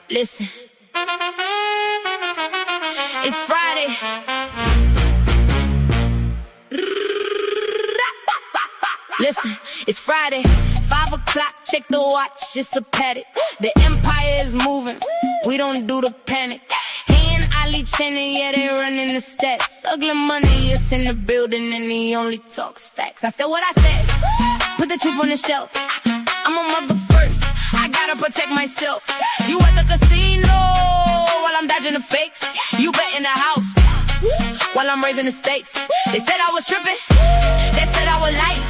Listen, it's Friday. Listen, it's Friday. 5 o'clock, check the watch, it's a paddock. The empire is moving, we don't do the panic. He and Ali Channing, yeah, they running the stats. Ugly money is in the building and he only talks facts. I said what I said, put the truth on the shelf. I'm a mother first, I gotta protect myself. You at the casino while I'm dodging the fakes. You bet in the house while I'm raising the stakes. They said I was tripping, they said I was light,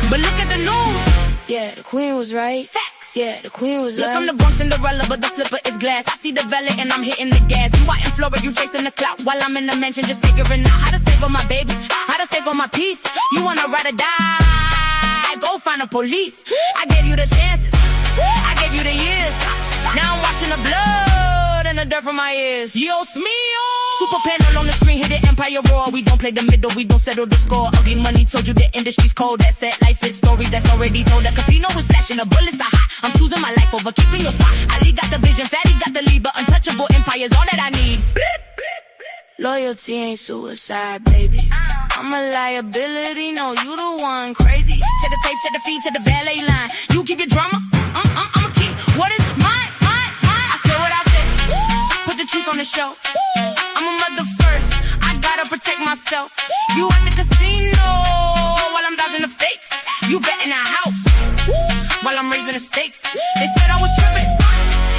but look at the news. Yeah, the queen was right. Facts. Yeah, the queen was right. Look, I'm the Bronx Cinderella, but the slipper is glass. I see the valet and I'm hitting the gas. You out in Florida, you chasing the clout, while I'm in the mansion just figuring out how to save all my babies, how to save all my peace. You wanna ride or die? Go find the police. I gave you the chances, I gave you the years. Now I'm washing the blood and the dirt from my ears. Dios mío. Super panel on the screen, hit the empire roar. We don't play the middle, we don't settle the score. Ugly money told you the industry's cold. That's it, life is stories that's already told. The casino is flashing, the bullets are hot. I'm choosing my life over keeping your spot. Ali got the vision, Fatty got the lead, but untouchable empire's all that I need. Loyalty ain't suicide, baby. I'm a liability, no, you the one crazy. Check the tape, check the feed, check the valet line. You keep your drama, I'm a king. What is mine? I said what I said, put the truth on the shelf. I'm a mother first, I gotta protect myself. You at the casino while I'm dodging the fakes. You bet in a house while I'm raising the stakes. They said I was tripping,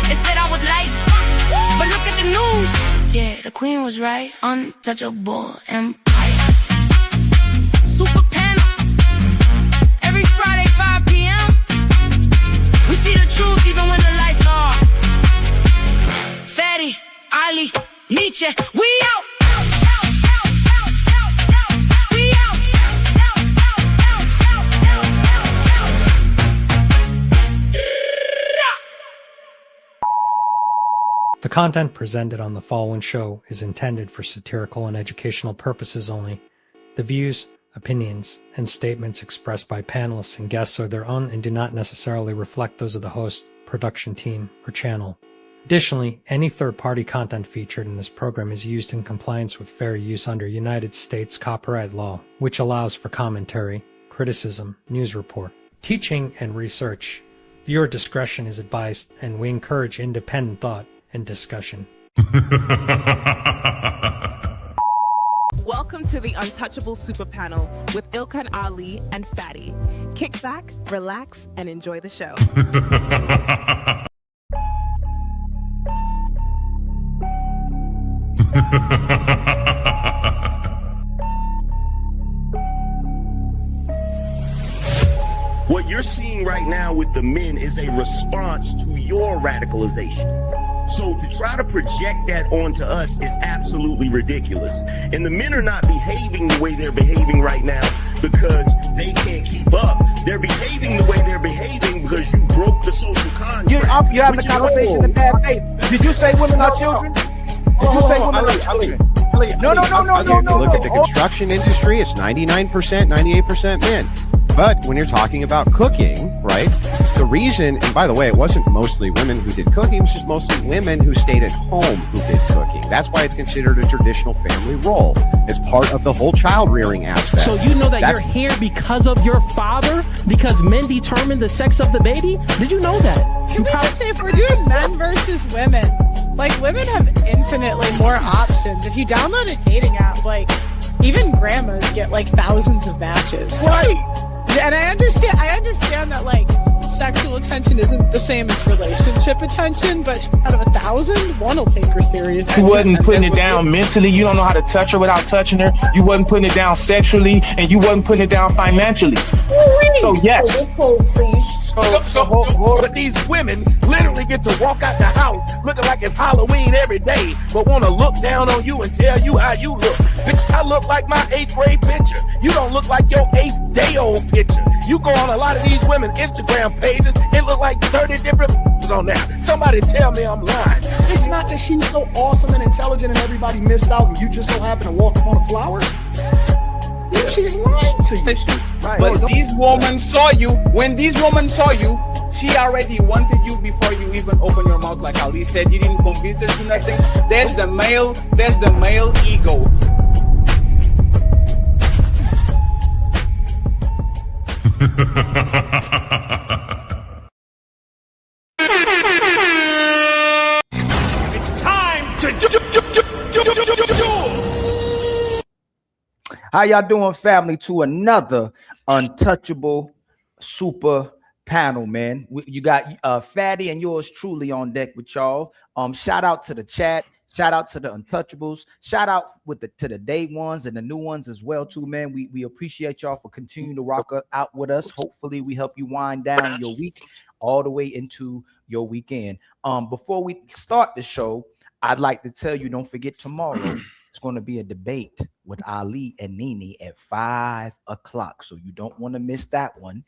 they said I was light, but look at the news. Yeah, the queen was right. Untouchable empire. Super panel. Every Friday 5 p.m. We see the truth even when the lights are. Fatty, Ali, Nietzsche, we out. We out. The content presented on the following show is intended for satirical and educational purposes only. The views, opinions, and statements expressed by panelists and guests are their own and do not necessarily reflect those of the host, production team, or channel. Additionally, any third-party content featured in this program is used in compliance with fair use under United States copyright law, which allows for commentary, criticism, news report, teaching, and research. Viewer discretion is advised, and we encourage independent thought and discussion. Welcome to the Untouchable Super Panel with Ilkan Ali and Fatty. Kick back, relax, and enjoy the show. What you're seeing right now with the men is a response to your radicalization. So to try to project that onto us is absolutely ridiculous. And the men are not behaving the way they're behaving right now because they can't keep up. They're behaving the way they're behaving because you broke the social contract. You're having a conversation in bad faith. Did you say women are children? Did you say women are children? No. Look at the construction industry. It's 99%, 98% men. But when you're talking about cooking, right, the reason, and by the way, it wasn't mostly women who did cooking, it was just mostly women who stayed at home who did cooking. That's why it's considered a traditional family role. It's part of the whole child rearing aspect. So you know that you're here because of your father? Because men determine the sex of the baby? Did you know that? Can we just say, if we're doing men versus women, like, women have infinitely more options. If you download a dating app, like, even grandmas get like thousands of matches. Right. And I understand that, like, sexual attention isn't the same as relationship attention, but out of 1,000, one will take her seriously. You wasn't putting it down mentally. You don't know how to touch her without touching her. You wasn't putting it down sexually, and you wasn't putting it down financially. So yes. But these women literally get to walk out the house looking like it's Halloween every day, but want to look down on you and tell you how you look. Bitch, I look like my 8th grade picture. You don't look like your 8th day old picture. You go on a lot of these women Instagram pages, it look like 30 different on there. Somebody tell me I'm lying. It's not that she's so awesome and intelligent and everybody missed out and you just so happen to walk upon a flower. Yeah, she's lying to you. Right. But these women saw you. When these women saw you, she already wanted you before you even open your mouth. Like Ali said, you didn't convince her to nothing. There's the male ego. It's time to do. How y'all doing, family? To another Untouchable Super Panel, man. You got Fatty and yours truly on deck with y'all. Shout out to the chat. Shout out to the Untouchables. Shout out to the day ones and the new ones as well, too, man. We appreciate y'all for continuing to rock out with us. Hopefully, we help you wind down your week all the way into your weekend. Before we start the show, I'd like to tell you, don't forget tomorrow. It's going to be a debate with Ali and Nene at 5 o'clock. So you don't want to miss that one.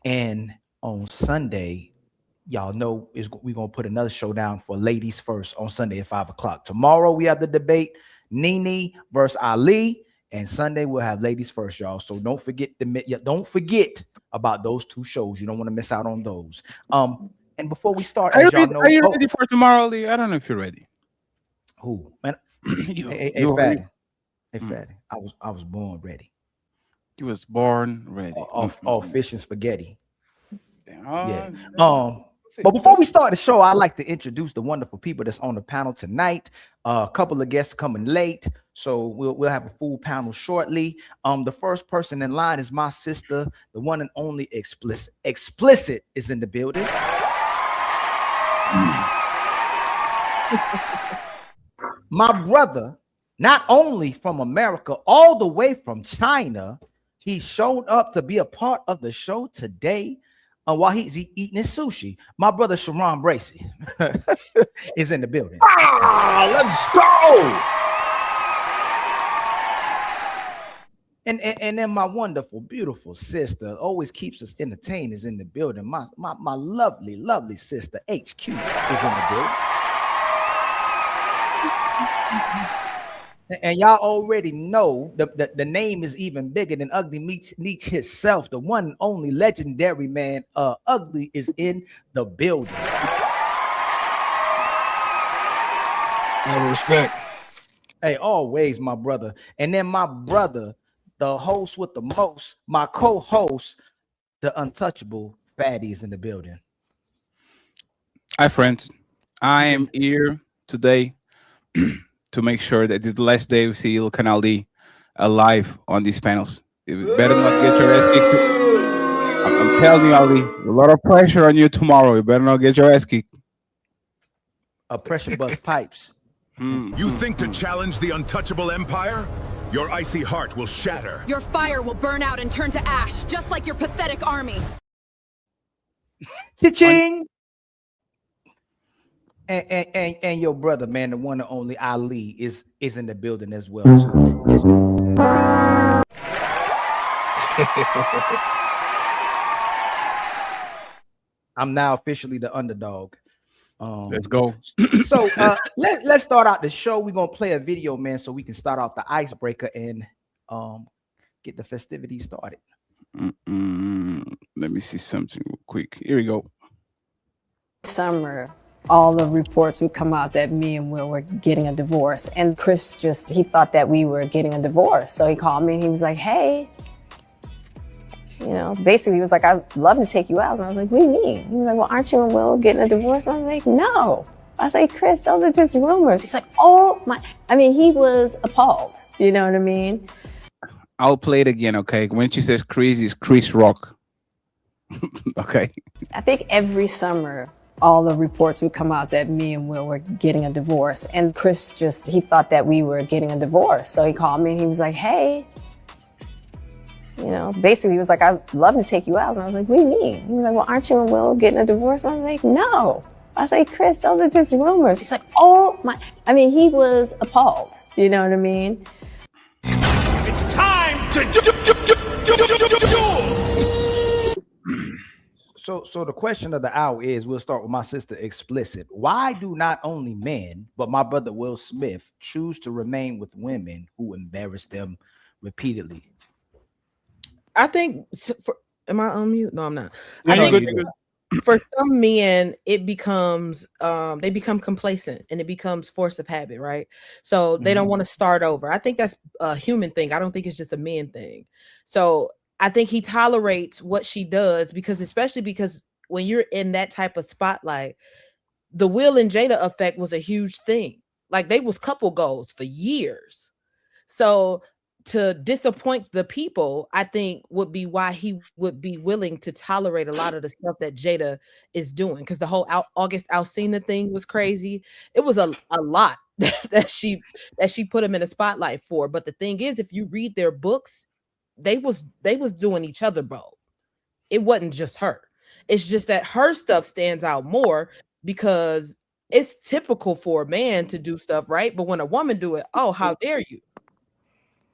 And on Sunday, y'all know we're going to put another show down for Ladies First on Sunday at 5 o'clock. Tomorrow we have the debate, Nene versus Ali. And Sunday we'll have Ladies First, y'all. So don't forget about those two shows. You don't want to miss out on those. And before we start, Are you ready for tomorrow, Ali? I don't know if you're ready. Who, man? Hey, Fatty. Hey, Fatty. I was born ready. You was born ready. All fish and spaghetti. Yeah. But before we start the show, I'd like to introduce the wonderful people that's on the panel tonight. A couple of guests coming late, so we'll have a full panel shortly. The first person in line is my sister, the one and only Explicit. Explicit is in the building. My brother, not only from America, all the way from China, he's shown up to be a part of the show today while he's eating his sushi. My brother, Sharon Bracey, is in the building. Let's go! And then my wonderful, beautiful sister, always keeps us entertained, is in the building. My lovely, lovely sister, HQ, is in the building. And y'all already know the name is even bigger than Ugly Meets himself. The one and only legendary man, Ugly, is in the building. No respect. Hey, always, my brother. And then my brother, the host with the most, my co-host, the Untouchable Fatty, is in the building. Hi, friends. I am here today to make sure that this is the last day we see Ilkan Ali alive on these panels. You better not get your ass kicked. I'm telling you, Ali, a lot of pressure on you tomorrow. You better not get your ass kicked. A pressure bust pipes. You think to challenge the untouchable empire? Your icy heart will shatter. Your fire will burn out and turn to ash, just like your pathetic army. Cha-ching! And your brother, man, the one and only Ali, is in the building as well, too. I'm now officially the underdog. Let's go. So let's start out the show. We're gonna play a video, man, so we can start off the icebreaker and get the festivities started. Let me see something real quick. Here we go. Summer, all the reports would come out that me and Will were getting a divorce, and Chris he thought that we were getting a divorce, so he called me and he was like, hey, you know, basically he was like, I'd love to take you out. And I was like, what do you mean? He was like, well, aren't you and Will getting a divorce? And I was like, no. I was like, Chris, those are just rumors. He's like, oh my, I mean, he was appalled, you know what I mean? I'll play it again, okay? When she says Chris, it's Chris Rock. Okay. I think every summer, all the reports would come out that me and Will were getting a divorce, and Chris he thought that we were getting a divorce. So he called me and he was like, hey, you know, basically he was like, I'd love to take you out. And I was like, what do you mean? He was like, well, aren't you and Will getting a divorce? And I was like, no. I was like, Chris, those are just rumors. He's like, oh my, I mean, he was appalled, you know what I mean? It's time to do. So the question of the hour is, we'll start with my sister Explicit. Why do not only men, but my brother Will Smith choose to remain with women who embarrass them repeatedly? I think, am I on mute? No, I'm not. Yeah, I you're think good. for some men, it becomes they become complacent and it becomes force of habit, right? So they don't want to start over. I think that's a human thing. I don't think it's just a man thing. So I think he tolerates what she does especially because when you're in that type of spotlight, the Will and Jada effect was a huge thing. Like they was couple goals for years. So to disappoint the people, I think would be why he would be willing to tolerate a lot of the stuff that Jada is doing. Because the whole August Alsina thing was crazy. It was a lot that she put him in a spotlight for. But the thing is, if you read their books, they was doing each other both. It wasn't just her. It's just that her stuff stands out more because it's typical for a man to do stuff, right? But when a woman do it, oh, how dare you?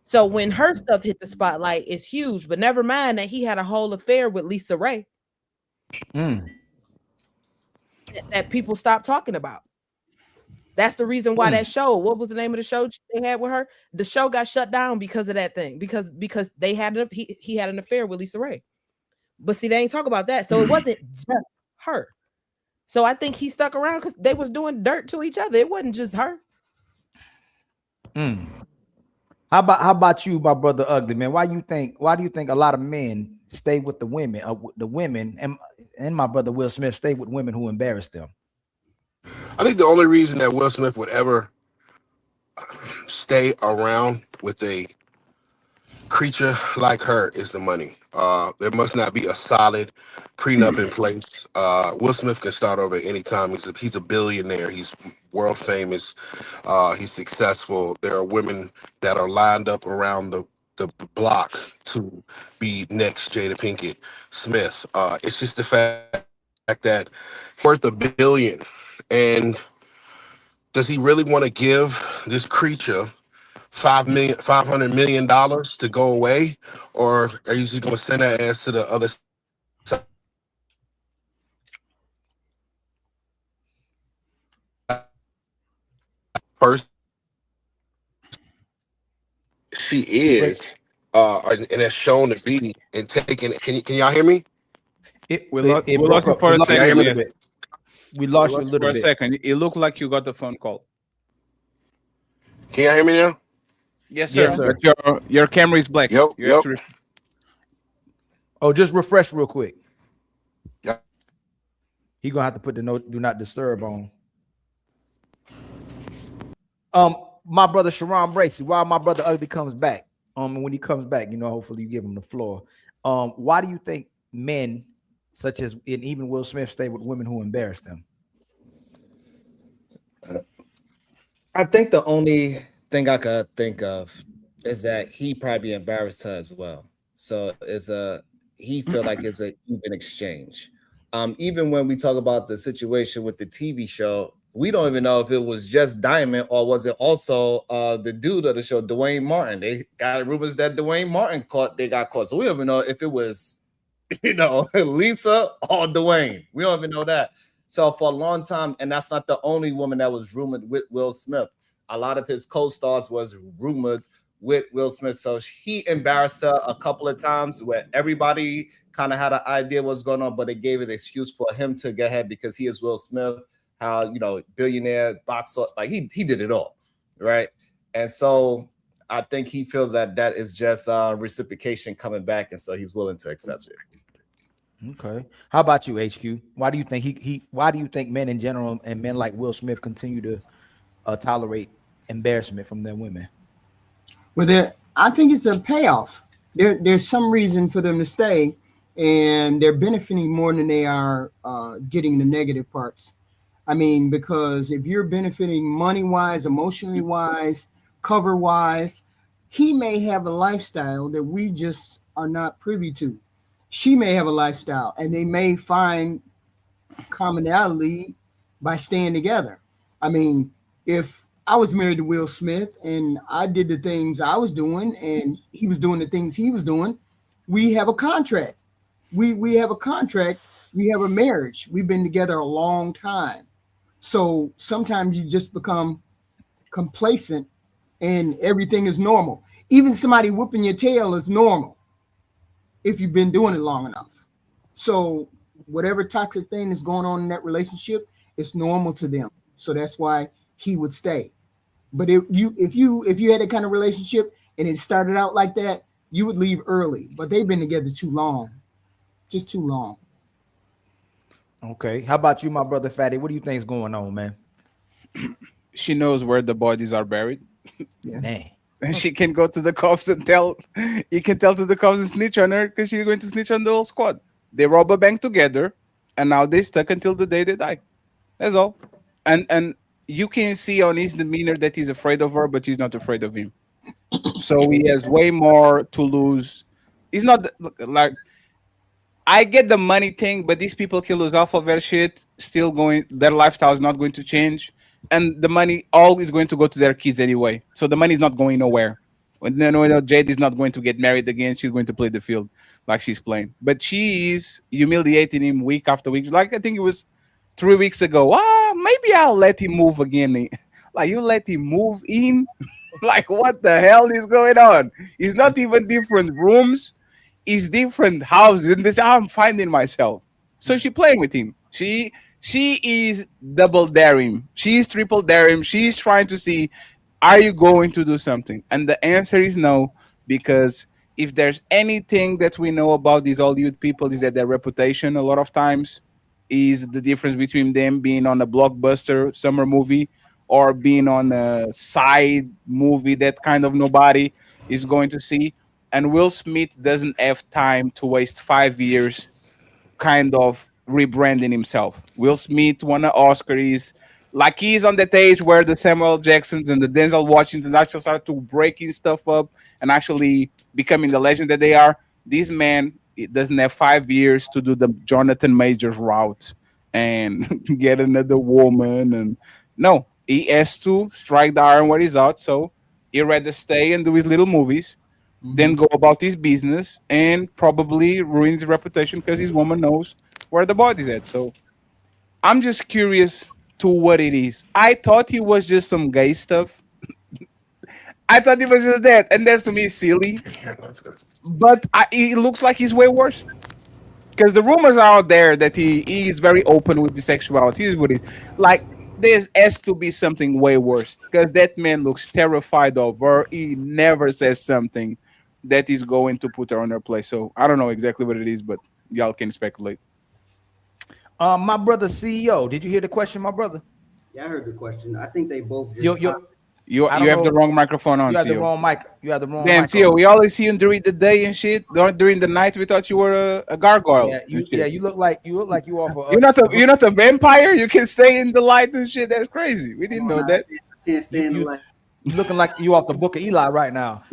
So when her stuff hit the spotlight, it's huge. But never mind that he had a whole affair with Lisa Ray that people stopped talking about. That's the reason why that show, what was the name of the show they had with her? The show got shut down because of that thing, because they had he had an affair with Lisa Ray. But see, they ain't talk about that. So it wasn't just her. So I think he stuck around because they was doing dirt to each other. It wasn't just her. How about you, my brother Ugly, man? Why do you think a lot of men stay with the women, and my brother Will Smith stay with women who embarrass them? I think the only reason that Will Smith would ever stay around with a creature like her is the money. There must not be a solid prenup in place. Will Smith can start over at any time. He's a billionaire. He's world famous. He's successful. There are women that are lined up around the block to be next Jada Pinkett Smith. It's just the fact that he's worth $1 billion. And does he really want to give this creature $500 million to go away, or are you just going to send that ass to the other side? First, she is, and it's shown to be and taking. Can y'all hear me? We lost you for a second. We lost you a little bit. For a second. It looked like you got the phone call. Can y'all hear me now? Yes, sir. Yes, sir. But your camera is black. Yep. Oh, just refresh real quick. Yep. He gonna have to put the do not disturb on. My brother Sharon Bracy, while my brother Ugly comes back, when he comes back, hopefully you give him the floor. Why do you think men, such as and even Will Smith, stay with women who embarrass them? I think the only thing I could think of is that he probably embarrassed her as well. So he feel like it's an even exchange. Even when we talk about the situation with the TV show, we don't even know if it was just Diamond or was it also the dude of the show, Dwayne Martin. They got rumors that Dwayne Martin got caught. So we don't even know if it was, Lisa or Dwayne. We don't even know that. So for a long time, and that's not the only woman that was rumored with Will Smith. A lot of his co-stars was rumored with Will Smith. So he embarrassed her a couple of times where everybody kind of had an idea what's going on, but they gave it an excuse for him to get ahead because he is Will Smith, how, billionaire, boxer, like he did it all, right? And so I think he feels that is just reciprocation coming back, and so he's willing to accept it. Okay. How about you, HQ? Why do you think why do you think men in general and men like Will Smith continue to tolerate embarrassment from their women? Well, I think it's a payoff. There's some reason for them to stay, and they're benefiting more than they are getting the negative parts. I mean, because if you're benefiting money-wise, emotionally-wise, cover-wise, he may have a lifestyle that we just are not privy to. She may have a lifestyle, and they may find commonality by staying together. I mean, if I was married to Will Smith and I did the things I was doing and he was doing the things he was doing, we have a contract. We have a contract We have a marriage. We've been together a long time. So sometimes you just become complacent and everything is normal. Even somebody whooping your tail is normal if you've been doing it long enough. So whatever toxic thing is going on in that relationship, it's normal to them. So that's why he would stay. But if you had that kind of relationship and it started out like that, you would leave early. But they've been together too long, just too long. Okay. How about you, my brother Fatty? What do you think is going on, man? She knows where the bodies are buried. Yeah. Man. And she can go to the cops and tell. You can tell to the cops and snitch on her because she's going to snitch on the whole squad. They rob a bank together, and now they stuck until the day they die. That's all. And you can see on his demeanor that he's afraid of her, but she's not afraid of him. So he has way more to lose. He's not like. I get the money thing, but these people can lose half of their shit. Still going, their lifestyle is not going to change, and the money all is going to go to their kids anyway. So the money is not going nowhere. When Jade is not going to get married again, she's going to play the field like she's playing. But she is humiliating him week after week. Like I think it was 3 weeks ago. Maybe I'll let him move again. Like you let him move in. Like what the hell is going on? It's not even different rooms. It's different houses. And this I'm finding myself. So she playing with him. She is double daring. She's triple daring. She's trying to see, are you going to do something? And the answer is no, because if there's anything that we know about these Hollywood people is that their reputation a lot of times is the difference between them being on a blockbuster summer movie or being on a side movie that kind of nobody is going to see. And Will Smith doesn't have time to waste 5 years kind of rebranding himself. Will Smith won an Oscar. He's on that age where the Samuel Jacksons and the Denzel Washingtons actually start to breaking stuff up and actually becoming the legend that they are. This man doesn't have 5 years to do the Jonathan Majors route and get another woman. And no, he has to strike the iron where he's out. So he'd rather stay and do his little movies then go about his business and probably ruins his reputation because his woman knows where the body's at. So I'm just curious to what it is. I thought he was just some gay stuff. I thought it was just that. And that's to me silly. But it looks like he's way worse. Because the rumors are out there that he is very open with the sexuality. Is what it is. Like, there has to be something way worse. Because that man looks terrified of her. He never says something that is going to put her on her place. So I don't know exactly what it is, but y'all can speculate. My brother CEO, did you hear the question, my brother? Yeah, I heard the question. I think they both just you have the wrong microphone on. You have CEO. the wrong mic. You have the wrong. Damn, mic CEO, on. we always see you during the day and shit. During the night, we thought you were a gargoyle. Yeah, you look like you off. You're not a vampire. You can stay in the light and shit. That's crazy. We didn't know that. I can't stay in the light. You looking like you off the Book of Eli right now.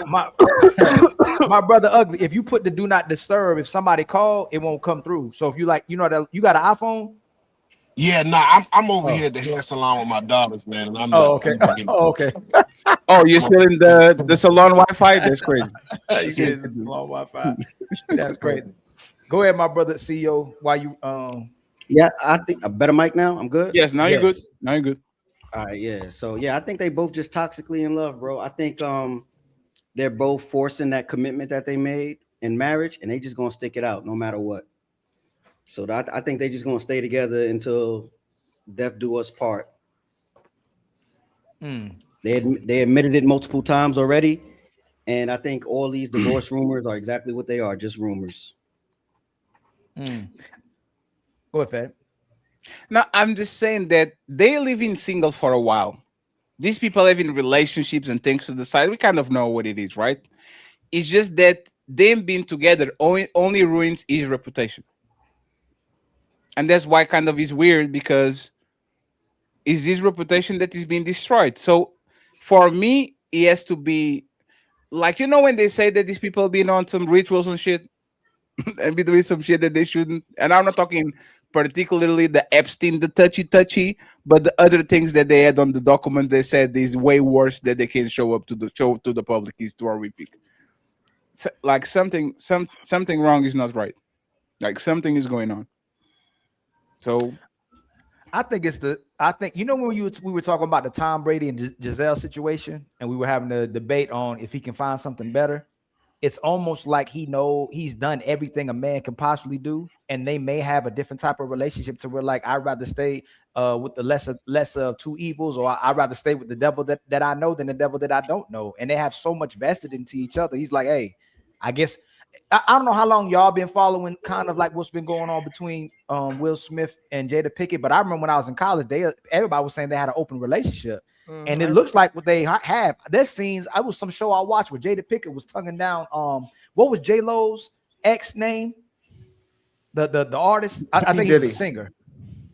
My brother Ugly. If you put the do not disturb, if somebody call, it won't come through. So if you like, you know that you got an iPhone. Yeah, nah, I'm over here at the hair salon with my daughters, man. And I'm okay. Okay. Oh, you're still in the salon Wi-Fi? That's crazy. You get the salon Wi-Fi. That's crazy. Go ahead, my brother CEO. Why you Yeah, I think a better mic now. I'm good. Yes, now you're good. Now you're good. All right, yeah. So yeah, I think they both just toxically in love, bro. I think they're both forcing that commitment that they made in marriage, and they just gonna stick it out no matter what. So I think they just gonna stay together until death do us part. They admitted it multiple times already, and I think all these divorce rumors are exactly what they are, just rumors. Go ahead, Fed. No, I'm just saying that they live in single for a while. These people have in relationships and things to the side. We kind of know what it is, right? It's just that them being together only ruins his reputation. And that's why kind of is weird, because it's his reputation that is being destroyed. So for me, he has to be like, you know, when they say that these people being on some rituals and shit and be doing some shit that they shouldn't. And I'm not talking particularly the Epstein, the touchy, but the other things that they had on the documents, they said is way worse that they can show to the public is too horrific. So, like something wrong is not right. Like something is going on. So I think you know when we were talking about the Tom Brady and Giselle situation, and we were having a debate on if he can find something better. It's almost like he's done everything a man can possibly do, and they may have a different type of relationship to where like I'd rather stay with the lesser of two evils, or I'd rather stay with the devil that I know than the devil that I don't know. And they have so much vested into each other. He's like, hey, I guess I don't know how long y'all been following kind of like what's been going on between Will Smith and Jada Pinkett, but I remember when I was in college, everybody was saying they had an open relationship. And it looks like what they have. There's scenes. I was some show I watched where Jada Pinkett was tonguing down. What was J Lo's ex name? The artist. I think he was a singer.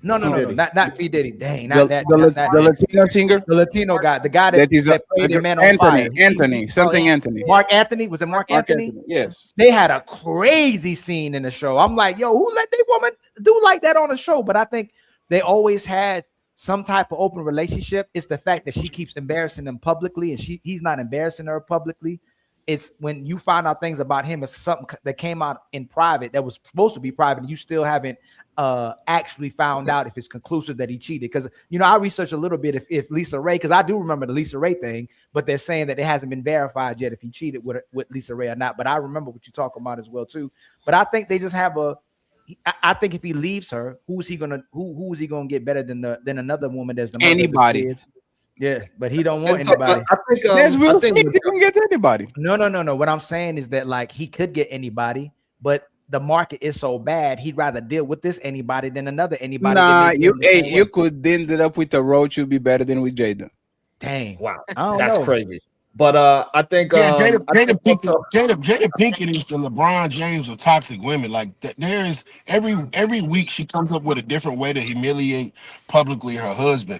No, not P Diddy. Dang, not that. The Latino singer, the Latino guy, the guy that played in Man on Fire. Anthony. Mark Anthony. Was it Mark Anthony? Yes. They had a crazy scene in the show. I'm like, yo, who let that woman do like that on the show? But I think they always had some type of open relationship. It's the fact that she keeps embarrassing them publicly, and he's not embarrassing her publicly. It's when you find out things about him, it's something that came out in private that was supposed to be private, and you still haven't actually found out if it's conclusive that he cheated. Because I researched a little bit if Lisa Ray, because I do remember the Lisa Ray thing, but they're saying that it hasn't been verified yet if he cheated with Lisa Ray or not. But I remember what you're talking about as well too. But I think they just have I think if he leaves her, who is he gonna get better than another woman that's the mother anybody? Of his kids? Yeah, but he don't want anybody. I think there's Will Smith. He can get anybody. No. What I'm saying is that like he could get anybody, but the market is so bad. He'd rather deal with this anybody than another anybody. Nah, you could end it up with a Roach. You'll be better than with Jada. Dang, wow, that's crazy. But I think Jada Pinkett is the LeBron James of toxic women. Like there's every week she comes up with a different way to humiliate publicly her husband.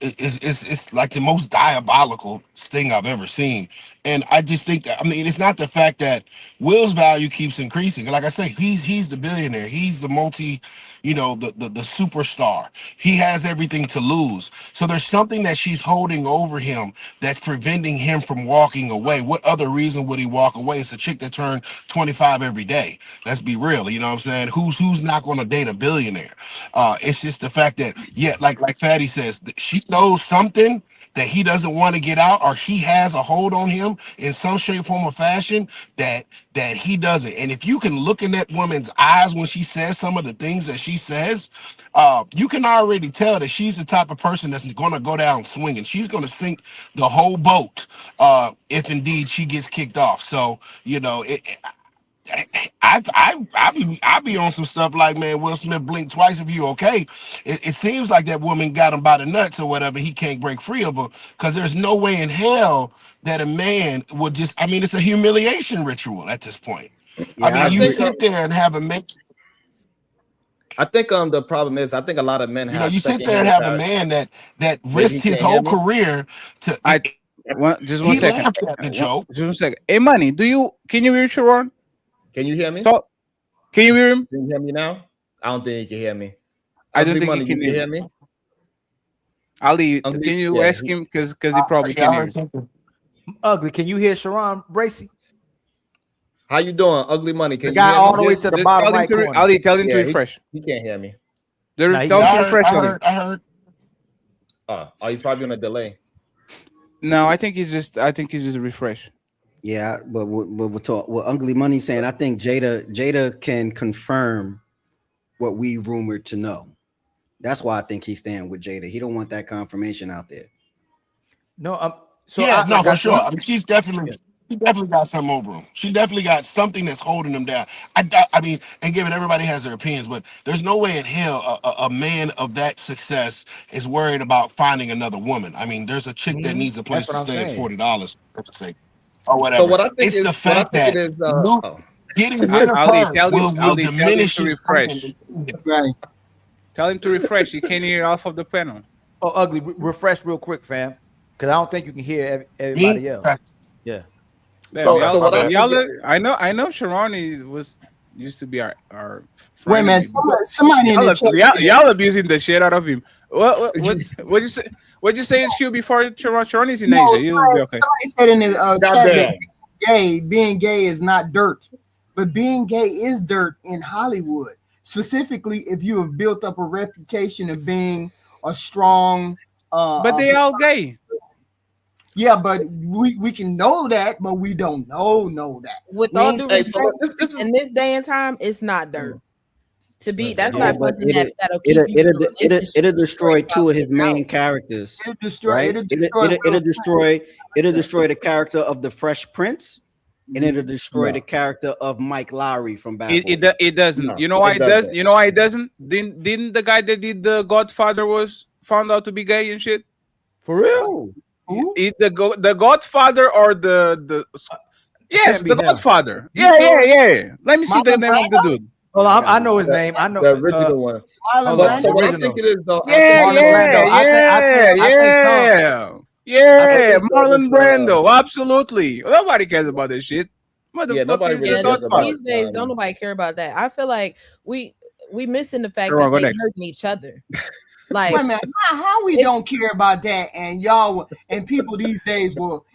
It's like the most diabolical thing I've ever seen. And I just think that it's not the fact that Will's value keeps increasing. Like I say, he's the billionaire. He's the multi, the superstar. He has everything to lose. So there's something that she's holding over him that's preventing him from walking away. What other reason would he walk away? It's a chick that turned 25 every day. Let's be real. You know what I'm saying? Who's not going to date a billionaire? It's just the fact that, like Fatty says, she knows something that he doesn't want to get out, or he has a hold on him in some shape, form, or fashion that he doesn't. And if you can look in that woman's eyes when she says some of the things that she says, you can already tell that she's the type of person that's going to go down swinging. She's going to sink the whole boat if indeed she gets kicked off. So, I be on some stuff like, man, Will Smith blink twice if you okay. It seems like that woman got him by the nuts or whatever. He can't break free of her, because there's no way in hell that a man would just, it's a humiliation ritual at this point. Yeah, you sit there and have a man. I think the problem is, I think a lot of men have. You sit there and have a man that risked his whole career to. Just one second. Just 1 second. Hey, Money, can you hear Sharon? Can you hear me? Can you hear him? Can you hear me now? I don't think you can hear me. I don't think he can hear me. Ali, can you ask him? Because he probably can hear you. Ugly, can you hear Sharon Bracy? How you doing, Ugly Money? Can the you guy hear all me? the way to the bottom right corner. Ali, tell him to refresh. He can't hear me. Tell him to refresh. I heard. Oh, he's probably on a delay. No, I think he's just a refresh. Yeah, but what Ugly Money saying, I think Jada can confirm what we rumored to know. That's why I think he's staying with Jada. He don't want that confirmation out there. No, for sure. She definitely got something over him. She definitely got something that's holding him down. And given everybody has their opinions, but there's no way in hell a man of that success is worried about finding another woman. There's a chick that needs a place to stay at $40. Or whatever. So what I think it's the fact that getting rid of her will diminish his refresh. Right. Tell him to refresh. He can't hear off of the panel. Oh, Ugly, refresh real quick, fam, because I don't think you can hear everybody else. Yeah. I know Sharon used to be our Wait, man, somebody in the chat. Y'all abusing the shit out of him. What you say? What'd you say, SQ, before Sharon is in Asia? Somebody said in the chat that being gay is not dirt. but being gay is dirt in Hollywood. Specifically, if you have built up a reputation of being a strong, but they all gay. Yeah, but we can know that, but we don't know that. With We all ain't due saying- respect, in this day and time, it's not dirt. To be, that's not something that'll keep you in a relationship. It'll destroy two of his main characters. It'll destroy. Right? It'll destroy the character of the Fresh Prince, and it'll destroy the character of Mike Lowry from Bad Boys. It doesn't. No, You know why it it does? doesn't. You know why it doesn't? Didn't the guy that did the Godfather was found out to be gay and shit? For real? The Godfather or the yes, can't be the him. Godfather. You Yeah, sure? yeah. Let me see the name of the dude. Hold on, I know his name. I know the original one. Hold But on, so what I original. think it is though. Yeah, I think Marlon Brando, absolutely. Nobody cares about this shit. Motherfucker, nobody is really the cares Godfather. about These days, don't nobody care about that. I feel like we missing the fact Go on, that go they next. hurting each other. Like, Wait a minute, how we don't care about that, and y'all and people these days will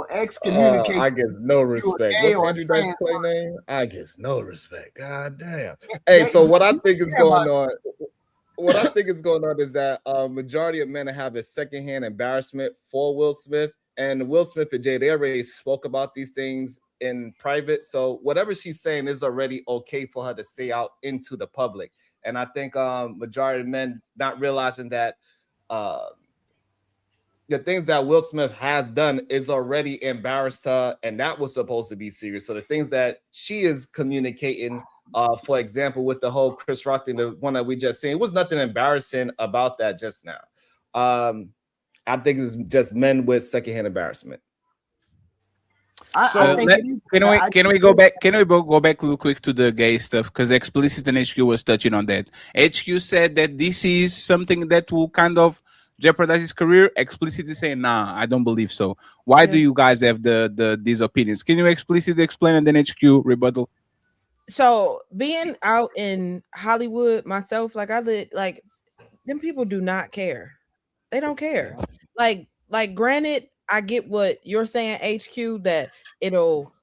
excommunicate. I guess no respect. gay What's or Andrew Dice trans Clay person. name? I guess no respect. God damn. Hey, so what I think is going on? What I think is going on is that majority of men have a secondhand embarrassment for Will Smith, and Will Smith and Jay, they already spoke about these things in private. So whatever she's saying is already okay for her to say out into the public. And I think majority of men not realizing that the things that Will Smith has done is already embarrassed her, and that was supposed to be serious. So the things that she is communicating, for example, with the whole Chris Rock thing, the one that we just seen, it was nothing embarrassing about that just now. I think it's just men with secondhand embarrassment. Can we go back? Can we go back real quick to the gay stuff? Because Explicit and HQ was touching on that. HQ said that this is something that will kind of jeopardize his career. Explicit is saying, nah, I don't believe so. Why do you guys have these opinions? Can you explicitly explain and then HQ rebuttal? so being out in Hollywood myself, like them people do not care. They don't care. Like granted, I get what you're saying, HQ, that it'll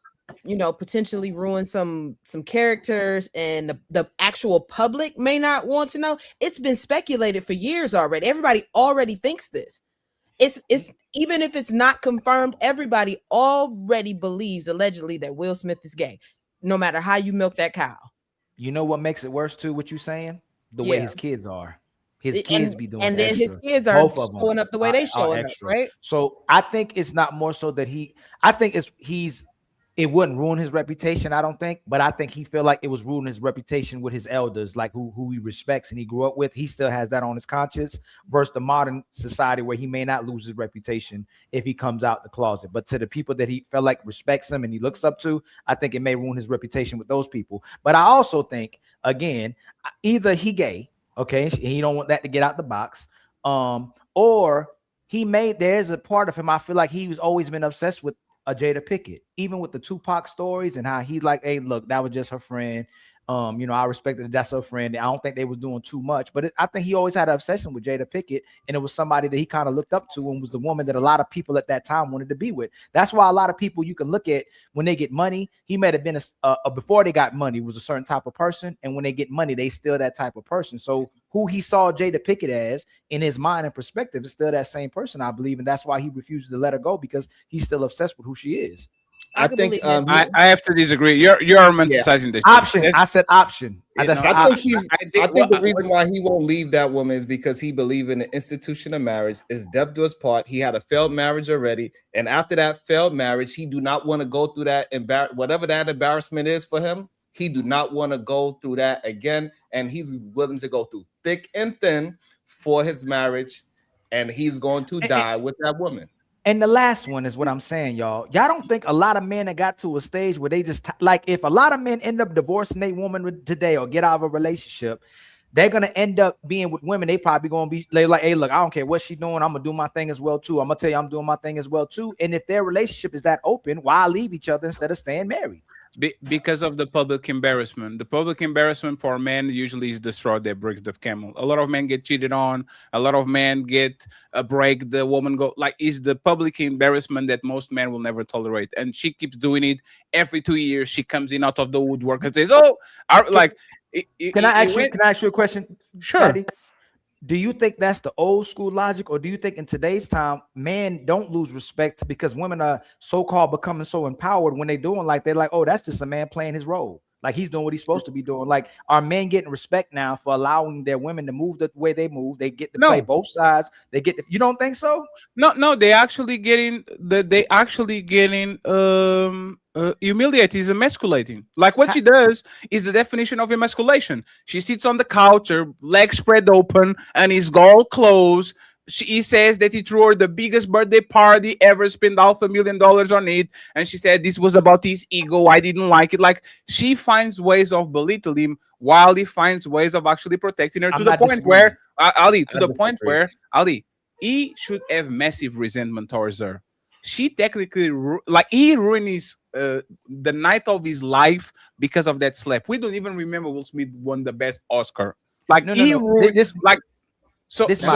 potentially ruin some characters, and the actual public may not want to know. It's been speculated for years already. Everybody already thinks this. It's even if it's not confirmed, everybody already believes allegedly that Will Smith is gay, no matter how you milk that cow. You know what makes it worse too? What you saying? The way his kids are. His kids be doing and then extra. his kids are Both of them showing up the way they are showing up, extra. right? So I think it's not more so that it wouldn't ruin his reputation, I don't think, but I think he feel like it was ruining his reputation with his elders, like who he respects and he grew up with. He still has that on his conscience versus the modern society where he may not lose his reputation if he comes out the closet. But to the people that he felt like respects him and he looks up to, I think it may ruin his reputation with those people. But I also think, again, either he gay, okay, he don't want that to get out the box, or there's a part of him, I feel like he was always been obsessed with Jada Pinkett, even with the Tupac stories and how he like, hey, look, that was just her friend. I respected that that's her friend. I don't think they was doing too much, but I think he always had an obsession with Jada Pinkett, and it was somebody that he kind of looked up to and was the woman that a lot of people at that time wanted to be with. That's why a lot of people you can look at when they get money, he might have been before they got money was a certain type of person, and when they get money, they still that type of person. So who he saw Jada Pinkett as in his mind and perspective is still that same person, I believe, and that's why he refuses to let her go, because he's still obsessed with who she is. I think I have to disagree. You're romanticizing this option. I said option. I think the reason why he won't leave that woman is because he believes in the institution of marriage. Is death do us part. He had a failed marriage already, and after that failed marriage, he do not want to go through that whatever that embarrassment is for him. He do not want to go through that again, and he's willing to go through thick and thin for his marriage, and he's going to die with that woman. And the last one is what I'm saying, y'all. Y'all don't think a lot of men that got to a stage where they just like, if a lot of men end up divorcing a woman today or get out of a relationship, they're gonna end up being with women. They probably gonna be like, hey, look, I don't care what she's doing. I'm gonna do my thing as well too. I'm gonna tell you, I'm doing my thing as well too. And if their relationship is that open, why leave each other instead of staying married? Because of the public embarrassment. The public embarrassment for men usually is the straw that breaks the camel. A lot of men get cheated on. A lot of men get a break. The woman go like is the public embarrassment that most men will never tolerate. And she keeps doing it every 2 years. She comes in out of the woodwork and says, "Oh, Can I ask you a question? Sure. Patty? Do you think that's the old school logic, or do you think in today's time men don't lose respect because women are so-called becoming so empowered when they doing like they're like, oh, that's just a man playing his role, like he's doing what he's supposed to be doing? Like, are men getting respect now for allowing their women to move the way they move? They get to play both sides. They get you don't think so? No, they actually getting humiliated, is emasculating. Like what she does is the definition of emasculation. She sits on the couch, her legs spread open, and his all closed. He says that he threw her the biggest birthday party ever, spent $500,000 on it, and she said this was about his ego. I didn't like it. Like she finds ways of belittling him while he finds ways of actually protecting her to the point where Ali, he should have massive resentment towards her. She technically he ruined his the night of his life because of that slap. We don't even remember Will Smith won the best Oscar. Like ruined this like so. I think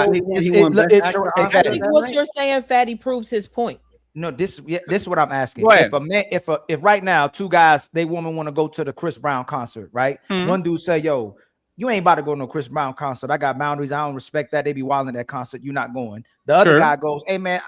what you're saying, Fatty, proves his point. No, this is what I'm asking. If a man, if right now two guys, woman want to go to the Chris Brown concert, right? One dude say, "Yo, you ain't about to go to no Chris Brown concert. I got boundaries. I don't respect that. They be wilding at that concert. You're not going." The other guy goes, "Hey man,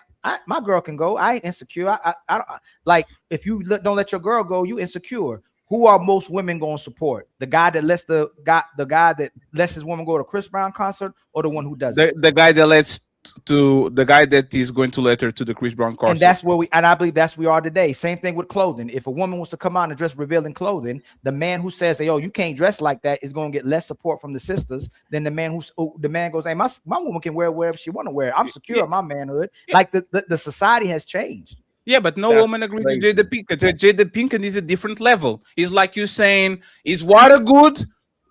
my girl can go. I ain't insecure. I don't like if you don't let your girl go, you insecure." Who are most women going to support? The guy that lets the guy that lets his woman go to Chris Brown concert, or the one who doesn't? The guy that lets to the guy that is going to let her to the Chris Brown concert. And that's where I believe that's where we are today. Same thing with clothing. If a woman wants to come out and dress revealing clothing, the man who says, "Hey, yo, you can't dress like that," is going to get less support from the sisters than the man the man goes, "Hey, my woman can wear wherever she want to wear. I'm secure in my manhood." Like the society has changed. Yeah, but no woman agrees with Jada Pinkett. Jada Pinkett is a different level. It's like you saying, is water good?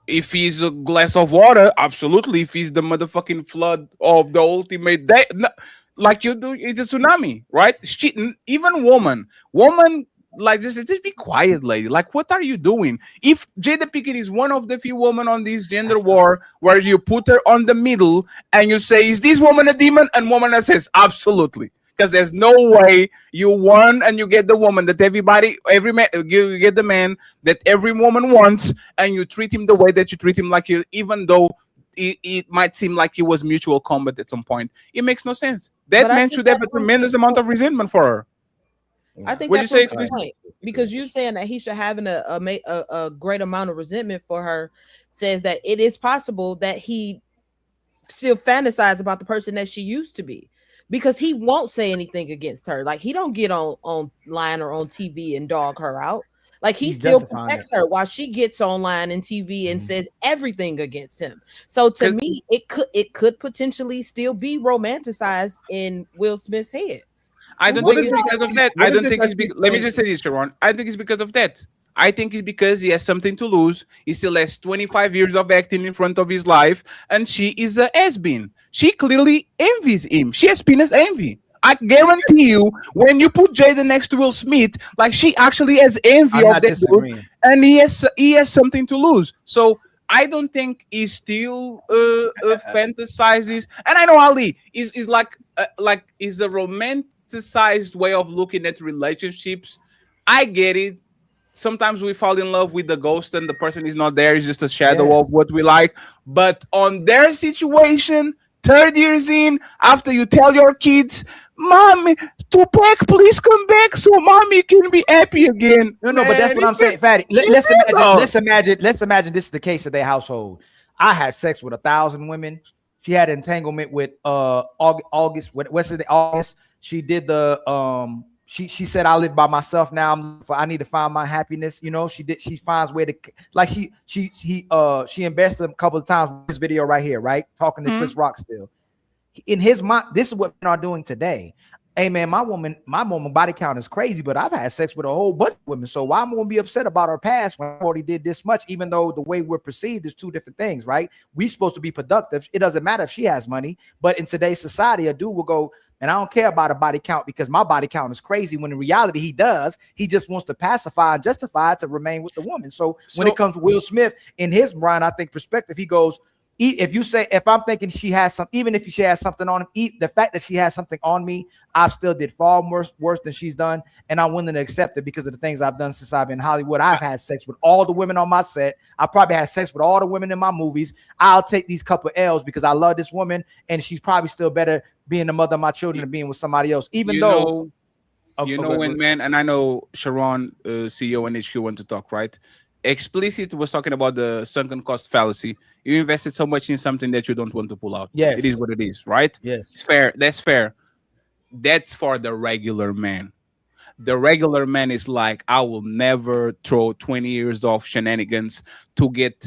If he's a glass of water, absolutely. If he's the motherfucking flood of the ultimate day, no, like you do, it's a tsunami, right? Even woman, like just be quiet, lady. Like, what are you doing? If Jada Pinkett is one of the few women on this gender war where you put her on the middle and you say, is this woman a demon? And woman that says, absolutely. Because there's no way you won and you get the woman that every man, you get the man that every woman wants, and you treat him the way that you treat him, like you, even though it might seem like it was mutual combat at some point. It makes no sense. That man should have a tremendous amount of resentment for her. I think that's the point, because you saying that he should have a great amount of resentment for her says that it is possible that he still fantasizes about the person that she used to be. Because he won't say anything against her. Like he don't get online or on TV and dog her out. Like he still protects her while she gets online and TV and says everything against him. So to me, it could potentially still be romanticized in Will Smith's head. I don't think it's because of that. I don't think it's let me just say this, Sharon. I think it's because of that. I think it's because he has something to lose. He still has 25 years of acting in front of his life, and she is a has-been. She clearly envies him. She has penis envy. I guarantee you, when you put Jada next to Will Smith, like she actually has envy of that dude, and he has something to lose. So I don't think he still fantasizes. And I know Ali is like is a romanticized way of looking at relationships. I get it. Sometimes we fall in love with the ghost and the person is not there. It's just a shadow of what we like. But on their situation, 3 years in, after you tell your kids, "Mommy, Tupac, please come back so mommy can be happy again." No, but that's what I'm saying, Fatty. Let's imagine this is the case of their household. I had sex with 1,000 women. She had entanglement with August. What's it? August. She did the She said, "I live by myself now. I need to find my happiness." You know, she finds where to, like she invested a couple of times with this video right here, right? Talking to Chris Rock still. In his mind, this is what men are doing today. Hey man, my woman body count is crazy, but I've had sex with a whole bunch of women. So why am I gonna be upset about her past when I already did this much, even though the way we're perceived is two different things, right? We're supposed to be productive. It doesn't matter if she has money, but in today's society, a dude will go, And I don't care about a body count because my body count is crazy when in reality he does. He just wants to pacify and justify to remain with the woman. So when it comes to Will Smith, in his mind, I think perspective, he goes, if you say, if I'm thinking she has some, even if she has something on him, the fact that she has something on me, I've still did far worse than she's done. And I'm willing to accept it because of the things I've done since I've been in Hollywood. I've had sex with all the women on my set. I probably had sex with all the women in my movies. I'll take these couple L's because I love this woman. And she's probably still better being the mother of my children than being with somebody else, even though. When, man, and I know Sharon, CEO and HQ want to talk, right? Explicit was talking about the sunken cost fallacy. You invested so much in something that you don't want to pull out. Yes. It is what it is, right? Yes. It's fair. That's fair. That's for the regular man. The regular man is like, I will never throw 20 years of shenanigans to get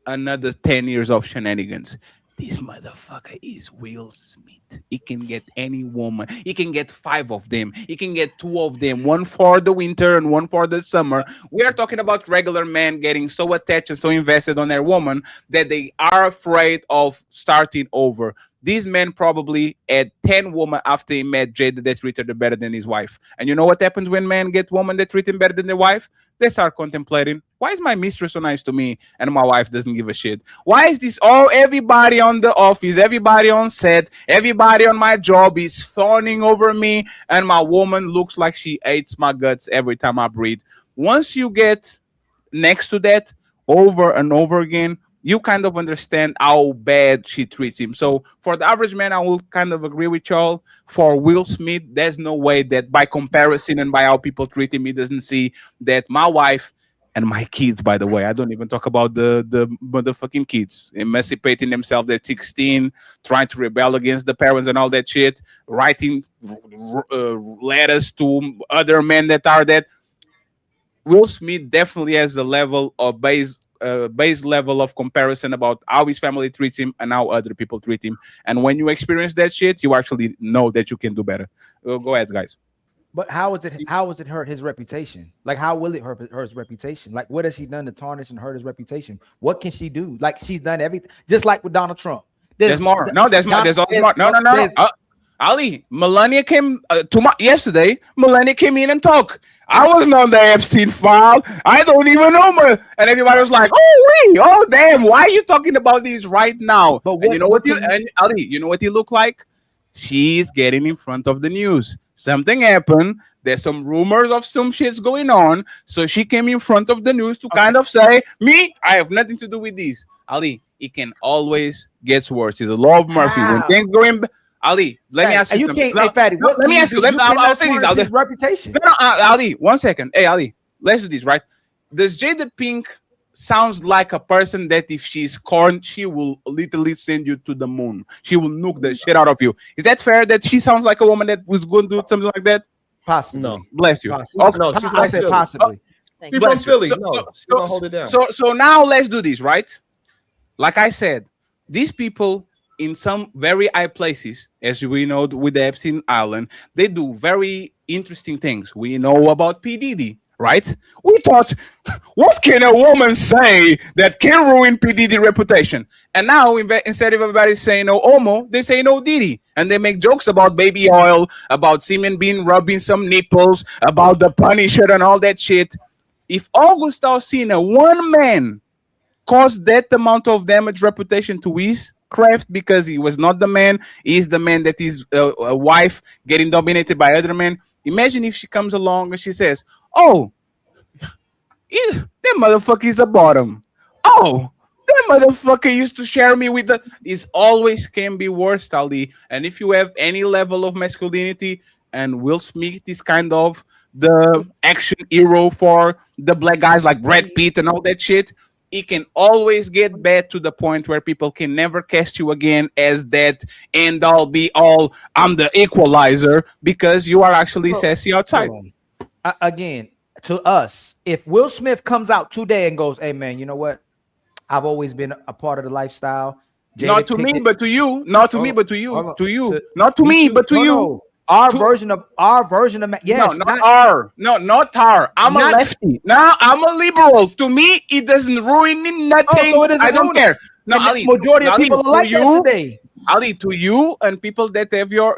another 10 years of shenanigans. This motherfucker is Will Smith. He can get any woman. He can get 5 of them. He can get 2 of them. 1 for the winter and 1 for the summer. We are talking about regular men getting so attached and so invested on their woman that they are afraid of starting over. These men probably had 10 women after he met Jada that treated her better than his wife. And you know what happens when men get women that treat him better than their wife? They start contemplating, why is my mistress so nice to me and my wife doesn't give a shit? Why is this everybody on the office, everybody on set, everybody on my job is fawning over me and my woman looks like she hates my guts every time I breathe? Once you get next to that over and over again, you kind of understand how bad she treats him. So for the average man, I will kind of agree with y'all. For Will Smith, there's no way that by comparison and by how people treat him, he doesn't see that my wife and my kids, by the way, I don't even talk about the motherfucking kids emancipating themselves at 16, trying to rebel against the parents and all that shit, writing letters to other men that are that. Will Smith definitely has a level of base level of comparison about how his family treats him and how other people treat him. And when you experience that shit, you actually know that you can do better. Go ahead, guys. But how is it hurt his reputation? Like, how will it hurt his reputation? Like, what has she done to tarnish and hurt his reputation? What can she do? Like, she's done everything, just like with Donald Trump. There's more. No, there's more. There's more. No. Ali, Melania came yesterday. Melania came in and talked. I wasn't on the Epstein file. I don't even know her. And everybody was like, oh damn, why are you talking about these right now? But you know what Ali, you know what he looked like? She's getting in front of the news. Something happened. There's some rumors of some shit's going on. So she came in front of the news to kind of say, me, I have nothing to do with this. Ali, it can always get worse. It's a law of Murphy. When things going Ali, let me ask you something. Let me ask you. I'll say this. His reputation. No, Ali, 1 second. Hey, Ali, let's do this, right? Does Jada Pink sounds like a person that if she's corn, she will literally send you to the moon. She will nuke the shit out of you. Is that fair that she sounds like a woman that was going to do something like that? Possibly. No. Bless you. Possibly. Okay. No, I said possibly. She's from Philly. She's gonna hold it down. So now let's do this, right? Like I said, these people in some very high places, as we know with the Epstein Island, they do very interesting things. We know about P. Diddy, right? We thought, what can a woman say that can ruin P. Diddy's reputation? And now, instead of everybody saying no homo, they say no Diddy. And they make jokes about baby oil, about semen being rubbing some nipples, about the Punisher and all that shit. If August Alsina, one man, caused that amount of damage reputation to his craft because he was not the man, he's the man that is a wife getting dominated by other men. Imagine if she comes along and she says, oh, that motherfucker is a bottom. Oh, that motherfucker used to share me with the... It always can be worse, Ali. And if you have any level of masculinity, and Will Smith is kind of the action hero for the black guys like Brad Pitt and all that shit, it can always get bad to the point where people can never cast you again as that end all be all. I'm the equalizer because you are actually sassy outside. Again, to us, if Will Smith comes out today and goes, hey man, you know what? I've always been a part of the lifestyle. Not to me, but to you. Not to me, but to you. To you. Not to me, but to you. Our version of yes, no, not our. No, not our. I'm a lefty. No, I'm a liberal. To me, it doesn't ruin nothing. So it I don't care. No, Ali, majority of people are like that today. Ali, to you and people that have your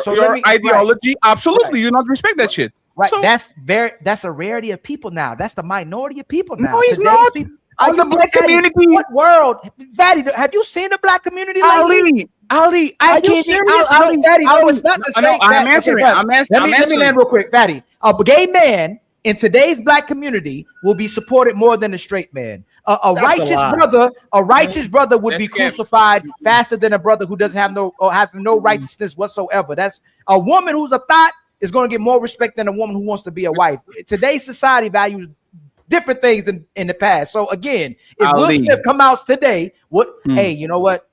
So ideology, absolutely, you not respect that shit. Right. So, That's a rarity of people now. That's the minority of people now. No, it's Today's not. people- On the black community. What world? Fatty, have you seen the black community lately? Ali, Are you serious? Ali, No, Fatty, no, Ali, it's not the no, same. I'm Fatty, answering. Fatty, I'm answering. Let me land real quick, Fatty. A gay man in today's black community will be supported more than a straight man. A righteous brother would be crucified faster than a brother who doesn't have no righteousness whatsoever. That's a woman who's a thought is going to get more respect than a woman who wants to be a wife. Today's society values different things than in the past. So again, if Will Smith come out today, hey, you know what?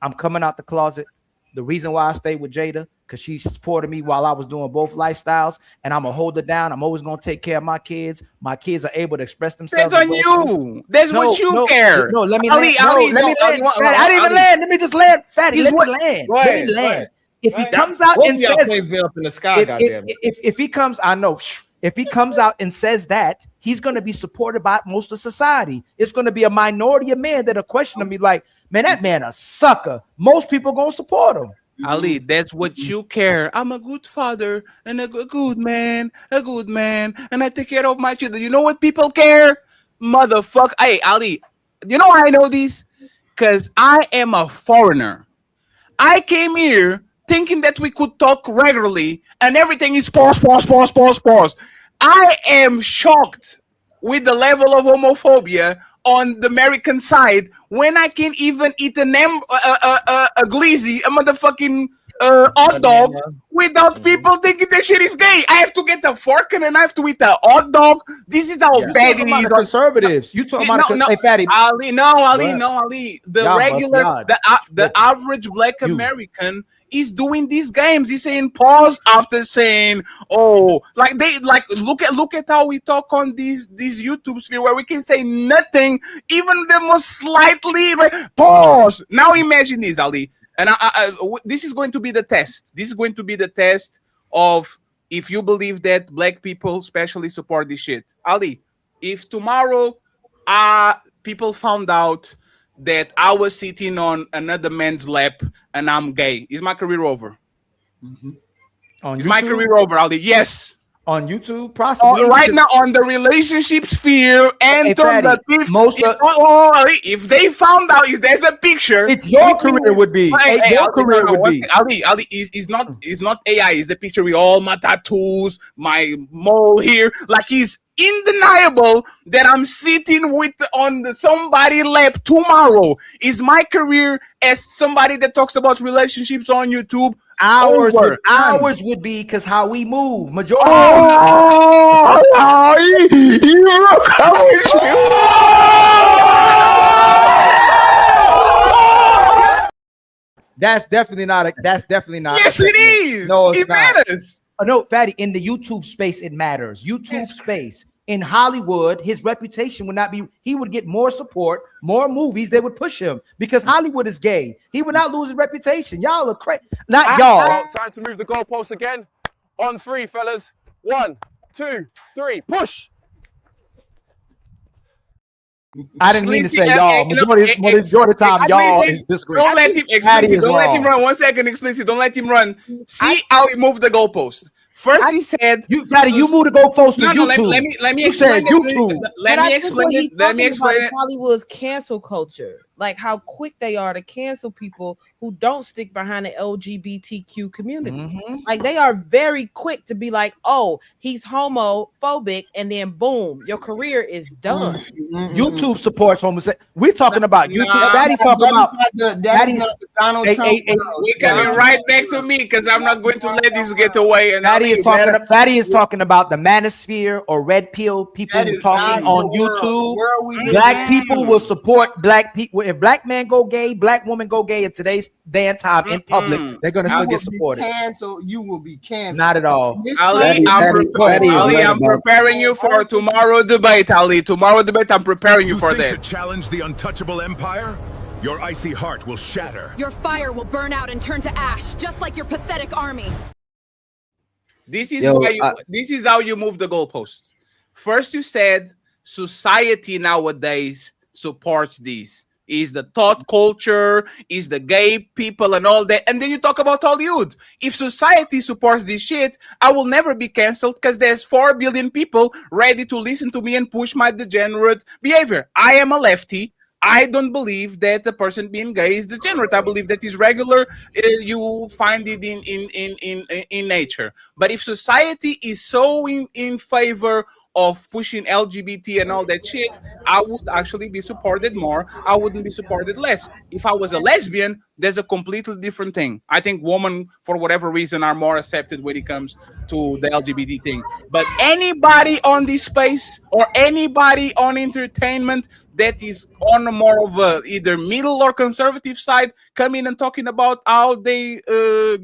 I'm coming out the closet. The reason why I stayed with Jada, because she supported me while I was doing both lifestyles, and I'm gonna hold it down. I'm always gonna take care of my kids. My kids are able to express themselves. That's on you. That's what you care. No, let me Ali, land. Ali, Let me land. I didn't even land. Let me just land, Fatty. Let me land. Let me land. If he comes out and says, up in the sky, if he comes, I know. If he comes out and says that, he's going to be supported by most of society. It's going to be a minority of men that are questioning me like, man, that man a sucker. Most people going to support him. Ali, that's what you care. I'm a good father and a good man, and I take care of my children. You know what people care? Motherfucker. Hey, Ali, you know why I know this? Because I am a foreigner. I came here thinking that we could talk regularly and everything is pause. I am shocked with the level of homophobia on the American side when I can't even eat a glizzy, a motherfucking hot dog without people thinking that shit is gay. I have to get a fork and then I have to eat a hot dog. This is how bad it is. Conservatives. You talking about hey, Fatty. Ali. The Y'all regular, the average black American is doing these games. He's saying pause after saying, oh, look at how we talk on these YouTube sphere where we can say nothing, even the most slightly pause. Now imagine this, Ali. And this is going to be the test. This is going to be the test of if you believe that black people especially support this shit. Ali, if tomorrow people found out that I was sitting on another man's lap and I'm gay, is my career over? Is my career over, Ali? Yes. On YouTube, possibly. Right now, on the relationship sphere and if they found out if there's a picture, it's your career would be. Your career would be. Ali is not AI. It's the picture with all my tattoos, my mole here. Like he's undeniable that I'm sitting on somebody's lap tomorrow. Is my career as somebody that talks about relationships on YouTube? Ours would be because how we move. Majority. That's definitely not. Yes, it is. No, it matters. No, Fatty. In the YouTube space, it matters. YouTube space. In Hollywood, his reputation would not be. He would get more support, more movies that would push him because Hollywood is gay. He would not lose his reputation. Y'all are crazy. Not y'all. Time to move the goalpost again. On three, fellas. 1, 2, 3. Push. I didn't mean to say y'all. Majority of the time, y'all is disgraceful. Don't let him explicit. Don't let him run. 1 second, explicit. Don't let him run. See how he moved the goalpost. First, he said, "You, Fatty, you moved the goalpost to YouTube." Let me explain. Let me explain it. Hollywood's cancel culture, like how quick they are to cancel people who don't stick behind the LGBTQ community. Like they are very quick to be like, "Oh, he's homophobic," and then boom, your career is done. YouTube supports homosexuality. We're talking about YouTube. Fatty's talking about Donald Trump. We're coming right back to me because I'm not going to let this get away. And Fatty is talking about the manosphere or red pill people who talking on YouTube. Black people will support black people. If black man go gay, black woman go gay in today's day and time in public, they're gonna still get supported. You will be canceled. Not at all. Ali, I'm preparing you for tomorrow debate. Ali, tomorrow debate. I'm preparing you for that. To challenge the untouchable empire, your icy heart will shatter. Your fire will burn out and turn to ash, just like your pathetic army. This is this is how you move the goalpost. First, you said society nowadays supports these. is the thought culture, is the gay people and all that. And then you talk about Hollywood. If society supports this shit, I will never be canceled because there's 4 billion people ready to listen to me and push my degenerate behavior. I am a lefty. I don't believe that the person being gay is degenerate. I believe that is regular. You find it in nature. But if society is so in favor of pushing LGBT and all that shit, I would actually be supported more. I wouldn't be supported less. If I was a lesbian, there's a completely different thing. I think women, for whatever reason, are more accepted when it comes to the LGBT thing. But anybody on this space or anybody on entertainment that is on a more of a either middle or conservative side, coming and talking about how they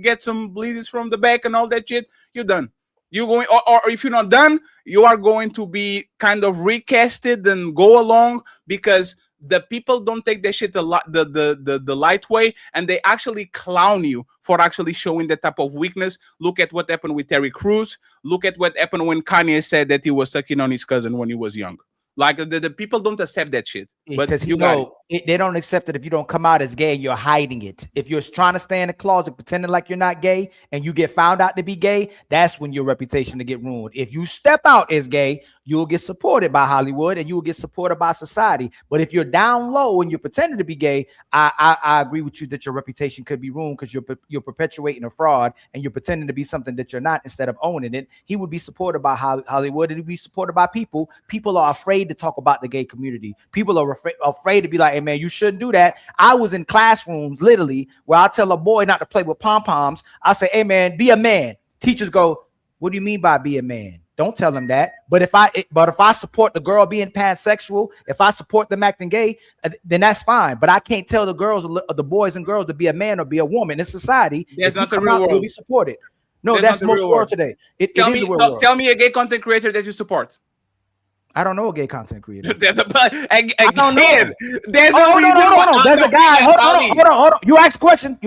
get some blizzards from the back and all that shit, you're done. You're going, or if you're not done, you are going to be kind of recasted and go along, because the people don't take that shit the light way, and they actually clown you for actually showing that type of weakness. Look at what happened with Terry Crews. Look at what happened when Kanye said that he was sucking on his cousin when he was young. Like the people don't accept that shit. But Because you got it. they don't accept it if you don't come out as gay and you're hiding it. If you're trying to stay in the closet pretending like you're not gay and you get found out to be gay, that's when your reputation to get ruined. If you step out as gay, you'll get supported by Hollywood and you will get supported by society. But if you're down low and you're pretending to be gay, I agree with you that your reputation could be ruined because you're perpetuating a fraud and you're pretending to be something that you're not instead of owning it. He would be supported by Hollywood and he'd be supported by people. People are afraid to talk about the gay community. People are afraid to be like, hey man, you shouldn't do that. I was in classrooms literally where I tell a boy not to play with pom-poms. I say, hey man, be a man. Teachers go, what do you mean by be a man? Don't tell them that. But if I support the girl being pansexual, if I support them acting gay, then that's fine. But I can't tell the girls, the boys and girls, to be a man or be a woman in society. That's not the real world. Will be supported. No, that's most world today. Tell me a gay content creator that you support. I don't know a gay content creator. There's a There's a guy. Hold on. You asked a question.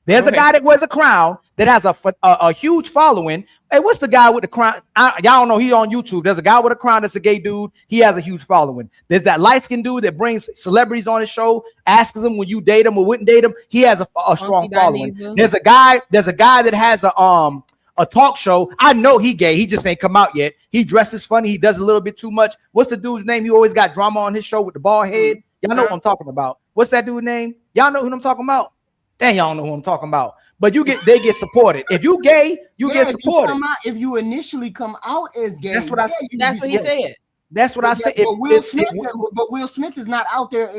There's a guy that wears a crown that has a huge following. Hey, what's the guy with the crown? Y'all don't know. He's on YouTube. There's a guy with a crown that's a gay dude. He has a huge following. There's that light-skinned dude that brings celebrities on his show, asks them would you date him or wouldn't date him. He has a strong following. There's a guy that has a talk show. I know he gay. He just ain't come out yet. He dresses funny. He does a little bit too much. What's the dude's name? He always got drama on his show with the bald head. Y'all know what I'm talking about. What's that dude's name? Y'all know who I'm talking about? Dang, y'all know who I'm talking about. But they get supported. If you gay, you get supported. If you initially come out as gay, that's what he said. That's what I said. But Will Smith is not out there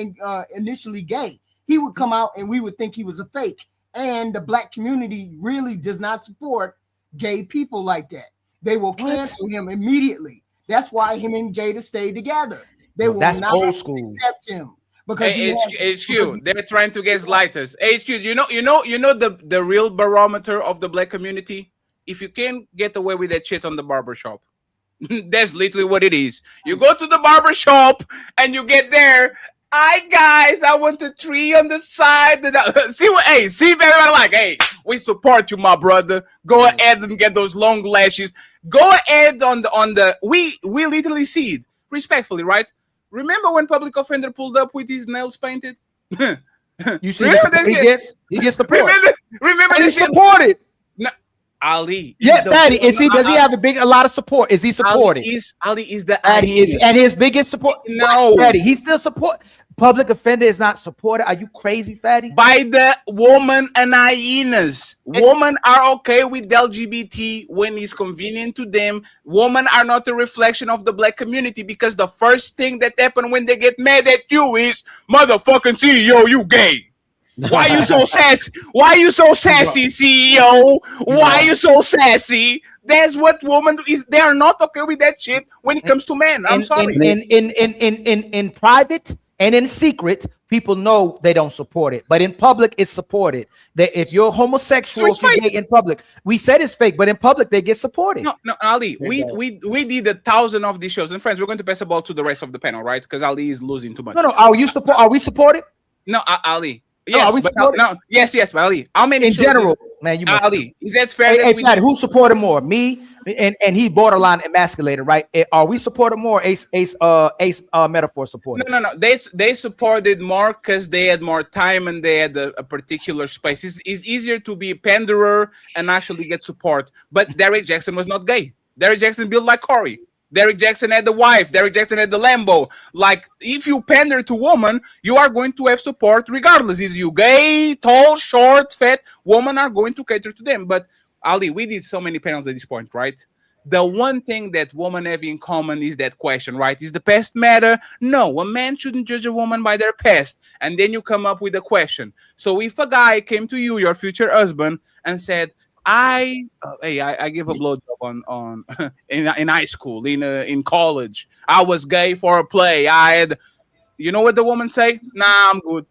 initially gay. He would come out and we would think he was a fake. And the black community really does not support gay people like that. They will cancel him immediately. That's why him and Jada stay together. They will not accept him because HQ. They're trying to get lighters. HQ. You know the real barometer of the black community. If you can't get away with that shit on the barbershop, that's literally what it is. You go to the barbershop and you get there. Hi guys, I want a tree on the side. See everyone like, hey, we support you, my brother. Go ahead and get those long lashes. Go ahead we literally see it respectfully, right? Remember when Public Offender pulled up with his nails painted? You see, he gets support. Remember he's supported. No, Ali. Yeah, Fatty. Does he have a lot of support? Is he supported? Ali is the and his biggest support. No, Fatty, he still support. Public Offender is not supported. Are you crazy, Fatty? By the woman and hyenas. Women are okay with LGBT when it's convenient to them. Women are not a reflection of the black community because the first thing that happens when they get mad at you is motherfucking CEO, you gay. Why you so sassy? Why you so sassy, CEO? Why you so sassy? That's what women is. They are not okay with that shit when it comes to men. I'm sorry. In private and in secret, people know they don't support it, but in public, it's supported. That if you're homosexual, if you're gay in public, we said it's fake, but in public, they get supported. No, Ali, we did 1,000 of these shows, and friends, we're going to pass the ball to the rest of the panel, right? Because Ali is losing too much. No, are we supported? No, Ali. Yes, yes, but Ali. How many in general, man? Ali, is that fair? Hey, who supported more, me and he borderline emasculated, right? Are we supporting more Ace metaphor supported? No. They supported more because they had more time and they had a particular space. It's easier to be a panderer and actually get support. But Derek Jackson was not gay. Derek Jackson built like Corey. Derek Jackson had the wife. Derek Jackson had the Lambo. Like, if you pander to woman, you are going to have support regardless. Is you gay, tall, short, fat, women are going to cater to them. But Ali, we did so many panels at this point, right? The one thing that women have in common is that question, right? Is the past matter? No, a man shouldn't judge a woman by their past. And then you come up with a question. So if a guy came to you, your future husband, and said, I give a blowjob on in high school, in college. I was gay for a play. I had, you know what the woman say? Nah, I'm good.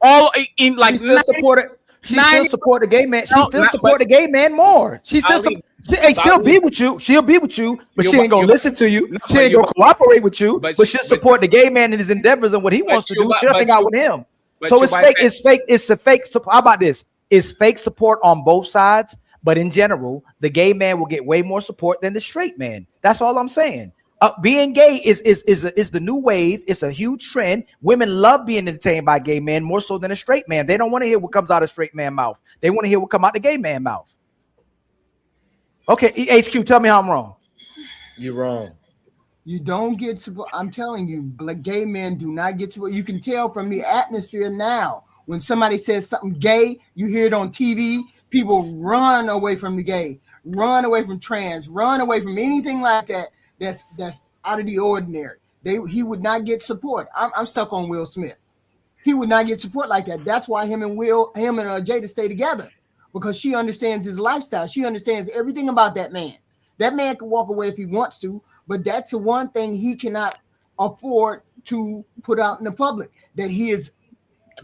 All in like she still support it. She still support the gay man. She still support the gay man more. She still she'll be with you. She'll be with you, but she ain't gonna listen to you. She ain't gonna cooperate with you. But she'll support the gay man in his endeavors and what he wants to do. She'll hang out with him. So it's fake. It's fake. It's a fake. How about this? It's fake support on both sides, but in general, the gay man will get way more support than the straight man. That's all I'm saying. Being gay is the new wave. It's a huge trend. Women love being entertained by gay men more so than a straight man. They don't want to hear what comes out of straight man mouth. They want to hear what come out the gay man mouth. Okay, HQ, tell me how I'm wrong. You're wrong. You don't get support. I'm telling you, gay men do not get support. You can tell from the atmosphere now. When somebody says something gay, you hear it on TV, people run away from the gay, run away from trans, run away from anything like that that's out of the ordinary. He would not get support. I'm stuck on Will Smith. He would not get support like that. That's why him and Jada stay together, because she understands his lifestyle. She understands everything about that man. That man can walk away if he wants to, but that's the one thing he cannot afford to put out in the public, that he is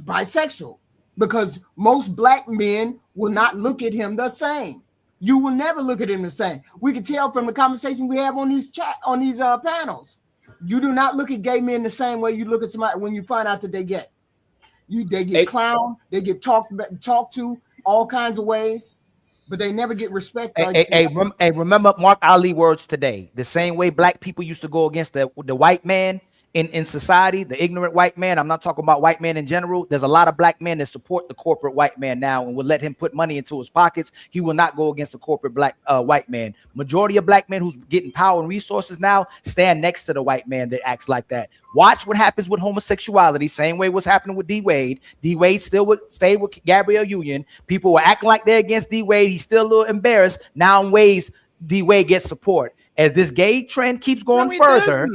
bisexual, because most black men will not look at him the same. You will never look at him the same. We can tell from the conversation we have on these panels. You do not look at gay men the same way you look at somebody when you find out that they get. They get clowned, they get talked to all kinds of ways, but they never get respect. Remember Mark Ali words today. The same way black people used to go against the white man in society, the ignorant white man. I'm not talking about white men in general. There's a lot of black men that support the corporate white man now and will let him put money into his pockets. He will not go against the corporate black white man. Majority of black men who's getting power and resources now stand next to the white man that acts like that. Watch what happens with homosexuality. Same way what's happening with D Wade. D Wade still would stay with Gabrielle Union. People were acting like they're against D Wade. He's still a little embarrassed. Now in ways D Wade gets support. As this gay trend keeps going further,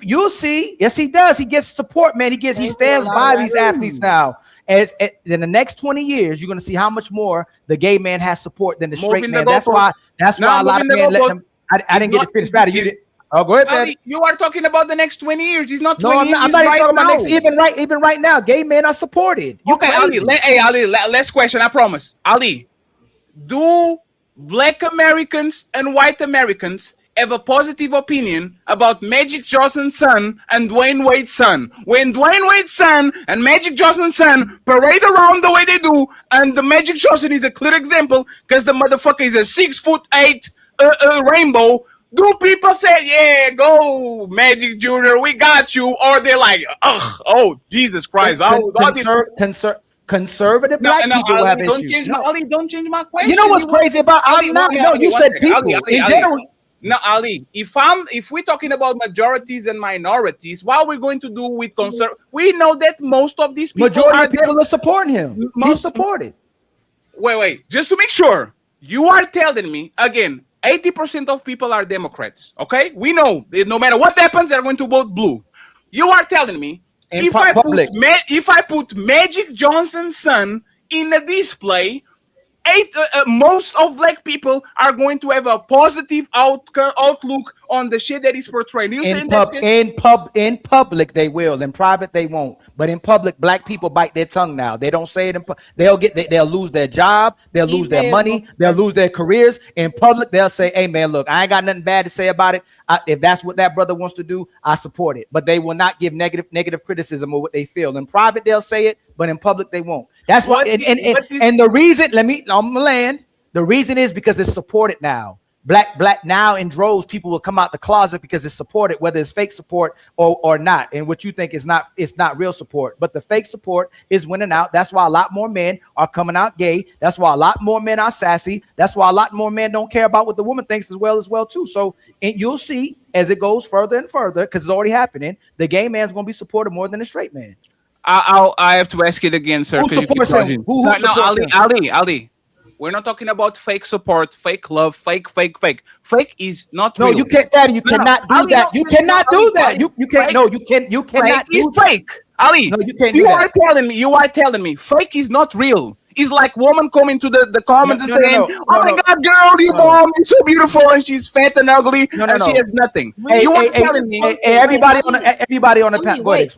you'll see. Yes, he does. He gets support, man. He stands by these athletes now. And in the next 20 years, you're going to see how much more the gay man has support than the straight man. That's why a lot of men let them. I didn't get to finish that. You did. Oh, go ahead, Ali, you are talking about the next 20 years. It's not 20 years. I'm not even talking about next. Even right now, gay men are supported. Okay, Ali. Ali, last question. I promise. Ali, do Black Americans and white Americans have a positive opinion about Magic Johnson's son and Dwayne Wade's son? When Dwayne Wade's son and Magic Johnson's son parade around the way they do, and the Magic Johnson is a clear example because the motherfucker is a 6'8" rainbow, do people say, yeah, go Magic Jr., we got you? Or they're like, ugh, oh, Jesus Christ. Conservative black people Ali, have don't issues. Don't change my question. You know what's crazy about you said people in general. Now, Ali, if we're talking about majorities and minorities, what are we going to do with conservative? We know that most of these people are supporting him. He's supported. Wait, just to make sure, you are telling me again, 80% of people are Democrats. Okay, we know that no matter what happens, they're going to vote blue. You are telling me if I put Magic Johnson's son in a display, most of black people are going to have a positive outlook on the shit that is portrayed. In public they will. In private they won't. But in public, black people bite their tongue now. They don't say it. They'll lose their job. They'll lose their money. They'll lose their careers. In public, they'll say, "Hey man, look, I ain't got nothing bad to say about it. If that's what that brother wants to do, I support it." But they will not give negative criticism of what they feel. In private, they'll say it, but in public, they won't. That's why. And the reason, I'm gonna land. The reason is because it's supported now. black now in droves, people will come out the closet because it's supported, whether it's fake support or not. And what you think is not, it's not real support, but the fake support is winning out. That's why a lot more men are coming out gay. That's why a lot more men are sassy. That's why a lot more men don't care about what the woman thinks as well too. So, and you'll see as it goes further and further, because it's already happening, the gay man's going to be supported more than the straight man. I have to ask it again, sir. Who supports him? Who supports him? Ali. We're not talking about fake support, fake love, fake. Fake is not real. No, you can't, Daddy. You cannot do that. You cannot do that. You can't. No, you can't. You cannot. Fake is fake. Ali, no, you can't. You are telling me fake is not real. It's like woman coming to the comments and saying, "Oh my God, girl, your mom is so beautiful and she's fat and ugly and she has nothing." You are telling me, everybody on the panel. Wait,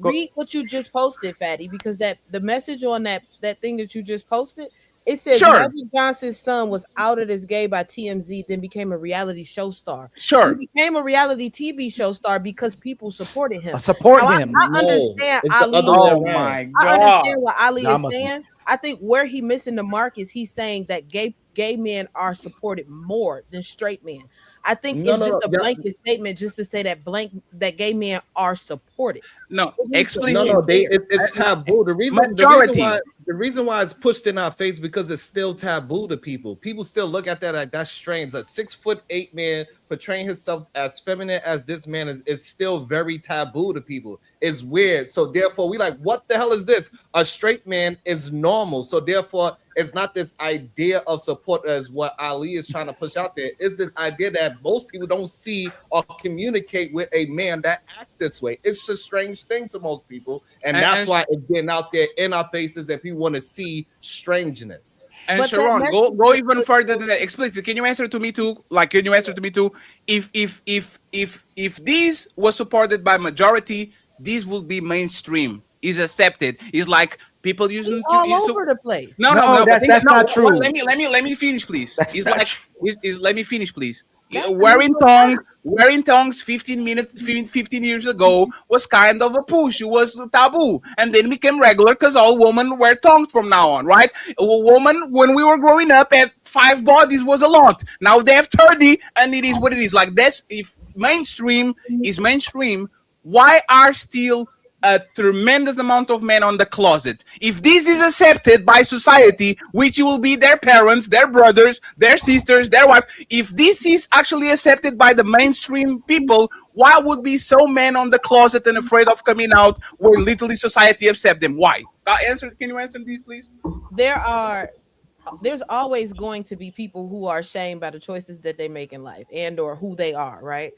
read what you just posted, Fatty, because the message on that thing that you just posted. It says Magic Johnson's son was outed as gay by TMZ, then became a reality show star. Sure. He became a reality TV show star because people supported him. I understand Ali. Oh my God. I understand what Ali is saying. I think where he missing the mark is he's saying that gay men are supported more than straight men. I think it's just a blanket statement just to say that gay men are supported. No, explicit. It's taboo. The reason why it's pushed in our face because it's still taboo to people. People still look at that like that's strange. A 6'8" man portraying himself as feminine as this man is still very taboo to people. It's weird. So therefore, we like, what the hell is this? A straight man is normal. So therefore, it's not this idea of support as what Ali is trying to push out there. It's this idea that most people don't see or communicate with a man that act this way. It's a strange thing to most people, and that's why it's getting out there in our faces, and people want to see strangeness. And but Sharon, go even further than that. Explicit. Can you answer to me too? Can you answer to me too? If this was supported by majority, this will be mainstream. Is accepted. It's like people using all over the place. No, that's not true. Let me finish, please. Let me finish, please. Wearing tongues 15 years ago was kind of a push. It was taboo, and then became regular because all women wear tongues from now on, right? A woman, when we were growing up, had 5 bodies was a lot. Now they have 30, and it is what it is. Like this, if mainstream is mainstream, why are still a tremendous amount of men on the closet? If this is accepted by society, which will be their parents, their brothers, their sisters, their wife, if this is actually accepted by the mainstream people, why would be so men on the closet and afraid of coming out where literally society accept them? Why? Can you answer these, please? There's always going to be people who are ashamed by the choices that they make in life and or who they are, right?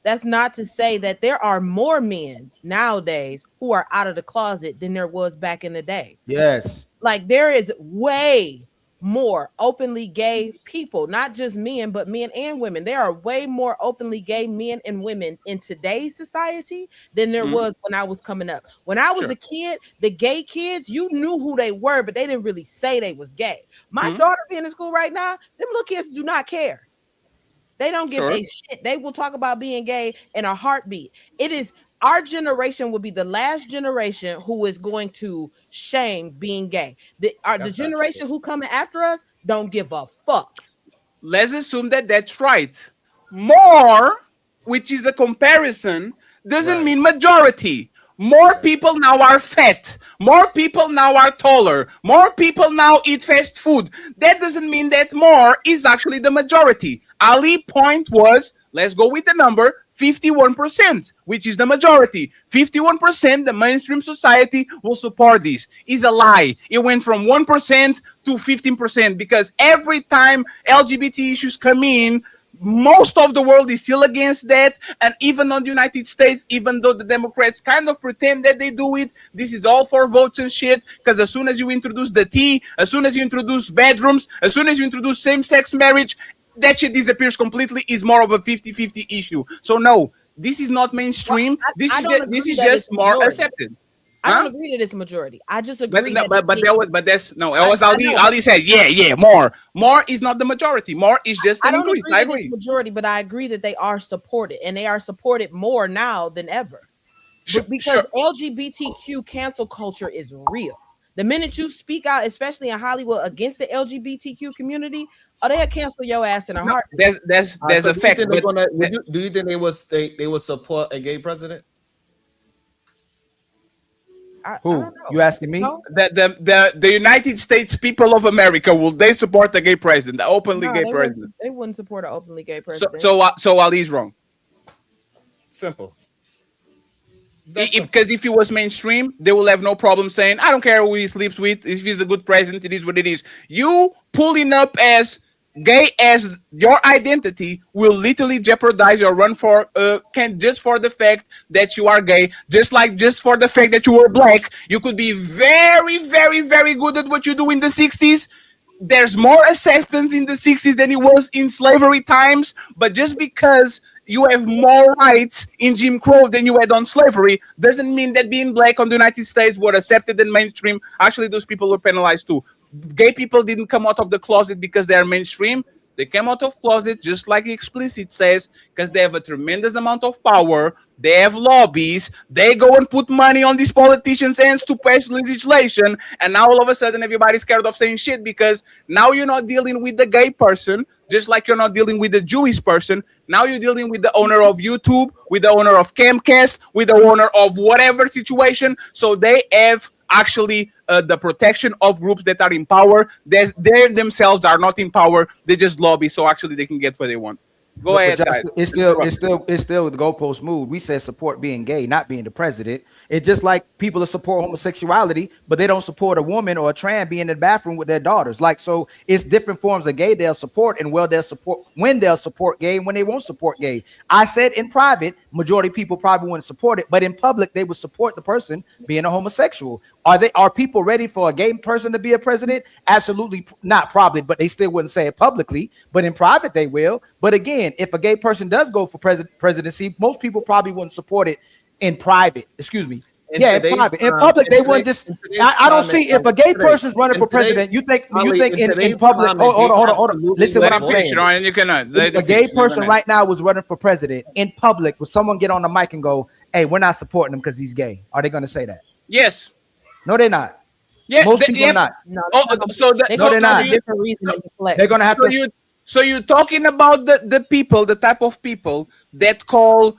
That's not to say that there are more men nowadays who are out of the closet than there was back in the day. Yes. Like there is way more openly gay people, not just men, but men and women. There are way more openly gay men and women in today's society than there was when I was coming up. When I was a kid, the gay kids, you knew who they were, but they didn't really say they was gay. My daughter being in school right now, them little kids do not care. They don't give a shit. They will talk about being gay in a heartbeat. It is our generation will be the last generation who is going to shame being gay. The generation who coming after us don't give a fuck. Let's assume that that's right. More, which is a comparison, doesn't mean majority. More people now are fat. More people now are taller. More people now eat fast food. That doesn't mean that more is actually the majority. Ali's point was, let's go with the number, 51%, which is the majority. 51%, the mainstream society will support this. Is a lie. It went from 1% to 15% because every time LGBT issues come in, most of the world is still against that. And even on the United States, even though the Democrats kind of pretend that they do it, this is all for votes and shit. Because as soon as you introduce the T, as soon as you introduce bedrooms, as soon as you introduce same-sex marriage, that shit disappears completely. Is more of a 50-50 issue. So no, this is not mainstream. This is just more accepted. I don't agree that it's majority. I just agree. Ali said, yeah, more. More is not the majority. More is just an increase. I agree. It's majority, but I agree that they are supported, and they are supported more now than ever. Because LGBTQ cancel culture is real. The minute you speak out, especially in Hollywood, against the LGBTQ community, they'll cancel your ass in a heartbeat. There's So a fact. do you think they will support a gay president? Who? You asking me? The United States people of America, will they support the gay president, the openly No, gay they president? They wouldn't support an openly gay president. So Ali's wrong. Simple. Because if he was mainstream, they will have no problem saying, I don't care who he sleeps with. If he's a good president, it is what it is. You pulling up as gay as your identity will literally jeopardize your run for just for the fact that you are gay. Just for the fact that you were black, you could be very, very, very good at what you do in the 60s. There's more acceptance in the 60s than it was in slavery times, but just because you have more rights in Jim Crow than you had on slavery doesn't mean that being black on the United States were accepted and mainstream. Actually, those people were penalized too. Gay people didn't come out of the closet because they are mainstream. They came out of closet, just like explicit says, because they have a tremendous amount of power. They have lobbies. They go and put money on these politicians' hands to pass legislation. And now all of a sudden, everybody's scared of saying shit because now you're not dealing with the gay person, just like you're not dealing with the Jewish person. Now you're dealing with the owner of YouTube, with the owner of Camcast, with the owner of whatever situation. So they have actually the protection of groups that are in power. They themselves are not in power. They just lobby so actually they can get what they want. Go ahead. It's still the goalpost move. We said support being gay, not being the president. It's just like people that support homosexuality, but they don't support a woman or a trans being in the bathroom with their daughters. Like, so it's different forms of gay they'll support, and they'll support gay and when they won't support gay. I said in private, majority of people probably wouldn't support it, but in public they would support the person being a homosexual. Are people ready for a gay person to be a president? Absolutely not, probably, but they still wouldn't say it publicly. But in private, they will. But again, if a gay person does go for presidency, most people probably wouldn't support it in private. Excuse me. In private. In public, they wouldn't just. I don't see if a gay person's running for president. You think in public? Hold on. Listen, what I'm saying. If a gay person right now was running for president in public, would someone get on the mic and go, "Hey, we're not supporting him because he's gay"? Are they going to say that? Yes. No, they're not. Yeah, most people are not. No, they're not. Different reason they're going to have to. So you're talking about the people, the type of people that call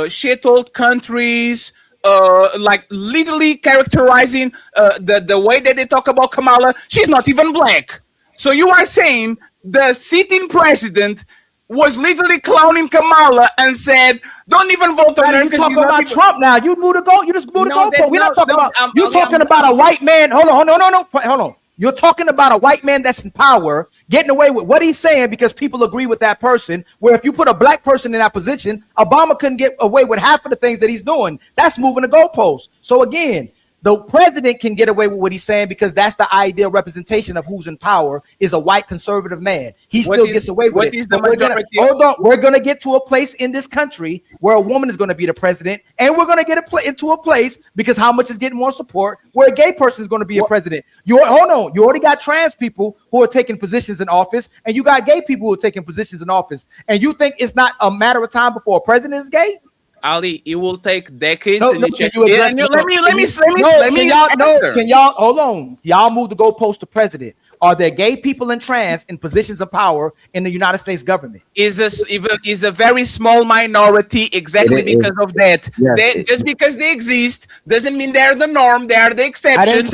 shit-old countries, like literally characterizing the way that they talk about Kamala. She's not even black. So you are saying the sitting president was literally clowning Kamala and said, "Don't even vote on her." You talking about Trump now? You move the goal. You just move the goal. We're not talking about. You're talking about a white man. Hold on. You're talking about a white man that's in power getting away with what he's saying because people agree with that person. Where if you put a black person in that position, Obama couldn't get away with half of the things that he's doing. That's moving the goalposts. So again, the president can get away with what he's saying because that's the ideal representation of who's in power is a white conservative man. He still gets away with it. Hold on. We're going to get to a place in this country where a woman is going to be the president, and we're going to get into a place because how much is getting more support where a gay person is going to be a president. Hold on. You already got trans people who are taking positions in office, and you got gay people who are taking positions in office. And you think it's not a matter of time before a president is gay? Ali, it will take decades. Can y'all hold on? Y'all move the goalpost to president. Are there gay people and trans in positions of power in the United States government? Is a very small minority exactly because of that. Yes, just because they exist doesn't mean they're the norm. They are the exception.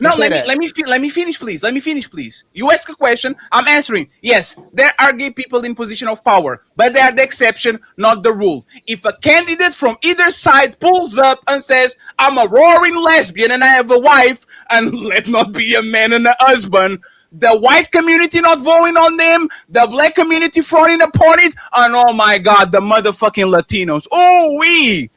Let me finish, please. Let me finish, please. You ask a question, I'm answering. Yes, there are gay people in position of power, but they are the exception, not the rule. If a candidate from either side pulls up and says, "I'm a roaring lesbian and I have a wife," and let not be a man and a husband, the white community not voting on them, the black community frowning upon it, and oh my God, the motherfucking Latinos. The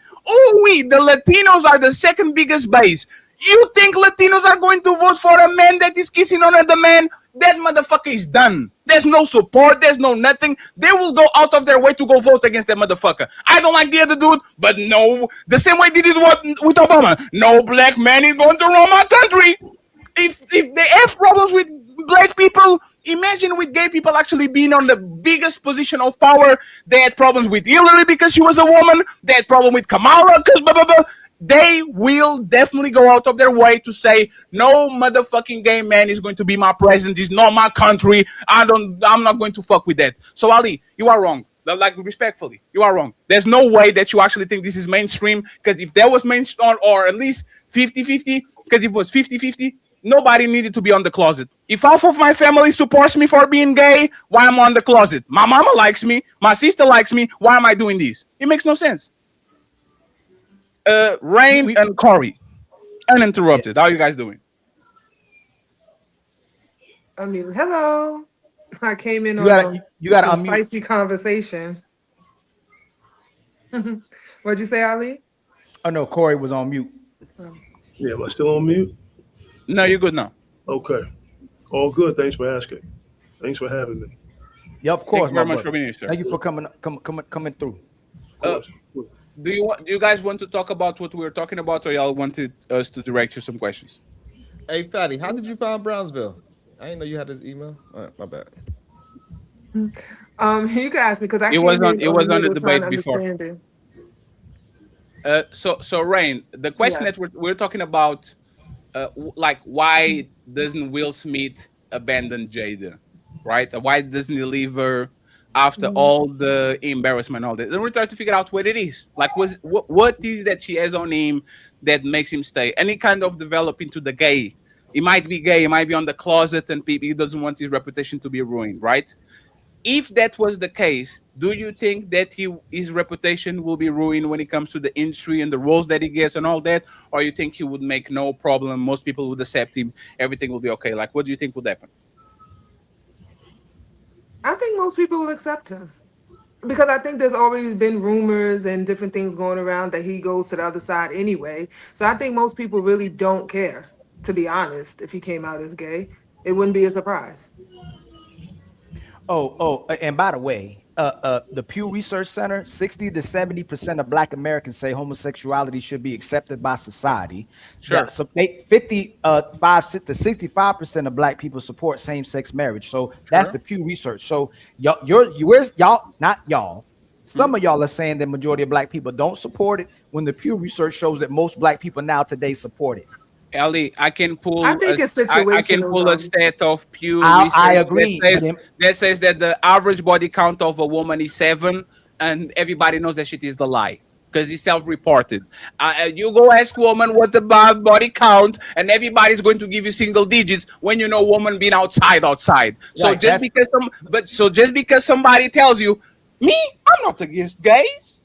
Latinos are the second biggest base. You think Latinos are going to vote for a man that is kissing another man? That motherfucker is done. There's no support. There's no nothing. They will go out of their way to go vote against that motherfucker. I don't like the other dude, but no, the same way they did with Obama. No black man is going to run my country. If they have problems with black people, imagine with gay people actually being on the biggest position of power. They had problems with Hillary because she was a woman. They had problem with Kamala because blah, blah, blah. they will definitely go out of their way to say no motherfucking gay man is going to be my president. It's not my country. I'm not going to fuck with that. So Ali, you are wrong. Like, respectfully, you are wrong. There's no way that you actually think this is mainstream, because if there was mainstream, or at least 50-50, because if it was 50-50, nobody needed to be on the closet. If half of my family supports me for being gay, why am I on the closet? My mama likes me, my sister likes me, why am I doing this? It makes no sense. Rain and Corey, uninterrupted. How are you guys doing? I mean, hello. I came in you gotta some unmute. spicy conversation. What'd you say, Ali? Oh no, Corey was on mute. Yeah, am I still on mute? No, you're good now. Okay. All good. Thanks for asking. Thanks for having me. Yeah, of course. Thank you very much for being here, sir. Thank you for coming through. Do you guys want to talk about what we were talking about, or y'all wanted us to direct you some questions? Hey, Fatty, how did you find Brownsville? I didn't know you had his email. All right, my bad. You can ask me because It was on the debate before. So Rain, the question that we're talking about, like, why doesn't Will Smith abandon Jada, right? Why doesn't he leave her after all the embarrassment, all that? Then we try to figure out what it is. Like, what is that she has on him that makes him stay? Any kind of develop into the gay. He might be gay, he might be on the closet, and he doesn't want his reputation to be ruined, right? If that was the case, do you think that his reputation will be ruined when it comes to the industry and the roles that he gets and all that? Or you think he would make no problem, most people would accept him, everything will be okay? Like, what do you think would happen? I think most people will accept him. Because I think there's always been rumors and different things going around that he goes to the other side anyway. So I think most people really don't care, to be honest. If he came out as gay, it wouldn't be a surprise. And by the way, the Pew Research Center, 60 to 70% of Black Americans say homosexuality should be accepted by society. Sure. Yeah, so 55 to 65% of Black people support same-sex marriage. So that's the Pew Research. So not y'all. Some of y'all are saying that majority of Black people don't support it, when the Pew Research shows that most Black people now today support it. Ali, I can pull. I think it's I can situational, pull a stat of Pew I Research agree. that says that the average body count of a woman is 7, and everybody knows that shit is the lie because it's self-reported. You go ask woman what the body count, and everybody's going to give you single digits when you know woman being outside. So Right, just because somebody tells you, me, I'm not against gays.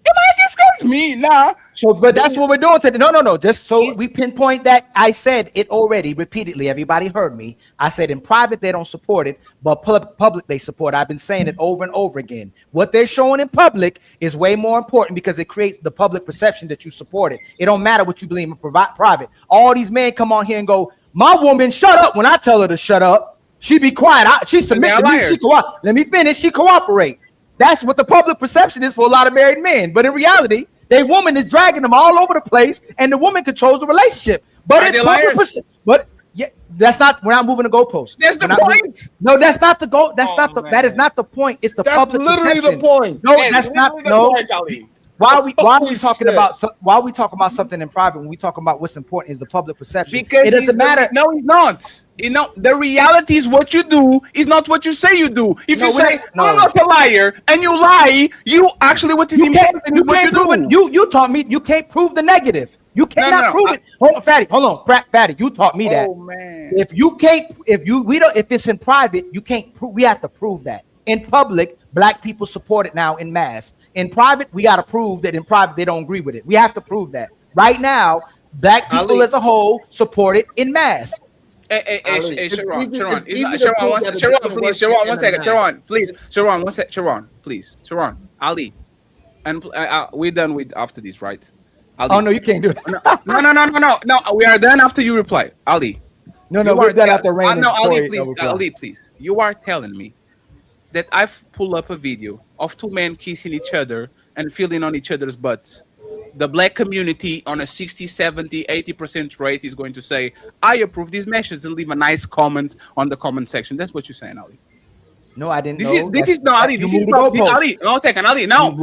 Am I against gays? Me, nah. So, but that's what we're doing today. No. Just so we pinpoint that, I said it already repeatedly. Everybody heard me. I said in private they don't support it, but public they support. I've been saying it over and over again. What they're showing in public is way more important because it creates the public perception that you support it. It don't matter what you believe in private. All these men come on here and go, "My woman, shut up." When I tell her to shut up, she be quiet. She submit to me. Let me finish. She cooperate. That's what the public perception is for a lot of married men. But in reality, their woman is dragging them all over the place, and the woman controls the relationship. But that's not. We're not moving the goalpost. That's the point. No, that's not the goal. That is not the point. It's the public literally perception. the point. No, Yes, that's not. literally No. the point, Ali. Why are we talking about something in private when we talk about what's important is the public perception? Because it doesn't matter. No, he's not. The reality is what you do is not what you say you do. If you say I'm not a liar and you lie, you actually what is important is what you do. You taught me you can't prove the negative. You cannot prove it. Hold on, Fatty. You taught me that. Oh man. If it's in private, you can't prove. We have to prove that. In public, Black people support it now in mass. In private, we got to prove that in private they don't agree with it. We have to prove that. Right now, Black people as a whole support it in mass. Hey, Sharon, please. Sharon, Ali, and we're done with after this, right? Ali. Oh no, you can't do it. No, we are done after you reply, Ali. No, we're done after Rain. No, Ali, please. You are telling me that I've pulled up a video of 2 men kissing each other and feeling on each other's butts. The Black community on a 60, 70, 80% rate is going to say, I approve these measures, and leave a nice comment on the comment section. That's what you're saying, Ali. No, I didn't this know. This is Ali. This is Ali. No, second, Ali. No,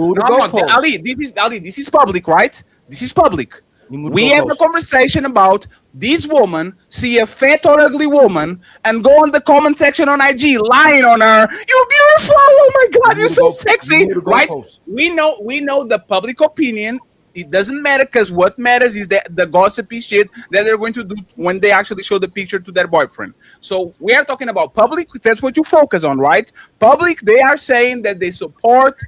Ali. This is public, right? This is public. We have a conversation about this woman see a fat or ugly woman and go on the comment section on IG lying on her. You're beautiful. Oh my God, you're so sexy, right? We know the public opinion. It doesn't matter because what matters is that the gossipy shit that they're going to do when they actually show the picture to their boyfriend. So we are talking about public. That's what you focus on, right? Public, they are saying that they support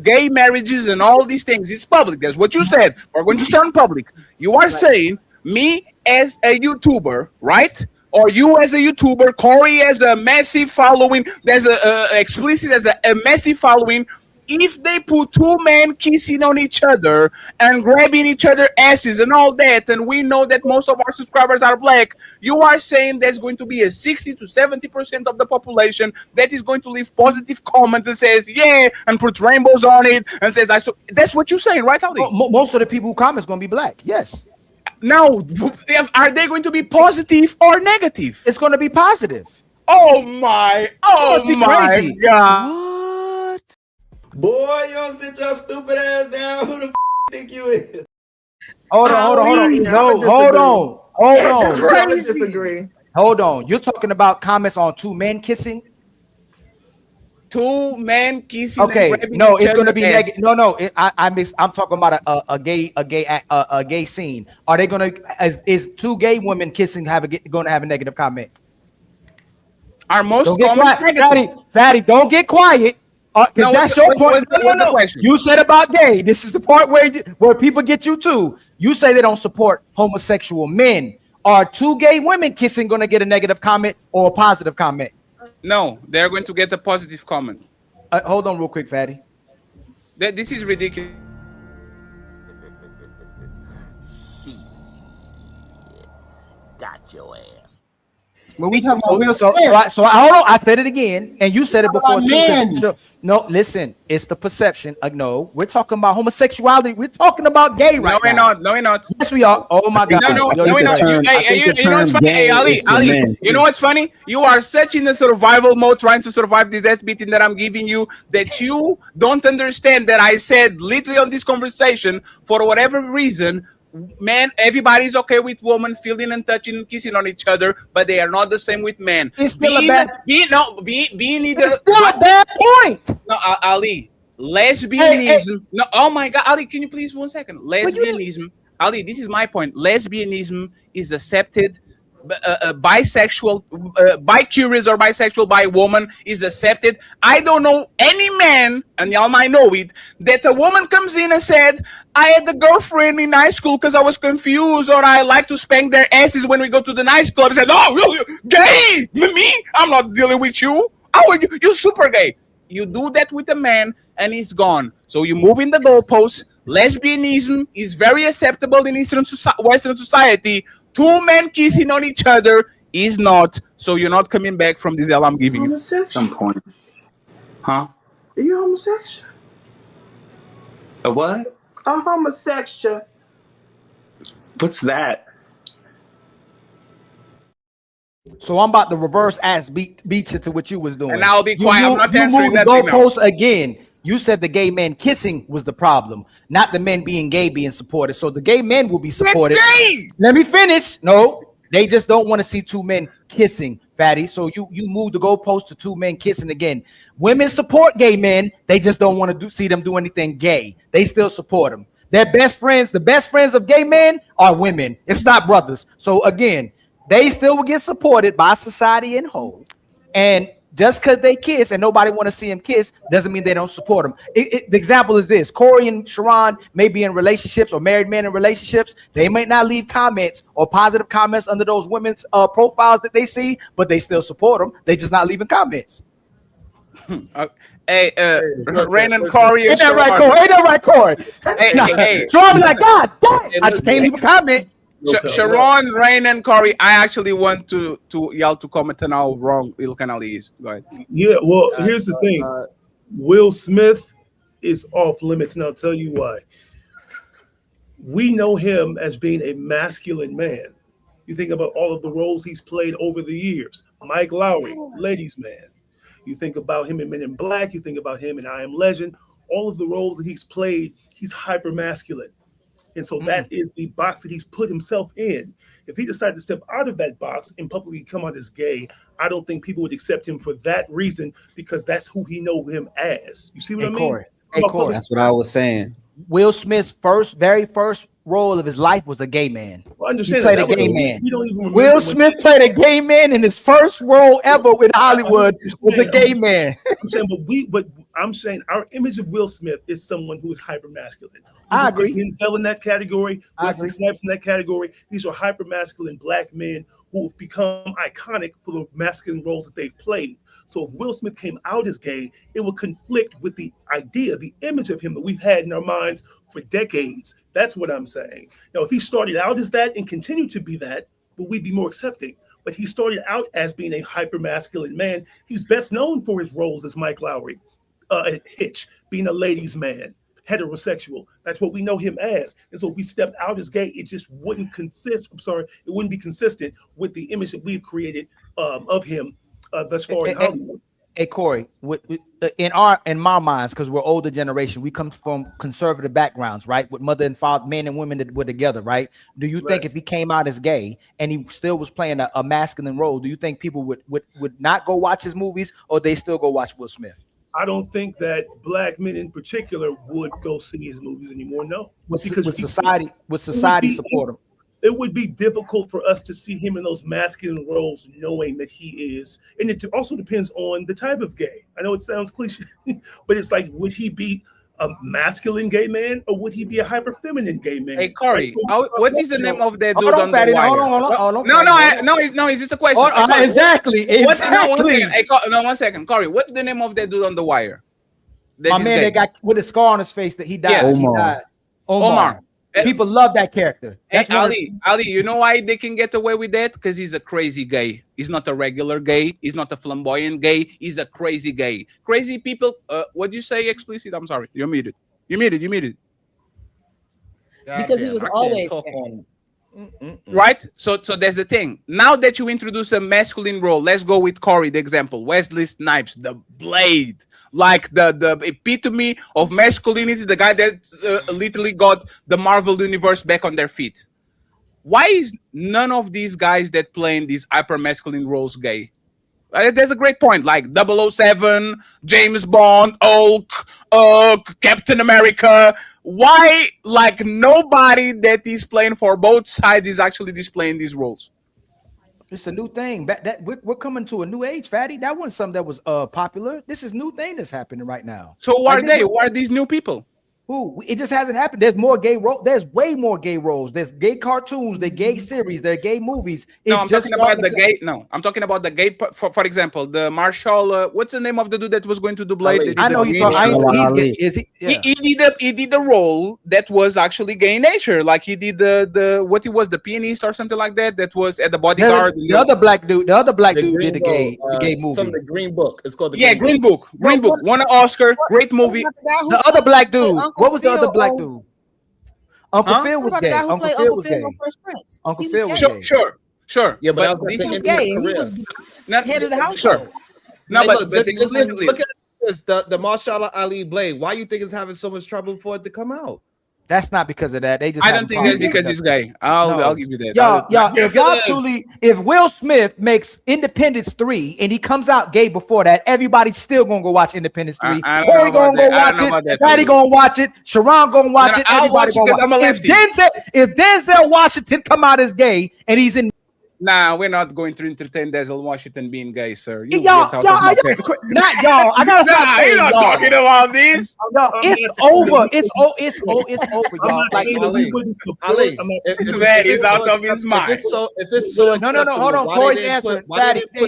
gay marriages and all these things. It's public. That's what you said. We're going to stand public. You are saying me as a YouTuber, right? Or you as a YouTuber, Corey has a massive following. There's a explicit as a massive following. If they put two men kissing on each other and grabbing each other asses and all that, and we know that most of our subscribers are black, you are saying there's going to be a 60 to 70% of the population that is going to leave positive comments and says, yeah, and put rainbows on it and says, that's what you're saying, right, Ali? Most of the people who comment is going to be black. Yes. Now, are they going to be positive or negative? It's going to be positive. Oh my crazy. God. Boy, you don't sit your stupid ass down. Who the f think you is? Hold on. Disagree. Hold on. You're talking about comments on two men kissing? Two men kissing. Okay, no, it's going to be negative. No, I'm talking about a gay scene. Are they going to? Is two gay women kissing going to have a negative comment? Are most Fatty, don't get quiet. No, that's your point. No. You said about gay. This is the part where people get you too. You say they don't support homosexual men. Are two gay women kissing going to get a negative comment or a positive comment? No, they're going to get a positive comment. Hold on real quick, Fatty. This is ridiculous. Got your ass. When we talk about Will Smith. So I said it again, and you said it before too. No, listen, it's the perception. No, we're talking about homosexuality. We're talking about gay right now. No, we're not. Yes, we are. Oh my God. No, we're not. You know what's funny? Hey, Ali, you know what's funny? You are such in the survival mode trying to survive this ass beating that I'm giving you that you don't understand that I said literally on this conversation, for whatever reason, man, everybody's okay with women feeling and touching and kissing on each other, but they are not the same with men. It's still a bad. Being either. It's still a bad point. No, Ali, lesbianism. No, oh my God, Ali, can you please 1 second? Lesbianism, Ali, this is my point. Lesbianism is accepted. Bisexual, bi-curious or bisexual by woman is accepted. I don't know any man, and y'all might know it, that a woman comes in and said, I had a girlfriend in high school because I was confused, or I like to spank their asses when we go to the nice club. And said, oh, you gay? Me? I'm not dealing with you. Oh, you're super gay. You do that with a man and he's gone. So you move in the goalposts. Lesbianism is very acceptable in Western society. Two men kissing on each other is not. So you're not coming back from this hell I'm giving you. Some point. Huh? Are you homosexual? A what? A homosexual. What's that? So I'm about to reverse ass beat you to what you was doing. And I'll be quiet. I'm not answering that. You goalposts again. You said the gay men kissing was the problem, not the men being gay being supported. So the gay men will be supported. That's gay. Let me finish. No, they just don't want to see two men kissing, Fatty. So you move the goalpost to two men kissing again. Women support gay men. They just don't want to see them do anything gay. They still support them. Their best friends, the best friends of gay men are women. It's not brothers. So again, they still will get supported by society in whole. And just because they kiss and nobody want to see them kiss doesn't mean they don't support them. The example is this. Corey and Sharon may be in relationships or married men in relationships. They may not leave comments or positive comments under those women's profiles that they see, but they still support them. They just not leaving comments. Hey, Rain and Corey. Ain't that right, Corey? Hey. So I'm like, God damn, I just can't leave a comment. Sharon, Rain, and Corey, I actually want to y'all to comment on how wrong Il Canali is. Go ahead. Yeah, well, here's the thing. Will Smith is off limits, and I'll tell you why. We know him as being a masculine man. You think about all of the roles he's played over the years. Mike Lowry, ladies' man. You think about him in Men in Black. You think about him in I Am Legend. All of the roles that he's played, he's hyper masculine. And so that is the box that he's put himself in. If he decided to step out of that box and publicly come out as gay, I don't think people would accept him for that reason, because that's who he know him as. You see what I mean? Corey. Hey, Corey. That's what I was saying. Will Smith's very first role of his life was a gay man. Well, I understand he played that. a gay man. We don't even remember Will when- Smith played a gay man, and his first role ever with Hollywood was a gay man. I'm saying, but I'm saying our image of Will Smith is someone who is hyper masculine. I agree. Denzel in that category, I Wesley agree. Snipes in that category. These are hyper masculine black men who have become iconic for the masculine roles that they've played. So if Will Smith came out as gay, it would conflict with the idea, the image of him that we've had in our minds for decades. That's what I'm saying. Now, if he started out as that and continued to be that, would we be more accepting? But he started out as being a hyper masculine man. He's best known for his roles as Mike Lowry, Hitch, being a ladies' man, heterosexual. That's what we know him as. And so if we stepped out as gay, it just wouldn't it wouldn't be consistent with the image that we've created of him thus far in Hollywood. Hey Corey, in my minds, because we're older generation, we come from conservative backgrounds, right? With mother and father, men and women that were together, right? Do you think if he came out as gay and he still was playing a masculine role, do you think people would not go watch his movies, or they still go watch Will Smith? I don't think that black men in particular would go see his movies anymore. No, Would society support him? It would be difficult for us to see him in those masculine roles, knowing that he is, and it also depends on the type of gay. I know it sounds cliche, but it's like, would he be a masculine gay man, or would he be a hyper feminine gay man? Hey, Corey, what is the name of that dude Hold on, on the Fatty, wire? hold on, No, it's just a question. Oh, Hey, Corey, exactly. One second, Corey. What's the name of that dude on the wire? My man that got with a scar on his face that he died. Yeah. He died. Omar. People love that character. Hey, Ali, you know why they can get away with that? Because he's a crazy gay. He's not a regular gay. He's not a flamboyant gay. He's a crazy gay. Crazy people. What do you say explicit? I'm sorry. You're muted. You muted. Because he was always gay. Right? So that's the thing. Now that you introduce a masculine role, let's go with Corey, the example. Wesley Snipes, the Blade, like the epitome of masculinity, the guy that literally got the Marvel universe back on their feet. Why is none of these guys that play in these hyper masculine roles gay? There's a great point, like 007, James Bond, Hulk, Captain America. Why, like, nobody that is playing for both sides is actually displaying these roles? It's a new thing. We're coming to a new age, Fatty. That wasn't something that was popular. This is a new thing that's happening right now. So who are they? Who are these new people? Who? It just hasn't happened. There's more gay roles. There's way more gay roles. There's gay cartoons, there's gay series, there are gay movies. No, I'm talking about the gay. No, I'm talking about the gay. For example, the Marshall. What's the name of the dude that was going to do Blade? I know you're talking. He did a role that was actually gay in nature. Like he did the the pianist or something like that. That was at the Bodyguard. The other black dude did the gay movie. Some of the Green Book. It's called the Green Book. Green Book won an Oscar. Great movie. The other black dude. What was the other black dude? Uncle Phil was gay. Uncle Phil was gay. Uncle Phil was gay. Sure. Yeah, but this he is was gay. He was head of the household. Sure. No, Hey, but look, explicitly. look at this, the Marshall Ali Blade. Why you think it's having so much trouble for it to come out? That's not because of that. They just. I don't think that's because he's gay. I'll give you that. Y'all, if Will Smith makes Independence 3 and he comes out gay before that, everybody's still gonna go watch Independence 3. Corey gonna go watch it. Patty gonna watch it. Sharon gonna watch it. Everybody gonna watch it. If Denzel Washington come out as gay and he's in. Nah, we're not going to entertain Denzel Washington being gay, sir. Not y'all. I gotta stop saying you're not y'all. talking about this. It's over. It's over, y'all. Like Ali, he's out of his mind. If it's so no. Hold on. Corey's answer.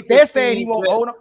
They're saying he won't hold on.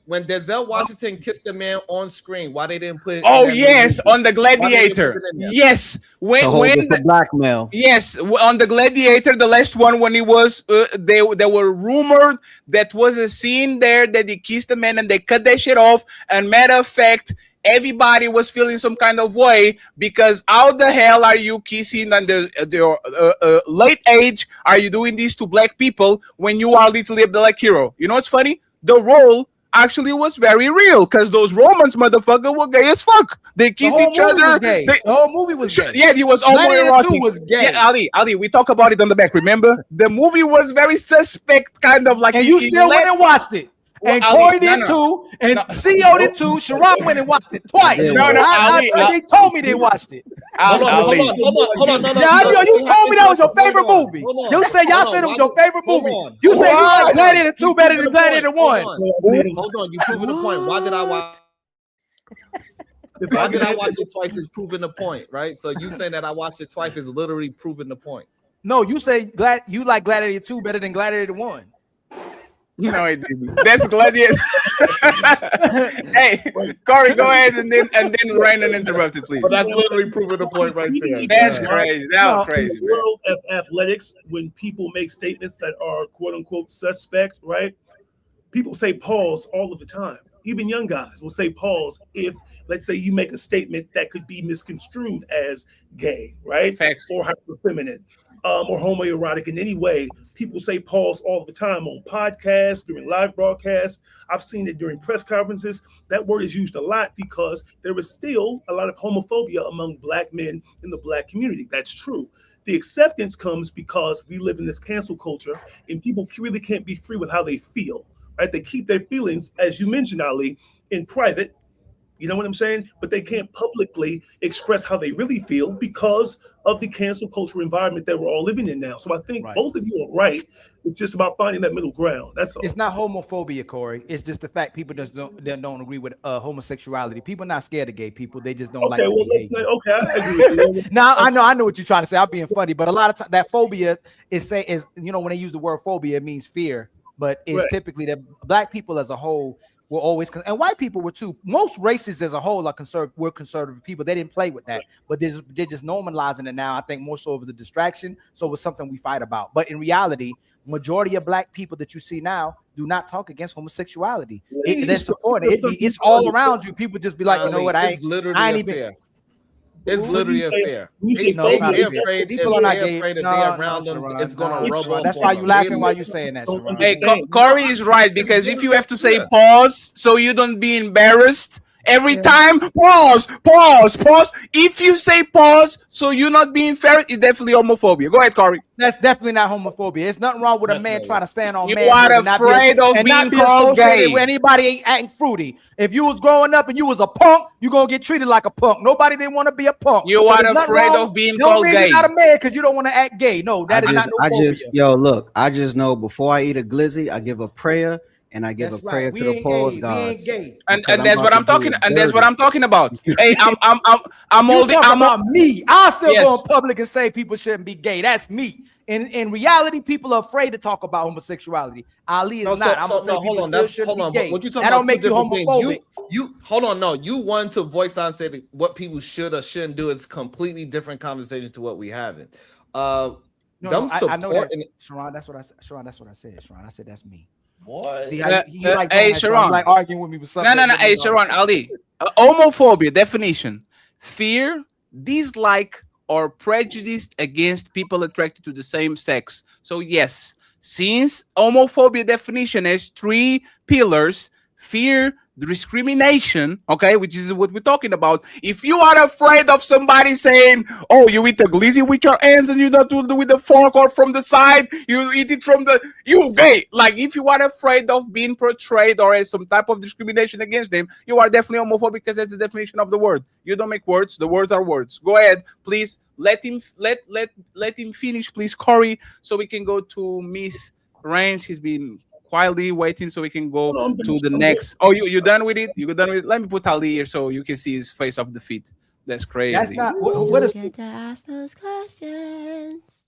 When Denzel Washington kissed a man on screen, why they didn't put? Oh yes, on the Gladiator. Yes, when the blackmail. Yes, on the Gladiator, the last one when he was they were rumored that was a scene there that he kissed a man and they cut that shit off. And matter of fact, everybody was feeling some kind of way because how the hell are you kissing on the late age? Are you doing this to black people when you are literally a black hero? You know what's funny? The role actually was very real because those Romans motherfucker were gay as fuck. They kissed each other. The whole movie was gay. Yeah, he was Gladiator homoerotic. 2 was gay. Yeah, Ali, we talk about it on the back. Remember, the movie was very suspect, kind of like. And you still went and watched it. And Corey did too, and CEO did too. Sharon went and watched it twice. They told me they watched it. Hold on. No. You told me that was your favorite movie. You said y'all said it was your favorite movie. You said you like Gladiator 2 better than Gladiator 1. Hold on, you proving the point. Why did I watch? Why did I watch it twice? Is proving the point, right? So you saying that I watched it twice is literally proving the point. No, you say you like Gladiator 2 better than Gladiator 1. No, I didn't. That's Gladiator. Hey, Corey, go ahead and then Ryan interrupted, please. But that's literally proving the point right there. That's crazy. That was crazy. In the world of athletics, when people make statements that are quote unquote suspect, right? People say pause all of the time. Even young guys will say pause if, let's say, you make a statement that could be misconstrued as gay, right? Facts. Or hyperfeminine, or homoerotic in any way. People say pause all the time on podcasts, during live broadcasts. I've seen it during press conferences. That word is used a lot because there is still a lot of homophobia among Black men in the Black community. That's true. The acceptance comes because we live in this cancel culture and people really can't be free with how they feel, right? They keep their feelings, as you mentioned, Ali, in private. You know what I'm saying? But they can't publicly express how they really feel because of the cancel culture environment that we're all living in now. So I think both of you are right. It's just about finding that middle ground. That's all. It's not homophobia, Corey. It's just the fact people just don't agree with homosexuality. People are not scared of gay people. They just don't like. Okay, well, let's not. Okay, I agree with you. Now I know what you're trying to say. I'm being funny, but a lot of times that phobia is when they use the word phobia, it means fear. But it's typically that Black people as a whole were always, and white people were too. Most races as a whole are were conservative people. They didn't play with that, but they're just normalizing it now. I think more so as a distraction. So it's something we fight about. But in reality, majority of Black people that you see now do not talk against homosexuality. They're supporting it. It's all around you. People just be like, you know what? I ain't even. It's literally unfair. People are not gay. Afraid if they're around them, it's gonna rub off. That's why you laughing while you saying that. Hey, Corey is right because if you have to say pause so you don't be embarrassed every time, pause. If you say pause so you're not being fair, it's definitely homophobia. Go ahead, Corey. That's definitely not homophobia. It's nothing wrong with a man trying to stand on man. You are afraid of being called gay. With anybody ain't acting fruity. If you was growing up and you was a punk, you gonna get treated like a punk. Nobody didn't want to be a punk. You are afraid of being called gay. You're not a man because you don't want to act gay. No, that is not no phobia. I just know before I eat a glizzy, I give a prayer. And I give a prayer to the pause gods. And that's what I'm talking. And that's what I'm talking about. Hey, I'm old. I'm about me. I still go in public and say people shouldn't be gay. That's me. In reality, people are afraid to talk about homosexuality. Ali is not. Hold on. But what you talking about? That don't make you homophobic. You hold on. No, you want to voice out and say that what people should or shouldn't do is completely different conversation to what we having. I know that, Sharon. That's what I said. Sharon, that's what I said. Sharon, I said that's me. What? See, hey, Sharon. Like arguing with me with something. No. Hey, Sharon, Ali. Homophobia definition: fear, dislike, or prejudice against people attracted to the same sex. So yes, since homophobia definition has 3 pillars: fear, discrimination, okay, which is what we're talking about. If you are afraid of somebody saying, oh, you eat a glizzy with your hands and you don't do it with the fork or from the side, you eat it from the, you gay. Like if you are afraid of being portrayed or as some type of discrimination against them, you are definitely homophobic because that's the definition of the word. You don't make words, the words are words. Go ahead, please let him finish, please, Corey, so we can go to Miss Rain. She's been quietly waiting so we can go to the next. Oh, you done with it? You done with it? Let me put Ali here so you can see his face off the feet. That's crazy. That's not what is. Get to ask those questions.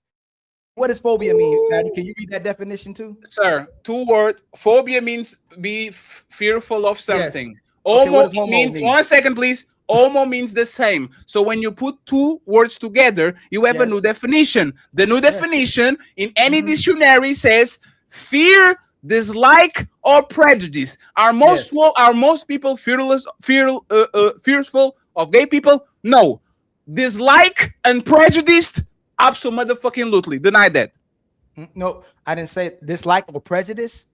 What does phobia mean, Patty? Can you read that definition too? Sir, 2 words. Phobia means be fearful of something. Yes. Homo means mean? 1 second, please. Homo means the same. So when you put 2 words together, you have a new definition. The new definition in any dictionary says fear, dislike, or prejudice. Are most people fearful of gay people? No. Dislike and prejudiced? Absolutely. Deny that. No, I didn't say dislike or prejudice.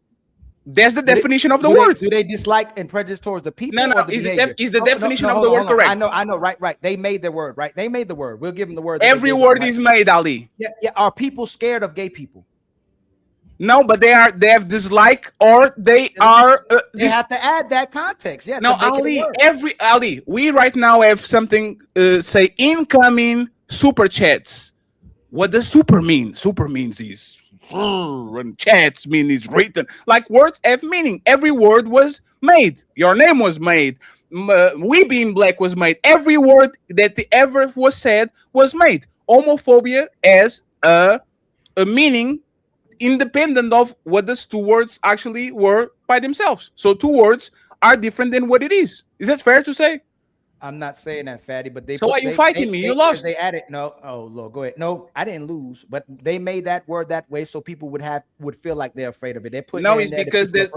That's the definition of the do word. Do they dislike and prejudice towards the people? No, or the is behavior? the definition of the hold word on. correct? I know, right. They made the word, right? They made the word. We'll give them the word. Every word is made, Ali. Yeah. Are people scared of gay people? No, but they have dislike, or they are. They have to add that context. Yeah. No, Ali. We right now have something say incoming super chats. What does super mean? Super means is and chats mean is written. Like words have meaning. Every word was made. Your name was made. We being black was made. Every word that ever was said was made. Homophobia as a meaning independent of what the two words actually were by themselves. So two words are different than what it is. Is that fair to say? I'm not saying that, Fatty, but they. So why are you fighting me? You lost. They added no. Oh Lord, go ahead. No, I didn't lose, but they made that word that way so people would feel like they're afraid of it. They put it's because there's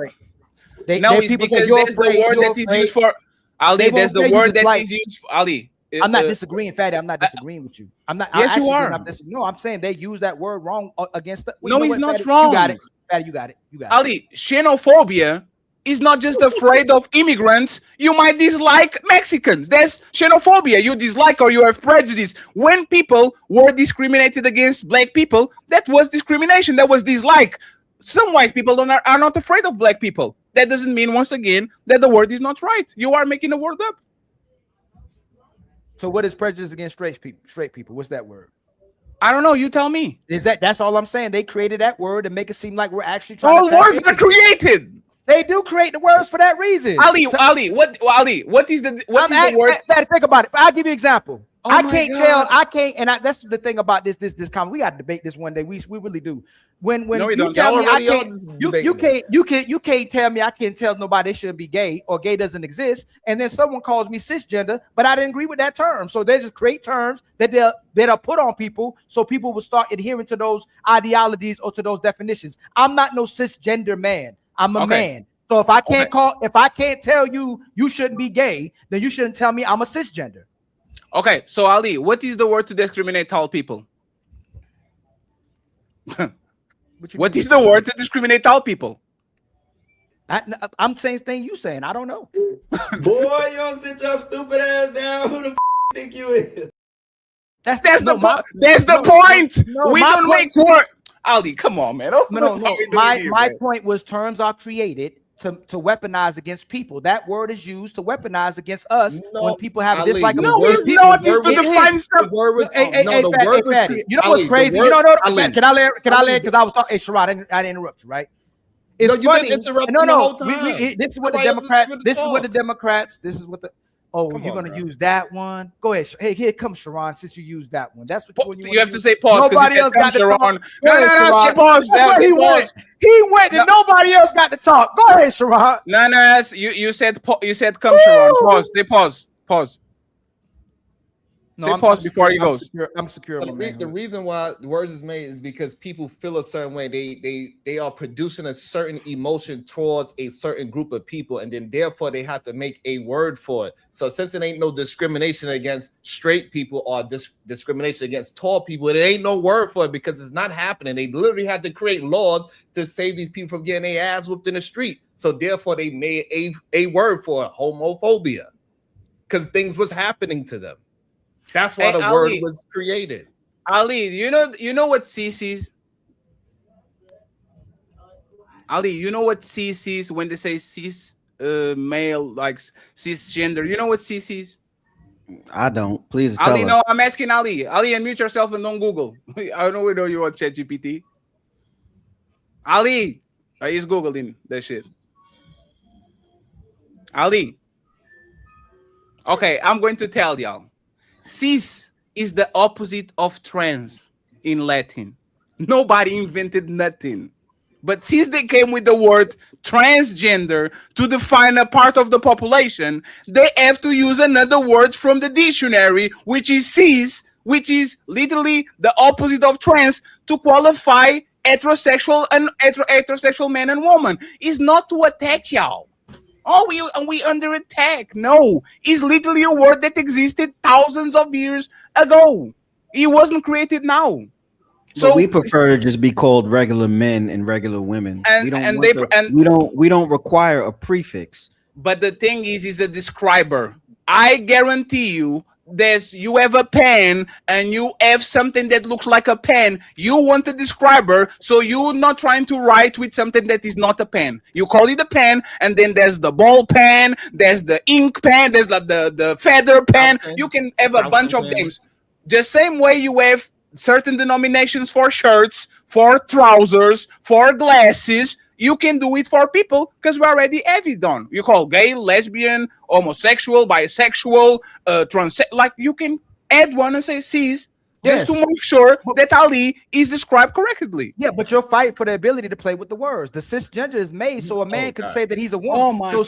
it's because there's the word that is used for Ali. There's the word that is used for Ali. I'm not disagreeing, Fatty. I'm not disagreeing with you. I'm not. Yes, you are. No, I'm saying they use that word wrong against the. No, he's not wrong. You got it, Fatty. You got it. Ali, xenophobia is not just afraid of immigrants. You might dislike Mexicans. That's xenophobia. You dislike or you have prejudice. When people were discriminated against black people, that was discrimination. That was dislike. Some white people are not afraid of black people. That doesn't mean, once again, that the word is not right. You are making the word up. So what is prejudice against straight people? What's that word? I don't know. You tell me. That's all I'm saying. They created that word to make it seem like we're actually trying all words are created. They do create the words for that reason. Ali, what is the word? Think about it. I'll give you an example. Oh I can't, and that's the thing about this comment. We got to debate this one day. We really do. When you tell me I can't, you can't tell me I can't tell nobody they shouldn't be gay or gay doesn't exist, and then someone calls me cisgender, but I didn't agree with that term. So they just create terms that they'll put on people, so people will start adhering to those ideologies or to those definitions. I'm not no cisgender man. I'm a man. So if I can't tell you shouldn't be gay, then you shouldn't tell me I'm a cisgender. Okay, so Ali, what is the word to discriminate tall people? What is the word to discriminate tall people? I'm saying thing you saying. I don't know. Boy, you don't sit your stupid ass down. Who the think you is? That's the point. We don't make word. Ali, come on, man. No. My point was terms are created to weaponize against people. That word is used to weaponize against us when people have a dislike. No, it's not. It's to define something. The word was. You know what's crazy? You know, can I let? Because I was talking. Hey, Sherrod, I didn't interrupt you, right? It's funny. This is what the Democrats. This is what the Democrats. This is what the. Oh, you're gonna use that one? Go ahead. Hey, here comes Sharon. Since you used that one, that's what you have to say. Pause. Nobody else got to talk. No, say pause. He went. And nobody else got to talk. Go ahead, Sharon. No. You said come, Sharon. Pause. Say pause. No, say pause before he goes. I'm secure. The reason why the words is made is because people feel a certain way. They are producing a certain emotion towards a certain group of people, and then therefore they have to make a word for it. So since it ain't no discrimination against straight people or discrimination against tall people, it ain't no word for it because it's not happening. They literally had to create laws to save these people from getting their ass whooped in the street. So therefore they made a word for it, homophobia, because things was happening to them. That's why the word was created. Ali, you know what cis is? Ali, you know what cis is when they say cis male, like cisgender? You know what cis is? I don't. Please tell Ali, us. no, I'm asking Ali. Ali, unmute yourself and don't Google. I know we know you on ChatGPT. Ali, he's Googling that shit. Ali. Okay, I'm going to tell y'all. Cis is the opposite of trans in Latin. Nobody invented nothing. But since they came with the word transgender to define a part of the population, they have to use another word from the dictionary, which is cis, which is literally the opposite of trans, to qualify heterosexual and heterosexual man and woman. It's not to attack y'all. Oh, we under attack. No, it's literally a word that existed thousands of years ago. It wasn't created now. So we prefer to just be called regular men and regular women. We don't require a prefix. But the thing is a describer. I guarantee you, you have a pen and you have something that looks like a pen. You want a describer, so you're not trying to write with something that is not a pen. You call it a pen, and then there's the ball pen, there's the ink pen, there's like the feather pen. You can have a bunch of names. The same way you have certain denominations for shirts, for trousers, for glasses. You can do it for people because we already have it done. You call gay, lesbian, homosexual, bisexual, trans. Like you can add one and say cis, just to make sure that Ali is described correctly. Yeah, but you're fighting for the ability to play with the words. The cisgender is made so a man can say that he's a woman. So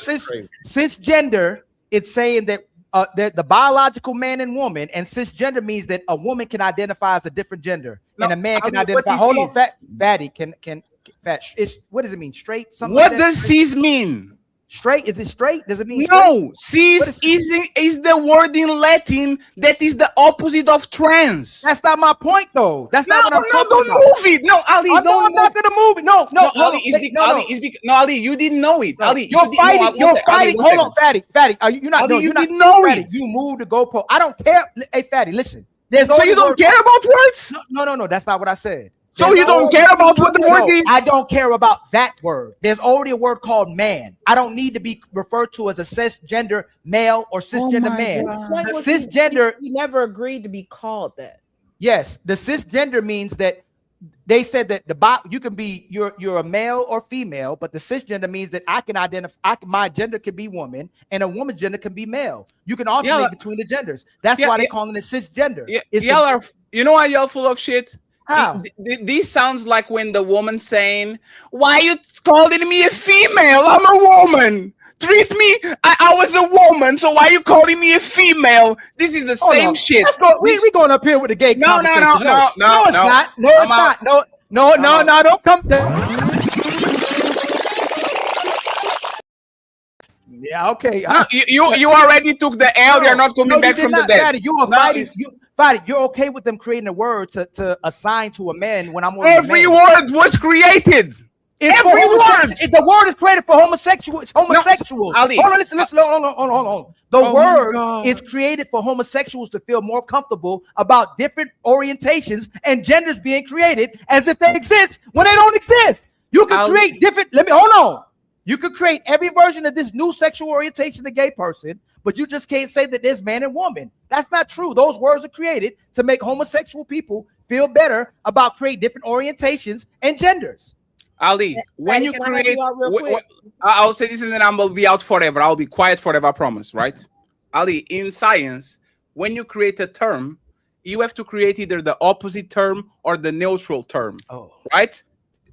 cisgender, it's saying that the biological man and woman, and cisgender means that a woman can identify as a different gender, and a man can identify. Hold on, Fatty can. It's what does it mean? Straight? Something what like does cis mean? Straight? Is it straight? Does it mean no? Cis is the word in Latin that is the opposite of trans. That's not my point, though. That's not what I'm talking don't about. move it. No, Ali, I'm not gonna move it. No, Ali, you didn't know it. Ali, you're fighting. Hold on, Fatty. You're not. Ali, you didn't know Fatty, it. You moved the goalpost. I don't care. Hey, Fatty, listen. So you don't care about words? No. That's not what I said. So you don't care about what the word is? I don't care about that word. There's already a word called man. I don't need to be referred to as a cisgender male or cisgender man. The cisgender. We never agreed to be called that. Yes, the cisgender means that they said that you can be you're a male or female, but the cisgender means that I can identify. My gender can be woman, and a woman's gender can be male. You can alternate between the genders. That's why they're calling it cisgender. You know why y'all full of shit? How? This sounds like when the woman saying, "Why you calling me a female? I'm a woman. Treat me. I was a woman, so why you calling me a female?" This is the same shit. We going up here with the gay conversation. No, it's not. No, it's not. No, don't come. Yeah, okay. You already took the L. You're not coming back from the dead. Fatty, you are fighting. Fatty, you're okay with them creating a word to assign to a man when I'm every word was created. Every word. The word is created for homosexuals. It's homosexuals. Ali. Hold on, listen. Hold on. The word is created for homosexuals to feel more comfortable about different orientations and genders being created as if they exist when they don't exist. You can create different. Hold on. You could create every version of this new sexual orientation to gay person, but you just can't say that there's man and woman. That's not true. Those words are created to make homosexual people feel better about creating different orientations and genders. Ali, when you create, I'll say this and then I'm gonna be out forever. I'll be quiet forever, I promise, right? Ali, in science, when you create a term, you have to create either the opposite term or the neutral term, right?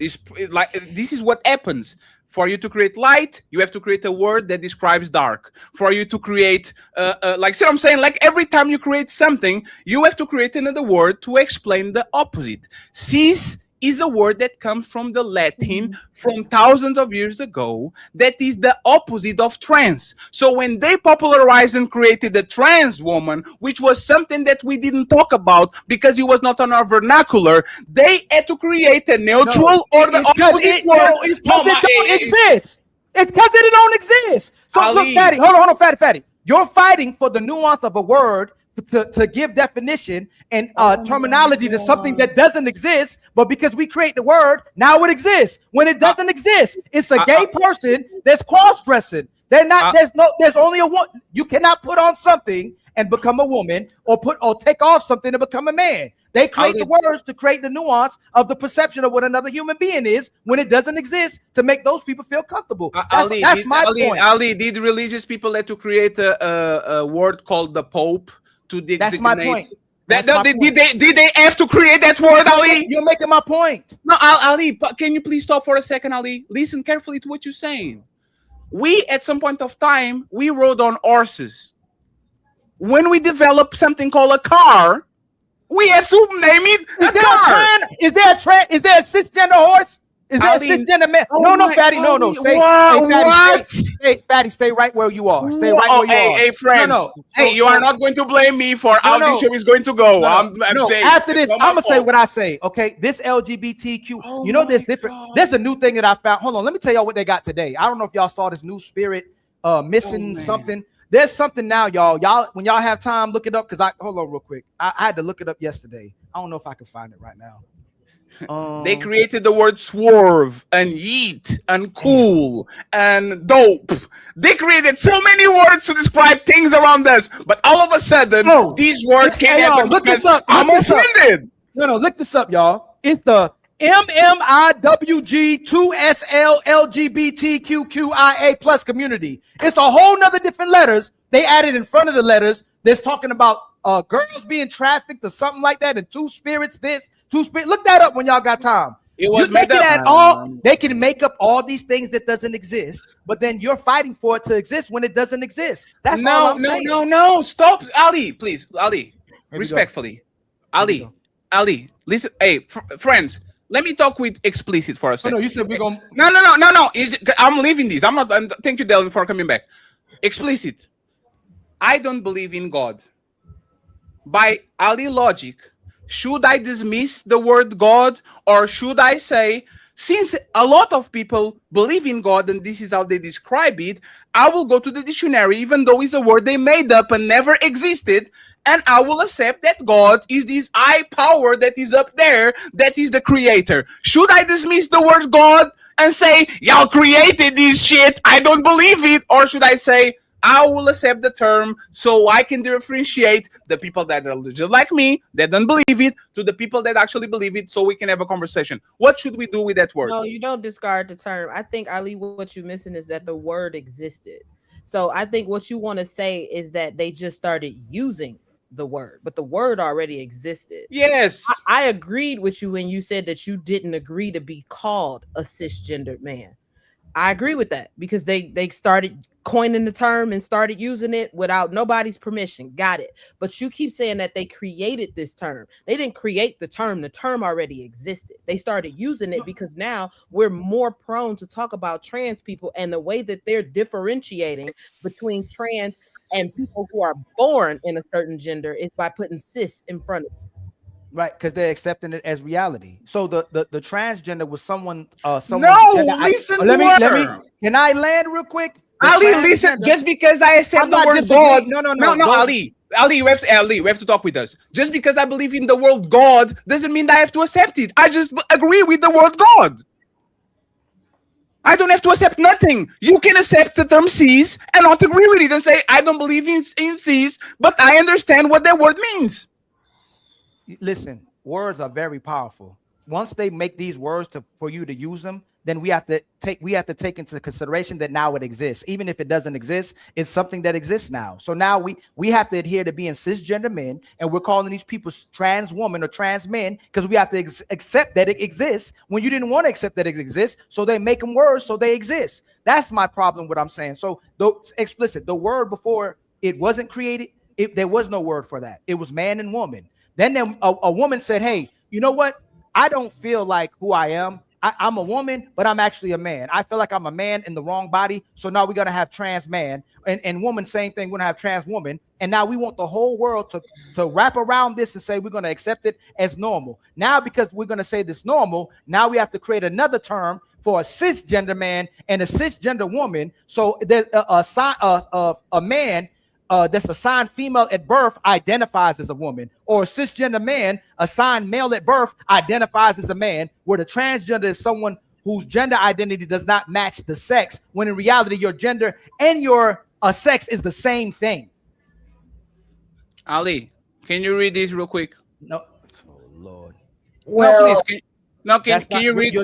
It's like this is what happens. For you to create light, you have to create a word that describes dark. For you to create, see what I'm saying? Like every time you create something, you have to create another word to explain the opposite. Cis is a word that comes from the Latin from thousands of years ago that is the opposite of trans. So when they popularized and created the trans woman, which was something that we didn't talk about because it was not on our vernacular, they had to create a neutral or the opposite word. It's because it don't exist. It's because it don't exist. So Ali. look, Fatty, hold on, Fatty. You're fighting for the nuance of a word to give definition and terminology to something that doesn't exist, but because we create the word, now it exists. When it doesn't exist, it's a gay person that's cross-dressing. They're not. There's only a one. You cannot put on something and become a woman, or take off something to become a man. They create the words to create the nuance of the perception of what another human being is when it doesn't exist, to make those people feel comfortable. That's my point. Ali, did religious people have to create a word called the Pope? That's my point. Did they have to create that word, Ali? You're making my point. No, Ali, can you please stop for a second, Ali? Listen carefully to what you're saying. We, at some point of time, we rode on horses. When we developed something called a car, we have to name it a car. Is there a cisgender horse? Is there a cisgender man? No, Fatty. No. Fatty, stay right where you are. Stay right where you are. Hey, friends. No. Hey, you are not going to blame me for how this show is going to go. I'm saying. After this, I'm gonna say what I say. Okay, this LGBTQ. There's different. There's a new thing that I found. Hold on, let me tell y'all what they got today. I don't know if y'all saw this new spirit missing something. There's something now, y'all. When y'all have time, look it up. Hold on real quick. I had to look it up yesterday. I don't know if I can find it right now. They created the word swerve and yeet and cool and dope. They created so many words to describe things around us, but all of a sudden, these words can't happen. Look this up. I'm offended. No, look this up, y'all. It's the MMIWG2SL LGBTQIA plus community. It's a whole nother different letters they added in front of the letters. That's talking about girls being trafficked or something like that, and two spirits. Look that up when y'all got time. It was made up. They can make up all these things that doesn't exist, but then you're fighting for it to exist when it doesn't exist. That's all I'm saying. No. Stop, Ali, please, Ali. Respectfully, Ali, listen. Hey, friends. Let me talk with explicit for a second. No, you said we're going. No. I'm leaving this. I'm not. Thank you, Dylan, for coming back. Explicit. I don't believe in God. By Ali logic, should I dismiss the word God, or should I say, since a lot of people believe in God and this is how they describe it, I will go to the dictionary, even though it's a word they made up and never existed, and I will accept that God is this high power that is up there, that is the creator. Should I dismiss the word God and say, y'all created this shit, I don't believe it? Or should I say, I will accept the term so I can differentiate the people that are just like me, that don't believe it, to the people that actually believe it, so we can have a conversation. What should we do with that word? No, you don't discard the term. I think, Ali, what you're missing is that the word existed. So I think what you want to say is that they just started using the word, but the word already existed. Yes. I agreed with you when you said that you didn't agree to be called a cisgendered man. I agree with that because they started coining the term and started using it without nobody's permission. Got it. But you keep saying that they created this term. They didn't create the term. The term already existed. They started using it because now we're more prone to talk about trans people, and the way that they're differentiating between trans and people who are born in a certain gender is by putting cis in front of it. Right, because they're accepting it as reality. So the transgender was someone. Let me. Can I land real quick? Ali, listen. Just because I accept the word God, no, Ali, we have to talk with us. Just because I believe in the word God doesn't mean that I have to accept it. I just agree with the word God. I don't have to accept nothing. You can accept the term cis and not agree with it and say I don't believe in cis, but I understand what that word means. Listen, words are very powerful. Once they make these words for you to use them, then we have to take into consideration that now it exists. Even if it doesn't exist, it's something that exists now. So now we have to adhere to being cisgender men, and we're calling these people trans women or trans men because we have to accept that it exists when you didn't want to accept that it exists. So they make them words so they exist. That's my problem. What I'm saying. So the word before it wasn't created, there was no word for that. It was man and woman. Then a woman said, hey, you know what? I don't feel like who I am. I'm a woman, but I'm actually a man. I feel like I'm a man in the wrong body. So now we're going to have trans man and woman, same thing. We're going to have trans woman. And now we want the whole world to wrap around this and say we're going to accept it as normal. Now, because we're going to say this normal, now we have to create another term for a cisgender man and a cisgender woman. So there's a man that's assigned female at birth identifies as a woman, or a cisgender man assigned male at birth identifies as a man, where the transgender is someone whose gender identity does not match the sex, when in reality your gender and your sex is the same thing. Ali, can you read this real quick? No. Oh, Lord. Well, no, please. Can you read? You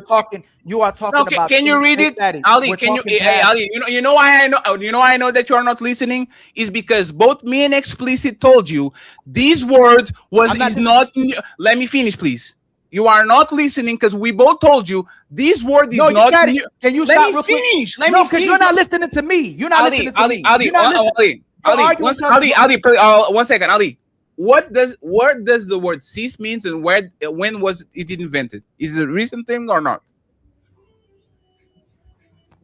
are talking about. Can you read it, Ali? Can you? Hey, Ali, you know why I know? You know why I know that you are not listening is because both me and Explicit told you this word is not. Let me finish, please. You are not listening because we both told you this word is not. Can you stop real quick? Let me finish. Because you're not listening to me. You're not listening to me. Ali, one second, Ali. Where does the word cis means, and when was it invented? Is it a recent thing or not?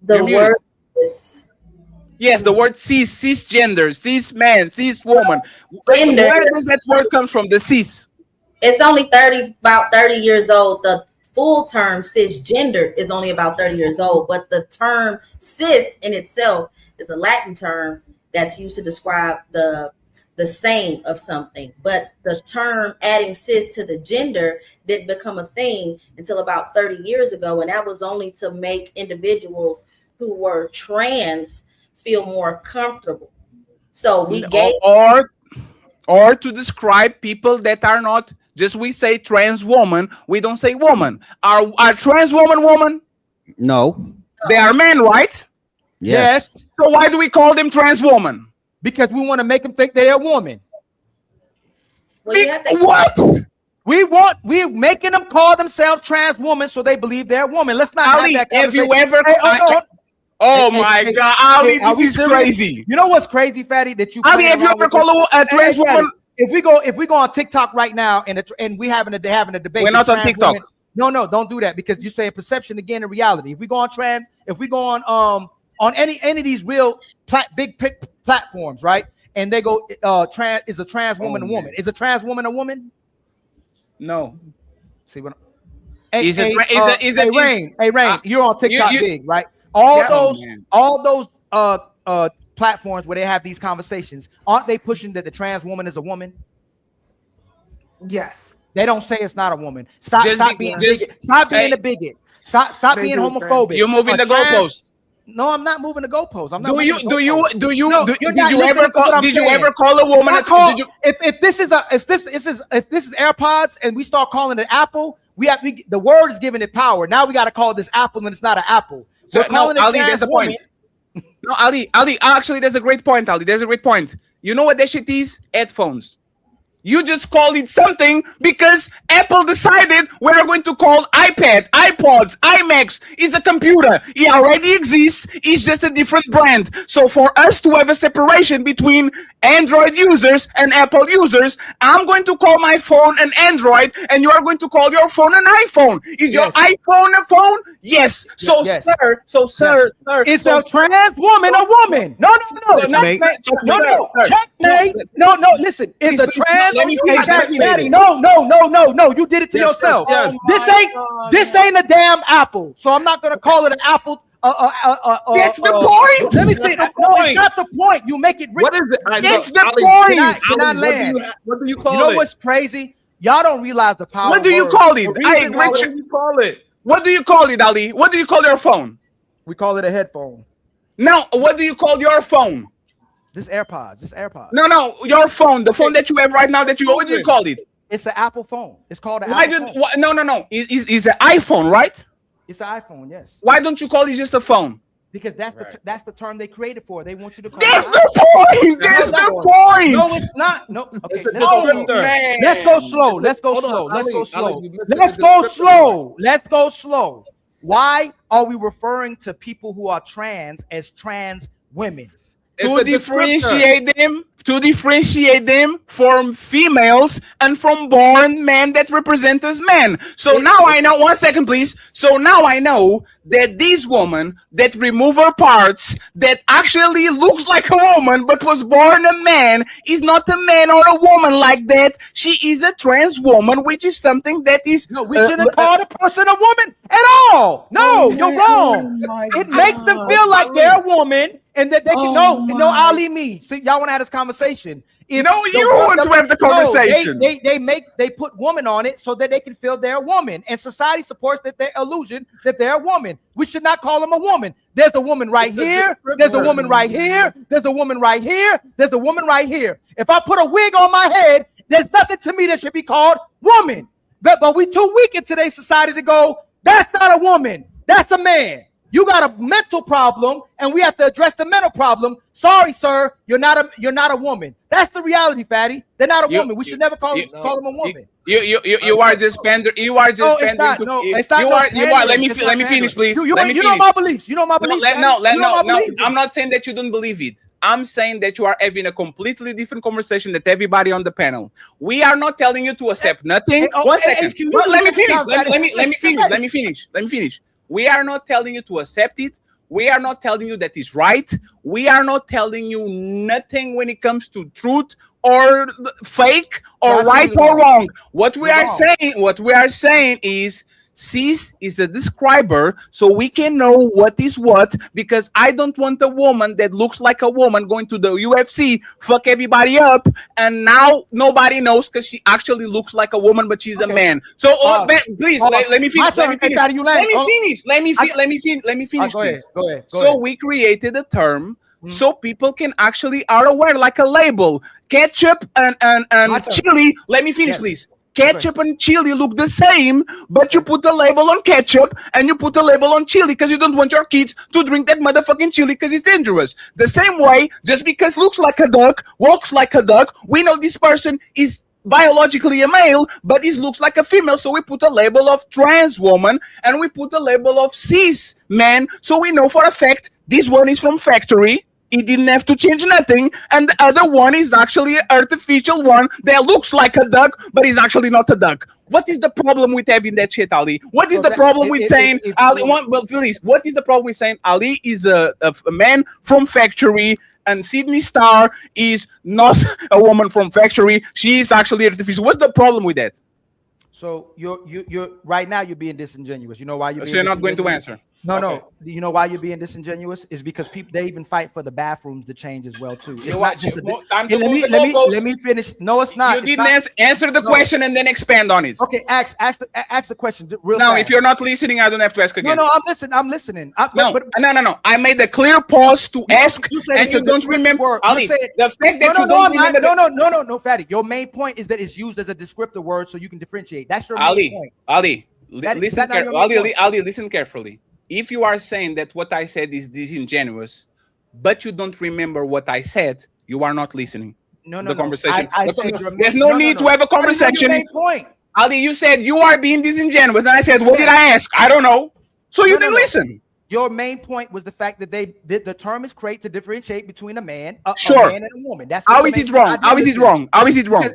The word is yes, the word cisgender, cis man, cis woman. Gender. Where does that word come from? The cis. It's only about 30 years old. The full term cisgender is only about 30 years old, but the term cis in itself is a Latin term that's used to describe the same of something. But the term adding cis to the gender didn't become a thing until about 30 years ago, and that was only to make individuals who were trans feel more comfortable. So we gave or to describe people that are not just, we say trans woman, we don't say woman. Are trans woman? No. They are men, right? Yes. So why do we call them trans woman? Because we want to make them think they're a woman. What? We're making them call themselves trans women so they believe they're a woman. Let's not Ali, have that have conversation. you ever? My God, Ali, this is crazy. You know what's crazy, Fatty? That you Ali, have you ever called a trans woman? If we go on TikTok right now and we having a debate, we're not on TikTok. Women, no, don't do that, because you're saying perception again and reality. If we go on any of these real big platforms, right? And they go, trans is a trans woman a woman? Is a trans woman a woman? No. See what? Rain, you're on TikTok big, right? All those platforms where they have these conversations, aren't they pushing that the trans woman is a woman? Yes. They don't say it's not a woman. Stop being a bigot. Stop being a bigot. Stop being homophobic. You're moving the goalposts. No, I'm not moving the goalposts. I'm not. Did you ever call a woman? If this is AirPods and we start calling it Apple, the word is giving it power. Now we got to call this Apple, and it's not an Apple. So no, Ali, there's a point. No, Ali, actually, there's a great point, Ali. There's a great point. You know what that shit is? Headphones. You just called it something because Apple decided we're going to call iPad, iPods, iMacs is a computer. It already exists. It's just a different brand. So for us to have a separation between Android users and Apple users, I'm going to call my phone an Android, and you are going to call your phone an iPhone. Is your iPhone a phone? Yes. So sir, is a trans woman a woman? No. Checkmate. No. Listen, is a trans. No. You did it to yourself. Yes. This ain't a damn Apple. So I'm not gonna call it an Apple. That's the point. Let me see. No, it's not the point. You make it. What is it? It's the point. What do you call it? You know what's crazy? Y'all don't realize the power. What do you call it? What do you call it? What do you call it, Ali? What do you call your phone? We call it a headphone. Now, what do you call your phone? This AirPods. No, your phone. The phone that you have right now. What do you call it? It's an Apple phone. It's called an Apple phone. No. It's an iPhone, right? It's an iPhone, yes. Why don't you call it just a phone? Because that's the term they created for. They want you to call That's the point. That's the point. No, it's not. No. Okay. Man. Let's go slow. Let's go slow. Why are we referring to people who are trans as trans women? To differentiate them from females and from born men that represent as men. So now I know, 1 second please. So now I know that this woman that remove her parts, that actually looks like a woman but was born a man, is not a man or a woman like that. She is a trans woman, which is something that is... No, we shouldn't call the person a woman at all. No, you're wrong. It makes them feel like they're a woman. And that they can Ali, me. See, y'all want to have this conversation. You want to have the conversation. They put woman on it so that they can feel they're a woman. And society supports their illusion that they're a woman. We should not call them a woman. There's a woman right here. There's a woman right here. There's a woman right here. There's a woman right here. If I put a wig on my head, there's nothing to me that should be called woman. But we too weak in today's society to go, that's not a woman. That's a man. You got a mental problem, and we have to address the mental problem. Sorry, sir, you're not a woman. That's the reality, Fatty. They're not a woman. We should never call them a woman. You are just pandering. You are just pandering. It's not. Let me finish, please. You know my beliefs. You know my beliefs. No. I'm not saying that you don't believe it. I'm saying that you are having a completely different conversation that everybody on the panel. We are not telling you to accept nothing. 1 second. Let me finish. We are not telling you to accept it. We are not telling you that is right. We are not telling you nothing when it comes to truth or fake or right or wrong. What we are saying is cis is a describer, so we can know what is what, because I don't want a woman that looks like a woman going to the UFC, fuck everybody up, and now nobody knows because she actually looks like a woman, but she's a man. So, please, let me finish. Let me finish. Go ahead. So we created a term so people can actually are aware, like a label. Ketchup and chili. Let me finish, please. Ketchup and chili look the same, but you put a label on ketchup and you put a label on chili because you don't want your kids to drink that motherfucking chili because it's dangerous. The same way, just because looks like a duck, walks like a duck, we know this person is biologically a male, but it looks like a female, so we put a label of trans woman and we put a label of cis man, so we know for a fact this one is from factory. It didn't have to change nothing, and the other one is actually an artificial one that looks like a duck, but is actually not a duck. What is the problem with having that shit, Ali? What is the problem with saying Ali? What is the problem with saying Ali is a man from factory and Sydney Star is not a woman from factory? She is actually artificial. What's the problem with that? So you're right now you're being disingenuous. You know why you're being so you're not going to answer? No. You know why you're being disingenuous? Is because people, they even fight for the bathrooms to change as well too. It's not just let me finish. No, it's not. You didn't answer the question and then expand on it. Okay, ask the question real now, fast. if you're not listening, I don't have to ask again. No, I'm listening. No. I made a clear pause to ask, and you don't remember. Ali, the fact that you don't remember. No, Fatty. Your main point is that it's used as a descriptor word so you can differentiate. That's your main point. Ali, listen carefully. If you are saying that what I said is disingenuous, but you don't remember what I said, you are not listening. The conversation. There's no need to have a conversation. Ali, you said you are being disingenuous, and I said, what did I ask? I don't know. So you didn't listen. Your main point was the fact that the term is created to differentiate between a man, a man and a woman. That's how is it wrong? How is it wrong? How is it wrong?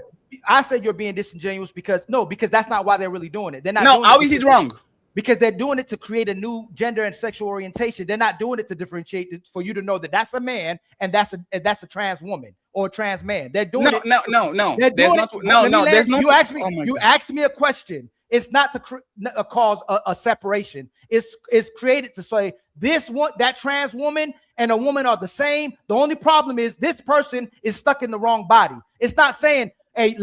I said you're being disingenuous because that's not why they're really doing it. They're not. No, how is it wrong? Because they're doing it to create a new gender and sexual orientation. They're not doing it to differentiate for you to know that that's a man and that's a trans woman or a trans man. They're doing it. No. There's no. You asked me a question. It's not to cause a separation. It's created to say that trans woman and a woman are the same. The only problem is this person is stuck in the wrong body. It's not saying, hey,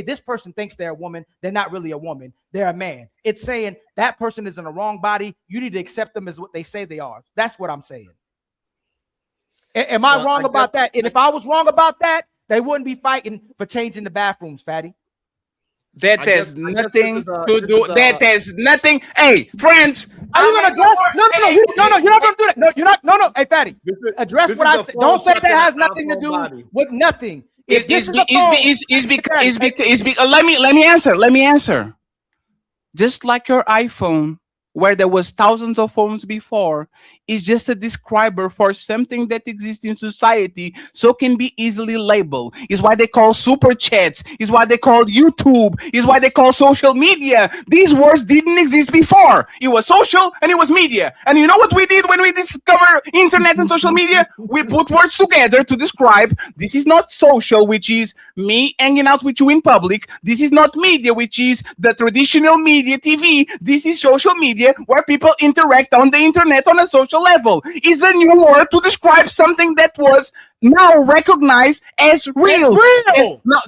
this person thinks they're a woman. They're not really a woman. They're a man. It's saying that person is in the wrong body. You need to accept them as what they say they are. That's what I'm saying. Am I wrong about that? And if I was wrong about that, they wouldn't be fighting for changing the bathrooms, Fatty. That has nothing to do. That has nothing. Hey, friends, are you gonna address? No. You're not gonna do that. No, you're not. No. Hey, Fatty, address what I said. Don't say that has nothing to do with nothing. Let me answer. Just like your iPhone, where there was thousands of phones before, is just a describer for something that exists in society, so can be easily labeled. Is why they call super chats. Is why they call YouTube. Is why they call social media. These words didn't exist before. It was social and it was media. And you know what we did when we discovered internet and social media? We put words together to describe. This is not social, which is me hanging out with you in public. This is not media, which is the traditional media TV. This is social media, where people interact on the internet on a social level. Is a new word to describe something that was now recognized as real. It's real. No,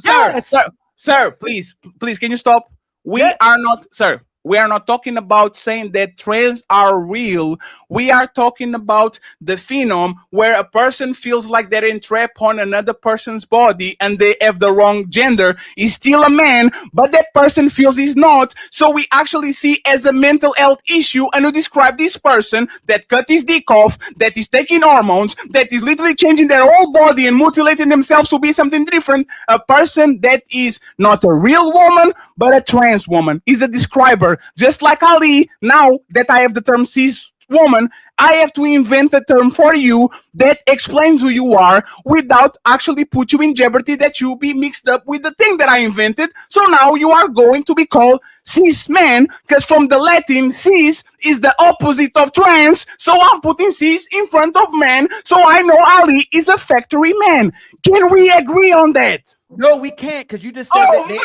sir, please, can you stop? We are not talking about saying that trans are real. We are talking about the phenom where a person feels like they're entrapped on another person's body and they have the wrong gender. He's still a man, but that person feels he's not. So we actually see as a mental health issue, and we describe this person that cut his dick off, that is taking hormones, that is literally changing their whole body and mutilating themselves to be something different. A person that is not a real woman, but a trans woman is a describer. Just like Ali, now that I have the term cis woman, I have to invent a term for you that explains who you are without actually put you in jeopardy that you be mixed up with the thing that I invented. So now you are going to be called cis man, because from the Latin, cis is the opposite of trans. So I'm putting cis in front of man. So I know Ali is a factory man. Can we agree on that? No, we can't, because you just said Fatty,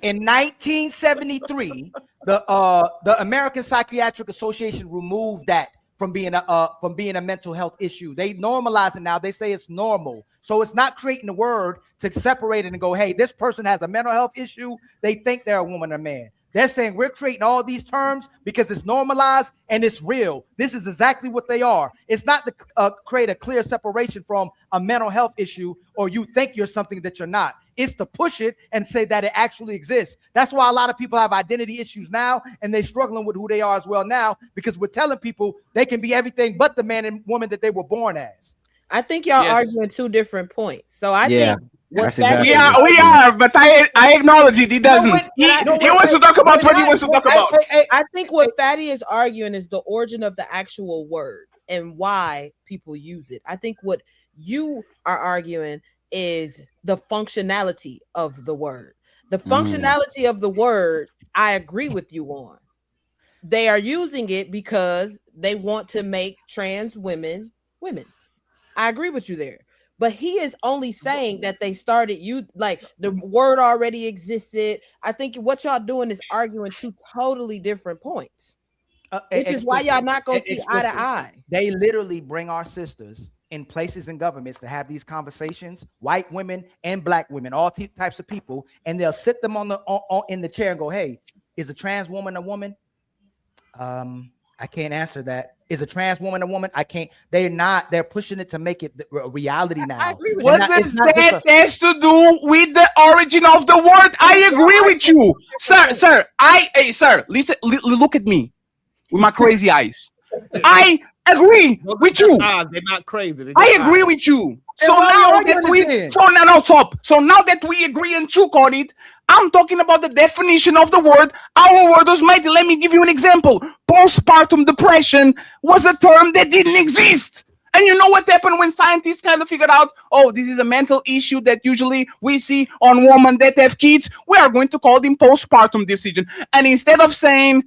in 1973, the American Psychiatric Association removed that from being a mental health issue. They normalize it now. They say it's normal. So it's not creating a word to separate it and go, hey, this person has a mental health issue. They think they're a woman or man. They're saying we're creating all these terms because it's normalized and it's real. This is exactly what they are. It's not to create a clear separation from a mental health issue or you think you're something that you're not. It's to push it and say that it actually exists. That's why a lot of people have identity issues now and they're struggling with who they are as well now, because we're telling people they can be everything but the man and woman that they were born as. I think y'all arguing two different points. So I think we are, but I acknowledge it. He doesn't. He wants to talk about what he wants to talk about. I think what Fatty is arguing is the origin of the actual word and why people use it. I think what you are arguing is the functionality of the word. The functionality of the word, I agree with you on. They are using it because they want to make trans women women. I agree with you there. But he is only saying that they started like the word already existed. I think what y'all doing is arguing two totally different points, which is why y'all not gonna see eye to eye. They literally bring our sisters in places and governments to have these conversations, white women and black women, all types of people, and they'll sit them in the chair and go, "Hey, is a trans woman a woman?" I can't answer that. Is a trans woman a woman? I can't. They're not. They're pushing it to make it a reality now. I agree with what does that has to do with the origin of the word? I agree with you, sir. Sir, listen. Look at me with my crazy eyes. I agree with you. They're not crazy. I agree with you. So now that we agree and choke on it, I'm talking about the definition of the word. Our word was mighty. Let me give you an example. Postpartum depression was a term that didn't exist. And you know what happened when scientists kind of figured out, oh, this is a mental issue that usually we see on women that have kids. We are going to call them postpartum depression. And instead of saying,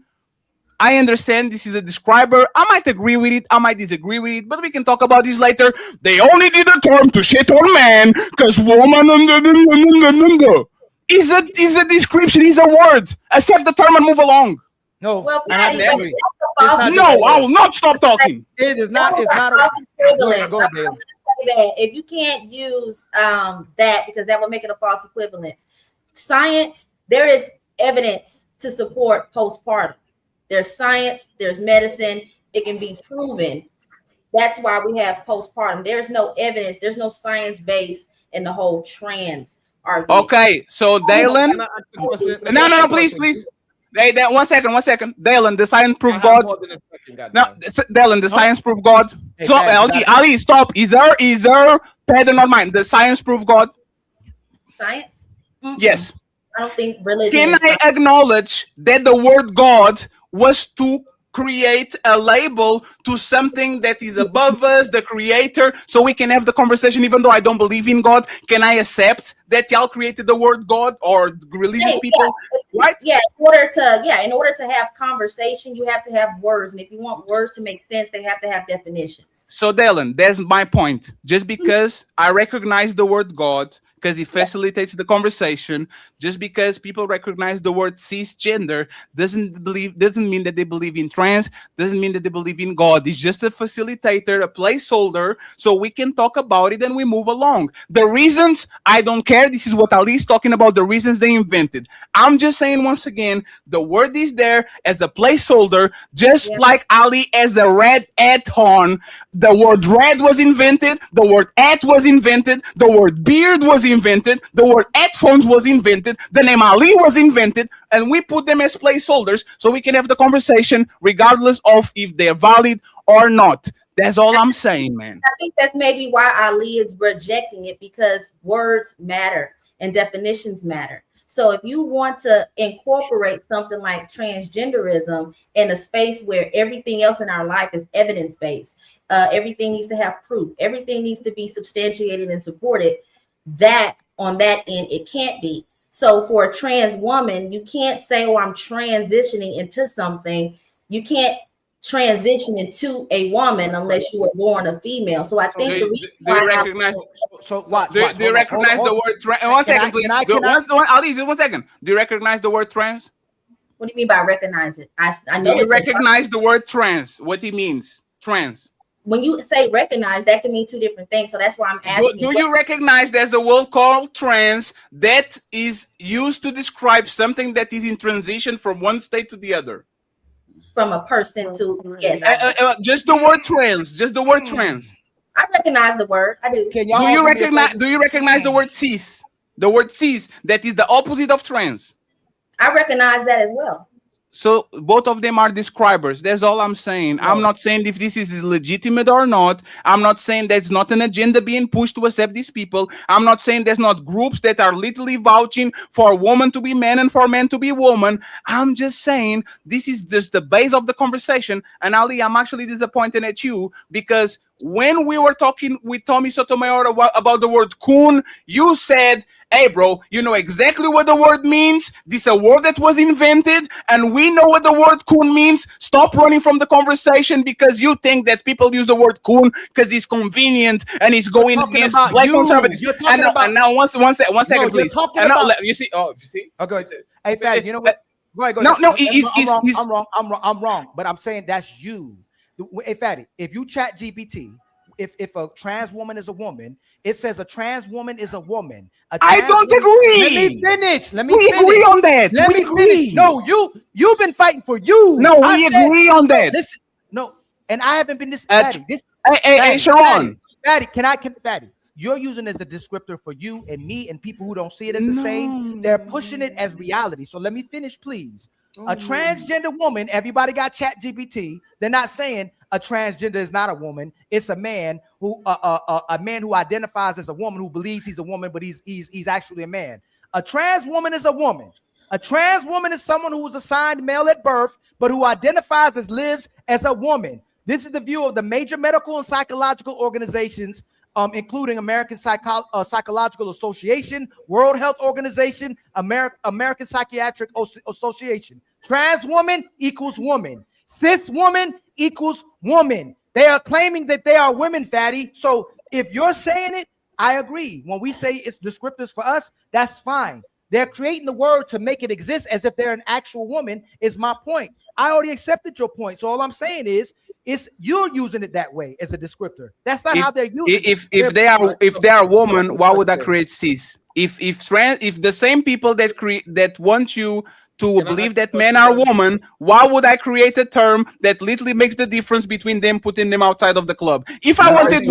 I understand this is a describer, I might agree with it, I might disagree with it, but we can talk about this later. They only did a term to shit on man because woman is a description, is a word. Accept the term and move along. No, well, I will not stop talking. It is not. It's not a equivalent. That if you can't use that because that will make it a false equivalence. Science, there is evidence to support postpartum. There's science, there's medicine, it can be proven. That's why we have postpartum. There's no evidence, there's no science base in the whole trans argument. Okay, so Dalen, no, please. One second. Dalen, the science proof God. No, Dalen, the science proof God. So Ali, stop. Is there pattern on mine? The science proof God. Science? Mm-hmm. Yes. I don't think religion. Can I acknowledge that the word God was to create a label to something that is above us, the creator, so we can have the conversation even though I don't believe in God? Can I accept that y'all created the word God or religious people? Right? Yeah, in order to have conversation, you have to have words. And if you want words to make sense, they have to have definitions. So Dalen, that's my point. Just because I recognize the word God, because it facilitates the conversation, just because people recognize the word cisgender doesn't mean that they believe in trans, doesn't mean that they believe in God. It's just a facilitator, a placeholder, so we can talk about it and we move along. The reasons, I don't care. This is what Ali's talking about, the reasons they invented. I'm just saying once again, the word is there as a placeholder, just like Ali as a red at on. The word red was invented, the word at was invented, the word beard was invented, the word headphones was invented, the name Ali was invented, and we put them as placeholders so we can have the conversation regardless of if they're valid or not. That's all I'm saying, man. I think that's maybe why Ali is rejecting it, because words matter and definitions matter. So if you want to incorporate something like transgenderism in a space where everything else in our life is evidence-based, everything needs to have proof, everything needs to be substantiated and supported, that on that end, it can't be. So for a trans woman, you can't say, oh, I'm transitioning into something. You can't transition into a woman unless you were born a female. So I think the reason Do you why recognize? watch, Do you recognize the word trans? One second, please. Ali, just 1 second. Do you recognize the word trans? What do you mean by recognize it? I know. Do you recognize the word trans? What it means? Trans. When you say recognize, that can mean two different things. So that's why I'm asking. Do you recognize there's a word called trans that is used to describe something that is in transition from one state to the other? From a person to, yes. Just the word trans. Just the word trans. I recognize the word. I do. Do you recognize the word cis? The word cis, that is the opposite of trans. I recognize that as well. So both of them are describers. That's all I'm saying. I'm not saying if this is legitimate or not. I'm not saying there's not an agenda being pushed to accept these people. I'm not saying there's not groups that are literally vouching for women to be men and for men to be women. I'm just saying this is just the base of the conversation. And Ali, I'm actually disappointed at you because when we were talking with Tommy Sotomayor about the word coon, you said, hey, bro, you know exactly what the word means. This is a word that was invented, and we know what the word coon means. Stop running from the conversation because you think that people use the word coon because it's convenient and it's going against black conservatives. And now, one second, please. And now, you see? Oh, you see? Okay. Hey, Fatty, you know what? Go ahead. I'm wrong, but I'm saying that's you. Hey, Fatty, if you chat GPT, if a trans woman is a woman, it says a trans woman is a woman. I don't agree. Let me finish. agree on that. We agree. No, you've been fighting for you. No, we agree on that. Listen, no, and I haven't been this. Hey, Sharon. Fatty, you're using it as a descriptor for you and me and people who don't see it as the same. They're pushing it as reality. So let me finish, please. A transgender woman, everybody got chat GPT. They're not saying a transgender is not a woman. It's a man who identifies as a woman, who believes he's a woman, but he's actually a man. A trans woman is a woman. A trans woman is someone who was assigned male at birth, but who identifies as lives as a woman. This is the view of the major medical and psychological organizations, including American Psychological Association, World Health Organization, American Psychiatric Association. Trans woman equals woman. Cis woman equals woman. They are claiming that they are women, Fatty. So if you're saying it, I agree. When we say it's descriptors for us, that's fine. They're creating the word to make it exist as if they're an actual woman, is my point. I already accepted your point. So all I'm saying is you're using it that way as a descriptor. That's not how they're using it. If they are woman, why would I create cis? If the same people that want you to believe that men are women, why would I create a term that literally makes the difference between them, putting them outside of the club? If I wanted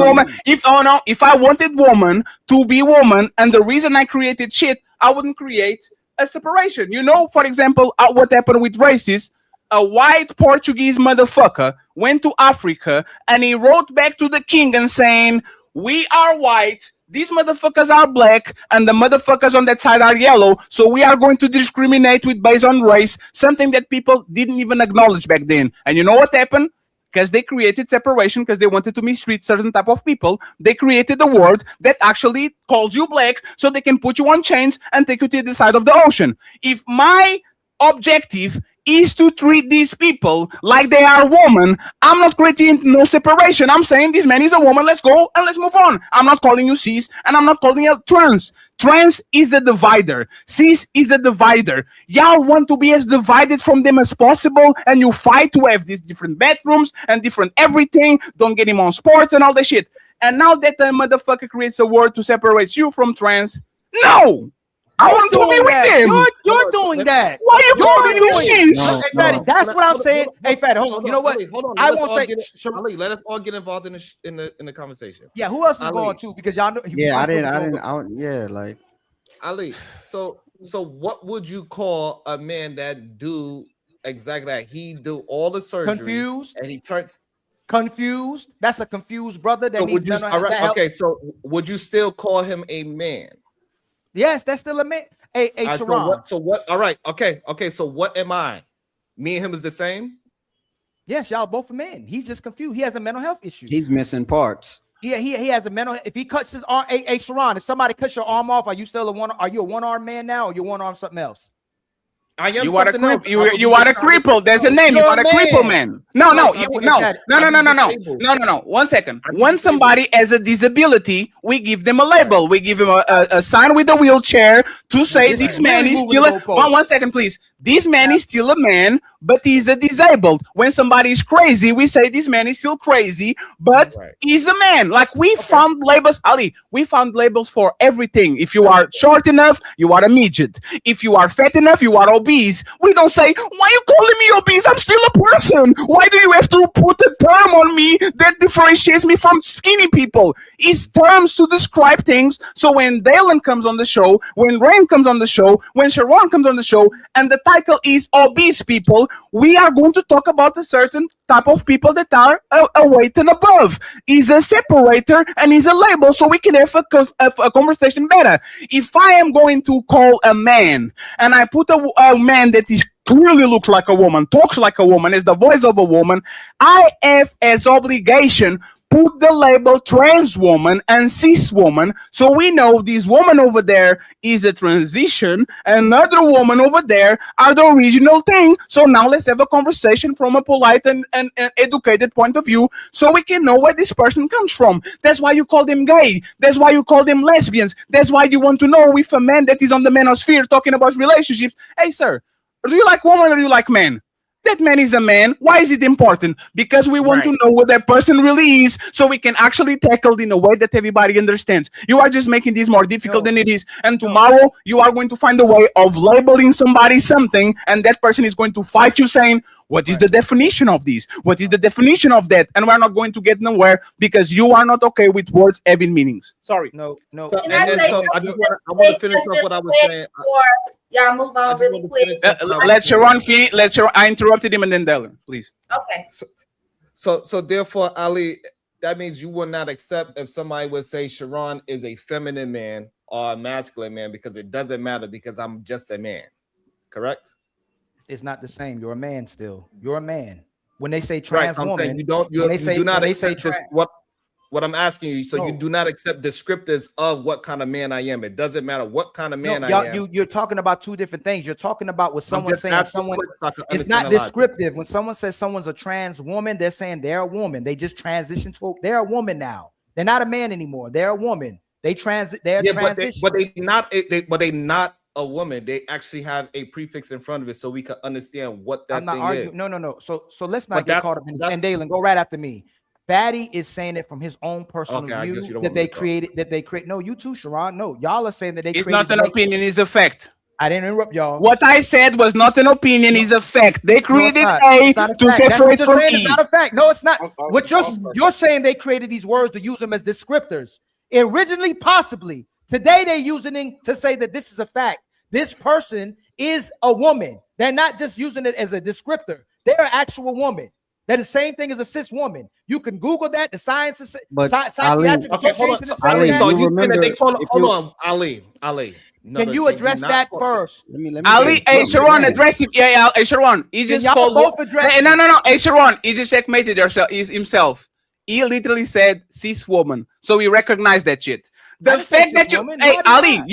woman to be woman, and the reason I created shit, I wouldn't create a separation. You know, for example, what happened with racists? A white Portuguese motherfucker went to Africa and he wrote back to the king and saying, we are white, these motherfuckers are black, and the motherfuckers on that side are yellow, so we are going to discriminate based on race, something that people didn't even acknowledge back then. And you know what happened? Because they created separation, because they wanted to mistreat certain type of people, they created a word that actually calls you black so they can put you on chains and take you to the side of the ocean. If my objective is to treat these people like they are women, I'm not creating no separation. I'm saying this man is a woman, let's go and let's move on. I'm not calling you cis and I'm not calling you trans. Trans is a divider. Cis is a divider. Y'all want to be as divided from them as possible, and you fight to have these different bedrooms and different everything. Don't get him on sports and all that shit. And now that the motherfucker creates a word to separate you from trans, no! I want to be with them. You're doing that. Why are you calling you cis? Hey, Fatty, that's what I'm saying. Hey, Fatty, hold on. You know what? Hold on. I won't say. Ali, let us all get involved in the conversation. Yeah, who else is going to? Because y'all know. Yeah, I didn't. Yeah, like Ali. So what would you call a man that do exactly that? He do all the surgery. Confused, and he turns confused. That's a confused brother. That so needs would you, okay, so would you still call him a man? Yes, that's still a man. Sharon. So what? All right. Okay. So what am I? Me and him is the same. Yes, y'all both are men. He's just confused. He has a mental health issue. He's missing parts. Yeah, he has a mental. If he cuts his arm, Sharon, if somebody cuts your arm off, are you still are you a one-armed man now, or you one-armed something else? I am. You are a cripple. You are a cripple. There's a name. You are a cripple man. No. 1 second. When somebody has a disability, we give them a label. We give him a sign with a wheelchair to say this man is still a. 1 second, please. This man is still a man, but he's a disabled. When somebody is crazy, we say this man is still crazy, but he's a man. Like we found labels, Ali. We found labels for everything. If you are short enough, you are a midget. If you are fat enough, you are obese. We don't say, why are you calling me obese? I'm still a person. Why do you have to put a term on me that differentiates me from skinny people? It's terms to describe things. So when Dalen comes on the show, when Rain comes on the show, when Sharon comes on the show, and the title is obese people, we are going to talk about a certain type of people that are a weight and above. Is a separator and is a label, so we can have a conversation better. If I am going to call a man and I put a man that is clearly looks like a woman, talks like a woman, is the voice of a woman, I have as obligation put the label trans woman and cis woman, so we know this woman over there is a transition, another woman over there are the original thing. So now let's have a conversation from a polite and educated point of view, so we can know where this person comes from. That's why you call them gay. That's why you call them lesbians. That's why you want to know if a man that is on the manosphere talking about relationships. Hey, sir, do you like woman or do you like men? That man is a man. Why is it important? Because we want to know what that person really is, so we can actually tackle it in a way that everybody understands. You are just making this more difficult than it is. And tomorrow, you are going to find a way of labeling somebody something, and that person is going to fight you saying, what is the definition of this? What is the definition of that? And we're not going to get nowhere because you are not okay with words having meanings. Sorry. No. So, I want to finish up what I was saying. Y'all move on really quick. Let Sharon finish. I interrupted him and then Dellen, please. Okay. So therefore, Ali, that means you will not accept if somebody would say Sharon is a feminine man or a masculine man, because it doesn't matter because I'm just a man. Correct? It's not the same. You're a man still. You're a man. When they say trans woman, you do not accept this, what I'm asking you. So you do not accept descriptors of what kind of man I am. It doesn't matter what kind of man I am. You're talking about two different things. You're talking about what someone saying someone. It's not descriptive. When someone says someone's a trans woman, they're saying they're a woman. They just transition to they're a woman now. They're not a man anymore. They're a woman. They're transition. But they not a woman. They actually have a prefix in front of it, so we can understand what that thing is. No. So let's not get caught up in this. And Dalen, go right after me. Fatty is saying it from his own personal view that they create. No, you too, Sharon. No, y'all are saying that they created. It's not an opinion, it's a fact. I didn't interrupt y'all. What I said was not an opinion, it's a fact. They created A to separate from E. It's not a fact. No, it's not. What you're saying, they created these words to use them as descriptors. Originally, possibly. Today, they're using it to say that this is a fact. This person is a woman. They're not just using it as a descriptor. They're an actual woman. They're the same thing as a cis woman. You can Google that. The science is psychiatric. Okay, hold on. So you remember they call it? Hold on, Ali. No, can you address that first? Ali, hey Sharon, address it. Yeah, hey Sharon, he just called. No. Hey Sharon, he just checkmated himself. He literally said cis woman, so we recognize that shit. The fact that you, hey Ali,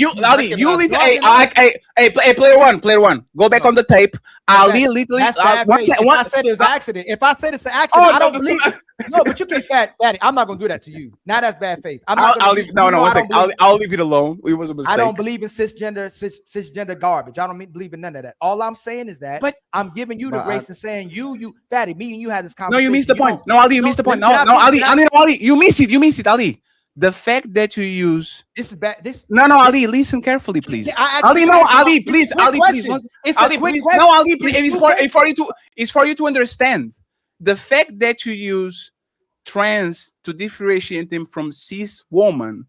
hey, player one, go back on the tape. Ali literally, I said it was an accident. If I said it's an accident, I don't believe it. No, but you can say, Daddy, I'm not gonna do that to you. Now that's bad faith. I'll leave it alone. It was a mistake. I don't believe in cisgender garbage. I don't believe in none of that. All I'm saying is that I'm giving you the grace and saying you, Fatty, me and you had this conversation. No, you missed the point. No, Ali, you missed the point. No, Ali, you missed it, Ali. The fact that you use this is bad. Ali, listen carefully, please. Ali, please. It's a quick question. No, Ali, please. It's for you to understand. The fact that you use trans to differentiate them from cis woman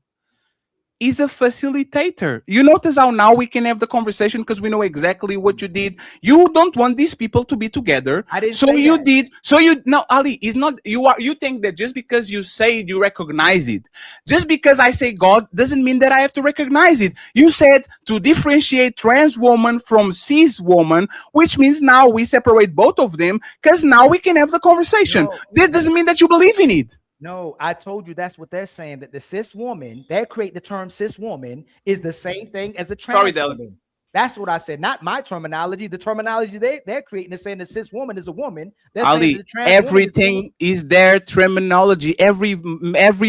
is a facilitator. You notice how now we can have the conversation because we know exactly what you did. You don't want these people to be together. I didn't So say you that. did. So you no, Ali, is not you think that just because you say it, you recognize it. Just because I say God doesn't mean that I have to recognize it. You said to differentiate trans woman from cis woman, which means now we separate both of them because now we can have the conversation. This doesn't mean that you believe in it. No, I told you that's what they're saying, that the cis woman, they create the term cis woman is the same thing as a trans Sorry, Dylan. woman. That's what I said, not my terminology. The terminology they're creating is saying the cis woman is a woman. They're saying Ali, that the trans woman is everything is their terminology. Every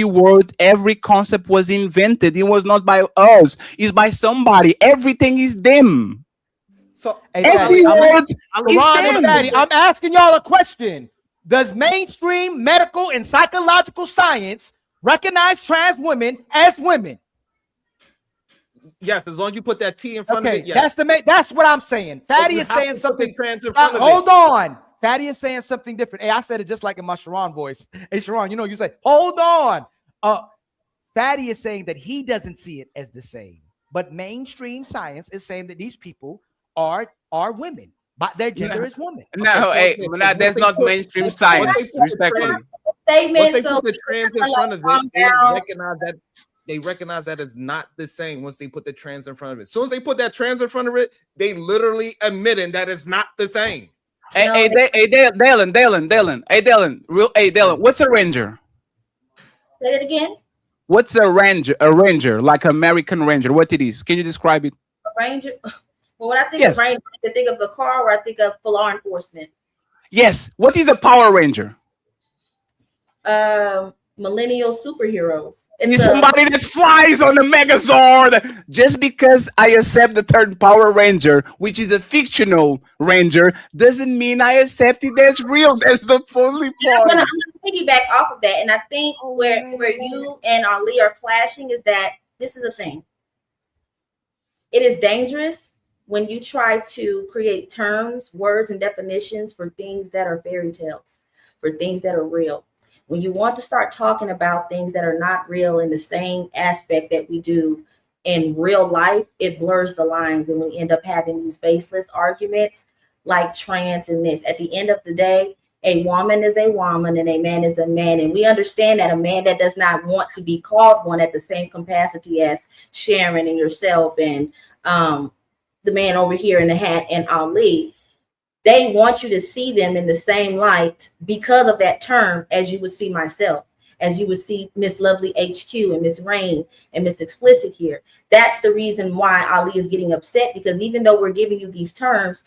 word, every concept was invented. It was not by us. It's by somebody. Everything is them. So every word is them. I'm asking y'all a question. Does mainstream medical and psychological science recognize trans women as women? Yes, as long as you put that T in front of it. Yes. That's what I'm saying. Fatty you is have saying to put something. the trans in front of Hold it. on. Fatty is saying something different. Hey, I said it just like in my Sharon voice. Hey, Sharon, you know, you say, hold on. Fatty is saying that he doesn't see it as the same. But mainstream science is saying that these people are women. But their gender is woman. No, hey, that's not mainstream science. Respectfully. Once they put the trans in front of it, they recognize that is not the same. Once they put the trans in front of it, as soon as they put that trans in front of it, they literally admitting that it's not the same. Hey, Dylan. Hey, Dylan. What's a ranger? Say it again. What's a ranger? A ranger, like American Ranger. What it is? Can you describe it? A ranger. Well, when I think of ranger, I think of the car, or I think of law enforcement. Yes. What is a Power Ranger? Millennial superheroes. It's somebody that flies on the Megazord. Just because I accept the term Power Ranger, which is a fictional ranger, doesn't mean I accept it as real. That's the only point. I'm gonna piggyback off of that, and I think where you and Ali are clashing is that this is the thing. It is dangerous when you try to create terms, words, and definitions for things that are fairy tales, for things that are real. When you want to start talking about things that are not real in the same aspect that we do in real life, it blurs the lines, and we end up having these baseless arguments like trans and this. At the end of the day, a woman is a woman and a man is a man. And we understand that a man that does not want to be called one at the same capacity as Sharon and yourself and the man over here in the hat and Ali, they want you to see them in the same light because of that term as you would see myself, as you would see Miss Lovely HQ and Miss Rain and Miss Explicit here. That's the reason why Ali is getting upset, because even though we're giving you these terms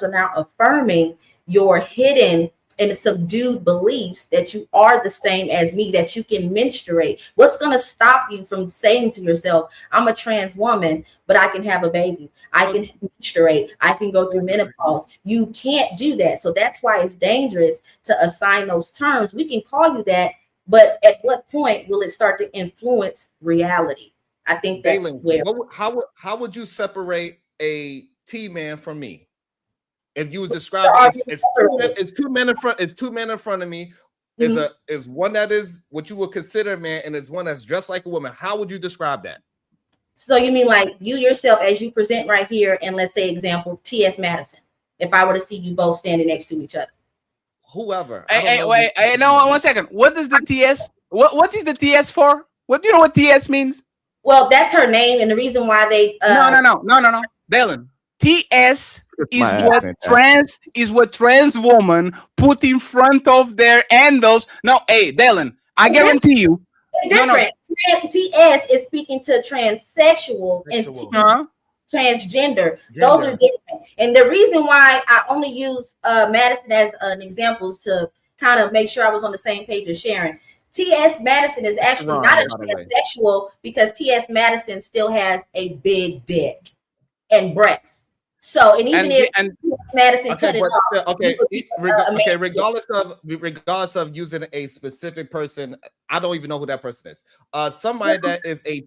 are now affirming your hidden and subdued beliefs that you are the same as me, that you can menstruate. What's going to stop you from saying to yourself, I'm a trans woman, but I can have a baby. I can menstruate. I can go through menopause. You can't do that. So that's why it's dangerous to assign those terms. We can call you that, but at what point will it start to influence reality? I think that's Galen, where. How would you separate a T-man from me? If you was describing it's two men in front, it's two men in front of me. Is one that is what you would consider a man, and is one that's dressed like a woman. How would you describe that? So you mean like you yourself as you present right here, and let's say example T.S. Madison. If I were to see you both standing next to each other. Whoever. Wait, no, 1 second. What does the TS? What is the TS for? What do you know what TS means? Well, that's her name, and the reason why they No, Dylan. TS is what trans woman put in front of their handles. No, hey, Dylan, I guarantee you. Different. TS is speaking to transsexual and transgender. Those are different. And the reason why I only use Madison as an example is to kind of make sure I was on the same page as Sharon. T.S. Madison is actually not a transsexual because T.S. Madison still has a big dick and breasts. So, and even if Madison cut it off, regardless of using a specific person, I don't even know who that person is. Somebody that is a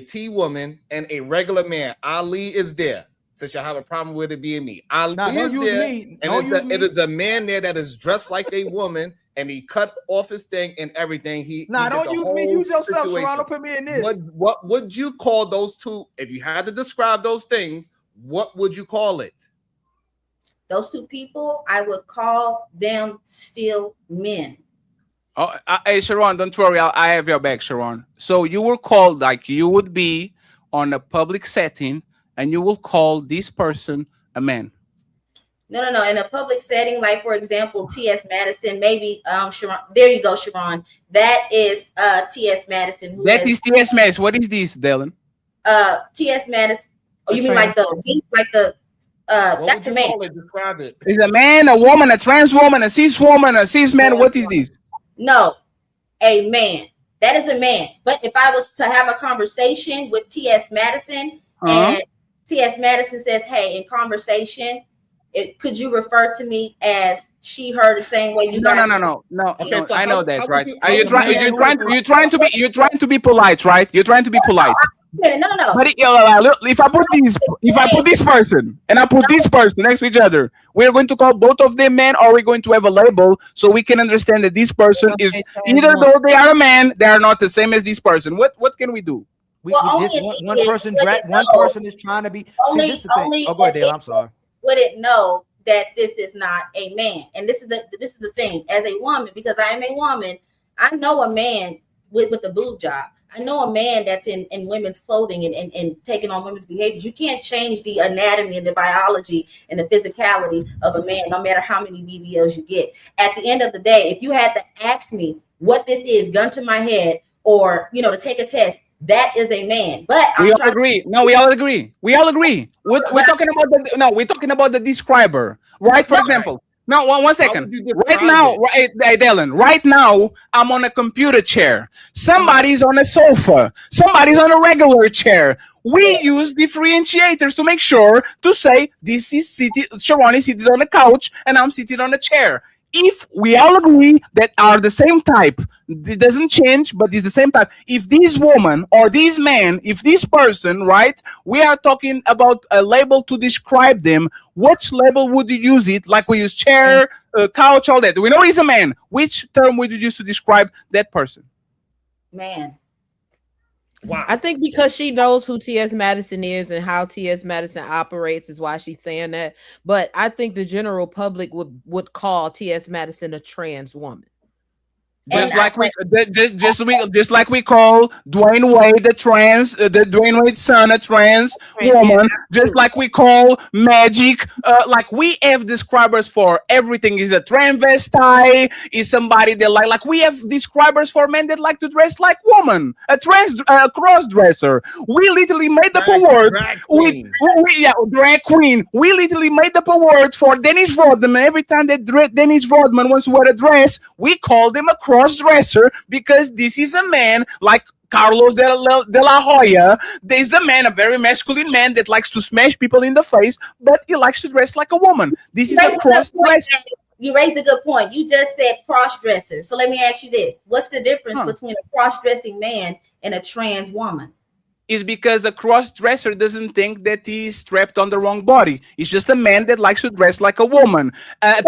T woman and a regular man. Ali is there. Since y'all have a problem with it being me, Ali is there, and it is a man there that is dressed like a woman, and he cut off his thing and everything. Nah, he did don't the use me. whole Use yourself, situation. Sharon. Don't put me in this. What would you call those two? If you had to describe those things, what would you call it? Those two people, I would call them still men. Oh, hey, Sharon, don't worry. I have your back, Sharon. So you were called, like you would be on a public setting, and you will call this person a man. No. In a public setting, like for example, T.S. Madison, maybe Sharon. There you go, Sharon. That is T.S. Madison. That is T.S. Madison. What is this, Dylan? T.S. Madison. Oh, you mean like the that's a man. Describe it. Is a man, a woman, a trans woman, a cis woman, a cis man? What is this? No, a man. That is a man. But if I was to have a conversation with T.S. Madison and T.S. Madison says, "Hey, in conversation, could you refer to me as she, her, the same way you guys?" No. Okay, No, so I know that, right? you're trying to be polite, right? You're trying to be polite. No. But if I put this person and I put this person next to each other, we're going to call both of them men, or we're going to have a label so we can understand that this person is, either though they are a man, they are not the same as this person. What can we do? One person is trying to be. See, this is the thing. Oh, go ahead, Dale. I'm sorry. Wouldn't know that this is not a man, and this is the thing. As a woman, because I am a woman, I know a man with the boob job. I know a man that's in women's clothing and taking on women's behaviors. You can't change the anatomy and the biology and the physicality of a man, no matter how many BBLs you get. At the end of the day, if you had to ask me what this is, gun to my head, or to take a test, that is a man. But we all agree. We all agree. We're talking about the describer, right? For example. No, one second. Right now, Dylan, right now, I'm on a computer chair. Somebody's on a sofa. Somebody's on a regular chair. We use differentiators to make sure to say this is Sharon is seated on a couch and I'm seated on a chair. If we all agree that are the same type, it doesn't change, but it's the same type. If this woman or this man, if this person, right, we are talking about a label to describe them, which label would you use it? Like we use chair, couch, all that. We know he's a man. Which term would you use to describe that person? Man. Wow. I think because she knows who T.S. Madison is and how T.S. Madison operates is why she's saying that. But I think the general public would call T.S. Madison a trans woman. Just like we call Dwayne Wade the Dwayne Wade's son a trans woman, just like we call Magic. Like we have describers for everything. Is a transvestite, is somebody that like we have describers for men that like to dress like woman, a cross dresser. We literally made up a word. Drag queen. We literally made up a word for Dennis Rodman. Every time that Dennis Rodman wants to wear a dress, we call them a cross-dresser, because this is a man like Carlos de la Hoya. There's a man, a very masculine man that likes to smash people in the face, but he likes to dress like a woman. This is a cross-dresser. You raised a good point. You just said cross-dresser. So let me ask you this. What's the difference between a cross-dressing man and a trans woman? Is because a cross-dresser doesn't think that he's strapped on the wrong body. He's just a man that likes to dress like a woman. A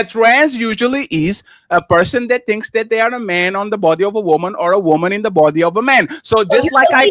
trans usually is a person that thinks that they are a man on the body of a woman or a woman in the body of a man. So just like I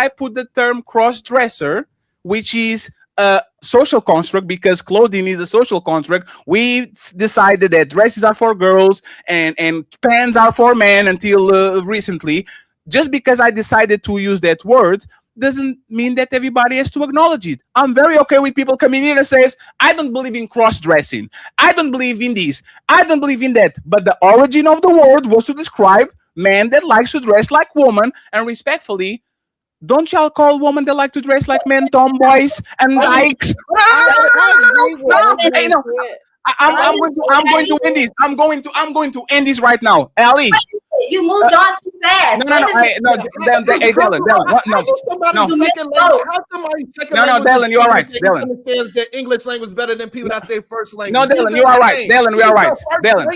put the term cross-dresser, which is a social construct, because clothing is a social construct. We decided that dresses are for girls and pants are for men until recently. Just because I decided to use that word doesn't mean that everybody has to acknowledge it. I'm very okay with people coming in and says, I don't believe in cross-dressing. I don't believe in this. I don't believe in that. But the origin of the word was to describe man that likes to dress like woman. And respectfully, don't y'all call women that like to dress like men tomboys and dykes? I'm going to end this. I'm going to end this right now. Ali. You moved on too fast. No, Dylan, you are right. Dylan understands the English language better than people that say first language. No, Dylan, you are right. Dylan, we are right. Dylan.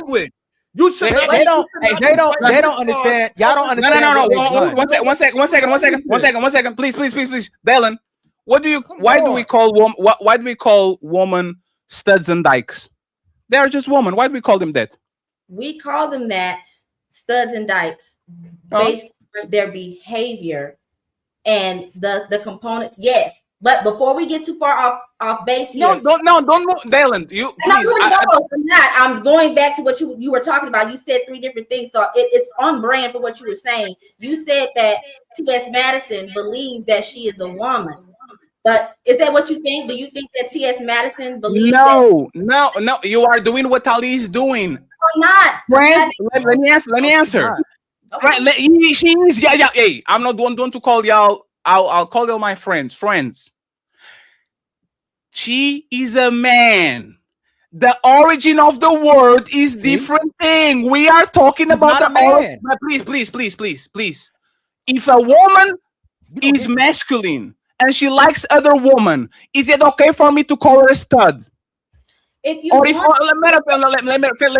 You should. They don't understand. Y'all don't understand. No. One second. Please. Dylan, why do we call woman studs and dykes? They're just women. Why do we call them that? We call them that studs and dykes based on their behavior and the components. Yes, but before we get too far off base here, don't move, Dylan. You please. I'm not. I'm going back to what you were talking about. You said 3 different things, so it's on brand for what you were saying. You said that T.S. Madison believes that she is a woman. But is that what you think? Do you think that T.S. Madison believes No. You are doing what Ali is doing. I'm not. Friend, let me answer. Okay. Right, she is. Yeah. Hey, I'm not one to call y'all. I'll call y'all my friends. She is a man. The origin of the word is different thing. We are talking about the man. Please. If a woman is masculine and she likes other women, is it okay for me to call her a stud? Let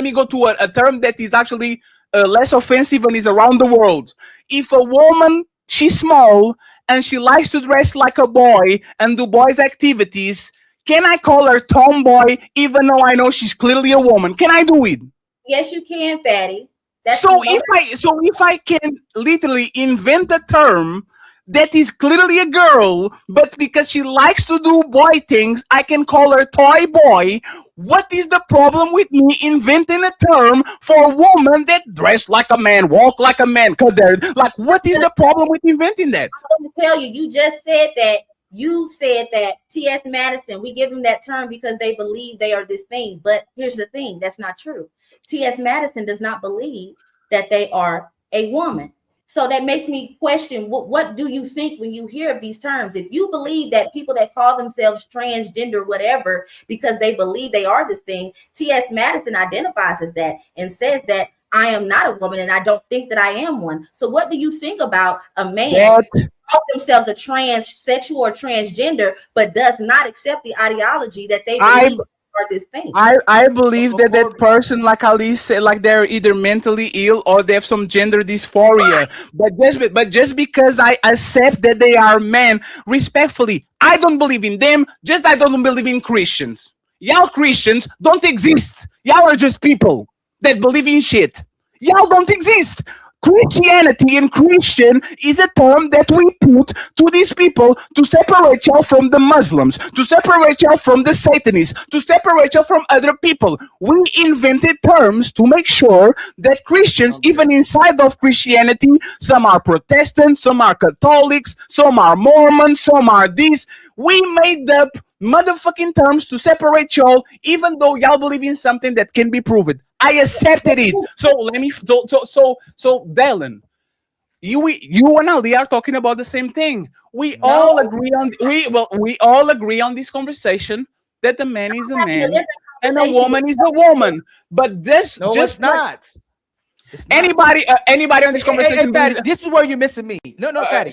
me go to a term that is actually less offensive and is around the world. If a woman, she's small and she likes to dress like a boy and do boys' activities, can I call her tomboy even though I know she's clearly a woman? Can I do it? Yes, you can, Fatty. If I can literally invent a term that is clearly a girl, but because she likes to do boy things, I can call her toy boy. What is the problem with me inventing a term for a woman that dressed like a man, walk like a man? Like, what is the problem with inventing that? I'm going to tell you, you just said that. You said that T.S. Madison, we give them that term because they believe they are this thing. But here's the thing, that's not true. T.S. Madison does not believe that they are a woman. So that makes me question, what do you think when you hear of these terms? If you believe that people that call themselves transgender, whatever, because they believe they are this thing, T.S. Madison identifies as that and says that I am not a woman and I don't think that I am one. So what do you think about a man who calls themselves a transsexual or transgender, but does not accept the ideology that they believe are this thing? I believe that person, like Ali said, like they're either mentally ill or they have some gender dysphoria. But just because I accept that they are men, respectfully, I don't believe in them. Just I don't believe in Christians. Y'all Christians don't exist. Y'all are just people that believe in shit. Y'all don't exist. Christianity and Christian is a term that we put to these people to separate y'all from the Muslims, to separate y'all from the Satanists, to separate y'all from other people. We invented terms to make sure that Christians, even inside of Christianity, some are Protestants, some are Catholics, some are Mormons, some are this. We made up motherfucking terms to separate y'all, even though y'all believe in something that can be proven. I accepted it. So Dylan, you and Ali are talking about the same thing. We all agree on this conversation that a man is a man and a woman is a woman. But this it's not. Anybody on this conversation? Hey, this is where you're missing me. No, Fatty.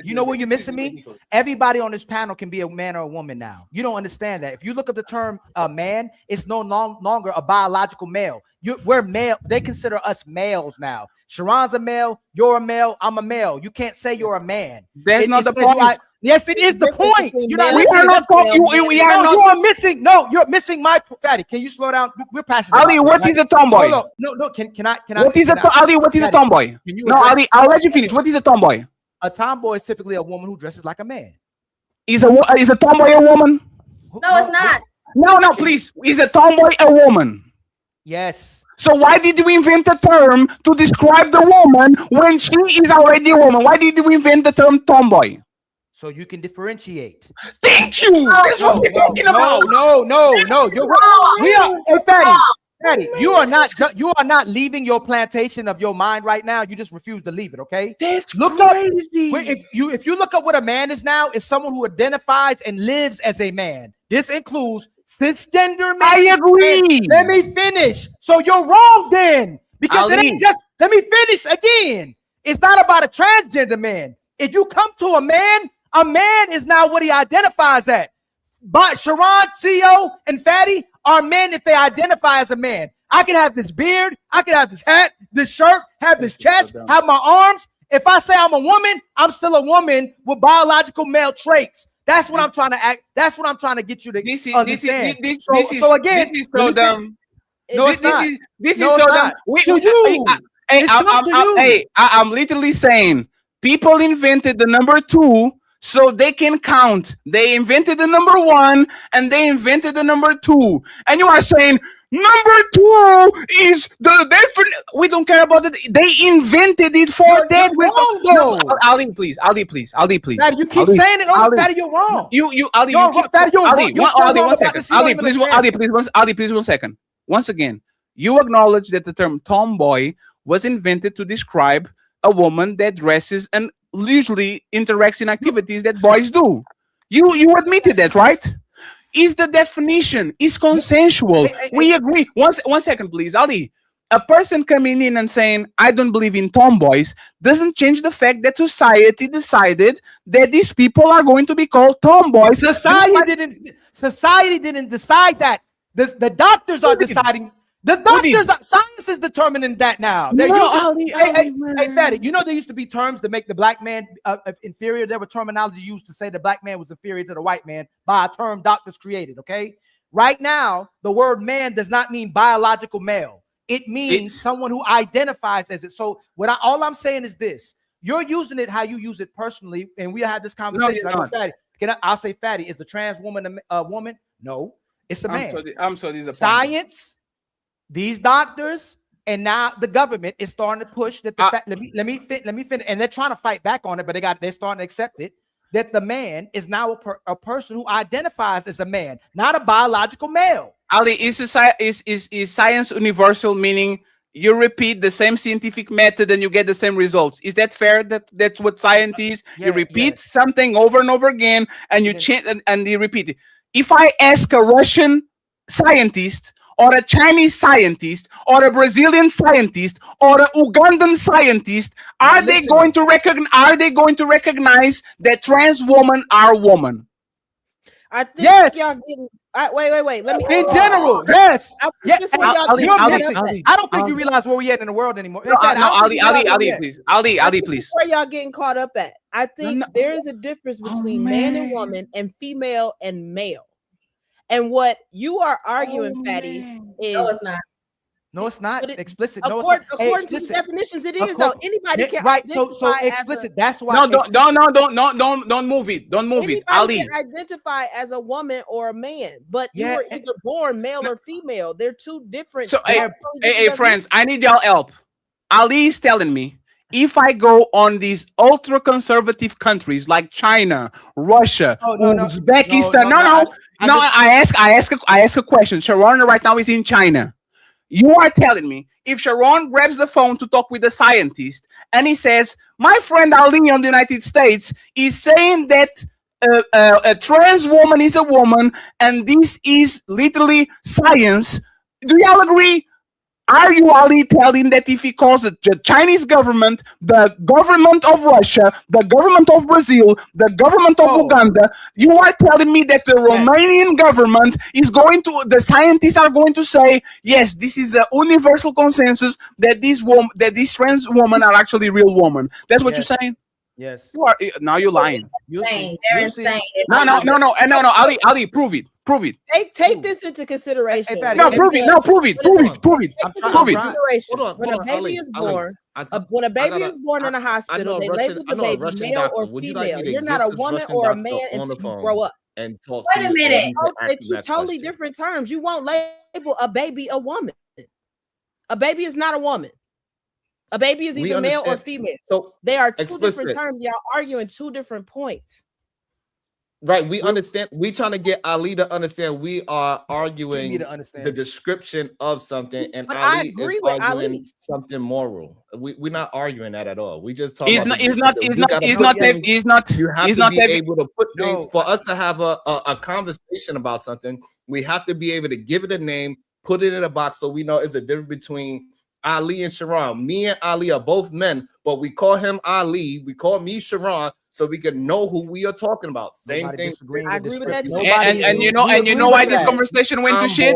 You know where you're missing me? Everybody on this panel can be a man or a woman now. You don't understand that. If you look up the term man, it's no longer a biological male. We're male. They consider us males now. Sharon's a male. You're a male. I'm a male. You can't say you're a man. That's not the point. Yes, it is the point. We are not talking. You're missing. No, you're missing my Fatty. Can you slow down? We're passionate. Ali, what is a tomboy? No. Can I? What is a tomboy? No, Ali, I'll let you finish. What is a tomboy? A tomboy is typically a woman who dresses like a man. Is a tomboy a woman? No, it's not. No, please. Is a tomboy a woman? Yes. So why did we invent a term to describe the woman when she is already a woman? Why did we invent the term tomboy? So you can differentiate. Thank you. That's what we're talking about. No. You're wrong. We are. Hey, Fatty, you are not leaving your plantation of your mind right now. You just refuse to leave it. Okay. That's crazy. If you look up what a man is now, it's someone who identifies and lives as a man. This includes cisgender men. I agree. Let me finish. So you're wrong then, because it ain't just. Let me finish again. It's not about a transgender man. If you come to a man is now what he identifies at. But Sharon, CEO, and Fatty are men if they identify as a man. I can have this beard, I can have this hat, this shirt, have this chest, have my arms. If I say I'm a woman, I'm still a woman with biological male traits. That's what I'm trying to act. That's what I'm trying to get you to understand. This is so dumb. No, it's not. This No, is it's so not. dumb. It's dumb to you. I'm literally saying people invented the number 2 so they can count. They invented the number 1 and they invented the number 2. And you are saying number 2 is the definite. We don't care about it. They invented it for that. Ali, please. Fatty, you keep saying it. Oh, Fatty, you're wrong. Ali, please, 1 second. Once again, you acknowledge that the term tomboy was invented to describe a woman that dresses and usually interacts in activities that boys do. You admitted that, right? Is the definition is consensual? We agree. One second, please, Ali. A person coming in and saying, I don't believe in tomboys, doesn't change the fact that society decided that these people are going to be called tomboys. Society didn't decide that. The doctors are deciding. The doctors, science is determining that now. Hey, Fatty, you know there used to be terms to make the black man inferior. There were terminology used to say the black man was inferior to the white man by a term doctors created, okay? Right now, the word man does not mean biological male. It means someone who identifies as it. So all I'm saying is this. You're using it how you use it personally, and we had this conversation. I'll say Fatty, is a trans woman a woman? No, it's a man. I'm so disappointed. Science, these doctors, and now the government is starting to push that. Let me finish. And they're trying to fight back on it, but they're starting to accept it. That the man is now a person who identifies as a man, not a biological male. Ali, is science universal, meaning you repeat the same scientific method and you get the same results? Is that fair? That's what science is. You repeat something over and over again, and you change and you repeat it. If I ask a Russian scientist, or a Chinese scientist, or a Brazilian scientist, or a Ugandan scientist, are they going to recognize that trans women are women? I think y'all getting. Wait. Let me. In general, yes. I don't think you realize where we at in the world anymore. Ali, please. Where y'all getting caught up at? I think there is a difference between man and woman, and female and male. And what you are arguing, Fatty, is no, it's not. No, it's not explicit. According to the definitions, it is though. Anybody can so explicit. That's why. No, don't move it. Don't move it. Ali can identify as a woman or a man, but you were either born male or female. They're two different. So, hey, friends, I need y'all help. Ali is telling me, if I go on these ultra conservative countries like China, Russia, Uzbekistan, I ask a question. Sharon right now is in China. You are telling me if Sharon grabs the phone to talk with a scientist and he says, my friend Ali on the United States is saying that a trans woman is a woman and this is literally science, do y'all agree? Are you, Ali, telling that if he calls it the Chinese government, the government of Russia, the government of Brazil, the government of Uganda, you are telling me that the Romanian government is going to, the scientists are going to say, yes, this is a universal consensus that these trans women are actually real women. That's what you're saying? Yes. You are now you're lying. They're insane. No, Ali, prove it. Take this into consideration. No, prove it. When a baby is born, when a baby is born in a hospital, they label the baby male or female. You're not a woman or a man until you grow up. And talk. Wait a minute. They're two totally different terms. You won't label a baby a woman. A baby is not a woman. A baby is either male or female. So they are two different terms. Y'all arguing two different points. Right, we understand. We trying to get Ali to understand. We are arguing the description of something, and but Ali is arguing something moral. We're not arguing that at all. We just talking. He's not able to put things for us to have a conversation about something. We have to be able to give it a name, put it in a box, so we know it's a difference between Ali and Sharon. Me and Ali are both men, but we call him Ali. We call me Sharon. so we can know who we are talking about. Same Nobody thing. disagreeing I with agree with that too. And you know why this conversation went to shit?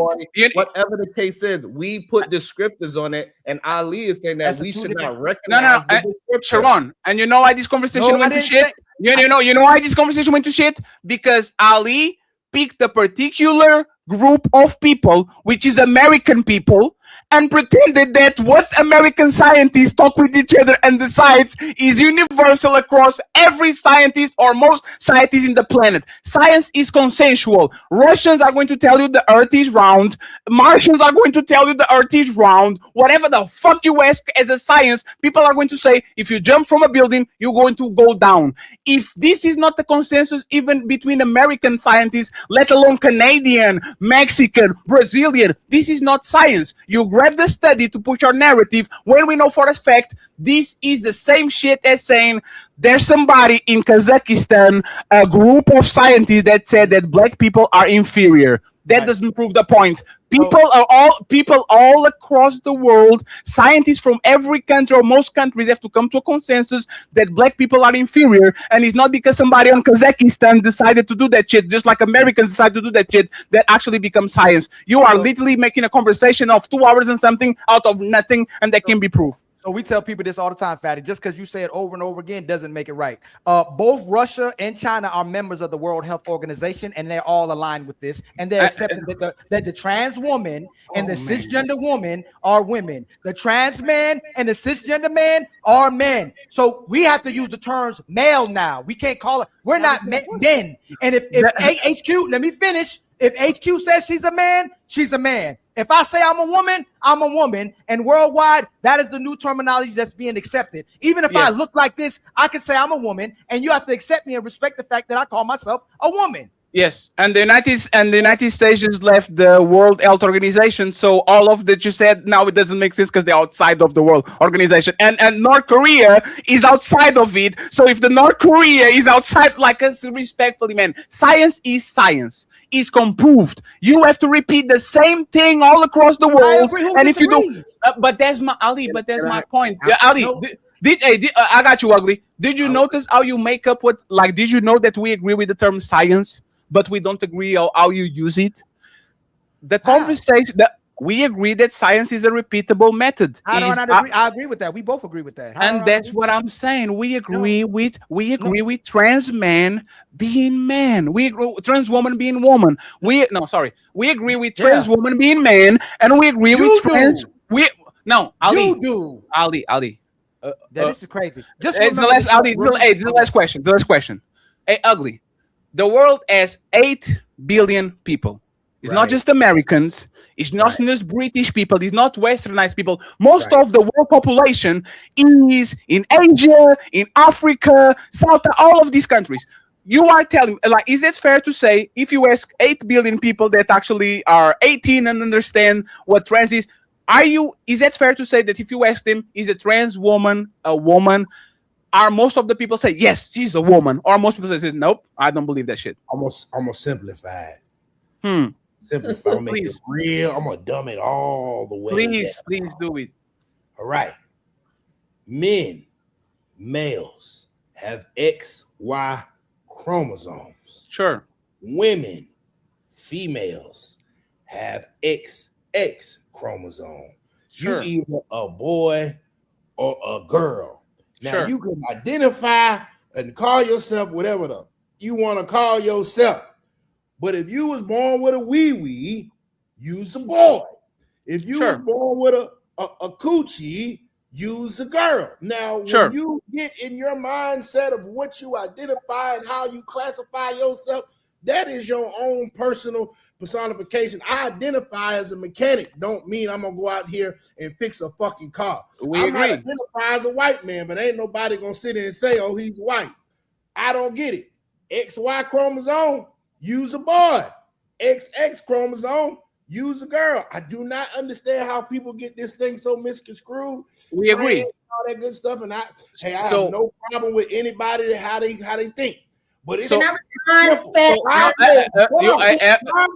Whatever the case is, we put descriptors on it, and Ali is saying that we should not recognize the descriptor. Sharon, and you know why this conversation went to shit? You know why this conversation went to shit? Because Ali picked a particular group of people, which is American people, and pretended that what American scientists talk with each other and decides is universal across every scientist or most scientists in the planet. Science is consensual. Russians are going to tell you the earth is round. Martians are going to tell you the earth is round. Whatever the fuck you ask as a science, people are going to say, if you jump from a building, you're going to go down. If this is not the consensus even between American scientists, let alone Canadian, Mexican, Brazilian, this is not science. You grab the study to push your narrative when we know for a fact this is the same shit as saying there's somebody in Kazakhstan, a group of scientists that said that black people are inferior. That doesn't prove the point. People all across the world, scientists from every country or most countries have to come to a consensus that black people are inferior, and it's not because somebody on Kazakhstan decided to do that shit, just like Americans decided to do that shit, that actually becomes science. You are literally making a conversation of 2 hours and something out of nothing, and that can be proof. So we tell people this all the time, Fatty. Just because you say it over and over again doesn't make it right. Both Russia and China are members of the World Health Organization, and they're all aligned with this. And they're accepting that the trans woman and the cisgender woman are women. The trans man and the cisgender man are men. So we have to use the terms male now. We can't call it. We're not men. And if HQ, let me finish. If HQ says she's a man, she's a man. If I say I'm a woman, I'm a woman. And worldwide, that is the new terminology that's being accepted. Even if I look like this, I can say I'm a woman, and you have to accept me and respect the fact that I call myself a woman. Yes, and the United States just left the World Health Organization, so all of that you said now it doesn't make sense because they're outside of the World Organization, and North Korea is outside of it. So if the North Korea is outside, like us, respectfully, man, science is science. Is comproved. You have to repeat the same thing all across the world, and if you do, but that's my Ali. But that's my point, Ali. I got you, Ugly. Did you notice how you make up what? Like, did you know that we agree with the term science, but we don't agree how you use it? The conversation that we agree that science is a repeatable method. I agree with that. We both agree with that. And that's what I'm saying. We agree with trans man being man. We agree with trans woman being woman. We agree with trans woman being man, and we agree with trans. Ali. You do. Ali. This is crazy. It's the last. Ali. This is the last question. The last question. Hey, Ugly. The world has 8 billion people. It's not just Americans. It's not just British people. It's not Westernized people. Most of the world population is in Asia, in Africa, South, all of these countries. You are telling, like, is it fair to say if you ask 8 billion people that actually are 18 and understand what trans is, is it fair to say that if you ask them, is a trans woman a woman? Are most of the people say, yes, she's a woman? Or most people say, nope, I don't believe that shit. I'm gonna simplify it. Simplify, I'm gonna make it real. I'm gonna dumb it all the way. Please do it. All right. Males have XY chromosomes. Sure. Women, females have XX chromosome. Sure. You either a boy or a girl. Now you can identify and call yourself whatever you want to call yourself. But if you was born with a wee-wee, you's a boy. If you was born with a coochie, you's a girl. Now, when you get in your mindset of what you identify and how you classify yourself, that is your own personal personification. I identify as a mechanic. Don't mean I'm gonna go out here and fix a fucking car. I might identify as a white man, but ain't nobody gonna sit there and say, oh, he's white. I don't get it. XY chromosome, use a boy. XX chromosome, use a girl. I do not understand how people get this thing so misconstrued. We agree. All that good stuff, and I have no problem with anybody how they think. But it's God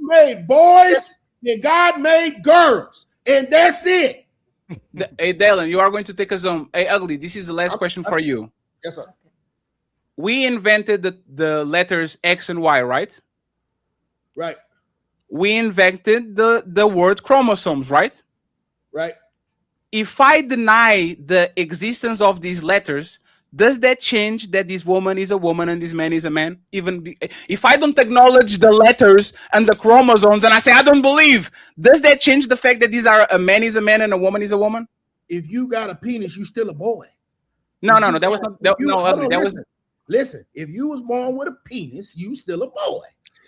made boys and God made girls, and that's it. Hey, Dylan, you are going to take us on. Hey, Ugly, this is the last question for you. Yes, sir. we invented the letters X and Y, right? Right. We invented the word chromosomes, right? Right. If I deny the existence of these letters, does that change that this woman is a woman and this man is a man? If I don't acknowledge the letters and the chromosomes and I say I don't believe, does that change the fact that these are a man is a man and a woman is a woman? If you got a penis, you still a boy. No, that was not. Listen. If you was born with a penis, you still a boy.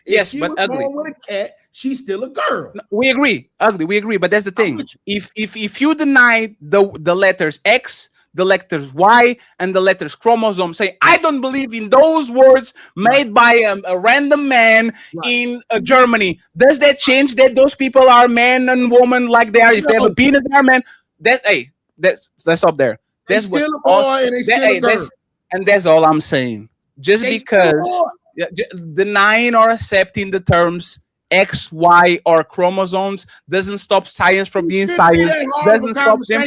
If Yes, she but was ugly. born with a cat, she's still a girl. We agree, ugly. We agree, but that's the thing. If you deny the letters X, the letters Y, and the letters chromosome, say I don't believe in those words made by a random man in Germany. Does that change that those people are man and woman like they are? If they have a penis, they are man. Let's stop there. That's still a boy and they still a girl. And that's all I'm saying. Just They because still denying or accepting the terms X, Y, or chromosomes doesn't stop science from being science. Doesn't stop them.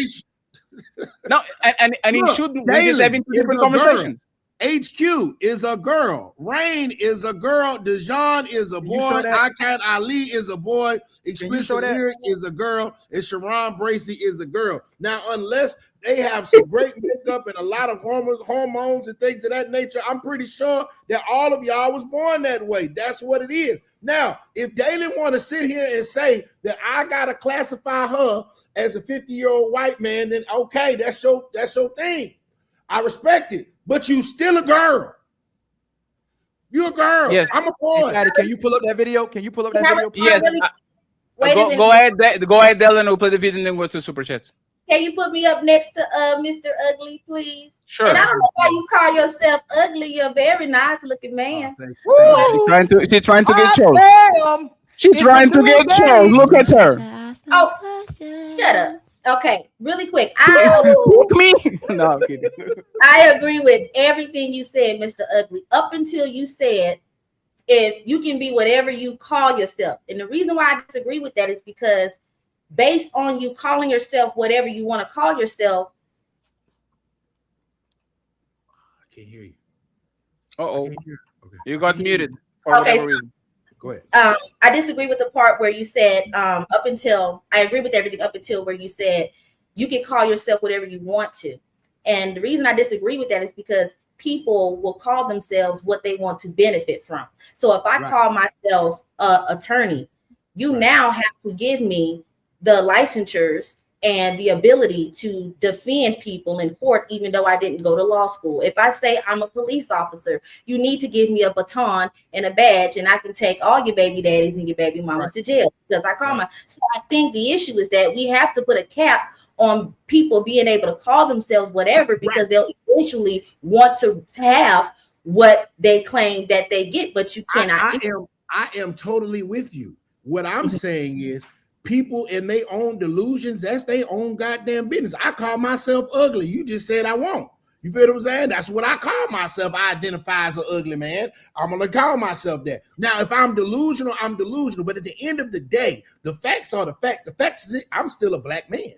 No, and it shouldn't. We're just having two different conversations. HQ is a girl. Rain is a girl. Dejan is a boy. Ikan Ali is a boy. Explicit Lyric is a girl. And Sharon Bracey is a girl. Now, unless they have some great makeup and a lot of hormones and things of that nature, I'm pretty sure that all of y'all was born that way. That's what it is. Now, if Daylon want to sit here and say that I gotta classify her as a 50-year-old white man, then okay, that's your thing. I respect it. But you still a girl. You a girl. Yes. I'm a boy. Daddy, can you pull up that video? Can you pull up that video? Yes. Go ahead, Dylan. We'll play the video and then go to super chats. Can you put me up next to Mr. Ugly, please? Sure. And I don't know why you call yourself ugly. You're a very nice looking man. She's trying to get chose. She's trying to get chose. Look at her. Oh, shut up. Okay, really quick. No, I'm kidding. I agree with everything you said, Mr. Ugly, up until you said if you can be whatever you call yourself. And the reason why I disagree with that is because based on you calling yourself whatever you want to call yourself. I can't hear you. Okay. You got muted for whatever reason. Go ahead. I disagree with the part where you said up until I agree with everything up until where you said you can call yourself whatever you want to. And the reason I disagree with that is because people will call themselves what they want to benefit from. So if I call myself attorney, you now have to give me the licensures and the ability to defend people in court, even though I didn't go to law school. If I say I'm a police officer, you need to give me a baton and a badge, and I can take all your baby daddies and your baby mamas to jail because I call my. So I think the issue is that we have to put a cap on people being able to call themselves whatever because they'll eventually want to have what they claim that they get, but you cannot. I am totally with you. What I'm saying is people in their own delusions, that's their own goddamn business. I call myself ugly. You just said I won't. You feel what I'm saying? That's what I call myself. I identify as an ugly man. I'm going to call myself that. Now, if I'm delusional, I'm delusional. But at the end of the day, the facts are the facts. The facts is I'm still a black man.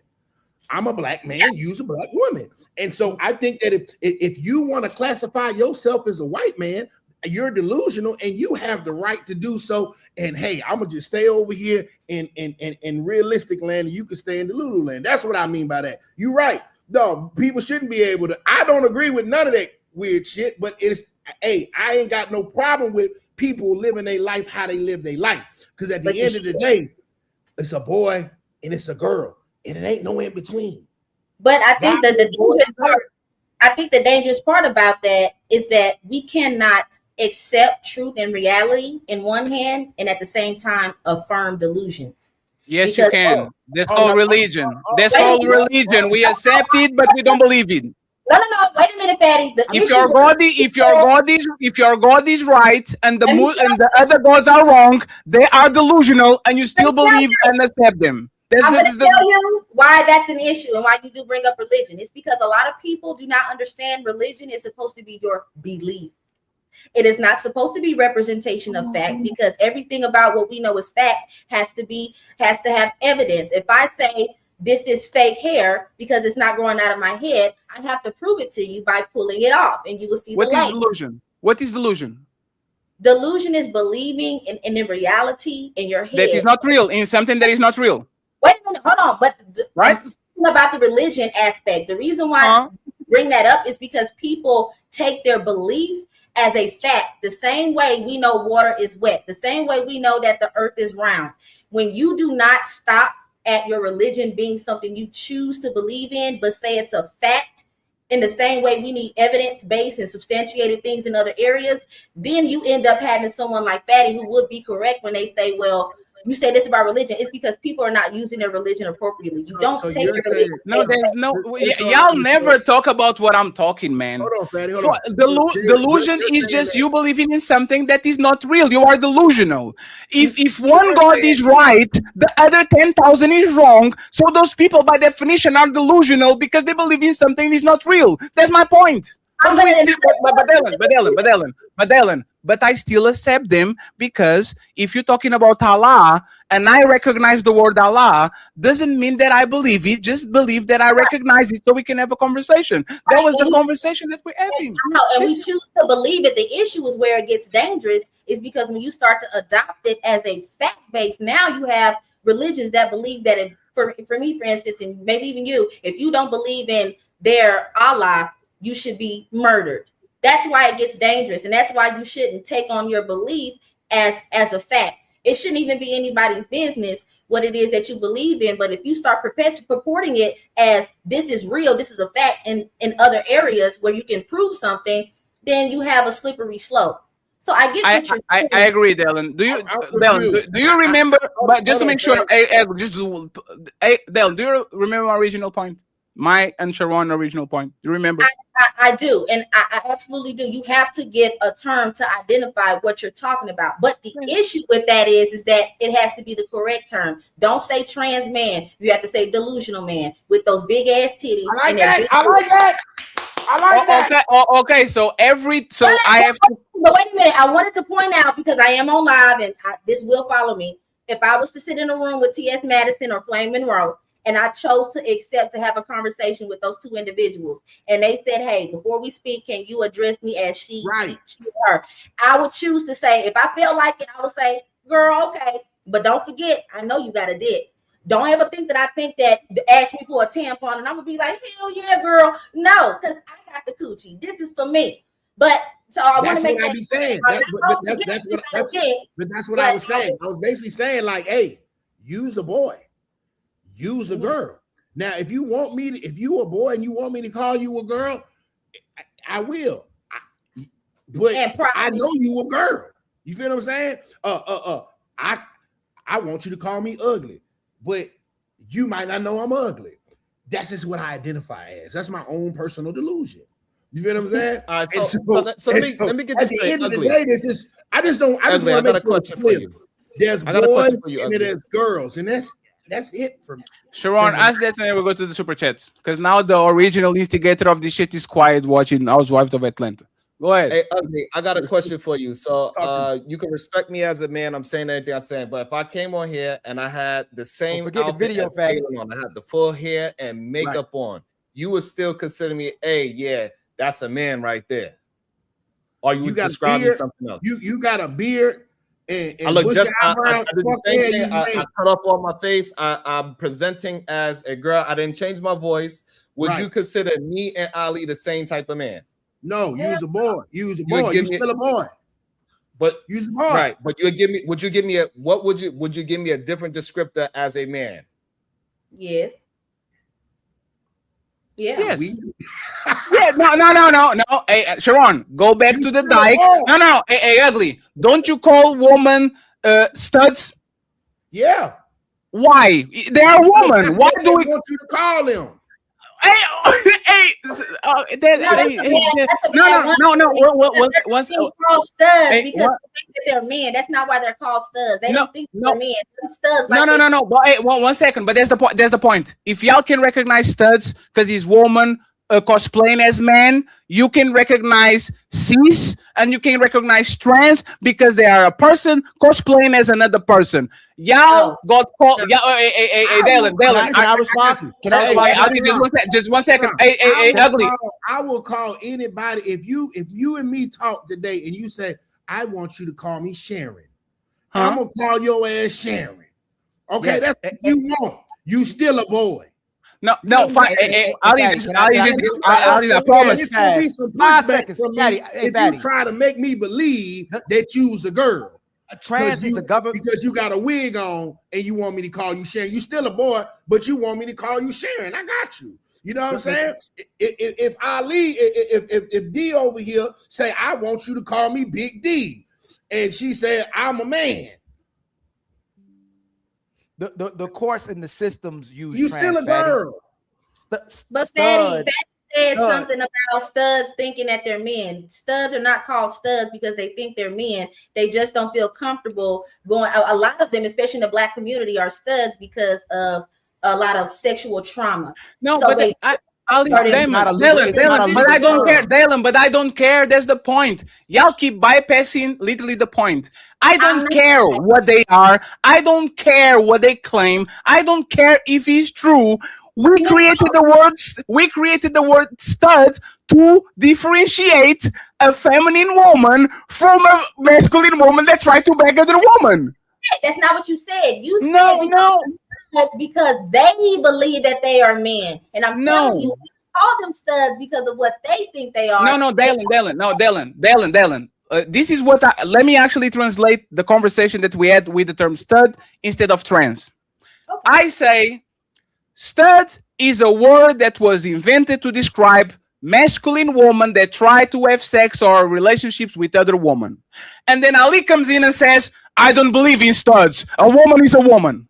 I'm a black man, you's a black woman. And so I think that if you want to classify yourself as a white man, you're delusional and you have the right to do so. And hey, I'm gonna just stay over here in realistic land and you can stay in the Lulu land. That's what I mean by that. You're right. No, people shouldn't be able to. I don't agree with none of that weird shit, but it's I ain't got no problem with people living their life how they live their life. Because at the end of the day, it's a boy and it's a girl, and it ain't no in between. But I think that the dangerous part about that is that we cannot accept truth and reality in one hand and at the same time affirm delusions. Yes, you can. That's called religion. That's called religion. We accept it, but we don't believe it. No. Wait a minute, Fatty. If your God is right and the other gods are wrong, they are delusional, and you still believe and accept them. I'm going to tell you why that's an issue and why you do bring up religion. It's because a lot of people do not understand religion is supposed to be your belief. It is not supposed to be representation of fact, because everything about what we know is fact has to have evidence. If I say this is fake hair because it's not growing out of my head, I have to prove it to you by pulling it off, and you will see what the is light. delusion? What is delusion? Delusion is believing in reality in your head. That is not real, in something that is not real. Wait a minute, hold on. But right? I'm speaking about the religion aspect. The reason why I bring that up is because people take their belief as a fact. The same way we know water is wet, the same way we know that the earth is round. When you do not stop at your religion being something you choose to believe in, but say it's a fact, in the same way we need evidence-based and substantiated things in other areas, then you end up having someone like Fatty who would be correct when they say, well, you say this about religion. It's because people are not using their religion appropriately. You don't take your religion. No, there's no. Y'all never talk about what I'm talking, man. Hold on, Fatty. Hold on. Delusion is just you believing in something that is not real. You are delusional. If one God is right, the other 10,000 is wrong. So those people, by definition, are delusional because they believe in something that is not real. That's my point. But I still accept them because if you're talking about Allah and I recognize the word Allah, doesn't mean that I believe it. Just believe that I recognize it so we can have a conversation. That was the conversation that we're having. I know, and we choose to believe it. The issue is where it gets dangerous is because when you start to adopt it as a fact base, now you have religions that believe that if, for me, for instance, and maybe even you, if you don't believe in their Allah, you should be murdered. That's why it gets dangerous, and that's why you shouldn't take on your belief as a fact. It shouldn't even be anybody's business what it is that you believe in. But if you start purporting it as this is real, this is a fact in other areas where you can prove something, then you have a slippery slope. So I get what you're saying. I agree, Dylan. Do you remember? But just to make sure, Dylan, do you remember my original point? My and Sharon original point. Do you remember? I do, and I absolutely do. You have to give a term to identify what you're talking about. But the issue with that is that it has to be the correct term. Don't say trans man. You have to say delusional man with those big ass titties. I like that. I like that. I like that. Okay. So I have to. But wait a minute. I wanted to point out because I am on live, and this will follow me. If I was to sit in a room with T.S. Madison or Flame Monroe, and I chose to accept to have a conversation with those two individuals, and they said, hey, before we speak, can you address me as she, her? I would choose to say, if I felt like it, I would say, girl, okay. But don't forget, I know you got a dick. Don't ever think that I think that ask me for a tampon, and I'm going to be like, hell yeah, girl. No, because I got the coochie. This is for me. But so I want to make that saying. That's what I was saying. I was basically saying, like, hey, use a boy. Use a girl. Now, if you want me to, if you a boy and you want me to call you a girl, I will. But I know you a girl. You feel what I'm saying? I want you to call me ugly, but you might not know I'm ugly. That's just what I identify as. That's my own personal delusion. You feel what I'm saying? All right, so let me get this straight. At the end of the day, this is I just want to make a question for you. There's boys and there's girls, and that's it for me. Sharon, ask that and then we'll go to the super chats. Because now the original instigator of this shit is quiet watching Housewives of Atlanta. Go ahead. Hey, Ugly, I got a question for you. So you can respect me as a man. I'm saying everything I'm saying. But if I came on here and I had the same forget the video fact on, I had the full hair and makeup on, you would still consider me, hey, yeah, that's a man right there. Or you would describe me something else. You got a beard. And I look just I did the same thing. I cut up on my face. I'm presenting as a girl. I didn't change my voice. Would you consider me and Ali the same type of man? No, use a boy. Use a boy. You're still a boy. But use a boy. Right. But would you give me a different descriptor as a man? Yes. Yeah. Yes. Yeah. No. Hey, Sharon, go back to the dike. No. Hey, Ugly. Don't you call women studs? Yeah. Why? They are women. Why do we want you to call them? No. Once called studs because they think that they're men. That's not why they're called studs. They don't think they're men. Studs. No. But hey, one second. But there's the point. If y'all can recognize studs because he's woman, cosplaying as men, you can recognize cis and you can recognize trans because they are a person cosplaying as another person. Y'all got called. Hey, Dalen. Can I respond? Can I respond? Just one second. Hey, ugly. I will call anybody if you and me talk today and you say I want you to call me Sharon. I'm gonna call your ass Sharon. Okay, Yes. that's what you want. You still a boy. No, fine. Ali, I promise. It's gonna be some 5 pushback seconds. from me Fatty, if you try to make me believe that you's a girl. Trans is a government because you got a wig on and you want me to call you Sharon. You still a boy, but you want me to call you Sharon. I got you. You know what I'm saying? If Ali, if D over here say I want you to call me Big D, and she said I'm a man. The course and the systems use. You still a girl. But Fatty said something about studs thinking that they're men. Studs are not called studs because they think they're men. They just don't feel comfortable going. A lot of them, especially in the Black community, are studs because of a lot of sexual trauma. No, so but Dalen, but I don't care. Dalen, but I don't care. That's the point. Y'all keep bypassing literally the point. I don't care what they are. I don't care what they claim. I don't care if it's true. We created the word stud to differentiate a feminine woman from a masculine woman that tried to beg other woman. That's not what you said. You said that's because they believe that they are men. And I'm telling you, we call them studs because of what they think they are. No, Dalen. This is what let me actually translate the conversation that we had with the term stud instead of trans. Okay. I say stud is a word that was invented to describe masculine woman that try to have sex or relationships with other women. And then Ali comes in and says, I don't believe in studs. A woman is a woman.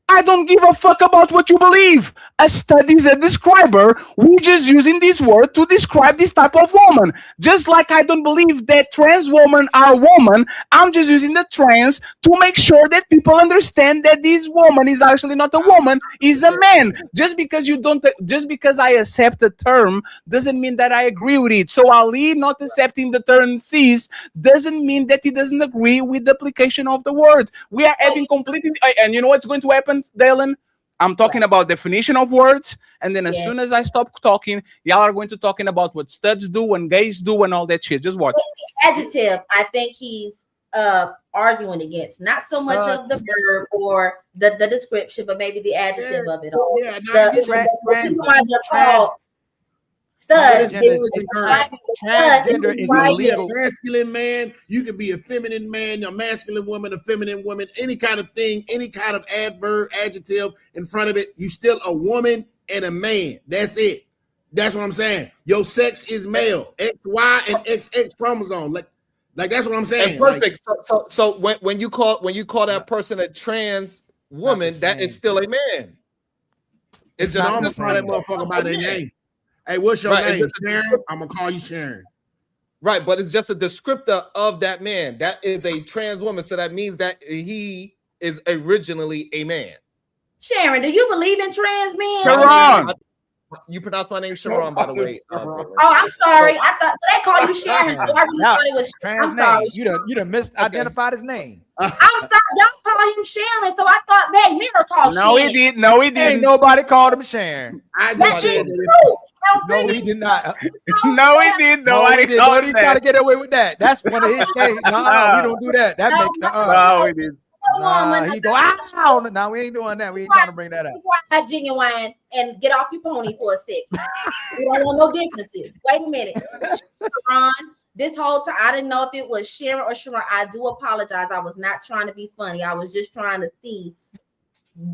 I don't give a fuck about what you believe. A stud is a describer. We're just using this word to describe this type of woman. Just like I don't believe that trans women are women, I'm just using the trans to make sure that people understand that this woman is actually not a woman, is a man. Just because I accept the term doesn't mean that I agree with it. So Ali not accepting the term cis doesn't mean that he doesn't agree with the application of the word. We are having completely, and you know what's going to happen, Dalen? I'm talking about definition of words, and then as soon as I stop talking, y'all are going to talking about what studs do and gays do and all that shit. Just watch. The adjective, I think he's arguing against, not so much of the verb or the description, but maybe the adjective of it all. Yeah, studs. Transgender is illegal. A masculine man, you can be a feminine man, a masculine woman, a feminine woman, any kind of thing, any kind of adverb, adjective in front of it. You still a woman and a man. That's it. That's what I'm saying. Your sex is male, XY and XX chromosome. Like that's what I'm saying. And perfect. Like, so when you call that person a trans woman, that is still a man. It's just I'm gonna call that motherfucker by their name. Hey, what's your name? Sharon? I'm gonna call you Sharon. Right, but it's just a descriptor of that man. That is a trans woman, so that means that he is originally a man. Sharon, do you believe in trans men? Sharon. You pronounce my name Sharon, by the way. Oh, I'm sorry. I thought they call you Sharon. So I really thought it was trans name. You done misidentified his name. I'm sorry. Y'all call him Sharon, so I thought, hey, men are called Sharon. No, he didn't. Ain't nobody called him Sharon. That is true. No, he did not. No, he did. Nobody called him that. He tried to get away with that. That's one of his things. No, we don't do that. That makes no, he did. He go, ow! No, we ain't doing that. We ain't trying to bring that up. Be genuine and get off your pony for a sec. We don't want no differences. Wait a minute, Sharon. This whole time, I didn't know if it was Sharon or Sharon. I do apologize. I was not trying to be funny. I was just trying to see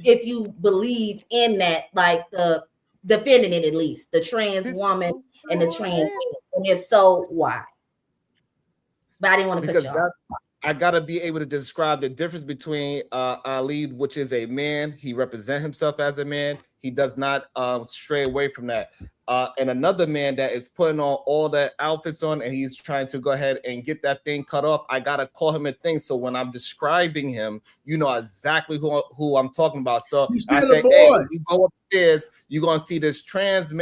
if you believe in that, like the defending it, at least the trans woman and the trans man. And if so, why? But I didn't want to cut you off. I gotta be able to describe the difference between Ali, which is a man. He represents himself as a man. He does not stray away from that. And another man that is putting on all the outfits on, and he's trying to go ahead and get that thing cut off. I gotta call him a thing. So when I'm describing him, you know exactly who I'm talking about. So I say, hey, when you go upstairs, you're gonna see this trans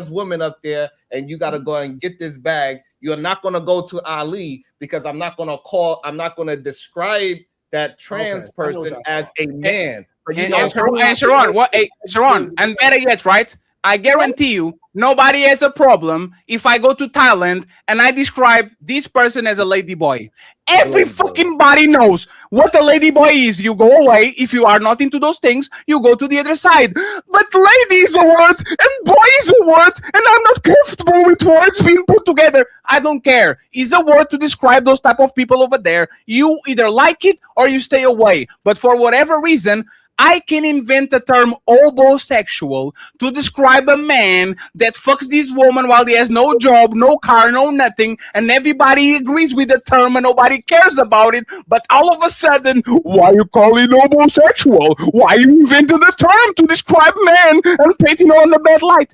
woman up there, and you gotta go and get this bag. You're not gonna go to Ali because I'm not gonna describe that trans person as a man. And Sharon, Sharon, and better yet, right? I guarantee you, nobody has a problem if I go to Thailand and I describe this person as a lady boy. Every fucking body knows what a lady boy is. You go away. If you are not into those things, you go to the other side. But lady is a word and boy is a word, and I'm not comfortable with words being put together. I don't care. It's a word to describe those type of people over there. You either like it or you stay away. But for whatever reason, I can invent the term homosexual to describe a man that fucks this woman while he has no job, no car, no nothing, and everybody agrees with the term and nobody cares about it. But all of a sudden, why you call it homosexual? Why you invented the term to describe man and painting on the bad light?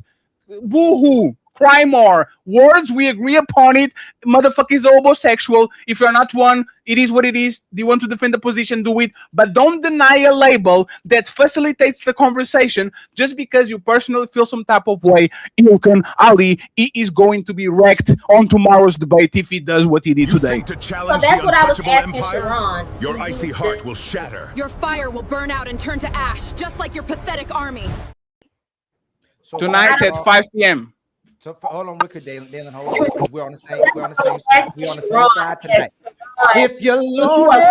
Boo-hoo. Cry more. Words, we agree upon it. Motherfucker is homosexual. If you're not one, it is what it is. Do you want to defend the position? Do it. But don't deny a label that facilitates the conversation just because you personally feel some type of way. Ilkan Ali, he is going to be wrecked on tomorrow's debate if he does what he did today. To challenge that's the what I was untouchable asking empire, Sharon. your icy heart will shatter. Your fire will burn out and turn to ash, just like your pathetic army. So Tonight at 5 p.m. So hold on, wicked Dalen, hold on. We're on the same side. We're on the same side tonight. If you're lonely,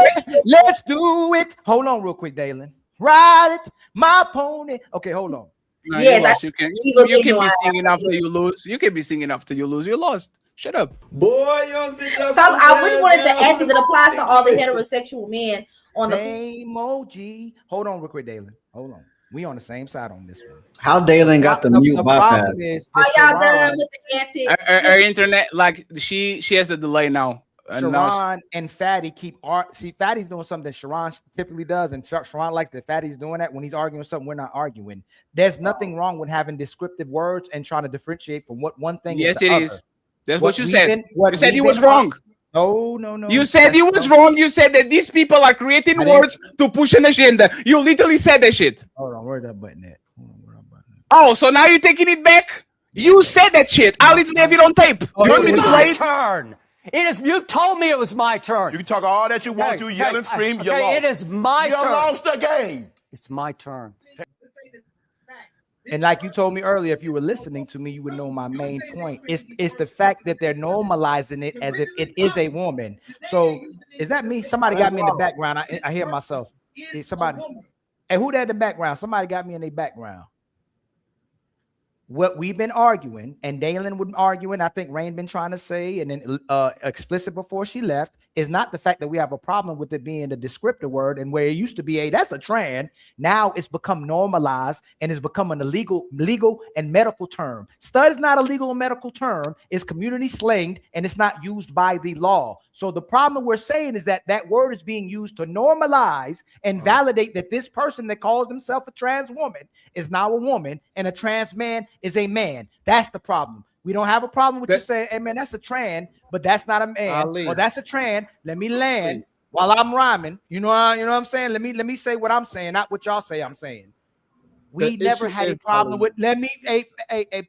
let's do it. Hold on, real quick, Dalen. Ride it, my pony. Okay, hold on. No, you lost. You can be singing after you lose. You can be singing after you lose. You lost. Shut up. Boy, yo, sit your So I really wanted to down. ask if it applies to all the heterosexual men on the same OG. Hold on, real quick, Dalen. Hold on. We on the same side on this one. How Dalen got the mute bypass? Problem is, Are y'all done with the antics? Her internet, like she has a delay now. Sharon and Fatty see Fatty's doing something that Sharon typically does, and Sharon likes that Fatty's doing that when he's arguing something we're not arguing. There's nothing wrong with having descriptive words and trying to differentiate from what one thing is. Yes, it is. That's what you said. You said he was wrong. No. You said he was wrong. You said that these people are creating words to push an agenda. You literally said that shit. Hold on, where that button at? Oh, so now you're taking it back? You said that shit. I literally have it on tape. You want me to play it? Turn. It is. You told me it was my turn. You can talk all that you want to, yell and scream. You lost. It is my you turn. You lost the game. It's my turn. And like you told me earlier, if you were listening to me, you would know my main point. It's the fact that they're normalizing it as if it is a woman. So is that me? Somebody got me in the background. I hear myself. Somebody. Hey, who that in the background? Somebody got me in the background. What we've been arguing, and Dalen would arguing, I think Rain been trying to say, and then explicit before she left, is not the fact that we have a problem with it being a descriptor word, and where it used to be that's a trans, now it's become normalized and it's become an legal and medical term. Stud is not a legal and medical term, it's community slanged, and it's not used by the law. So the problem we're saying is that that word is being used to normalize and validate that this person that calls himself a trans woman is now a woman, and a trans man is a man. That's the problem. We don't have a problem with you saying, hey man, that's a trans, but that's not a man. Or that's a trans. Let me land while I'm rhyming. You know what I'm saying? Let me say what I'm saying, not what y'all say I'm saying. We never had a problem with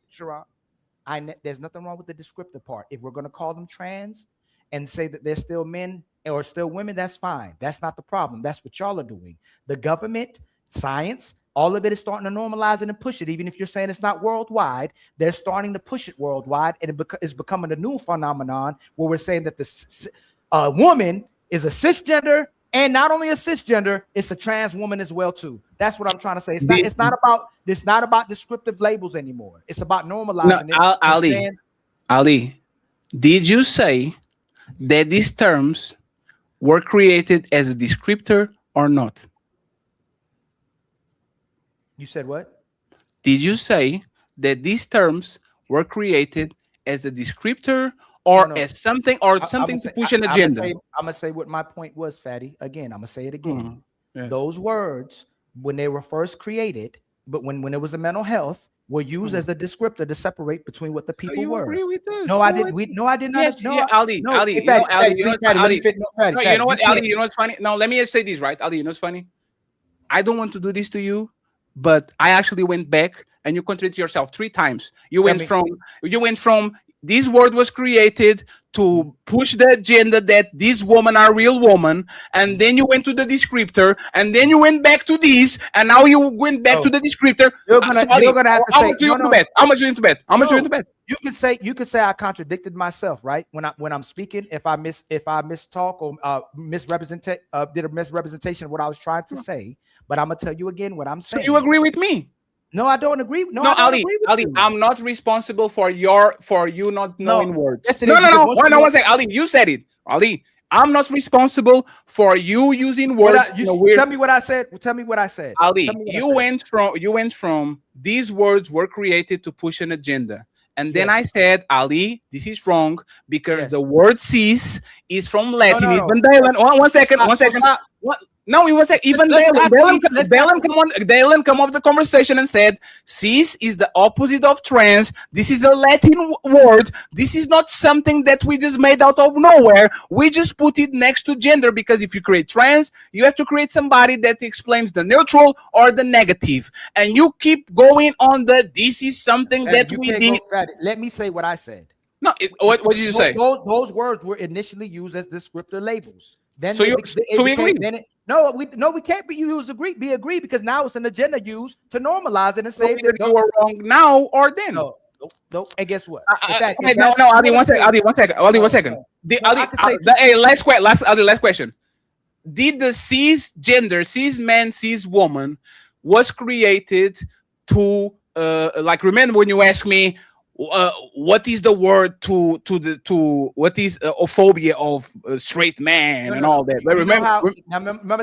Sharon. There's nothing wrong with the descriptive part. If we're gonna call them trans and say that they're still men or still women, that's fine. That's not the problem. That's what y'all are doing. The government, science, all of it is starting to normalize it and push it. Even if you're saying it's not worldwide, they're starting to push it worldwide, and it's becoming a new phenomenon where we're saying that the woman is a cisgender, and not only a cisgender, it's a trans woman as well too. That's what I'm trying to say. It's not about descriptive labels anymore. It's about normalizing it. Ali, did you say that these terms were created as a descriptor or not? You said what? Did you say that these terms were created as a descriptor or as something to push an agenda. I'm gonna say what my point was, Fatty. Again, I'm gonna say it again. Yes. Those words, when they were first created, but when it was a mental health, were used as a descriptor to separate between what the people you were. agree with us? No, I didn't. No, I did not. Yes, no, yeah, Ali, no, Ali, hey, you know, Fatty, Ali, you know, Fatty, Ali, Fatty, no, you know what, you Ali, can't- you know what's funny? No, let me just say this, right, Ali. You know what's funny? I don't want to do this to you, but I actually went back and you contradicted yourself 3 times. You went from this word was created to push the agenda that this woman are a real woman, and then you went to the descriptor, and then you went back to this, and now you went back to the descriptor. You're gonna have to say, how much you bet? How much you to bet? How much you to bet? You can say I contradicted myself, right? When I'm speaking, if I mistalk or did a misrepresentation of what I was trying to say, but I'm gonna tell you again what I'm saying. So you agree with me? No, I don't agree. No, Ali, I'm not responsible for you not knowing words. Yes, it no, is, no, because no. One second, Ali, you said it. Ali, I'm not responsible for you using words. Tell me what I said. Tell me what I said. Ali, you went from these words were created to push an agenda. And then I said, Ali, this is wrong because the word cis is from Latin. Even Dylan, one second. No, it was like even Dylan come off the conversation and said, cis is the opposite of trans. This is a Latin word. This is not something that we just made out of nowhere. We just put it next to gender because if you create trans, you have to create somebody that explains the neutral or the negative. And you keep going on this is something that we did. Let me say what I said. No, what did you say? Those words were initially used as descriptor labels. Then so we agree. No, we can't be used agree because now it's an agenda used to normalize it and say that you are wrong now or then. No. And guess what? Ali, one second. Last question. Did the cisgender, cis man, cis woman was created to remember when you asked me what is the word to what is homophobia of straight man and all that? But remember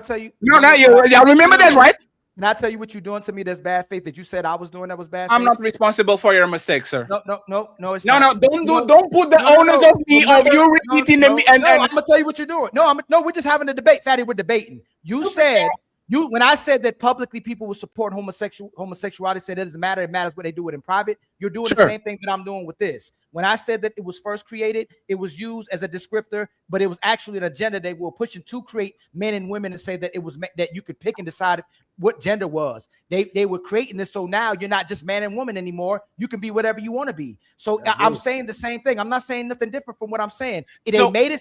tell you. Y'all remember that, right? Can I tell you what you're doing to me that's bad faith that you said I was doing that was bad faith? I'm not responsible for your mistake, sir. No, it's not. Don't put the onus of me of you repeating them. And I'm gonna tell you what you're doing. No, we're just having a debate, Fatty. We're debating. You said when I said that publicly people will support homosexuality, said it doesn't matter. It matters what they do it in private. You're doing the same thing that I'm doing with this. When I said that it was first created, it was used as a descriptor, but it was actually an agenda they were pushing to create men and women and say that it was that you could pick and decide what gender was. They were creating this, so now you're not just man and woman anymore. You can be whatever you want to be. So I'm saying the same thing. I'm not saying nothing different from what I'm saying. They made it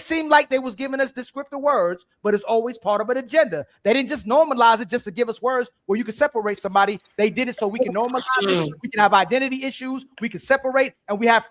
seem like they was giving us descriptive words, but it's always part of an agenda. They didn't just normalize it just to give us words where you can separate somebody. They did it so we can normalize it. We can have identity issues. We can separate, and we have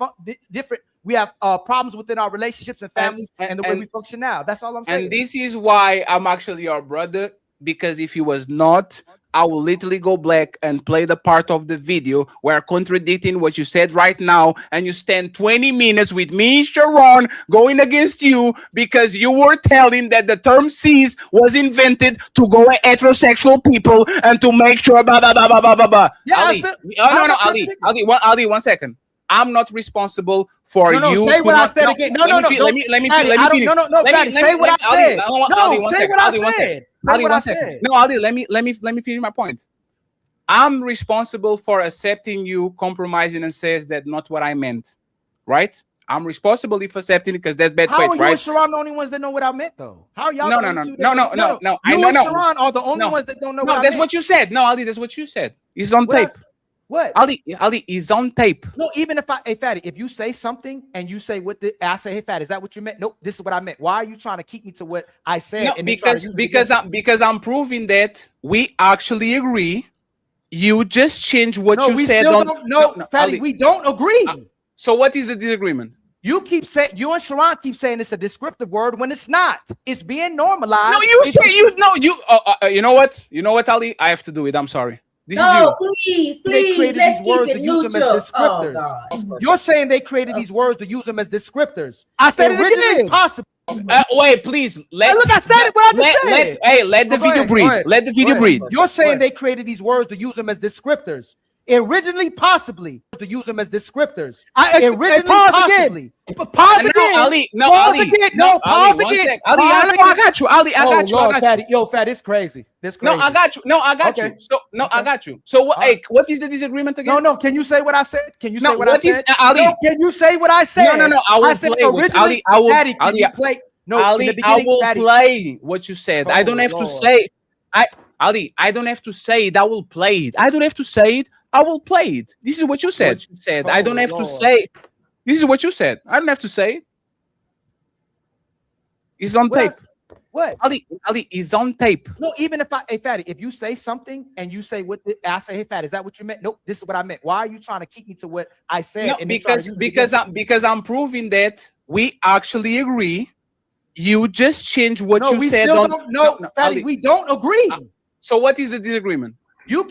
different. We have problems within our relationships and families and the way we function now. That's all I'm saying. And this is why I'm actually your brother. Because if he was not, I will literally go back and play the part of the video where contradicting what you said right now, and you spend 20 minutes with me, Sharon, going against you because you were telling that the term cis was invented to go at heterosexual people and to make sure blah blah blah blah blah blah. Yeah, Ali, 1 second. I'm not responsible for you. Say what I said again. Let me finish. Say what I said. No, Ali, let me finish my point. I'm responsible for accepting you compromising and says that not what I meant, right? I'm responsible if accepting it because that's bad faith, right? How are you and Sharon the only ones that know what I meant, though? How are y'all? No. You and Sharon are the only ones that don't know. No, that's what you said. No, Ali, that's what you said. It's on tape. What? Ali is on tape. No, even if Fatty, if you say something and you say I say, hey, Fatty, is that what you meant? Nope, this is what I meant. Why are you trying to keep me to what I said? No, because I'm proving that we actually agree. You just changed what you said. No, Fatty, Ali, we don't agree. So what is the disagreement? You and Sharon keep saying it's a descriptive word when it's not. It's being normalized. No, you know what? You know what, Ali? I have to do it. I'm sorry. Please, let's keep it neutral. You're saying they created these words to use them as descriptors. I said it again. Possible. Wait, please. Look, I said it. What I just said. Let the video breathe. Let the video breathe. You're saying they created these words to use them as descriptors. Originally, possibly to use them as descriptors. Originally, possibly. Pause again. Ali, no, pause Ali. again. No, No, pause Ali, again. Ali, I got you. Ali, I got you. Lord, I got you. Fatty. Yo, Fat, it's crazy. This crazy. No, I got you. No, I got Okay. you. So no, I got you. So what? Hey, what is the disagreement again? No, can you say what I said? Can you say No, what I what is- said? Ali. No, can you say what I said? No. I will said play with originally, Ali. I will. Fatty, can Ali, you play? No, in Ali, the I beginning, will Fatty. play what you said. I don't have to Lord. say. Ali, I don't have to say it. I will play it. I don't have to say it. I will play it. This is what you said. I don't have to Lord. say. This is what you said. I don't have to say it. It's on tape. What? Ali, is on tape. No, even if hey Fatty, if you say something and you say I say, hey Fatty, is that what you meant? Nope, this is what I meant. Why are you trying to keep me to what I said? No, and then try to use it because I'm proving that we actually agree. You just changed what No, you we said. still don't. No, Fatty, Ali. we don't agree. So what is the disagreement? You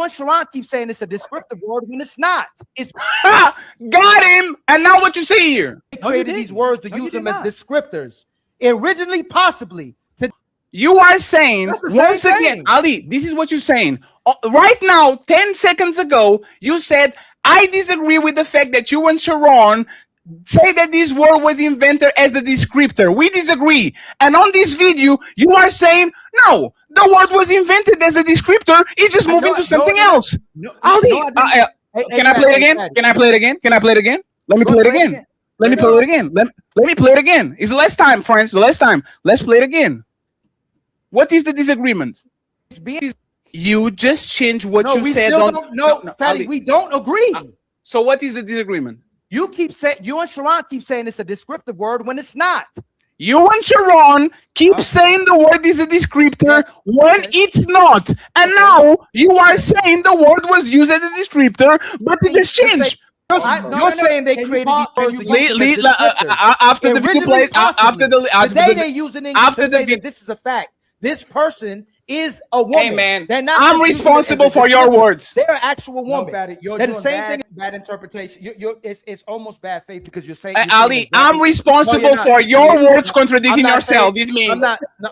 and Sharon keep saying it's a descriptive word when it's not. It's got him. And now what you say here? They created these words to use them as descriptors. Originally, possibly. You are saying That's the once same again, thing. Ali, this is what you're saying. Right now, 10 seconds ago, you said, I disagree with the fact that you and Sharon say that this word was invented as a descriptor. We disagree. And on this video, you are saying, no, the word was invented as a descriptor. It's just moving to something else. Ali, can I play it again? Can I play it again? Can I play it again? Let me play it again. Let me play it again. Let me play it again. It's the last time, friends. The last time. Let's play it again. What is the disagreement? You just changed what No, you we said. still don't. No, Fatty, Ali. we don't agree. So what is the disagreement? You and Sharon keep saying it's a descriptive word when it's not. You and Sharon keep saying the word is a descriptor when it's not. And now you are saying the word was used as a descriptor, but it just changed. You're saying they created these words to use them as descriptors. After the video Originally, plays, after the today they use it to say that this is a fact. This person is a woman. Hey man, They're not I'm just using it as a responsible for your descriptor. words. They're an actual woman. Fatty, you're They're the doing same thing. bad interpretation. It's almost bad faith because you're saying. Ali, I'm responsible for your words contradicting yourself. This means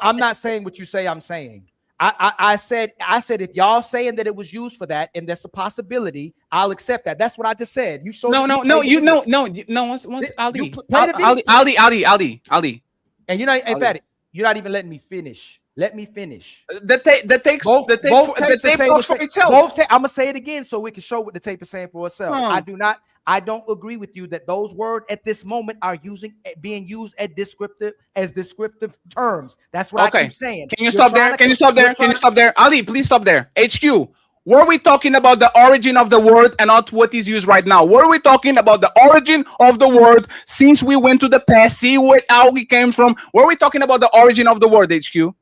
I'm not saying what you say. I'm saying. I said if y'all saying that it was used for that and that's a possibility, I'll accept that. That's what I just said. You showed no. Once Ali, Ali. And you're not, in fact, you're not even letting me finish. Let me finish. The tape talks for itself. I'm gonna say it again so we can show what the tape is saying for itself. I don't agree with you that those words at this moment are being used as descriptive terms. That's what I keep saying. Can you stop there? Can you stop there? Can you stop there? Ali, please stop there. HQ. Were we talking about the origin of the word and not what is used right now? Were we talking about the origin of the word since we went to the past, see how we came from? Were we talking about the origin of the word, HQ?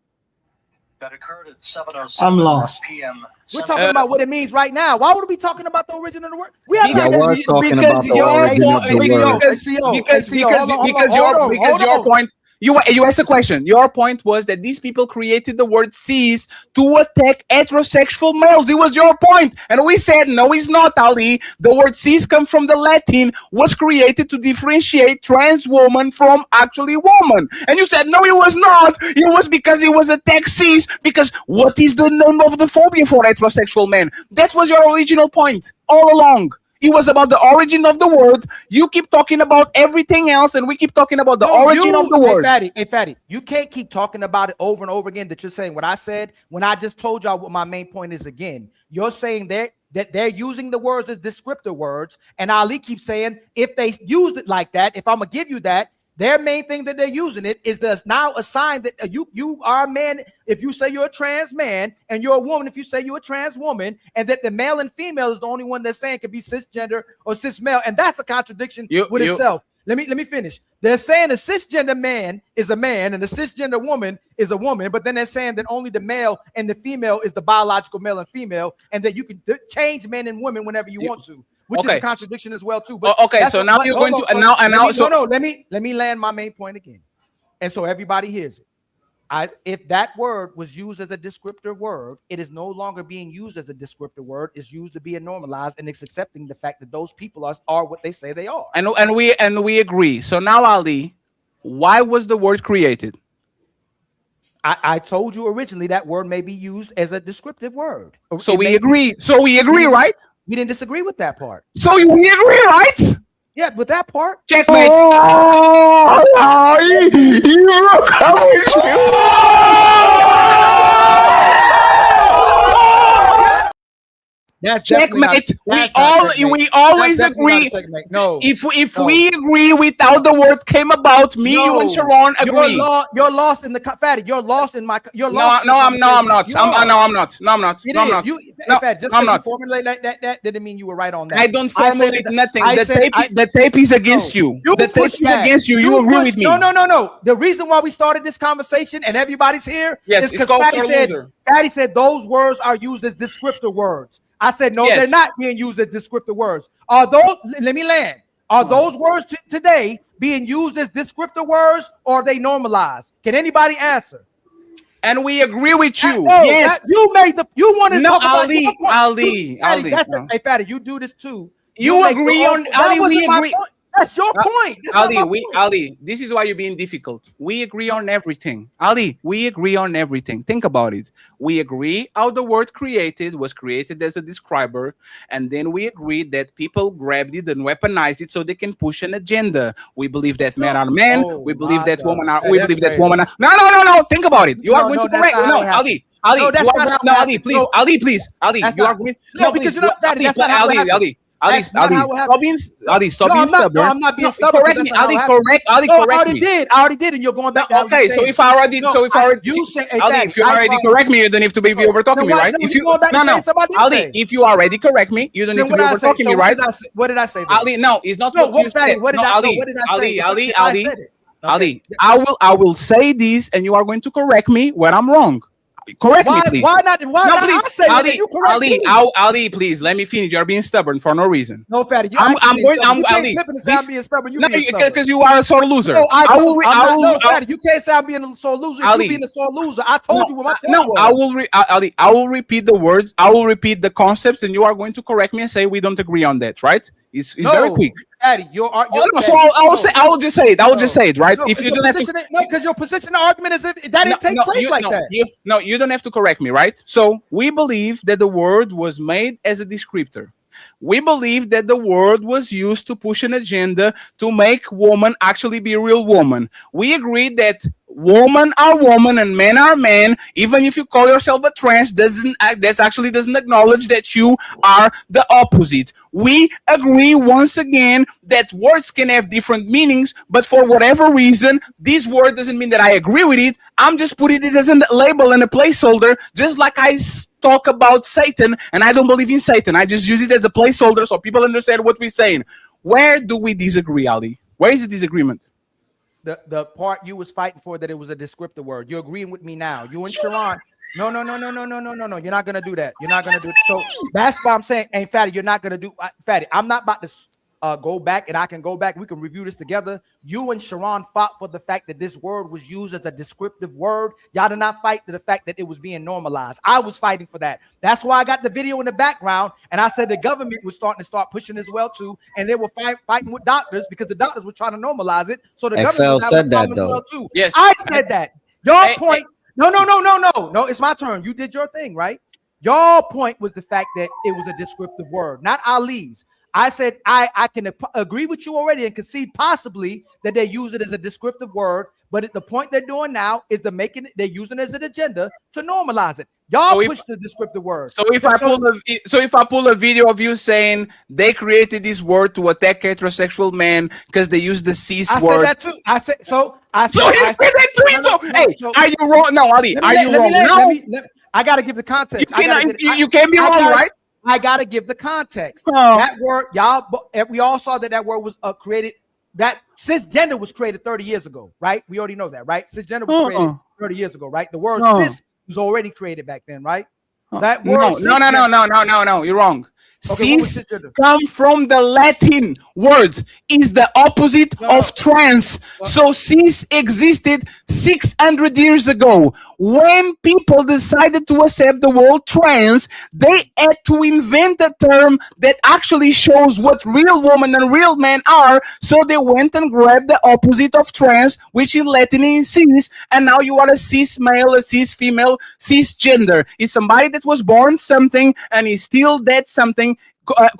That occurred at 7:07 I'm lost. p.m. We're talking about what it means right now. Why would we be talking about the origin of the word? We have Yeah, was talking about the origin of the word. Because your point. You asked a question. Your point was that these people created the word cis to attack heterosexual males. It was your point. And we said, no, it's not, Ali. The word cis comes from the Latin, was created to differentiate trans woman from actually woman. And you said, no, it was not. It was because it was attack cis. Because what is the name of the phobia for heterosexual men? That was your original point all along. It was about the origin of the word. You keep talking about everything else, and we keep talking about the origin of the word. Hey, Fatty, you can't keep talking about it over and over again that you're saying what I said when I just told y'all what my main point is again. You're saying that they're using the words as descriptor words, and Ali keeps saying if they used it like that, if I'm going to give you that, their main thing that they're using it is there's now a sign that you are a man if you say you're a trans man, and you're a woman if you say you're a trans woman, and that the male and female is the only one that's saying could be cisgender or cis male, and that's a contradiction with itself. Let me finish. They're saying a cisgender man is a man and a cisgender woman is a woman, but then they're saying that only the male and the female is the biological male and female, and that you can change men and women whenever you want to. Which is a contradiction as well too. But so now you're going to let me land my main point again, and so everybody hears it. If that word was used as a descriptor word, it is no longer being used as a descriptor word. It's used to be a normalized, and it's accepting the fact that those people are what they say they are. And we agree. So now, Ali, why was the word created? I told you originally that word may be used as a descriptive word. So we agree. So we agree, right? We didn't disagree with that part. So we agree, right? Yeah, with that part. Checkmate. That's checkmate. We always agree. No, if we agree without the word came about, you and Sharon agree. You're lost in the Fatty. You're lost in my. You're No, lost. I'm not. I'm not. Just I'm not. Formulate like that didn't mean you were right on that. I don't formulate nothing. The tape is against you. The tape is against you. You agree with me? No. The reason why we started this conversation and everybody's here is because Fatty said those words are used as descriptor words. I said, no, they're not being used as descriptive words. Are those, let me land. Are those words today being used as descriptive words or are they normalized? Can anybody answer? And we agree with you. Yes. You wanted to talk about Ali. Hey, Fatty, you do this too. You agree on Ali, we agree. That's your point. Ali, this is why you're being difficult. We agree on everything. Ali, we agree on everything. Think about it. We agree how the word created was created as a describer, and then we agree that people grabbed it and weaponized it so they can push an agenda. We believe that men are men. We believe that women are. We believe that women are. No. Think about it. You are going to correct. No, Ali. Ali, that's not how Ali, please. Ali, please. Ali, you are going. No, because you're not. That's not how it happened. Ali, stop being stubborn. No, I'm not being stubborn. Correct me, Ali. Correct me. I already did, and you're going back. Okay, so if I already, Ali, if you already correct me, you don't have to be over talking me, right? If you Ali, if you already correct me, you don't need to be over talking me, right? What did I say? Ali, no, it's not what you said. What did I say? Ali, I will say this, and you are going to correct me when I'm wrong. Correct me, please. Why not? Why not? Please, I say Ali, that you correct me. Ali, please let me finish. You're being stubborn for no reason. No, Fatty. I'm Ali. Because you are a sore loser. No, Fatty, you can't say I'm being a sore loser. Ali, you being a sore loser. I told you what my point was. Ali, I will repeat the words. I will repeat the concepts, and you are going to correct me and say we don't agree on that, right? It's very quick. Daddy, I will just say it, right? If you don't have to, no, because your position argument is that didn't take place like that. You don't have to correct me, right? So we believe that the word was made as a descriptor. We believe that the word was used to push an agenda to make woman actually be a real woman. We agree that women are women and men are men. Even if you call yourself a trans, that actually doesn't acknowledge that you are the opposite. We agree once again that words can have different meanings, but for whatever reason, this word doesn't mean that I agree with it. I'm just putting it as a label and a placeholder, just like I talk about Satan, and I don't believe in Satan. I just use it as a placeholder so people understand what we're saying. Where do we disagree, Ali? Where is the disagreement? The part you was fighting for, that it was a descriptive word. You're agreeing with me now. You and Sharon. No. You're not gonna do that. You're not gonna do it. So that's why I'm saying, ain't Fatty, you're not gonna do Fatty. I'm not about to go back, and I can go back. We can review this together. You and Sharon fought for the fact that this word was used as a descriptive word. Y'all did not fight to the fact that it was being normalized. I was fighting for that. That's why I got the video in the background, and I said the government was starting to start pushing as well too, and they were fighting with doctors because the doctors were trying to normalize it. So the government said that though. well too. Yes, I said that. Your point. No. It's my turn. You did your thing, right? Your point was the fact that it was a descriptive word, not Ali's. I said I can agree with you already and concede possibly that they use it as a descriptive word, but the point they're doing now is they're using it as an agenda to normalize it. Y'all push the descriptive word. So if I pull a video of you saying they created this word to attack heterosexual men because they use the cis word, I said that too. I said that too. Are you wrong? No, Ali, are you wrong? No, I gotta give the context. You can't be wrong, right? I gotta give the context. Oh. That word, we all saw that word was created. That cisgender was created 30 years ago, right? We already know that, right? Cisgender was created 30 years ago, right? The word cis was already created back then, right? That No, word no, no, no, cisgender- no, no, no, no. You're wrong. Okay, what was Cis cisgender? come from the Latin word, is the opposite of trans. So cis existed 600 years ago. When people decided to accept the word trans, they had to invent a term that actually shows what real woman and real men are. So they went and grabbed the opposite of trans, which in Latin is cis, and now you are a cis male, a cis female, cisgender. Is somebody that was born something and is still that something,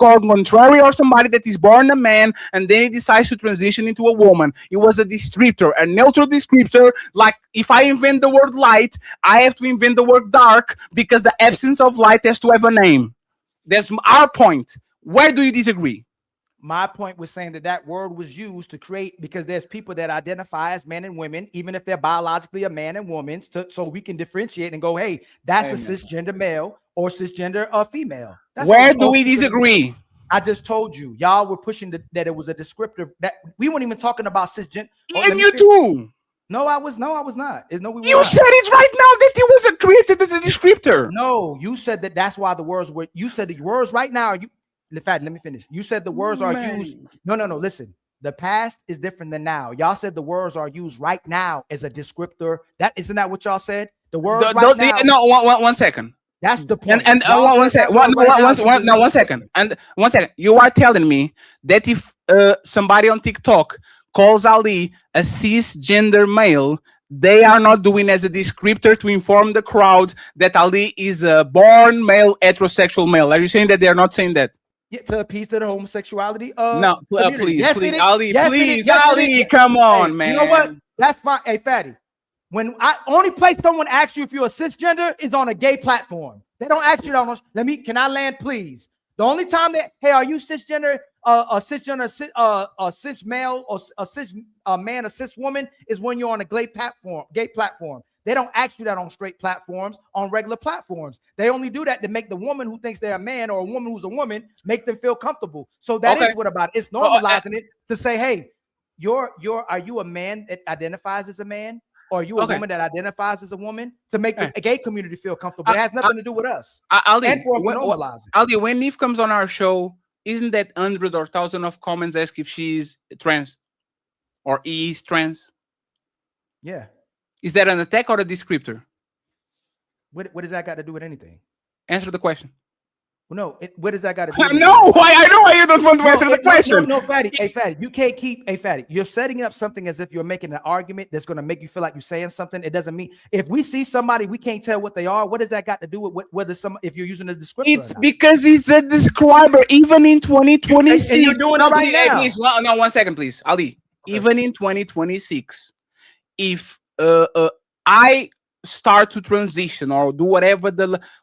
contrary, or somebody that is born a man and then he decides to transition into a woman. It was a descriptor, a neutral descriptor. Like if I invent the word light, I have to invent the word dark because the absence of light has to have a name. That's our point. Where do you disagree? My point was saying that word was used to create, because there's people that identify as men and women, even if they're biologically a man and woman, so we can differentiate and go, hey, that's a cisgender male or cisgender female. That's Where do we disagree? I just told you, y'all were pushing that it was a descriptor, that we weren't even talking about cisgender. And you too. No, I was not. No, we were You not. said it right now that it was created as a descriptor. No, you said that's why the words were. You said the words right now. In fact, let me finish. You said the words are used. No. Listen, the past is different than now. Y'all said the words are used right now as a descriptor. That isn't that what y'all said? The word right now. No, one second. That's the point. And one second. And 1 second. You are telling me that if somebody on TikTok calls Ali a cisgender male, they are not doing as a descriptor to inform the crowd that Ali is a born male, heterosexual male. Are you saying that they are not saying that? Yeah, to appease to the homosexuality. No, please, yes, please, it is. Ali, Yes, please, it is. Yes, Ali, it is. come on, Hey, man. You know what? That's fine. Hey, Fatty, when I only place someone asks you if you're a cisgender is on a gay platform. They don't ask you that much. Can I land, please? The only time that, hey, are you cisgender, a cisgender, a cis male, or a cis man, a cis woman, is when you're on a gay platform. They don't ask you that on straight platforms, on regular platforms. They only do that to make the woman who thinks they're a man or a woman who's a woman make them feel comfortable. So that is what about it. It's normalizing it to say, hey, are you a man that identifies as a man? Or are you a woman that identifies as a woman? To make the gay community feel comfortable. It has nothing to do with us. Ali, and for us to normalize it. Ali, when Neve comes on our show, isn't that hundreds or thousands of comments ask if she's trans or is trans? Yeah. Is that an attack or a descriptor? What does that got to do with anything? Answer the question. Well, no, what does that got to do with No, I know why you don't want to answer the question. No, Fatty. Hey, Fatty, you can't keep, Fatty, you're setting up something as if you're making an argument that's going to make you feel like you're saying something. It doesn't mean, if we see somebody, we can't tell what they are. What does that got to do with whether if you're using a descriptor? It's because he's a describer, even in 2026. And you're doing it right now. Please, 1 second, please. Ali, even in 2026, if I start to transition or do whatever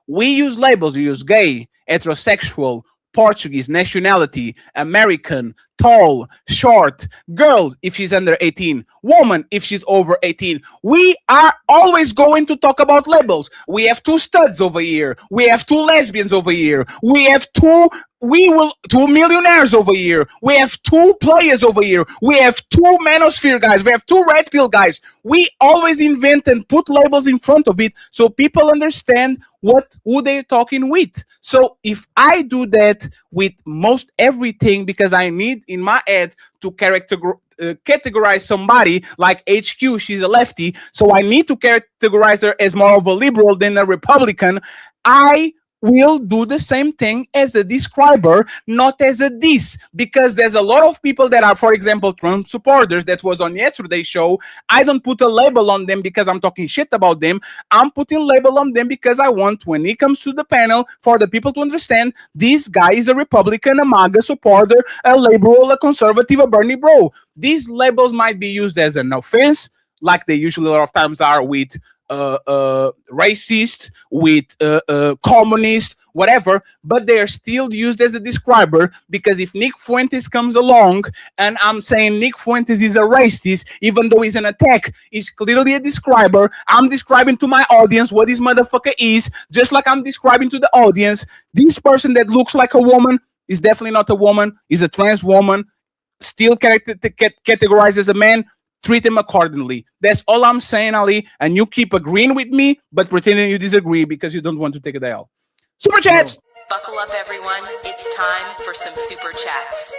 we use labels, we use gay, heterosexual, Portuguese, nationality, American, tall, short, girls if she's under 18, woman if she's over 18. We are always going to talk about labels. We have 2 studs over here. We have 2 lesbians over here. We have 2 millionaires over here. We have 2 players over here. We have 2 manosphere guys. We have 2 red pill guys. We always invent and put labels in front of it so people understand who they're talking with. So if I do that with most everything, because I need in my head to categorize somebody like HQ, she's a lefty, so I need to categorize her as more of a liberal than a Republican, I will do the same thing as a describer, not as a diss, because there's a lot of people that are, for example, Trump supporters that was on yesterday's show. I don't put a label on them because I'm talking shit about them. I'm putting label on them because I want, when it comes to the panel, for the people to understand this guy is a Republican, a MAGA supporter, a liberal, a conservative, a Bernie bro. These labels might be used as an offense, like they usually a lot of times are with racist, with communist, whatever, but they are still used as a describer, because if Nick Fuentes comes along and I'm saying Nick Fuentes is a racist, even though he's an attack, he's clearly a describer. I'm describing to my audience what this motherfucker is, just like I'm describing to the audience, this person that looks like a woman is definitely not a woman, is a trans woman, still categorized as a man. treat them accordingly. That's all I'm saying, Ali. And you keep agreeing with me, but pretending you disagree because you don't want to take a L. Super chats. Buckle up, everyone. It's time for some super chats.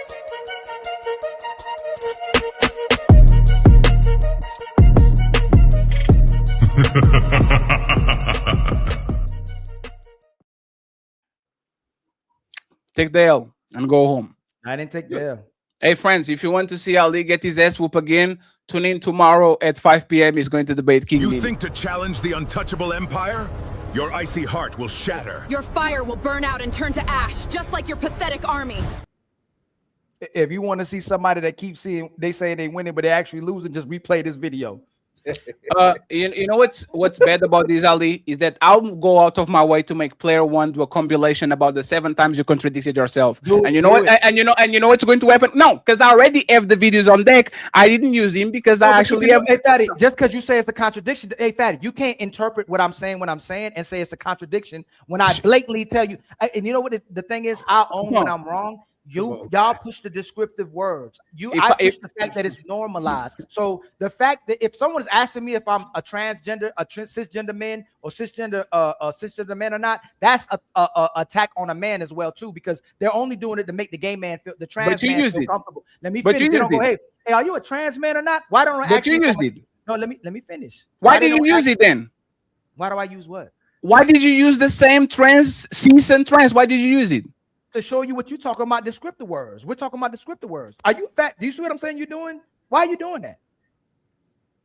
Take the L and go home. I didn't take the L. Hey, friends, if you want to see Ali get his ass whoop again, tune in tomorrow at 5 p.m. He's going to debate King You Mimi. think to challenge the untouchable empire? Your icy heart will shatter. Your fire will burn out and turn to ash, just like your pathetic army. If you want to see somebody that keeps seeing, they say they winning, but they actually losing, just replay this video. You know what's bad about this, Ali, is that I'll go out of my way to make player one do a compilation about the 7 times you contradicted yourself. And you know what? And you know what's going to happen? No, because I already have the videos on deck. I didn't use him because I actually have. Hey, Fatty, just because you say it's a contradiction, hey, Fatty, you can't interpret what I'm saying when I'm saying and say it's a contradiction when I blatantly tell you. And you know what the thing is? I own when I'm wrong. Y'all push the descriptive words. I push the fact that it's normalized. So the fact that if someone is asking me if I'm a transgender, cisgender man or cisgender man or not, that's a attack on a man as well too, because they're only doing it to make the gay man feel, the trans man feel comfortable. Let me finish. They don't go, hey, are you a trans man or not? Why don't I? But you used it. No, let me finish. Why did you use it then? Why do I use what? Why did you use the same cis and trans? Why did you use it? To show you what you're talking about, descriptive words. We're talking about descriptive words. Are you fat? Do you see what I'm saying you're doing? Why are you doing that?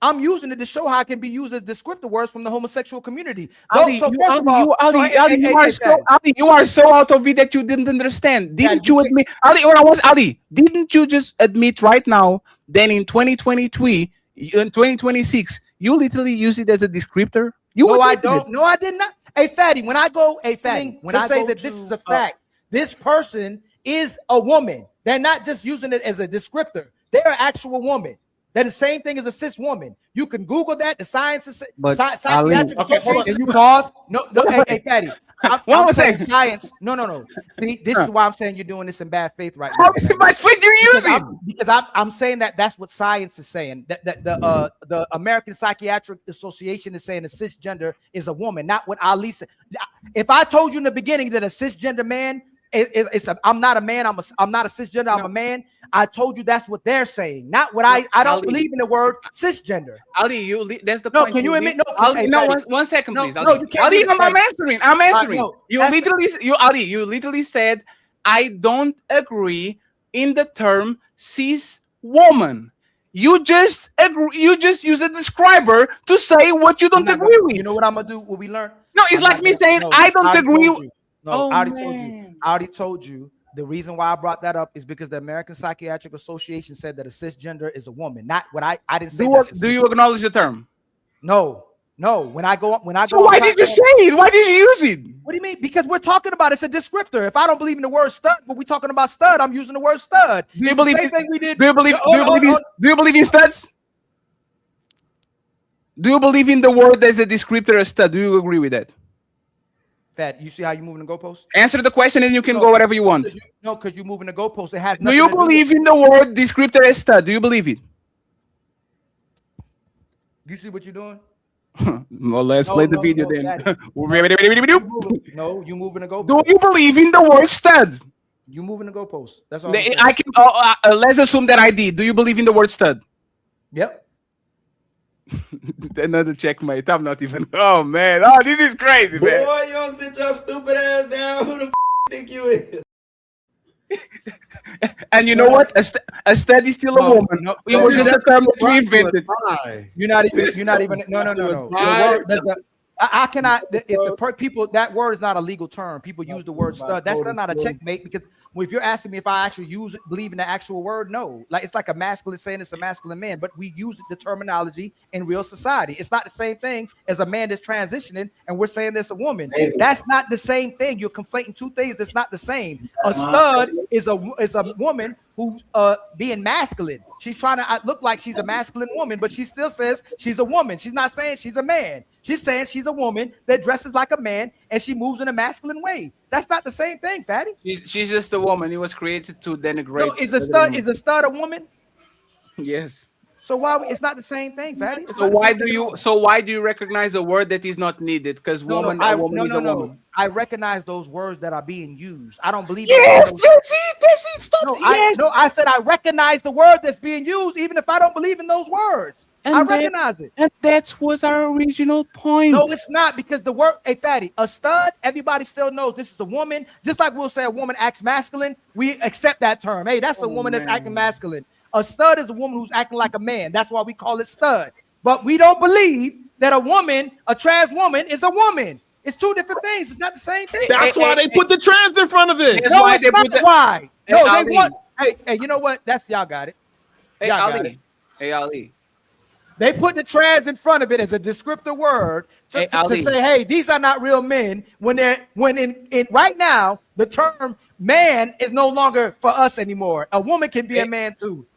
I'm using it to show how it can be used as descriptive words from the homosexual community. Ali, you are so out of it that you didn't understand. Didn't you admit, Ali, didn't you just admit right now that in 2023, in 2026, you literally use it as a descriptor? No, I don't. No, I did not. Hey, Fatty, when I say that this is a fact, this person is a woman. They're not just using it as a descriptor. They're an actual woman. They're the same thing as a cis woman. You can Google that. The science is you pause. No, hey, Fatty. I'm saying science. No. See, this is why I'm saying you're doing this in bad faith right now. How is it bad faith you're using? Because I'm saying that's what science is saying. That the American Psychiatric Association is saying a cisgender is a woman, not what Ali said. If I told you in the beginning that a cisgender man I'm not a man, I'm not a cisgender, I'm a man. I told you that's what they're saying, not what I don't Ali, believe in the word cisgender. Ali, that's the no, point. Can you admit? No, Ali, no, one second, please. No, you can't. Ali, I'm answering. You literally said, I don't agree in the term cis woman. You just use a describer to say what you don't agree with. You know what I'm gonna do? What we learned? No, it's like me saying I don't agree. No, I already told you. The reason why I brought that up is because the American Psychiatric Association said that a cisgender is a woman. Not what I didn't say. Do you acknowledge the term? No. When I go. So why did you say it? Why did you use it? What do you mean? Because we're talking about it's a descriptor. If I don't believe in the word stud, but we're talking about stud, I'm using the word stud. Do you believe? Same thing we did. Do you believe in studs? Do you believe in the word as a descriptor of stud? Do you agree with that? Fat, you see how you're moving the goalpost? Answer the question and you can go whatever you want. No, because you're moving the goalpost. It has. Do you believe in the word descriptor as stud? Do you believe it? You see what you're doing? Well, let's play the video then. No, you moving the goalpost. Do you believe in the word stud? You moving the goalpost. That's all. I can. Let's assume that I did. Do you believe in the word stud? Yep. Another checkmate. I'm not even. Oh man. Oh, this is crazy, man. Boy, you don't sit your stupid ass down. Who the think you is? And you know what? A stud is still a woman. It was just a term that we invented. You're not even. No. I cannot. People, that word is not a legal term. People use the word stud. That's not a checkmate, because if you're asking me if I actually believe in the actual word, no. Like, it's like a masculine saying it's a masculine man, but we use the terminology in real society. It's not the same thing as a man that's transitioning and we're saying there's a woman. That's not the same thing. You're conflating two things that's not the same. A stud is a woman who's being masculine. She's trying to look like she's a masculine woman, but she still says she's a woman. She's not saying she's a man. She's saying she's a woman that dresses like a man and she moves in a masculine way. That's not the same thing, Fatty. She's just a woman. It was created to denigrate. No, is a stud a woman? Yes. So why it's not the same thing, Fatty? It's So not the why same do thing at you? all. So why do you recognize a word that is not needed? Because No, woman, no, a woman no, is no, a no. woman. I recognize those words that are being used. I don't believe Yes, in that's it. That's it. Stop. no, Yes. I said I recognize the word that's being used, even if I don't believe in those words. I recognize it. And that was our original point. No, it's not, because the word, hey, Fatty, a stud, everybody still knows this is a woman. Just like we'll say a woman acts masculine, we accept that term. Hey, that's a woman that's acting masculine. A stud is a woman who's acting like a man. That's why we call it stud. But we don't believe that a woman, a trans woman, is a woman. It's two different things. It's not the same thing. That's why they put the trans in front of it. That's No, why it's they not put the. why. Hey, No, they Ali. want. Hey, you know what? That's y'all got it. Hey, Y'all got it. Ali. Hey, Ali. They put the trans in front of it as a descriptive word to Ali. say, hey, these are not real men. When in right now, the term man is no longer for us anymore. A woman can be a man too.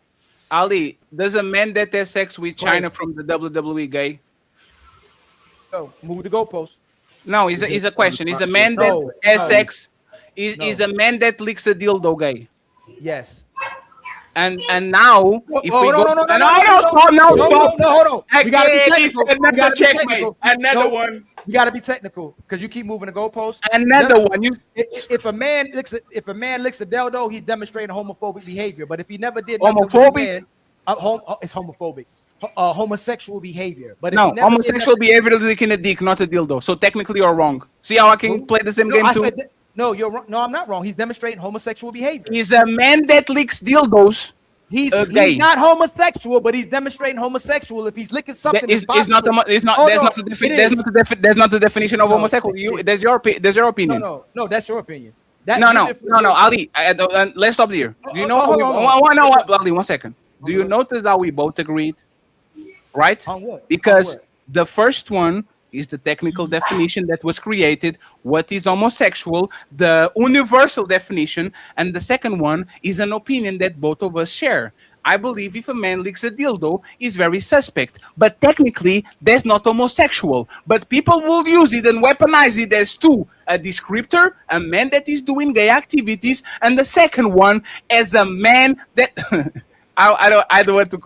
Ali, does a man that has sex with China from the WWE gay? So move the goalpost. No, it's a question. Is a man that has sex? Is a man that licks a dildo gay? Yes. And now, if we go, no, stop. hold on. We gotta be technical. Another checkmate. Another one. You gotta be technical because you keep moving the goalpost. Another one. If a man licks a dildo, he's demonstrating homophobic behavior. But if he never did Homophobic? It's homophobic. Homosexual behavior. But if No, he never homosexual behavior is licking a dick, not a dildo. So technically, you're wrong. See how I can play the same game too? No, you're wrong. No, I'm not wrong. He's demonstrating homosexual behavior. He's a man that licks dildos. He's gay. not homosexual, but he's demonstrating homosexual if he's licking something. That's not the definition of homosexual. That's your opinion. No, that's your opinion. No, Ali. Let's stop there. Do you know? Ali, 1 second. Do you notice how we both agreed? Right? On what? Because the first one is the technical definition that was created, what is homosexual, the universal definition, and the second one is an opinion that both of us share. I believe if a man licks a dildo, is very suspect, but technically that's not homosexual. But people will use it and weaponize it as two: a descriptor, a man that is doing gay activities, and the second one as a man that I don't want to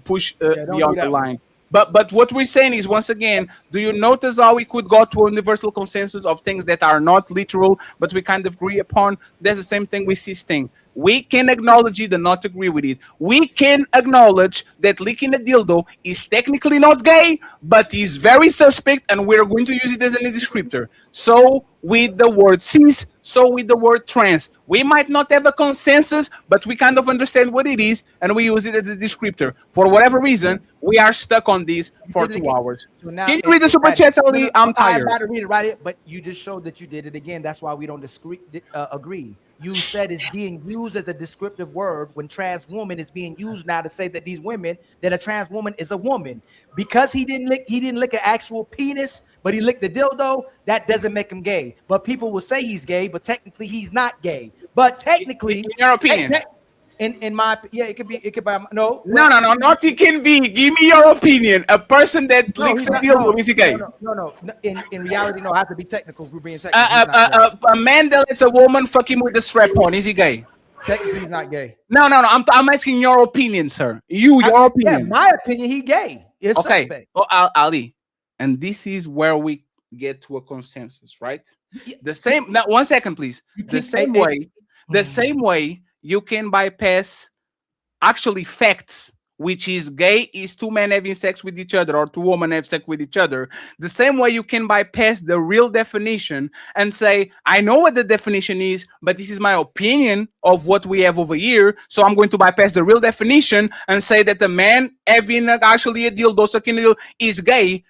push beyond the line. But what we're saying is, once again, do you notice how we could go to a universal consensus of things that are not literal, but we kind of agree upon? That's the same thing with this thing. We can acknowledge it and not agree with it. We can acknowledge that licking a dildo is technically not gay, but is very suspect, and we're going to use it as a descriptor. So with the word cis, so with the word trans. We might not have a consensus, but we kind of understand what it is, and we use it as a descriptor. For whatever reason, we are stuck on this for 2 hours. So now, can you read the super chat, Ali? I'm tired. I'm about to read it, right? But you just showed that you did it again. That's why we don't agree. You said it's being used as a descriptive word when trans woman is being used now to say that these women, that a trans woman is a woman. Because he didn't lick an actual penis, but he licked the dildo, that doesn't make him gay. But people will say he's gay, but technically he's not gay. But technically, in your opinion, in my it could be no, not it can be. Give me your opinion. A person that licks a dildo is gay. No. In reality, no. I have to be technical. We're being technical. A man that lets a woman fuck him with a strap on, is he gay? Technically, he's not gay. No. I'm asking your opinion, sir. Your opinion. Yeah, my opinion, he gay. It's okay. Suspect. Oh, Ali, and this is where we get to a consensus, right? The same. Now, 1 second, please. The same way you can bypass actually facts, which is gay is two men having sex with each other or two women have sex with each other. The same way you can bypass the real definition and say, I know what the definition is, but this is my opinion of what we have over here. So I'm going to bypass the real definition and say that the man having actually a dildo, sucking a dildo, is gay.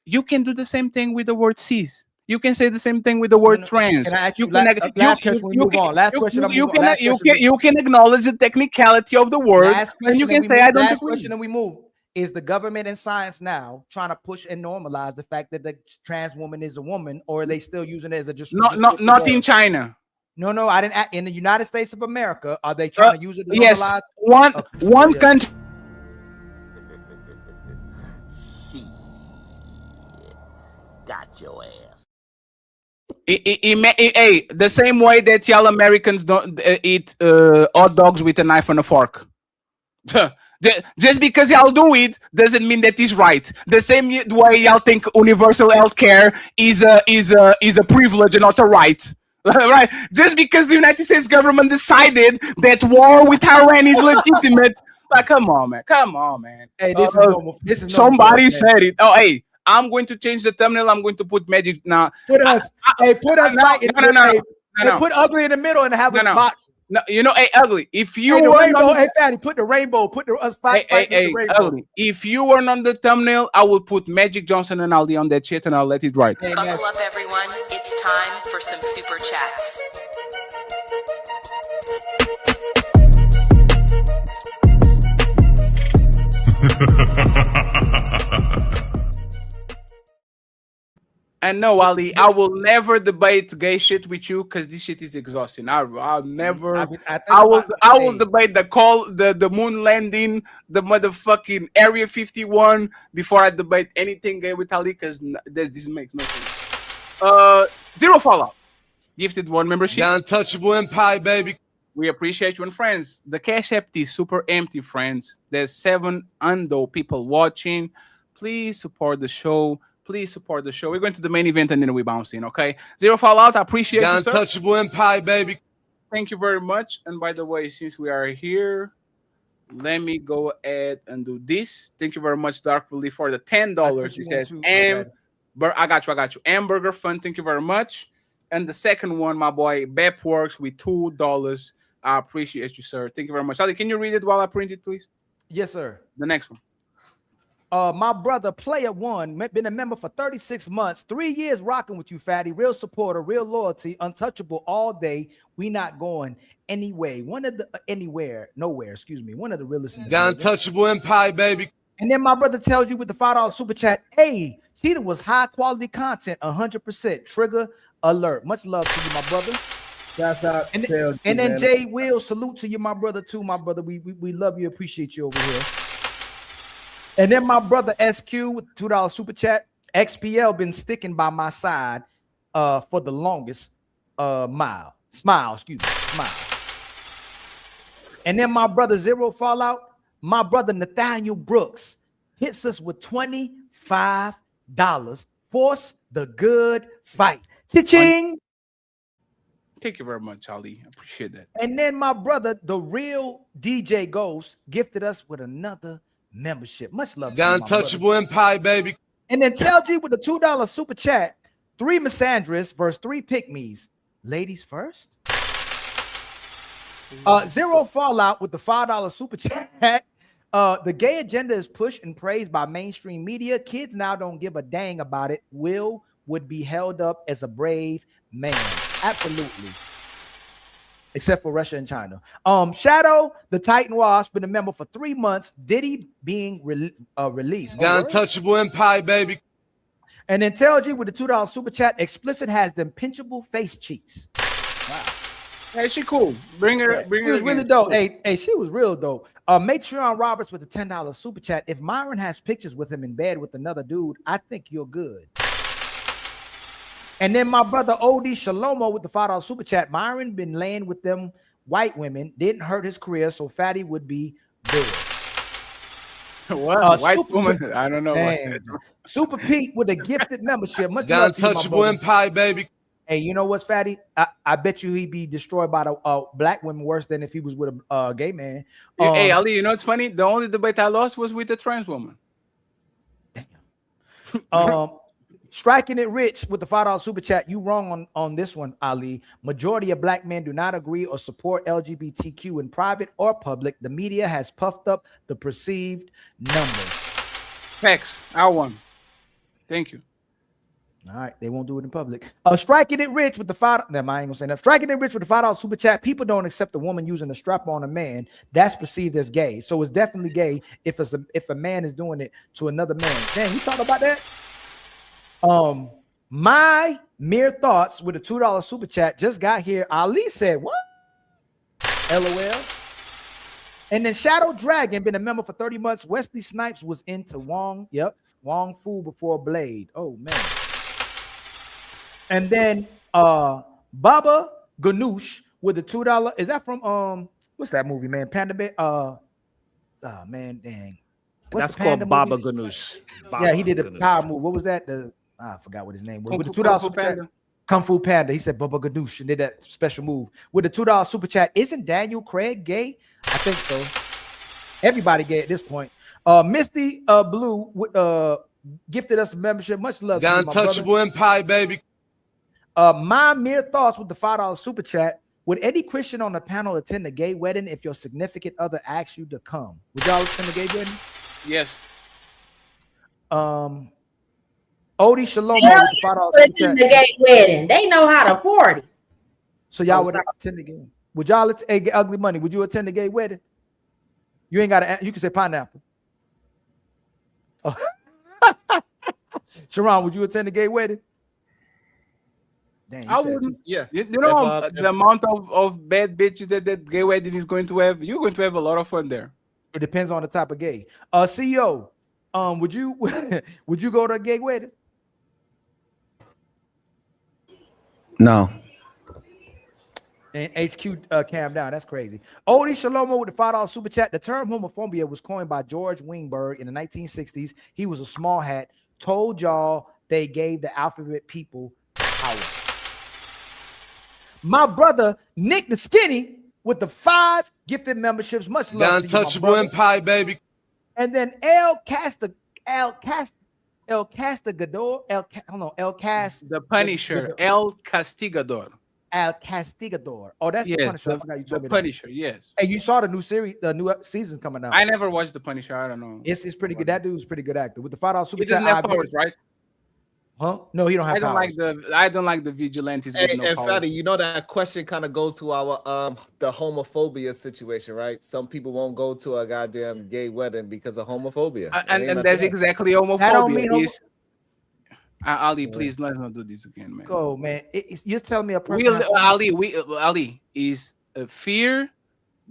You can do the same thing with the word cis. You can say the same thing with the word trans. You can acknowledge the technicality of the word, and you can say, I don't agree. Last question and we move. Is the government and science now trying to push and normalize the fact that the trans woman is a woman, or are they still using it as a just not in China? No, I didn't. In the United States of America, are they trying to use it to normalize? Yes, one country. Got your ass. The same way that y'all Americans don't eat hot dogs with a knife and a fork. Just because y'all do it doesn't mean that it's right. The same way y'all think universal health care is a privilege and not a right. Right? Just because the United States government decided that war with Iran is legitimate. Like, come on, man. Hey, this is normal. This is normal Somebody for us, man. said it. Oh, hey, I'm going to change the thumbnail. I'm going to put magic now. Put us fighting. No. Put ugly in the middle and have us box. No, you know, hey, ugly. If you the were rainbow, on, hey, Fatty, put the rainbow. Put us fighting the rainbow. ugly. If you weren't on the thumbnail, I will put Magic Johnson and Aldi on that shit, and I'll let it ride. Buckle up, everyone. It's time for some super chats. And no, Ali, I will never debate gay shit with you because this shit is exhausting. I'll never. I will debate the moon landing, the motherfucking Area 51 before I debate anything gay with Ali because this makes no sense. Zero Fallout, gifted one membership. The Untouchable Empire, baby. We appreciate you and friends. The cash app is super empty, friends. There's 7 undo people watching. Please support the show. Please support the show. We're going to the main event and then we bounce in, okay? Zero Fallout, I appreciate you, sir. Untouchable Empire, baby. Thank you very much. And by the way, since we are here, let me go ahead and do this. Thank you very much, Dark Relief, for the $10. It says, I got you. Hamburger Fun, thank you very much. And the second one, my boy, Bep Works with $2. I appreciate you, sir. Thank you very much. Ali, can you read it while I print it, please? Yes, sir. The next one. My brother, Player One, been a member for 36 months, 3 years rocking with you, Fatty. Real supporter, real loyalty, untouchable all day. We not going anyway. One of the nowhere. Excuse me. One of the realest. The Untouchable Empire, baby. And then my brother tells you with the $5 super chat, hey, Cheetah was high quality content, 100%. Trigger alert. Much love to you, my brother. Shout out. And then Jay Will, salute to you, my brother, too, my brother. We love you, appreciate you over here. And then my brother SQ with $2 super chat. XPL been sticking by my side for the longest smile. And then my brother Zero Fallout, my brother Nathaniel Brooks hits us with $25. Force the good fight. Cha-ching. Thank you very much, Ali. I appreciate that. And then my brother, the real DJ Ghost, gifted us with another membership. Much love. The Untouchable Empire, baby. And then Tell G with the $2 super chat. 3 misandrists versus 3 pick-me's. Ladies first. Zero Fallout with the $5 super chat. The gay agenda is pushed and praised by mainstream media. Kids now don't give a dang about it. Will would be held up as a brave man. Absolutely. Except for Russia and China. Shadow, the Titan Wasp, been a member for 3 months. Diddy being released. The Untouchable Empire, baby. And then Tell G with the $2 super chat. Explicit has them pinchable face cheeks. Wow. Hey, she cool. Bring her. She was really dope. Hey, she was real dope. Matreon Roberts with the $10 super chat. If Myron has pictures with him in bed with another dude, I think you're good. And then my brother Od Shalomo with the $5 super chat. Myron been laying with them white women, didn't hurt his career, so Fatty would be good. What? White woman? I don't know. Super Pete with a gifted membership. Much The Untouchable Empire, baby. Hey, you know what's Fatty? I bet you he'd be destroyed by the black women worse than if he was with a gay man. Hey, Ali, you know what's funny? The only debate I lost was with the trans woman. Striking it rich with the $5 super chat. You wrong on this one, Ali. Majority of black men do not agree or support LGBTQ in private or public. The media has puffed up the perceived numbers. Facts. I won. Thank you. All right, they won't do it in public. Striking it rich with the $5. Never mind, I ain't gonna say that. Striking it rich with the $5 super chat. People don't accept a woman using a strap on a man. That's perceived as gay. So it's definitely gay if a man is doing it to another man. Damn, you talking about that? My mere thoughts with a $2 super chat just got here. Ali said, what? LOL. And then Shadow Dragon been a member for 30 months. Wesley Snipes was into Wong. Yep. Wong Fu before Blade. Oh, man. And then Baba Ganoush with the $2. Is that from what's that movie, man? Panda Bear. Oh man, dang. That's the panda called Baba movie? Ganoush. Yeah, he did a Ganoush. power move. What was that? I forgot what his name was. Kung With the Fu- $2 Kung Fu super chat, Panda. Kung Fu Panda. He said Baba Ganoush and did that special move. With the $2 super chat, isn't Daniel Craig gay? I think so. Everybody gay at this point. Misty Blue gifted us a membership. Much love to Got you, my brother. Untouchable Empire, baby. My mere thoughts with the $5 super chat. Would any Christian on the panel attend a gay wedding if your significant other asks you to come? Would y'all attend a gay wedding? Yes. Odie Shalom Hell with the $5 yeah, super chat. the gay wedding. They know how to party. So y'all Oh, would sorry. attend the game. Would y'all Ugly Money? Would you attend a gay wedding? You ain't got to. You can say pineapple. Oh. Sharon, would you attend a gay wedding? Dang, you I said wouldn't. two. Yeah. You know the amount of bad bitches that gay wedding is going to have. You're going to have a lot of fun there. It depends on the type of gay. CEO, would you would you go to a gay wedding? No. And HQ cam down. That's crazy. Odie Shalomo with the $5 super chat. The term homophobia was coined by George Wingberg in the 1960s. He was a small hat. Told y'all they gave the alphabet people power. My brother Nick the Skinny with the 5 gifted memberships. Much love Got to you, my Untouchable brother. Empire, baby. And then El Castigador. The Punisher, El Castigador. El Castigador. Oh, that's the Yes, Punisher. I forgot you told me that. Punisher. Yes. Hey, you saw the new series, the new season coming out. I never watched the Punisher. I don't know. It's pretty good. That dude's pretty good actor. With the $5 super He doesn't chat, have I agree. powers, right? Huh? No, he don't have I don't powers. like the vigilantes with Hey, no and powers. Fatty, you know that question kind of goes to our the homophobia situation, right? Some people won't go to a goddamn gay wedding because of homophobia. And that's exactly homophobia. That don't mean Ali, please let's not do this again, man. Go, man. You're telling me a person. has Ali is fear,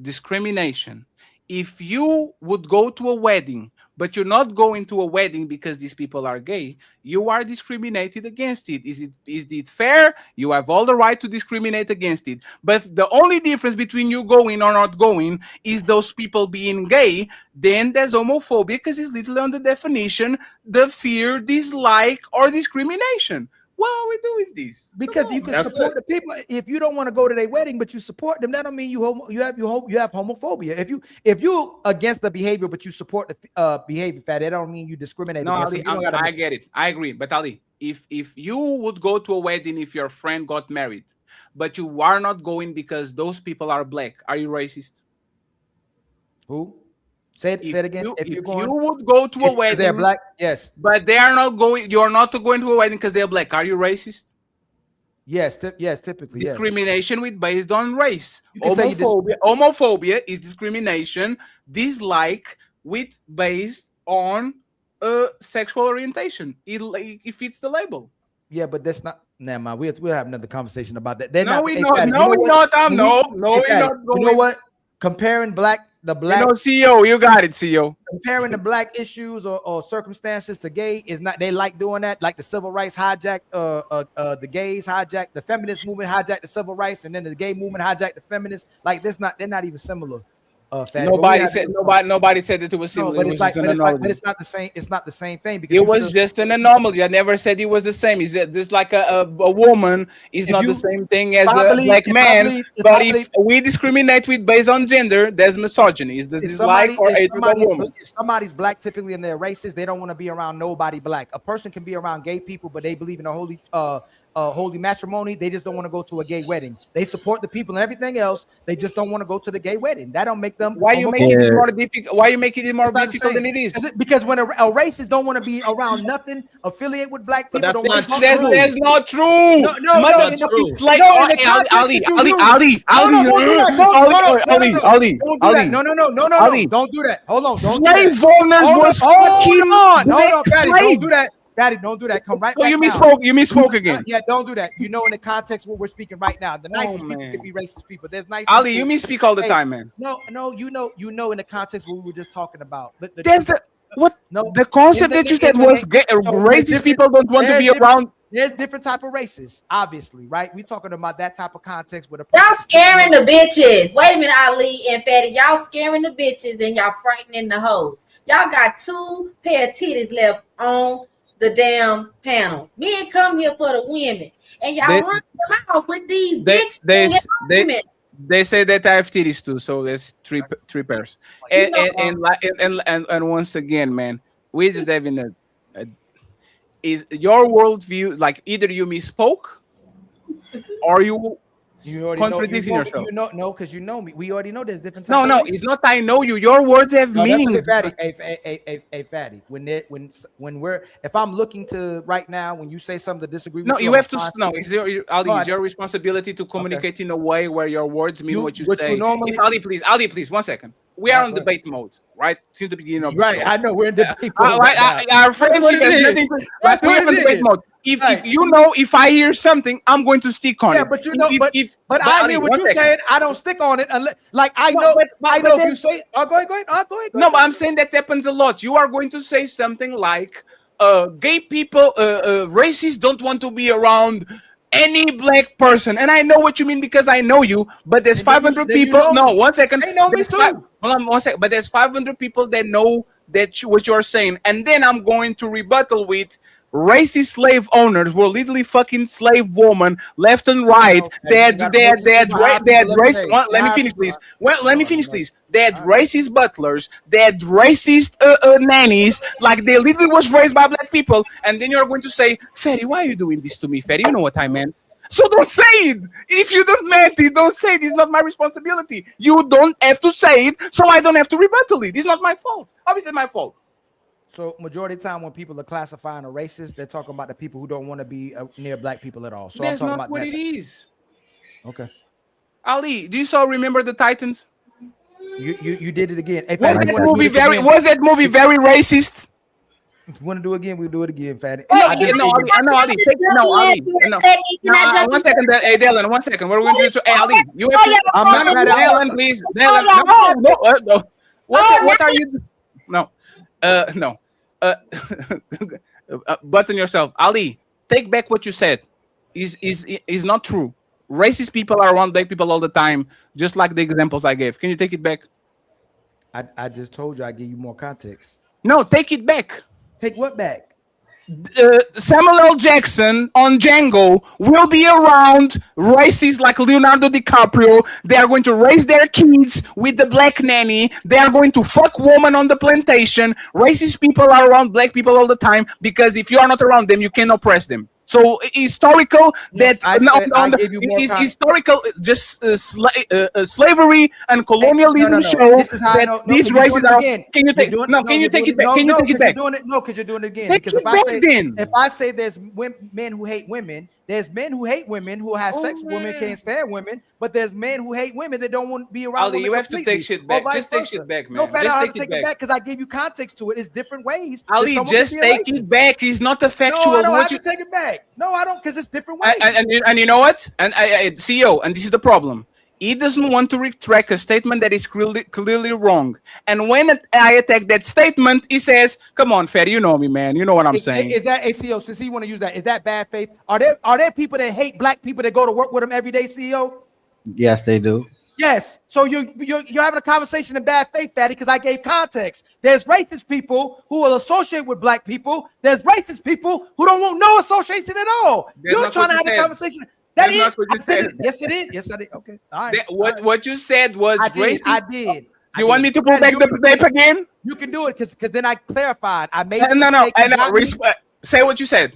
discrimination. If you would go to a wedding, but you're not going to a wedding because these people are gay, you are discriminated against it. Is it fair? You have all the right to discriminate against it. But the only difference between you going or not going is those people being gay. Then there's homophobia because it's literally on the definition, the fear, dislike, or discrimination. Why are we doing this? Because you can support the people. If you don't want to go to their wedding, but you support them, that don't mean you have homophobia. If you against the behavior, but you support the behavior, that don't mean you discriminate. No, against Ali, them. You don't gotta- I get it. I agree. But Ali, if you would go to a wedding if your friend got married, but you are not going because those people are black, are you racist? Who? Say it again. If you would go to a wedding, they're black, yes, but they are not going. You are not going to a wedding because they're black. Are you racist? Yes, yes, typically. Yes. Discrimination based on race. You can say Homophobia is discrimination, dislike based on sexual orientation. It fits the label. Yeah, but that's not. Never mind. We'll have another conversation about that. We're not. You know what? Comparing the black. You know, CEO, you got it, CEO. Comparing the black issues or circumstances to gay is not. They like doing that. Like the civil rights hijacked. The gays hijacked the feminist movement, hijacked the civil rights, and then the gay movement hijacked the feminists. Like this, they're not even similar. Nobody said that it was similar. No, but it's not the same. It's not the same thing because it was just an anomaly. I never said it was the same. It's just like a woman is not the same thing as a black man. But if we discriminate based on gender, there's misogyny. Is this dislike or hatred of woman? If somebody's black, typically in their races, they don't want to be around nobody black. A person can be around gay people, but they believe in a holy matrimony. They just don't want to go to a gay wedding. They support the people and everything else. They just don't want to go to the gay wedding. That don't make them. Why you make it more difficult? Why you make it more difficult than it is? Because when a racist don't want to be around nothing, affiliate with black people. That's not true. It's like Ali. No, don't do that. Hold on. Slave owners were fucking Daddy, don't do that. Daddy, don't do that. Come right back. You misspoke again. Yeah, don't do that. You know, in the context what we're speaking right now, the nicest people can be racist people. There's nice. Ali, people. you misspeak all the time, man. No, you know, in the context what we were just talking about. The concept that you said was racist people don't want to be around. there's different type of races, obviously, right? We're talking about that type of context with a Y'all scaring the bitches. Wait a minute, Ali and Fatty. Y'all scaring the bitches and y'all frightening the hoes. Y'all got 2 pair of titties left on the damn panel. Men come here for the women, and y'all They- run them out with these They dicks. they say that I have titties too, so there's three pairs. You know, And once again, man, we're just having a is your worldview like either you misspoke or you already contradicting know, yourself. No, because you know me. We already know there's different No, types. no, of it's not. I know you. Your words have meanings. Fatty. Hey, Fatty. When we're if I'm looking to right now, when you say something to disagree with No, you, you have to. No, it's it's your responsibility to communicate in a way where your words mean what you say. normally, Ali, please, 1 second. We are on debate mode, right? Since the beginning of the show. I know we're in debate mode. Right our friendship has nothing. Right, we are on debate mode. If you know, if I hear something, I'm going to stick on it. Yeah, but you know, but I Ali, hear what 1 you're second. saying. I don't stick on it unless, like, I No, know. I know if then- you say, go ahead. No, but I'm saying that happens a lot. You are going to say something like, gay people, racists don't want to be around any black person. And I know what you mean because I know you, but there's 500 people. No, 1 second. They know me There's too. Hold on 1 second. But there's 500 people that know that what you're saying. And then I'm going to rebuttal with racist slave owners were literally fucking slave women left and right. They had racist. Let me finish, please. Well, let me finish, please. They had racist butlers. They had racist nannies. Like they literally was raised by black people. And then you're going to say, Ferry, why are you doing this to me, Ferry? You know what I meant. So don't say it. If you don't meant it, don't say it. It's not my responsibility. You don't have to say it, so I don't have to rebuttal it. It's not my fault. Obviously, it's my fault. So majority of the time when people are classifying a racist, they're talking about the people who don't want to be near black people at all. So That's I'm talking not about what that. it is. Okay. Ali, do you still remember the Titans? You did it again. Hey, Was Fatty, that movie very racist? If you want to do it again, we'll do it again, Fatty. Ali. No, 1 second. Hey, Dylan, 1 second. What are we going to do? Hey, Ali, you have to. I'm not gonna Dylan, please. Dylan, no. What are you? No, no. Button yourself, Ali. Take back what you said. Is not true. Racist people are around black people all the time, just like the examples I gave. Can you take it back? I just told you I give you more context. No, take it back. Take what back? Samuel L. Jackson on Django will be around racists like Leonardo DiCaprio. They are going to raise their kids with the black nanny. They are going to fuck women on the plantation. Racist people are around black people all the time because if you are not around them, you can oppress them. So historical that historical just slavery and colonialism show that these races are. Can you take Can you take it back? Can you take it back? No, because you're doing it again. Take Because it if I say there's men who hate women, there's men who hate women who have sex with women, can't stand women, but there's men who hate women that don't want to be around Ali, women. you have to take shit back. Just take shit back, man. No, Fat, I Just have to take take it back because I gave you context to it. It's different ways. Ali, just take it back. It's not a factual. No, I don't have to take it back. No, I don't, because it's different ways. And you know what? And CEO, and this is the problem. He doesn't want to retract a statement that is clearly wrong. And when I attack that statement, he says, "Come on, Fatty, you know me, man. You know what I'm saying." Is that CEO? Since you want to use that, is that bad faith? Are there people that hate black people that go to work with them every day, CEO? Yes, they do. Yes. So you're having a conversation in bad faith, Fatty, because I gave context. There's racist people who will associate with black people. There's racist people who don't want no association at all. You're trying to have a conversation. That is not what you said. Yes, it is. Yes, I did. Okay. All right. What you said was racist. I did. You want me to pull back the tape again? You can do it because then I clarified. I made no. Say what you said.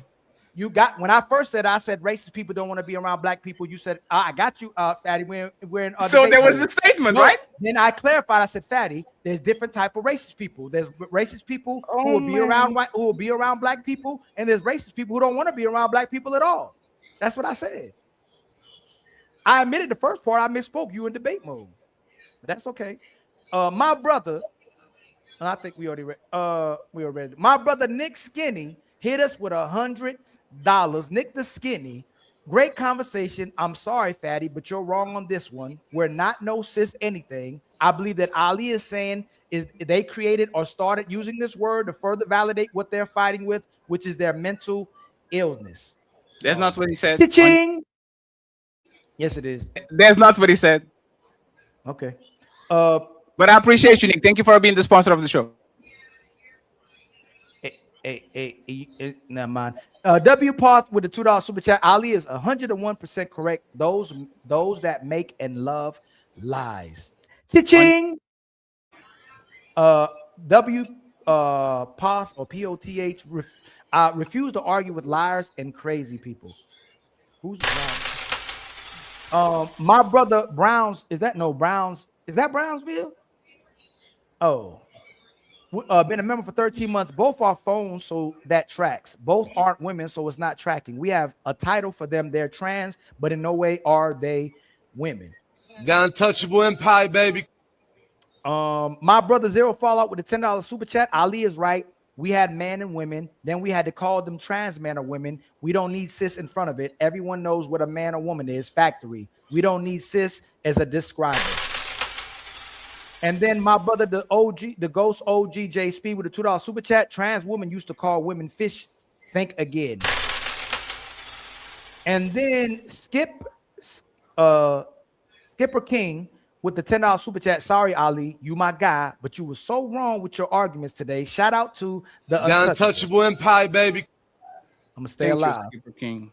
You got when I first said racist people don't want to be around black people. You said I got you, Fatty. We're in. So there was the statement, right? Then I clarified. I said, Fatty, there's different type of racist people. There's racist people who will be around who will be around black people, and there's racist people who don't want to be around black people at all. That's what I said. I admitted the first part. I misspoke. You in debate mode, but that's okay. My brother, and I think we already read. My brother Nick Skinny hit us with $100. Nick the Skinny, great conversation. I'm sorry, Fatty, but you're wrong on this one. We're not no cis anything. I believe that Ali is saying is they created or started using this word to further validate what they're fighting with, which is their mental illness. That's not what he said. Cha-ching! Yes, it is. That's not what he said. Okay. But I appreciate you, Nick. Thank you for being the sponsor of the show. Never mind. W Path with the $2 super chat. Ali is 101% correct. Those that make and love lies. Cha-ching! W Path or POTH refuse to argue with liars and crazy people. Who's Browns? My brother Browns. Is that Browns? Is that Brownsville? Oh. Been a member for 13 months. Both are phones, so that tracks. Both aren't women, so it's not tracking. We have a title for them. They're trans, but in no way are they women. Got Untouchable Empire, baby. My brother Zero Fallout with a $10 super chat. Ali is right. We had man and women. Then we had to call them trans men or women. We don't need cis in front of it. Everyone knows what a man or woman is. Factory. We don't need cis as a describer. And then my brother, the ghost OG J Speed with a $2 super chat. Trans women used to call women fish. Think again. And then Skipper King with the $10 super chat. Sorry, Ali, you my guy, but you were so wrong with your arguments today. Shout out to the Untouchable Empire, baby. I'm gonna stay alive. Skipper King.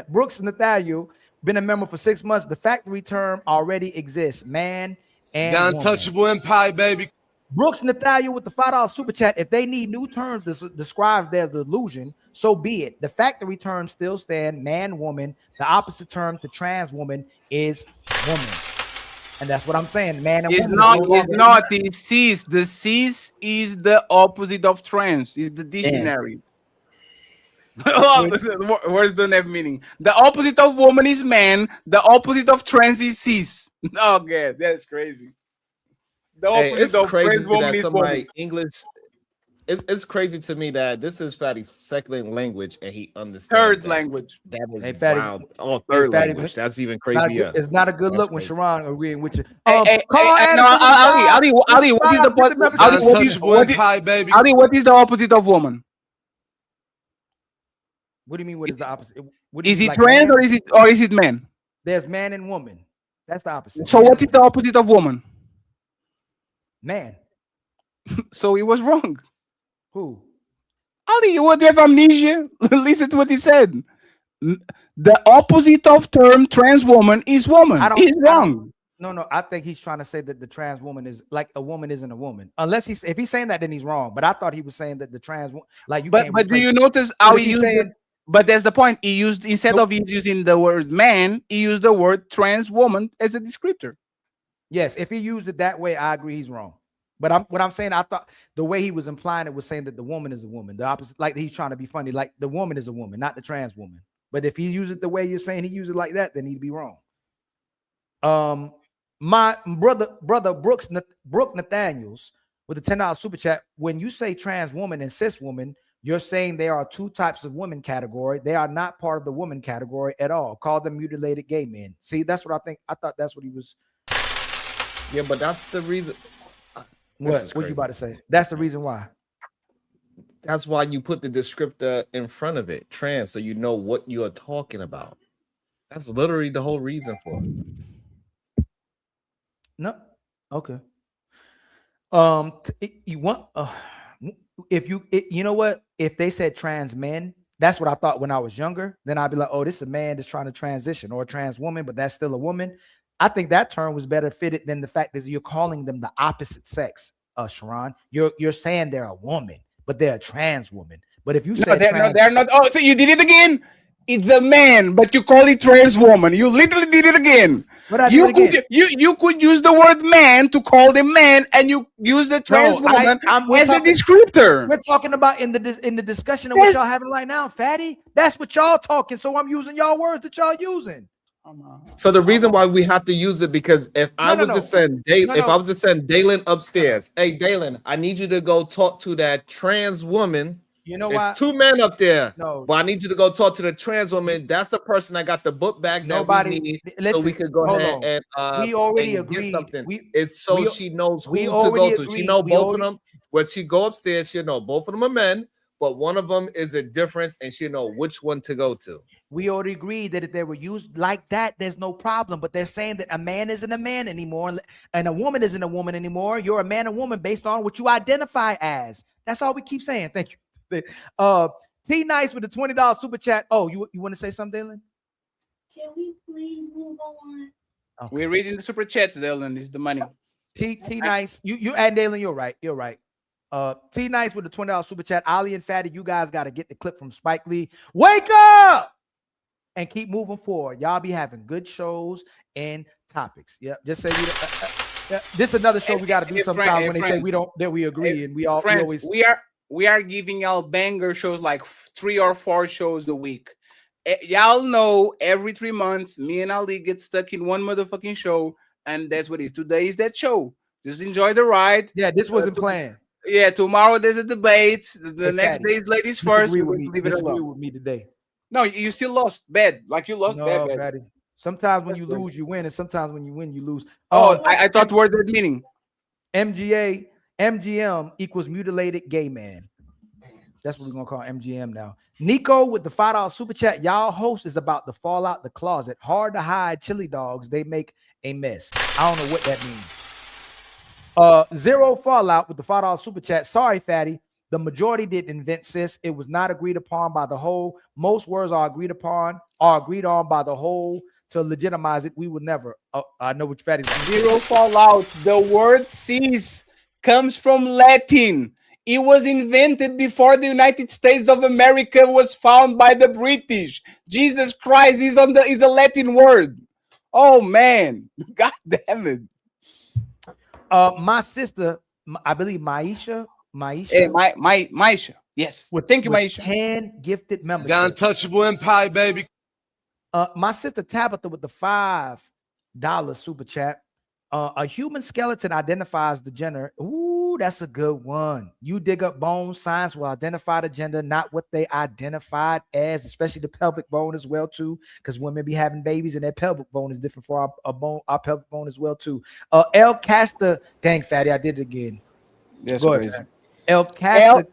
Brooks Nathaniel, been a member for 6 months. The factory term already exists. Man and Got woman. Untouchable Empire, baby. Brooks Nathaniel with the $5 super chat. If they need new terms to describe their delusion, so be it. The factory terms still stand. Man, woman. The opposite term to trans woman is woman. And that's what I'm saying. Man and It's woman. not. It's not. It's cis. The cis is the opposite of trans. It's the dictionary. Words don't have meaning. The opposite of woman is man. The opposite of trans is cis. Oh god, that's crazy. The opposite It's of crazy trans woman that is somebody woman. English. It's crazy to me that this is Fatty's second language and he understands Third that. language. That is Hey, Fatty. wild. Oh, Hey, third Fatty, language. That's even Not crazier. good- It's not a good That's look when crazy. Sharon agreeing with you. Ali, what is the what is the opposite of woman? What do you mean? What is the opposite? Is it trans or is it man? There's man and woman. That's the opposite. So what is the opposite of woman? Man. So he was wrong. Who? Ali, you would have amnesia. Listen to what he said. The opposite of term trans woman is woman. He's wrong. No, I think he's trying to say that the trans woman is like a woman isn't a woman. Unless if he's saying that, then he's wrong. But I thought he was saying that the trans like you. But do you notice how he used it? But that's the point. He used instead of using the word man, he used the word trans woman as a descriptor. Yes, if he used it that way, I agree he's wrong. But what I'm saying, I thought the way he was implying it was saying that the woman is a woman. The opposite, like he's trying to be funny, like the woman is a woman, not the trans woman. But if he used it the way you're saying he used it like that, then he'd be wrong. My brother Brooks Nathaniels with a $10 super chat. When you say trans woman and cis woman, you're saying there are two types of women category. They are not part of the woman category at all. Call them mutilated gay men. See, that's what I think. I thought that's what he was. Yeah, but that's the reason. What you about to say? That's the reason why. That's why you put the descriptor in front of it, trans, so you know what you are talking about. That's literally the whole reason for it. No, okay. You want if you know what? If they said trans men, that's what I thought when I was younger. Then I'd be like, oh, this is a man that's trying to transition, or a trans woman, but that's still a woman. I think that term was better fitted than the fact that you're calling them the opposite sex, Sharon. You're saying they're a woman, but they're a trans woman. But if you say they're not. Oh, so you did it again. It's a man, but you call it trans woman. You literally did it again. You could use the word man to call them man, and you use the trans woman as a descriptor. We're talking about in the discussion of what y'all having right now, Fatty. That's what y'all talking. So I'm using y'all words that y'all using. So the reason why we have to use it because if I was to send Dalen upstairs, hey Dalen, I need you to go talk to that trans woman. You know There's why? two men up there. No, but I need you to go talk to the trans woman. That's the person that got the book bag that we need, so we could go ahead and we already and agreed. get something. It's she knows who to go to. She know both of them. When she go upstairs, she'll know both of them are men. but one of them is a difference, and she know which one to go to. We already agreed that if they were used like that, there's no problem. But they're saying that a man isn't a man anymore, and a woman isn't a woman anymore. You're a man and woman based on what you identify as. That's all we keep saying. Thank you. T Nice with the $20 super chat. Oh, you want to say something, Dylan? Can we please move on? Okay. We're reading the super chats, Dylan. This is the money. T Nice, you and Dylan, you're right. You're right. T Nice with the $20 super chat. Ali and Fatty, you guys got to get the clip from Spike Lee. Wake up and keep moving forward. Y'all be having good shows and topics. Yeah, just say this is another show we got to do sometime when they say we don't that we agree and we always we are giving y'all banger shows like 3 or 4 shows a week. Y'all know every 3 months me and Ali get stuck in one motherfucking show, and that's what it is. Today is that show. Just enjoy the ride. Yeah, this wasn't planned. Yeah, tomorrow there's a debate. The next day is ladies first. Leave it alone with me today. No, you still lost bad. Like you lost bad. Fatty. Sometimes when you lose, you win, and sometimes when you win, you lose. I thought word that meaning. MGM equals mutilated gay man. That's what we're gonna call MGM now. Nico with the $5 super chat. Y'all host is about to fall out the closet. Hard to hide chili dogs. They make a mess. I don't know what that means. Zero Fallout with the $5 super chat. Sorry, Fatty. The majority didn't invent cis. It was not agreed upon by the whole. Most words are agreed on by the whole to legitimize it. We would never. I know which Fatty's Zero Fallout. The word cis comes from Latin. It was invented before the United States of America was found by the British. Jesus Christ is a Latin word. Oh man, God damn it. My sister, I believe Maisha. Hey, Maisha. Yes. Well, thank you, Maisha. 10 gifted members. Got Untouchable Empire, baby. My sister Tabitha with the $5 super chat. A human skeleton identifies the gender. Ooh, that's a good one. You dig up bones, science will identify the gender, not what they identified as, especially the pelvic bone as well too, because women be having babies and their pelvic bone is different for our pelvic bone as well too. El Casta, dang Fatty, I did it again. That's Go crazy. ahead, El Casta,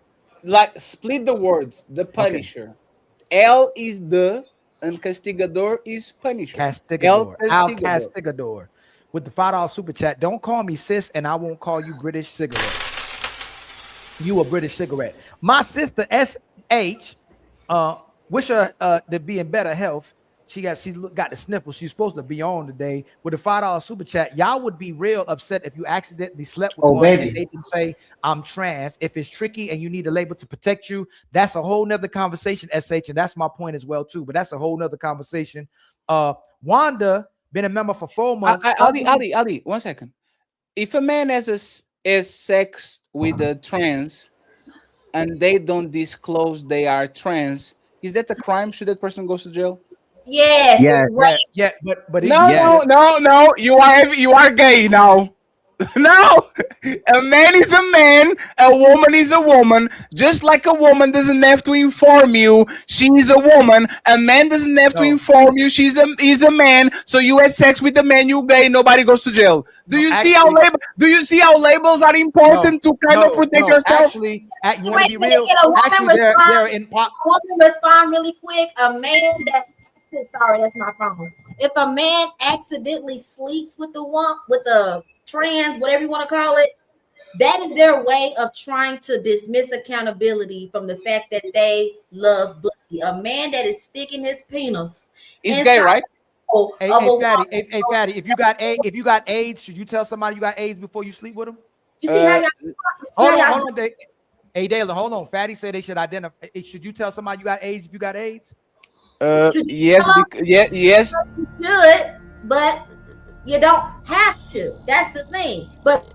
like split the words. The Punisher. Okay. El is the and Castigador is Punisher. Castigador. Al Castigador. With the $5 super chat, don't call me sis, and I won't call you British cigarette. You a British cigarette. My sister SH, wish her to be in better health. She got the sniffles. She's supposed to be on today with a $5 super chat. Y'all would be real upset if you accidentally slept with one and they can say I'm trans. If it's tricky and you need a label to protect you, that's a whole nother conversation, SH, and that's my point as well too. But that's a whole nother conversation. Wanda. Been a member for 4 months. Ali, 1 second. If a man has sex with a trans and they don't disclose they are trans, is that a crime? Should that person go to jail? Yes. Yeah, right. Yeah, but no. You are gay now. No, a man is a man, a woman is a woman. Just like a woman doesn't have to inform you she is a woman, a man doesn't have to inform you he's a man. So you had sex with a man, you gay, nobody goes to jail. Do you see how labels are important to kind of protect yourself? Actually, you want to be real? Woman respond really quick. A man that sorry, that's my phone. If a man accidentally sleeps with the trans, whatever you want to call it, that is their way of trying to dismiss accountability from the fact that they love pussy. A man that is sticking his penis is gay, right? Hey, Fatty, if you got AIDS, should you tell somebody you got AIDS before you sleep with them? You see how y'all hold on. Hey, Dalen, hold on. Fatty said they should identify. Should you tell somebody you got AIDS if you got AIDS? Yes. You should, but you don't have to. That's the thing. But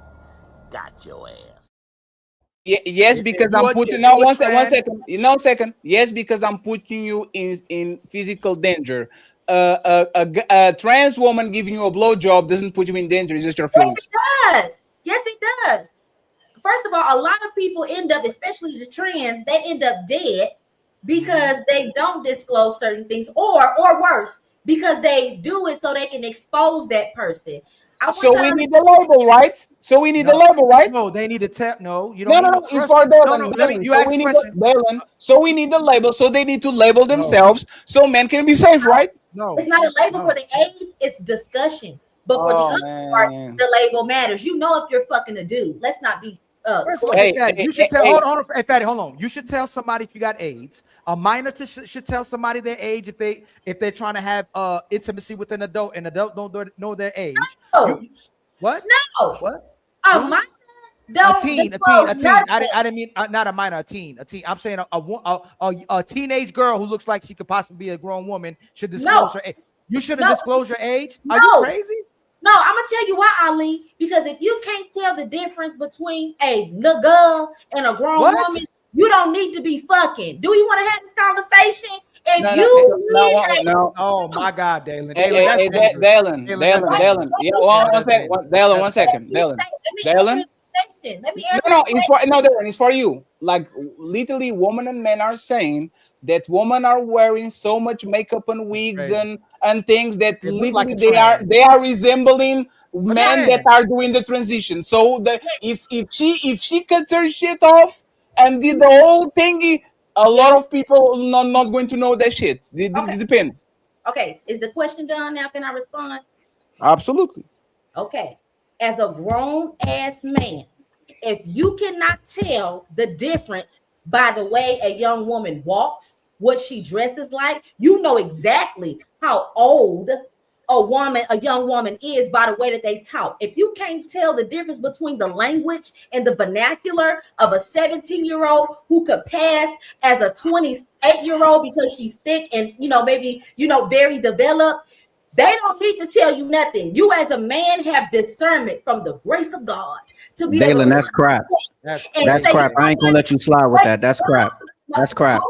got your ass. Yes, because I'm putting now. One second. Yes, because I'm putting you in physical danger. A trans woman giving you a blowjob doesn't put you in danger. It's just your feelings. Yes, it does. First of all, a lot of people end up, especially the trans, they end up dead because they don't disclose certain things, or worse, because they do it so they can expose that person. So we need the label, right? So we need the label, right? No, they need to tell. No, you No, don't. no, need no. It's for Dylan. Let me. You ask a question. Dylan. So we need the label. So they need to label themselves so men can be safe, right? No, it's not a label for the AIDS. It's discussion. But for the other part, the label matters. You know if you're fucking a dude. Let's not be. First of all, you should tell. Hold on, hey, Fatty, hold on. You should tell somebody if you got AIDS. A minor should tell somebody their age if they're trying to have intimacy with an adult, and adult don't know their age. No. What? No. What? A minor don't. A teen. I didn't mean not a minor. A teen. I'm saying a teenage girl who looks like she could possibly be a grown woman should disclose her age. You shouldn't disclose your age. Are you crazy? No, I'm gonna tell you why, Ali. Because if you can't tell the difference between a little girl and a grown woman, you don't need to be fucking. Do we want to have this conversation? If No. Oh my God, Dalen. Dalen. Yeah, one second. Dalen. Let me answer. No, it's for you. Like literally, women and men are saying that women are wearing so much makeup and wigs and things that literally they are resembling men that are doing the transition. So if she cuts her shit off and did the whole thingy, a lot of people not going to know that shit. It depends. Okay, is the question done now? Can I respond? Absolutely. Okay, as a grown ass man, if you cannot tell the difference by the way a young woman walks, what she dresses like, you know exactly how old a young woman is by the way that they talk. If you can't tell the difference between the language and the vernacular of a 17-year-old who could pass as a 28-year-old because she's thick and maybe very developed, they don't need to tell you nothing. You as a man have discernment from the grace of God to be Dalen, that's crap. That's crap. I ain't gonna let you slide with that. That's crap. That's crap.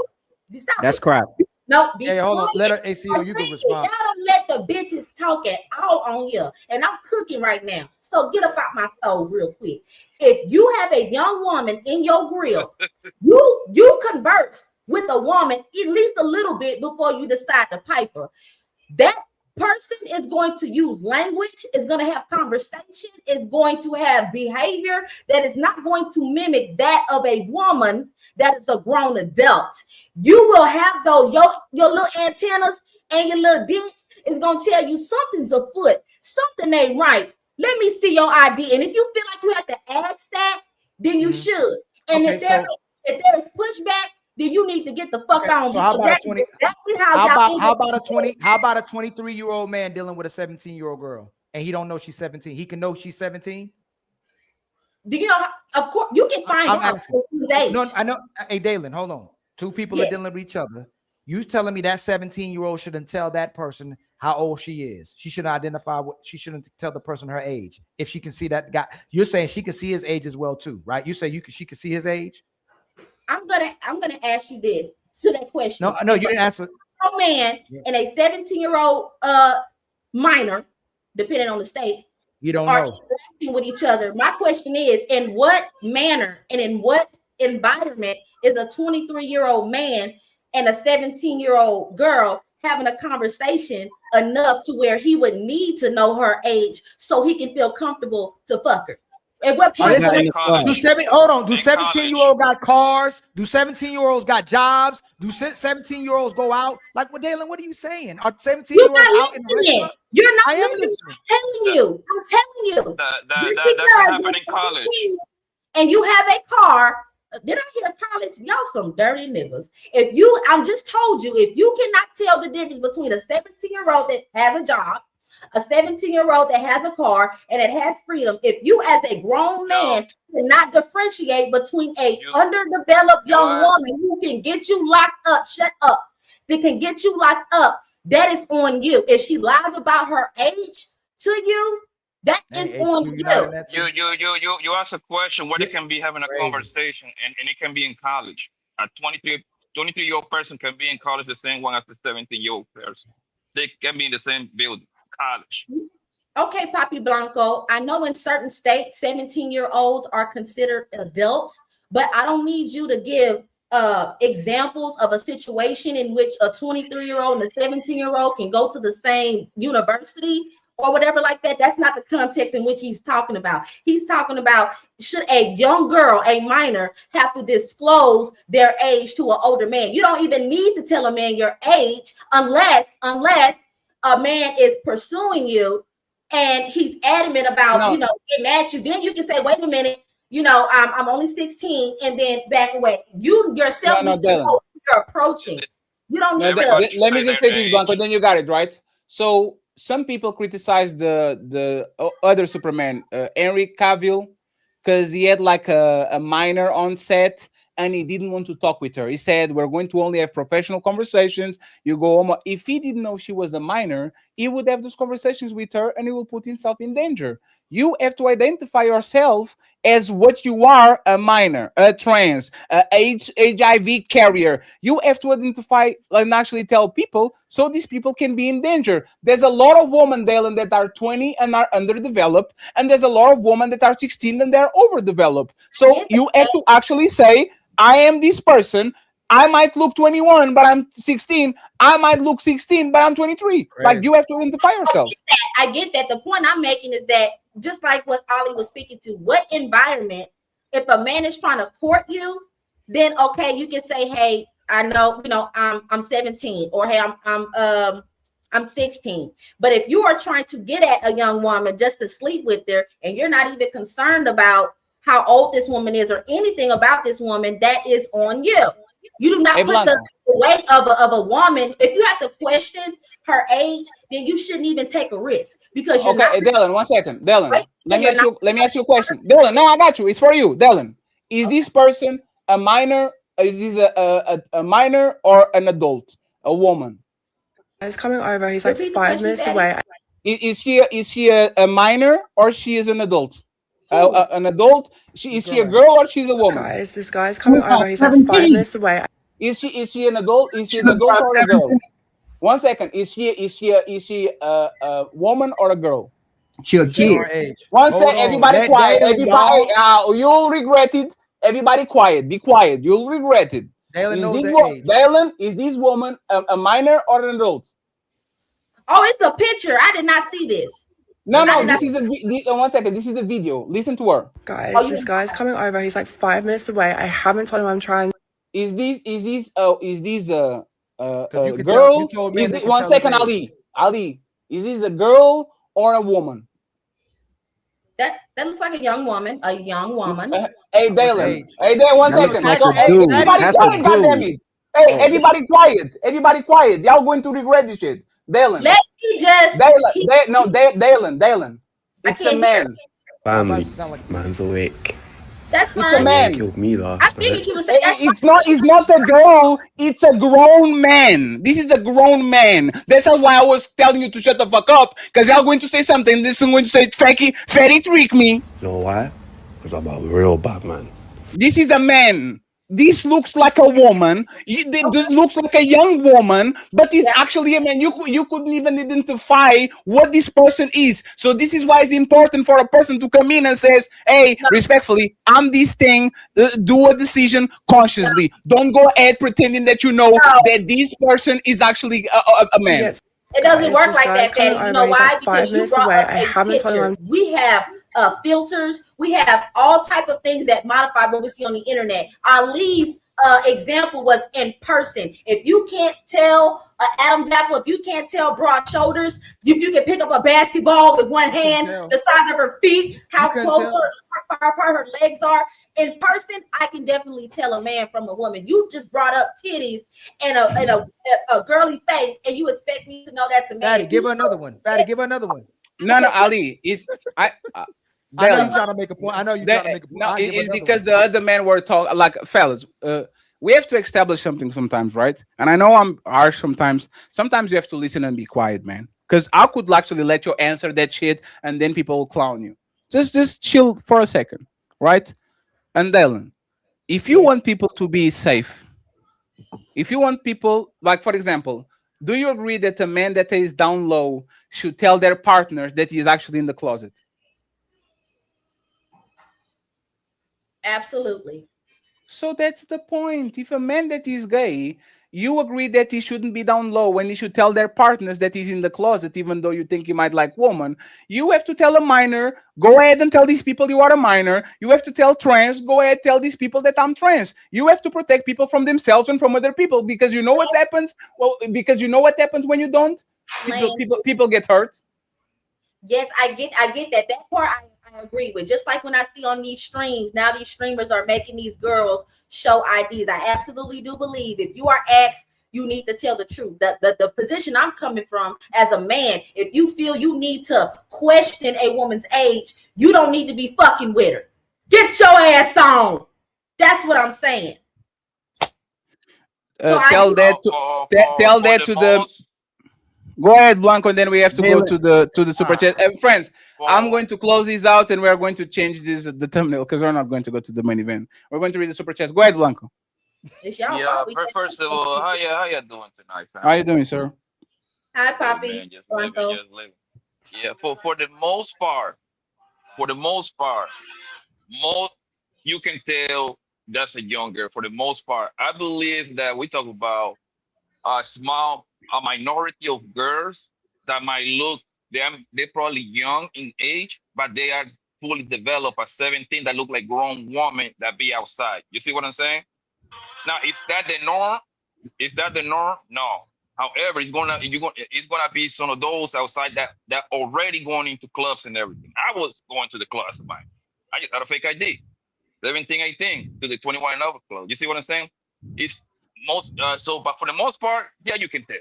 That's crap. No, hey, hold on. Let her ACO, you can respond. Y'all don't let the bitches talk at all on here. And I'm cooking right now. So get up out my stove real quick. If you have a young woman in your grill, you converse with a woman at least a little bit before you decide to pipe her. That person is going to use language, is going to have conversation, is going to have behavior that is not going to mimic that of a woman that is a grown adult. You will have those your little antennas and your little dick is going to tell you something's afoot, something ain't right. Let me see your ID. And if you feel like you have to ask that, then you should. And if there is pushback, then you need to get the fuck on. So how about a 23-year-old man dealing with a 17-year-old girl and he don't know she's 17? He can know she's 17. Do you know? Of course, you can find out. No, I know. Hey, Dalen, hold on. Two people are dealing with each other. You telling me that 17-year-old shouldn't tell that person how old she is? She shouldn't identify she shouldn't tell the person her age. If she can see that guy, you're saying she can see his age as well too, right? You say she can see his age. I'm gonna ask you this to that question. No, you didn't answer. A man and a 17-year-old minor, depending on the state, you don't are know interacting with each other. My question is, in what manner and in what environment is a 23-year-old man and a 17-year-old girl having a conversation enough to where he would need to know her age so he can feel comfortable to fuck her? At what point? Do 17-year-olds got cars? Do 17-year-olds got jobs? Do 17-year-olds go out? Like, what, Dalen, what are you saying? Are 17-year-olds out in the restaurant? You're not listening. I'm telling you. That's happening in college. And you have a car. Did I hear college? Y'all some dirty niggas. I'm just told you, if you cannot tell the difference between a 17-year-old that has a job, a 17-year-old that has a car and it has freedom, if you as a grown man cannot differentiate between a underdeveloped young woman who can get you locked up, that can get you locked up, that is on you. If she lies about her age to you, that is on you. You ask a question where they can be having a conversation and it can be in college. A 23-year-old person can be in college the same one as the 17-year-old person. They can be in the same building. College. Okay, Papi Blanco. I know in certain states, 17-year-olds are considered adults, but I don't need you to give examples of a situation in which a 23-year-old and a 17-year-old can go to the same university or whatever like that. That's not the context in which he's talking about. He's talking about, should a young girl, a minor, have to disclose their age to an older man? You don't even need to tell a man your age unless a man is pursuing you and he's adamant about, getting at you. Then you can say, wait a minute, I'm only 16, and then back away. You yourself need to know who you're approaching. You don't need to. Let me just say this, Blanco, then you got it, right? So some people criticize the other Superman, Henry Cavill, because he had like a minor on set and he didn't want to talk with her. He said, we're going to only have professional conversations. You go home. If he didn't know she was a minor, he would have those conversations with her and he will put himself in danger. You have to identify yourself as what you are: a minor, a trans, a HIV carrier. You have to identify and actually tell people so these people can be in danger. There's a lot of women, Dalen, that are 20 and are underdeveloped, and there's a lot of women that are 16 and they're overdeveloped. So you have to actually say, I am this person. I might look 21, but I'm 16. I might look 16, but I'm 23. Right. Like, you have to identify yourself. I get that. The point I'm making is that, just like what Ollie was speaking to, what environment, if a man is trying to court you, then okay, you can say, hey, I know, I'm 17, or hey, I'm 16. But if you are trying to get at a young woman just to sleep with her, and you're not even concerned about how old this woman is or anything about this woman, that is on you. You do not put the weight of a woman. If you have to question her age, then you shouldn't even take a risk, because you're not. Dylan, 1 second. Dylan, right? let me ask you a question. Dylan, no, I got you. It's for you. Dylan, is this person a minor? Is this a minor or an adult? A woman? He's coming over. He's like 5 minutes away. Is she a minor or she is an adult? An adult? Is she a girl or she's a woman? Guys, this guy's coming over. He's like 5 minutes away. Is she an adult? Is she an adult or a girl? 1 second. Is she a woman or a girl? She's a kid. 1 second. Everybody quiet. Everybody, you'll regret it. Everybody quiet. Be quiet. You'll regret it. Dylan, is this woman a minor or an adult? Oh, it's a picture. I did not see this. No, this is 1 second. This is a video. Listen to her. Guys, this guy's coming over. He's like 5 minutes away. I haven't told him I'm trying. Is this a girl? 1 second, Ali. Is this a girl or a woman? That looks like a young woman. A young woman. Hey, Dylan. Hey, Dylan. 1 second. Everybody quiet, goddammit. Hey, everybody quiet. Everybody quiet. Y'all going to regret this shit. Dylan. Let me just. Dylan. It's a man. Family. Man's awake. That's fine. It's a man. Killed me last. I figured you would say that's it's not a girl. It's a grown man. This is a grown man. That's why I was telling you to shut the fuck up, because y'all going to say something. This is going to say fatty trick me. You know why? Because I'm a real bad man. This is a man. This looks like a woman. This looks like a young woman, but it's actually a man. You couldn't even identify what this person is. So this is why it's important for a person to come in and says, hey, respectfully, I'm this thing. Do a decision consciously. Don't go ahead pretending that you know that this person is actually a man. Yes. It doesn't work like that, Patty. You know why? Like 5 minutes away. I haven't told him. We have filters. We have all type of things that modify what we see on the internet. Ali's example was in person. If you can't tell Adam's apple, if you can't tell broad shoulders, if you can pick up a basketball with one hand, the size of her feet, how close her legs are. In person, I can definitely tell a man from a woman. You just brought up titties and a girly face, and you expect me to know that's a man. Fatty, give her another one. Fatty, give her another one. No, Ali. I know you're trying to make a point. I know you're trying to make a point. No, it's because the other men were talking. Like, fellas, we have to establish something sometimes, right? And I know I'm harsh sometimes. Sometimes you have to listen and be quiet, man. Because I could actually let you answer that shit, and then people will clown you. Just chill for a second, right? And Dylan, if you want people to be safe, if you want people, like, for example, do you agree that a man that is down low should tell their partner that he is actually in the closet? Absolutely. So that's the point. If a man that is gay you agree that he shouldn't be down low and he should tell their partners that he's in the closet, even though you think he might like woman. You have to tell a minor, go ahead and tell these people you are a minor. You have to tell trans, go ahead, tell these people that I'm trans. You have to protect people from themselves and from other people, because you know what happens. Well, because you know what happens when you don't. People get hurt. Yes, I get that. That part I agree with. Just like when I see on these streams, now these streamers are making these girls show IDs. I absolutely do believe if you are asked, you need to tell the truth. The position I'm coming from as a man, if you feel you need to question a woman's age, you don't need to be fucking with her. Get your ass on. That's what I'm saying. Tell that to the. Go ahead, Blanco, and then we have to go to the super chat. Friends, I'm going to close these out, and we are going to change the thumbnail because we're not going to go to the main event. We're going to read the super chat. Go ahead, Blanco. Yeah, first of all, how you doing tonight, fam? How you doing, sir? Hi, Poppy. Man, just living. Yeah, for the most part, you can tell that's a young girl. For the most part, I believe that we talk about a minority of girls that might look, they're probably young in age, but they are fully developed at 17 that look like grown women that be outside. You see what I'm saying? Now, is that the norm? No. However, it's gonna be some of those outside that already going into clubs and everything. I was going to the clubs of mine. I just had a fake ID. 17, 18 to the 21 and over club. You see what I'm saying? It's most but for the most part, yeah, you can tell.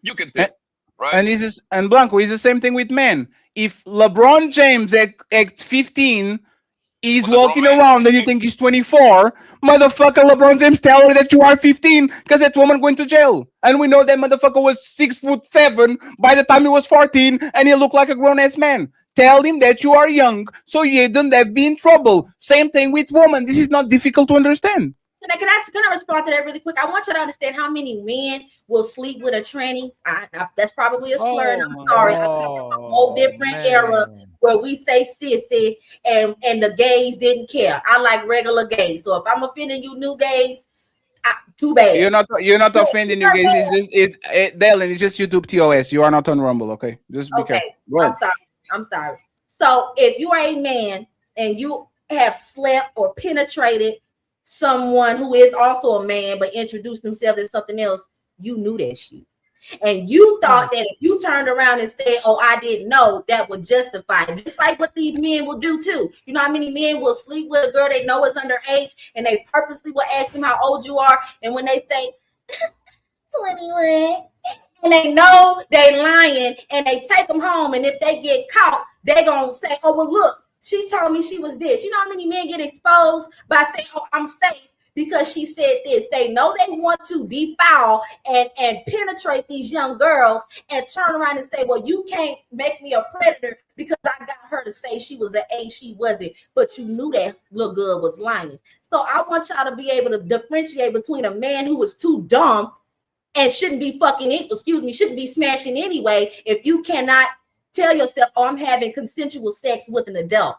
You can tell, right? And Blanco is the same thing with men. If LeBron James at 15 is walking around and you think he's 24, motherfucker, LeBron James, tell her that you are 15 because that woman going to jail. And we know that motherfucker was 6'7" by the time he was 14 and he looked like a grown-ass man. Tell him that you are young so you don't have be in trouble. Same thing with women. This is not difficult to understand. Can I respond to that really quick? I want you to understand how many men will sleep with a tranny. That's probably a slur. And I'm sorry. I come from a whole different era where we say sissy and the gays didn't care. I like regular gays. So if I'm offending you new gays, too bad. You're not offending you gays. It's Dylan, it's just YouTube TOS. You are not on Rumble, okay? Just be careful. I'm sorry. So if you are a man and you have slept or penetrated someone who is also a man but introduced themselves as something else, you knew that shit. And you thought that if you turned around and said, oh, I didn't know, that would justify it. Just like what these men will do too. You know how many men will sleep with a girl they know is underage and they purposely will ask them how old you are, and when they say 21 and they know they lying and they take them home, and if they get caught, they gonna say, oh, well, look, she told me she was this. You know how many men get exposed by saying, oh, I'm safe because she said this. They know they want to defile and penetrate these young girls and turn around and say, well, you can't make me a predator because I got her to say she was an A, she wasn't. But you knew that little girl was lying. So I want y'all to be able to differentiate between a man who was too dumb and shouldn't be shouldn't be smashing anyway, if you cannot tell yourself, oh, I'm having consensual sex with an adult.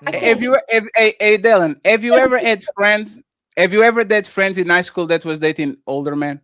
Dylan, have you ever had friends? Have you ever had friends in high school that was dating older men?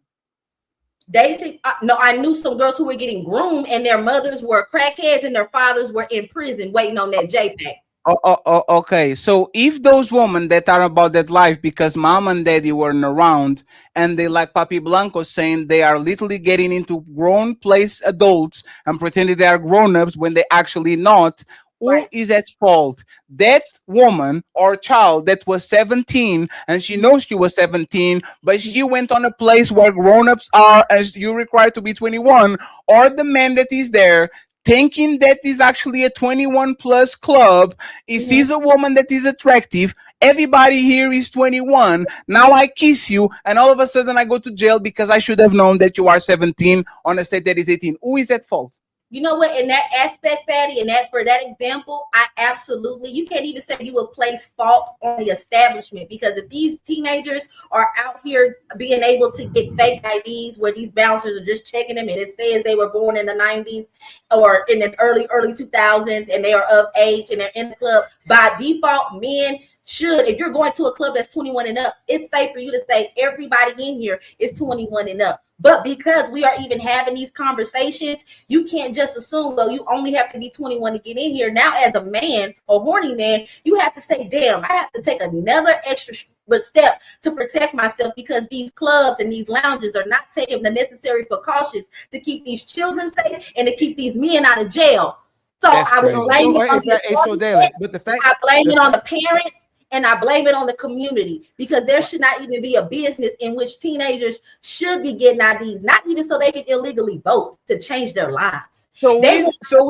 Dating? No, I knew some girls who were getting groomed and their mothers were crackheads and their fathers were in prison waiting on that JPEG. Okay. So if those women that are about that life because mom and daddy weren't around and they, like Papi Blanco saying, they are literally getting into grown place adults and pretending they are grown-ups when they actually not, who is at fault? That woman or child that was 17 and she knows she was 17, but she went on a place where grown-ups are as you require to be 21, or the man that is there thinking that is actually a 21 plus club. He sees a woman that is attractive. Everybody here is 21. Now I kiss you, and all of a sudden I go to jail because I should have known that you are 17 on a state that is 18. Who is at fault? You know what? In that aspect, Patty, and that for that example, I absolutely, you can't even say you would place fault on the establishment, because if these teenagers are out here being able to get fake IDs where these bouncers are just checking them and it says they were born in the 90s or in the early 2000s and they are of age and they're in the club, by default, men should, if you're going to a club that's 21 and up, it's safe for you to say everybody in here is 21 and up. But because we are even having these conversations, you can't just assume, well, you only have to be 21 to get in here. Now, as a man, a horny man, you have to say, damn, I have to take another extra step to protect myself because these clubs and these lounges are not taking the necessary precautions to keep these children safe and to keep these men out of jail. So I was blaming it on the parents, and I blame it on the community because there should not even be a business in which teenagers should be getting IDs, not even so they can illegally vote to change their lives. So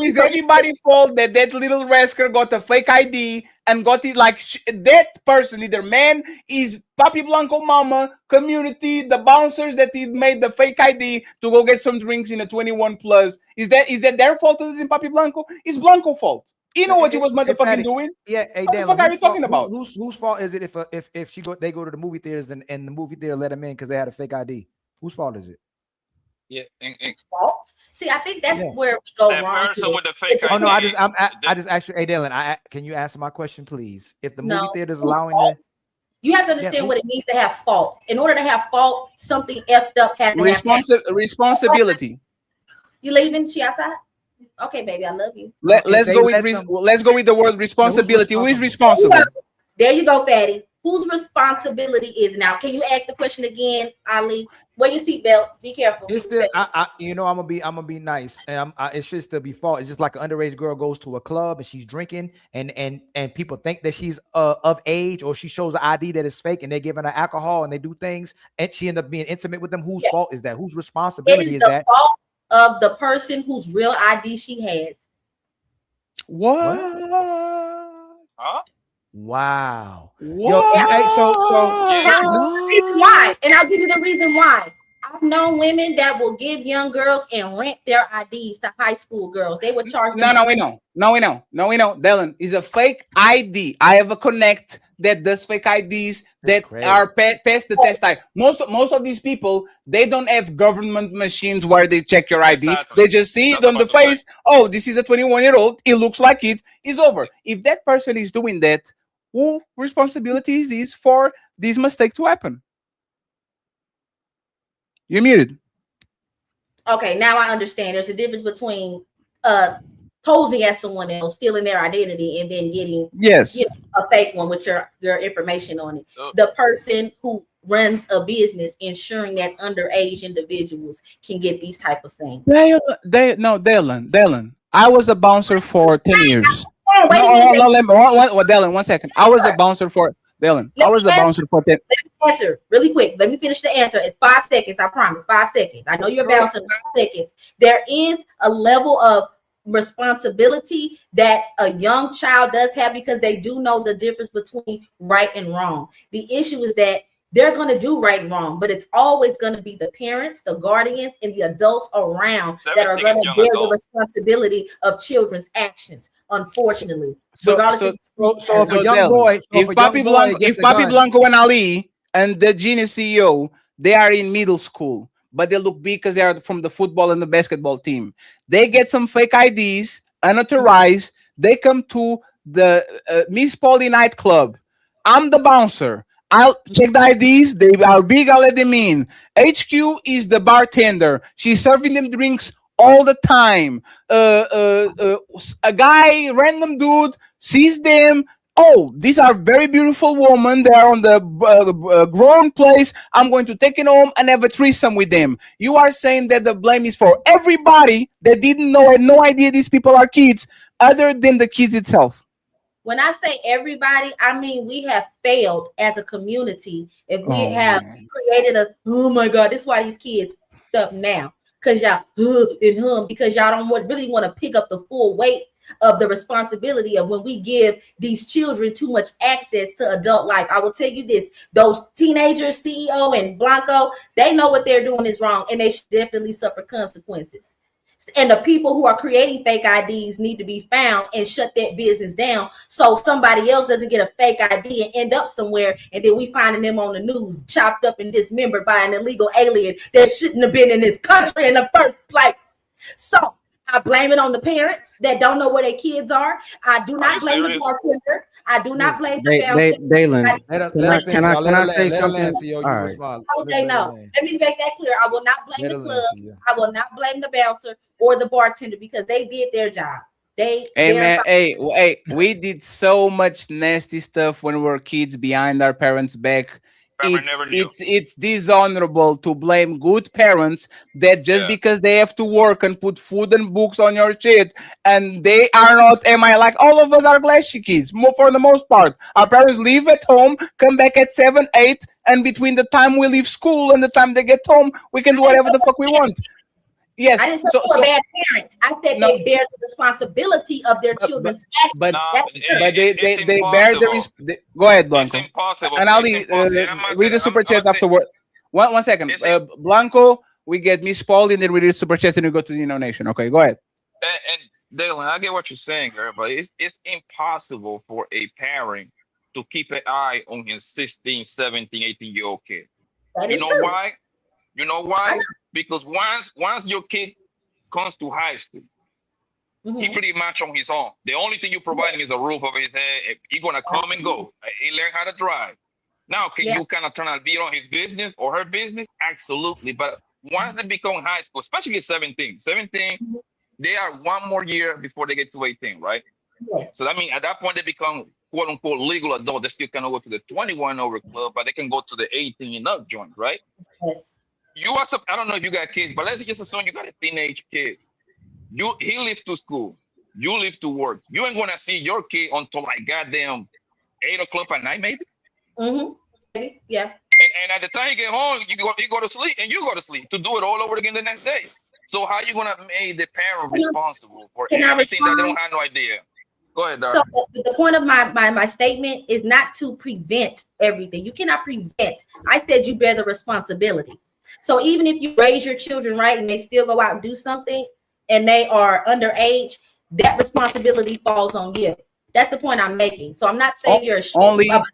is everybody's fault that little rascal got a fake ID and got it like that person, either man, is Papi Blanco mama, community, the bouncers that he made the fake ID to go get some drinks in a 21 plus. Is that their fault other than Papi Blanco? It's Blanco's fault. You know what he was motherfucking doing? Yeah, hey, what the fuck are you talking about? Whose fault is it if they go to the movie theaters and the movie theater let them in because they had a fake ID? Whose fault is it? Yeah, fault. See, I think that's where we go wrong. With the fake Oh no, I ID. just asked you, hey Dylan, can you answer my question, please? If the movie theater is allowing that, you have to understand what it means to have fault. In order to have fault, something effed up has to happen. Responsibility. You leaving? She outside? Okay, baby, I love you. Let's go with the word responsibility. Who is responsible? There you go, Fatty. Whose responsibility is now? Can you ask the question again, Ali? Wear your seatbelt. Be careful. It's still, I'm gonna be nice, and it should still be fault. It's just like an underage girl goes to a club and she's drinking, and people think that she's of age, or she shows an ID that is fake, and they're giving her alcohol and they do things, and she end up being intimate with them. Whose fault is that? Whose responsibility is that? Fault of the person whose real ID she has. What? Huh? Wow. Yo, hey, so why? And I'll give you the reason why. I've known women that will give young girls and rent their IDs to high school girls. They would charge them. No, we know. Dylan, is a fake ID. I have a connect that does fake IDs that are past the test. Most of these people, they don't have government machines where they check your ID. Exactly. They just see it on the face. Oh, this is a 21-year-old. It looks like it. It's over. If that person is doing that, who responsibility is this for this mistake to happen? You're muted. Okay, now I understand. There's a difference between posing as someone else, stealing their identity, and then getting a fake one with your information on it. The person who runs a business ensuring that underage individuals can get these type of things. Dylan. I was a bouncer for 10 years. Dylan, 1 second. I was a bouncer for 10. Let me answer really quick. Let me finish the answer. It's 5 seconds. I promise. 5 seconds. I know you're bouncing 5 seconds. There is a level of responsibility that a young child does have because they do know the difference between right and wrong. The issue is that they're going to do right and wrong, but it's always going to be the parents, the guardians, and the adults around that are going to bear the responsibility of children's actions. Unfortunately, if Papi Blanco and Ali and the Genius CEO, they are in middle school, but they look big because they are from the football and the basketball team. They get some fake IDs, unauthorized. They come to the Miss Polly nightclub. I'm the bouncer. I'll check the IDs. They are big. I'll let them in. HQ is the bartender. She's serving them drinks all the time. A guy, random dude, sees them. Oh, these are very beautiful women. They are on the grown place. I'm going to take it home and have a threesome with them. You are saying that the blame is for everybody that didn't know, had no idea these people are kids, other than the kids itself. When I say everybody, I mean we have failed as a community. If we have created oh my God, this is why these kids stuff now. Because y'all because y'all don't really want to pick up the full weight of the responsibility of when we give these children too much access to adult life. I will tell you this, those teenagers, CEO and Blanco, they know what they're doing is wrong and they should definitely suffer consequences. And the people who are creating fake IDs need to be found and shut that business down so somebody else doesn't get a fake ID and end up somewhere and then we finding them on the news chopped up and dismembered by an illegal alien that shouldn't have been in this country in the first place. So I blame it on the parents that don't know where their kids are. I do not blame the bartender. I do not blame the bouncer. Dalen, can I say Let her something? answer, yo. You All right. respond. Okay, no. Let me make that clear. I will not blame the club. I will not blame the bouncer or the bartender because they did their job. Hey man, hey, we did so much nasty stuff when we were kids behind our parents' back. It's dishonorable to blame good parents that just because they have to work and put food and books on your shit, and they are not. Am I like all of us are Glassy kids for the most part? Our parents leave at home, come back at 7, 8, and between the time we leave school and the time they get home, we can do whatever the fuck we want. Yes, I didn't say they were bad parents. I said they bear the responsibility of their children's actions. But they bear the go ahead, Blanco. It's impossible. And Ali, read the super chat afterward. One second, Blanco. We get Miss Paul, and then we read the super chat, and we go to the donation. Okay, go ahead. And Dalen, I get what you're saying, girl, but it's impossible for a parent to keep an eye on his 16, 17, 18-year-old kid. You know why? You know why? Because once your kid comes to high school, he pretty much on his own. The only thing you're providing is a roof over his head. He's gonna come and go. He learn how to drive. Now, can you kind of turn a beat on his business or her business? Absolutely. But once they become high school, especially at 17, they are one more year before they get to 18, right? Yes. So I mean, at that point, they become quote unquote legal adult. They still cannot go to the 21 over club, but they can go to the 18 and up joint, right? Yes. I don't know if you got kids, but let's just assume you got a teenage kid. He leaves to school. You leave to work. You ain't gonna see your kid until like goddamn 8 o'clock at night, maybe. Yeah. And at the time you get home, you go to sleep, and you go to sleep to do it all over again the next day. So how you gonna make the parent responsible for everything that they don't have no idea? Go ahead, Dar. So the point of my statement is not to prevent everything. You cannot prevent. I said you bear the responsibility. So even if you raise your children right and they still go out and do something and they are underage, that responsibility falls on you. That's the point I'm making. So I'm not saying you're a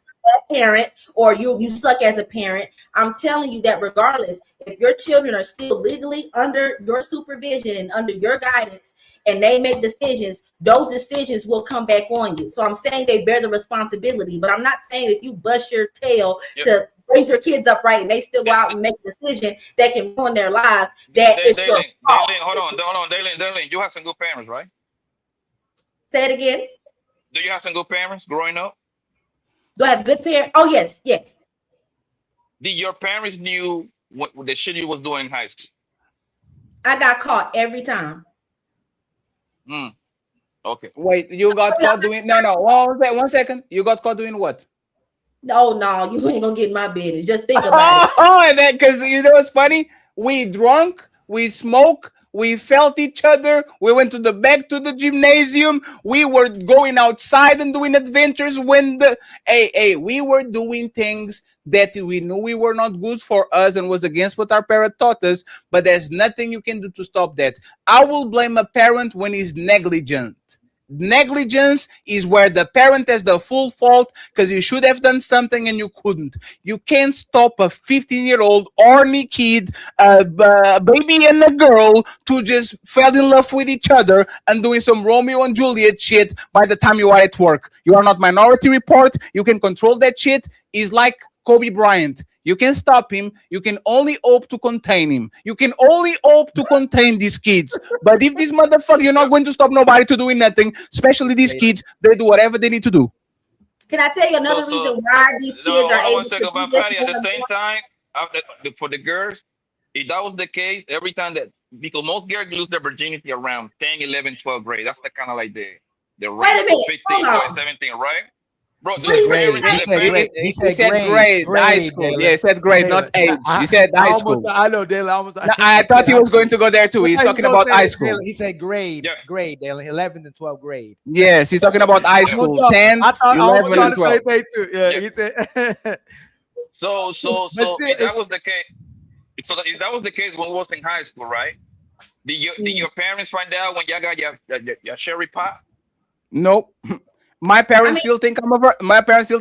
parent or you suck as a parent. I'm telling you that regardless, if your children are still legally under your supervision and under your guidance and they make decisions, those decisions will come back on you. So I'm saying they bear the responsibility, but I'm not saying if you bust your tail to raise your kids up right and they still go out and make a decision that can ruin their lives, that it's your fault. Hold on, Dalen, you have some good parents, right? Say it again. Do you have some good parents growing up? Do I have good parents? Oh, yes. Did your parents knew what the shit you was doing in high school? I got caught every time. Okay. Wait, you got caught doing one second. You got caught doing what? No, you ain't gonna get in my business. Just think about it. And then because you know what's funny? We drunk, we smoke, we felt each other. We went to the back to the gymnasium. We were going outside and doing adventures when we were doing things that we knew we were not good for us and was against what our parent taught us. But there's nothing you can do to stop that. I will blame a parent when he's negligent. Negligence is where the parent has the full fault because you should have done something and you couldn't. You can't stop a 15-year-old horny kid, a baby and a girl to just fall in love with each other and doing some Romeo and Juliet shit by the time you are at work. You are not Minority Report. You can control that shit. It's like Kobe Bryant. You can stop him. You can only hope to contain him. You can only hope to contain these kids. But if this motherfucker, you're not going to stop nobody to doing nothing, especially these kids, they do whatever they need to do. Can I tell you another reason why these kids are able to do this? At the same time, for the girls, if that was the case, every time because most girls lose their virginity around 10, 11, 12 grade. That's the kind of like the range of 15 to 17, right? Bro, he said grade. High school. Yeah, he said grade, not age. You said high school. I know, Dale. I thought he was going to go there too. He's talking about high school. He said grade, Dale, 11th and 12th grade. Yes, he's talking about high school. 10, 11, and 12. Yeah, he said. So if that was the case, if that was the case when we was in high school, right? Did your parents find out when y'all got your sherry pop? Nope. My parents still think I'm a virgin. My parents still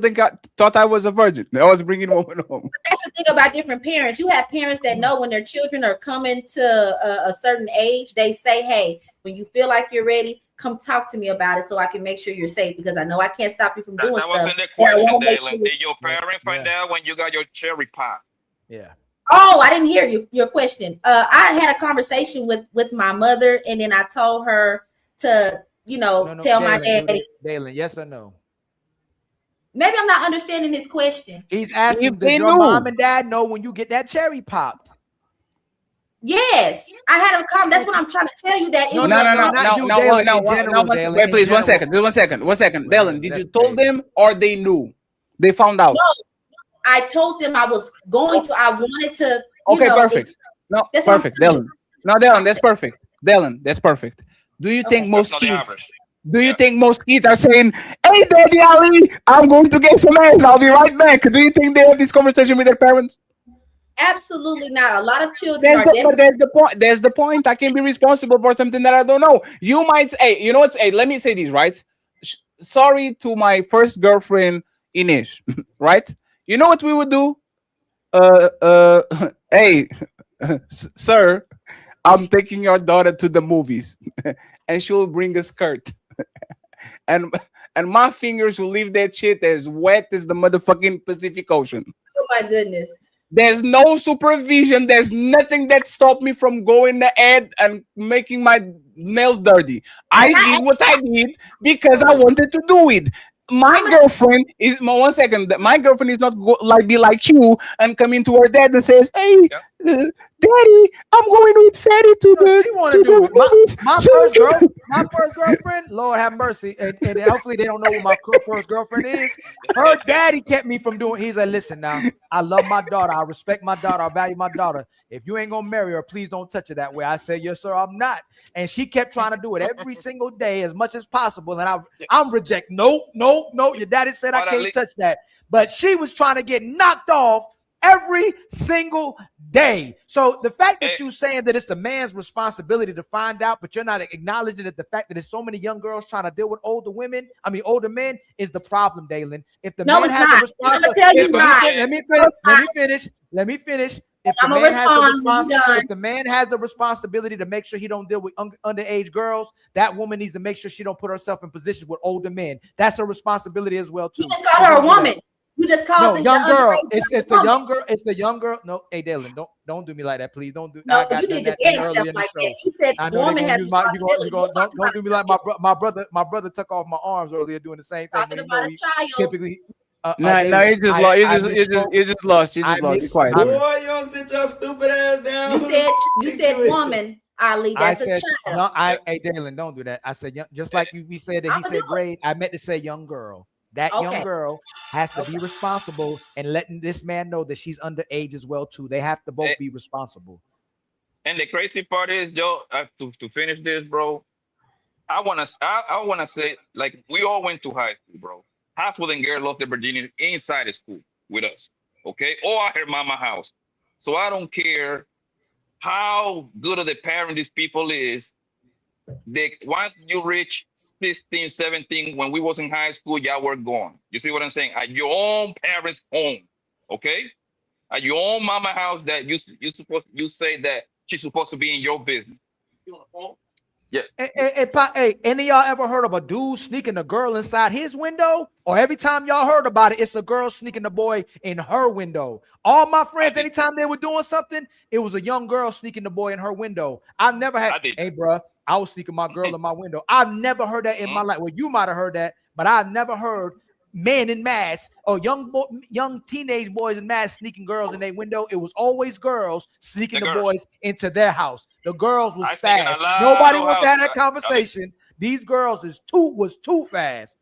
thought I was a virgin. I was bringing women home. But that's the thing about different parents. You have parents that know when their children are coming to a certain age, they say, hey, When you feel like you're ready, come talk to me about it so I can make sure you're safe, because I know I can't stop you from doing That stuff. wasn't the but I question, wanna make Dalen. sure- Did your parents find out when you got your cherry pop? Yeah. Oh, I didn't hear your question. I had a conversation with my mother, and then I told her to, tell my daddy. Dalen, yes or no? Maybe I'm not understanding his question. He's asking, If does they your knew. mom and dad know when you get that cherry popped? Yes, I had a comment. That's what I'm trying to tell you. That it No, was no, a- no, no, not you, no, Dalen, no, in no, general, no, Dalen, wait, in please, one general. second, one second. Dalen, did That's you told them or they knew? They found out. No, I told them I was going to. I wanted to. Okay, perfect. No, that's what I'm perfect, saying. Dalen. No, Dalen, that's perfect. Dalen, that's perfect. Do you think most That's not the kids? average. Do you think most kids are saying, "Hey, Daddy Ali, I'm going to get some ass. I'll be right back"? Do you think they have this conversation with their parents? Absolutely not. A lot of children That's are the, but that's the point. That's the point. I can be responsible for something that I don't know. You might say, you know what? Hey, let me say this, right? Sorry to my first girlfriend, Inish, right? You know what we would do? Hey, sir, I'm taking your daughter to the movies, and she'll bring a skirt, and my fingers will leave that shit as wet as the motherfucking Pacific Ocean. Oh my goodness. There's no supervision. There's nothing that stopped me from going ahead and making my nails dirty. I did what I did because I wanted to do it. My girlfriend is one second. My girlfriend is not be like you and come into her dad and says, "Hey, Daddy, I'm going with Fatty to the movies." My first girlfriend, Lord have mercy, and hopefully they don't know what my first girlfriend is. Her daddy kept me from doing. He said, "Listen, now I love my daughter. I respect my daughter. I value my daughter. If you ain't gonna marry her, please don't touch her that way." I said, "Yes, sir, I'm not." And she kept trying to do it every single day as much as possible. And I'm reject. No. Your daddy said I can't touch that. But she was trying to get knocked off every single day. So the fact that you saying that it's the man's responsibility to find out, but you're not acknowledging that the fact that there's so many young girls trying to deal with older men is the problem, Dalen. If the man has the responsibility, let me finish. If the man has the responsibility to make sure he don't deal with underage girls, that woman needs to make sure she don't put herself in position with older men. That's her responsibility as well too. You just called her a woman. You just called the young girl. It's the woman. young girl. It's the young girl. No, hey Dalen, don't do me like that, please. Don't do. No, you did the damn stuff like that. You said woman has responsibility. Don't do me like my brother. My brother took off my arms earlier doing the same thing. Talking about a child. Typically. No, you just lost. You just lost. Be quiet. Boy, y'all sit your stupid ass down. You said woman, Ali. That's a child. No, hey Dalen, don't do that. I said just like we said that he said grade. I meant to say young girl. That young girl has to be responsible and letting this man know that she's underage as well too. They have to both be responsible. And the crazy part is, Joe, to finish this, bro. I wanna say, like, we all went to high school, bro. Half of them girls lost their virginity inside the school with us, okay, or at her mama house. So I don't care how good of the parent these people is. Once you reach 16, 17, when we was in high school, y'all were gone. You see what I'm saying? At your own parents' home, okay? At your own mama house that you say that she's supposed to be in your business. Yeah. Hey, any of y'all ever heard of a dude sneaking a girl inside his window? Or every time y'all heard about it, it's a girl sneaking a boy in her window. All my friends, anytime they were doing something, it was a young girl sneaking the boy in her window. I've never had, hey, bro, I was sneaking my girl in my window. I've never heard that in my life. Well, you might have heard that, but I've never heard men in mass or young teenage boys in mass sneaking girls in their window. It was always girls sneaking the boys into their house. The girls was fast. Nobody wants to have that conversation. These girls was too fast.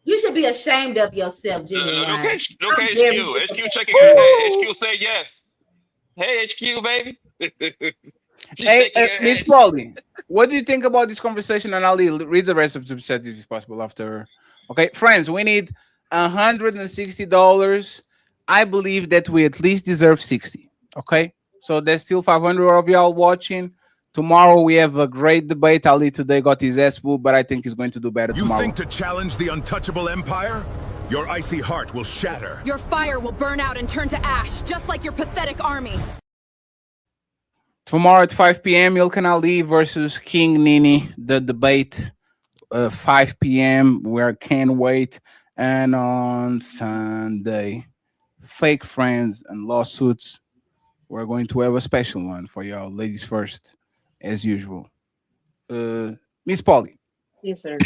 You should be ashamed of yourself, Genuine. Look at HQ. HQ checking her head. HQ say yes. Hey, HQ, baby. Hey, Miss Paulie, what do you think about this conversation? And I'll read the rest of the chat if possible after. Okay, friends, we need $160. I believe that we at least deserve 60. Okay, so there's still 500 of y'all watching. Tomorrow we have a great debate. Ali today got his ass whooped, but I think he's going to do better tomorrow. You think to challenge the untouchable empire? Your icy heart will shatter. Your fire will burn out and turn to ash, just like your pathetic army. Tomorrow at 5 p.m., Ilkan Ali versus King Nini, the debate. 5 p.m. We can't wait. And on Sunday, fake friends and lawsuits. We're going to have a special one for y'all, ladies first, as usual. Miss Polly, Yes, sir.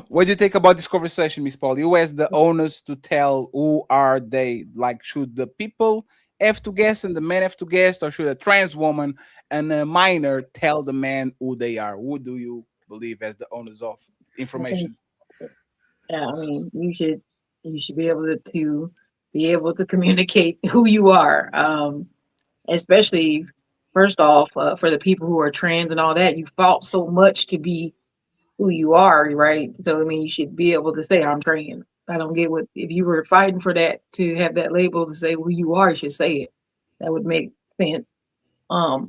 what do you think about this conversation, Miss Polly? Who has the onus to tell who are they? Like, should the people have to guess and the men have to guess, or should a trans woman and a minor tell the man who they are? Who do you believe as the owners of information? Yeah, I mean, you should be able to communicate who you are. Especially first off, for the people who are trans and all that, you fought so much to be who you are, right? So I mean, you should be able to say I'm trans. I don't get what if you were fighting for that to have that label to say who you are, you should say it. That would make sense. I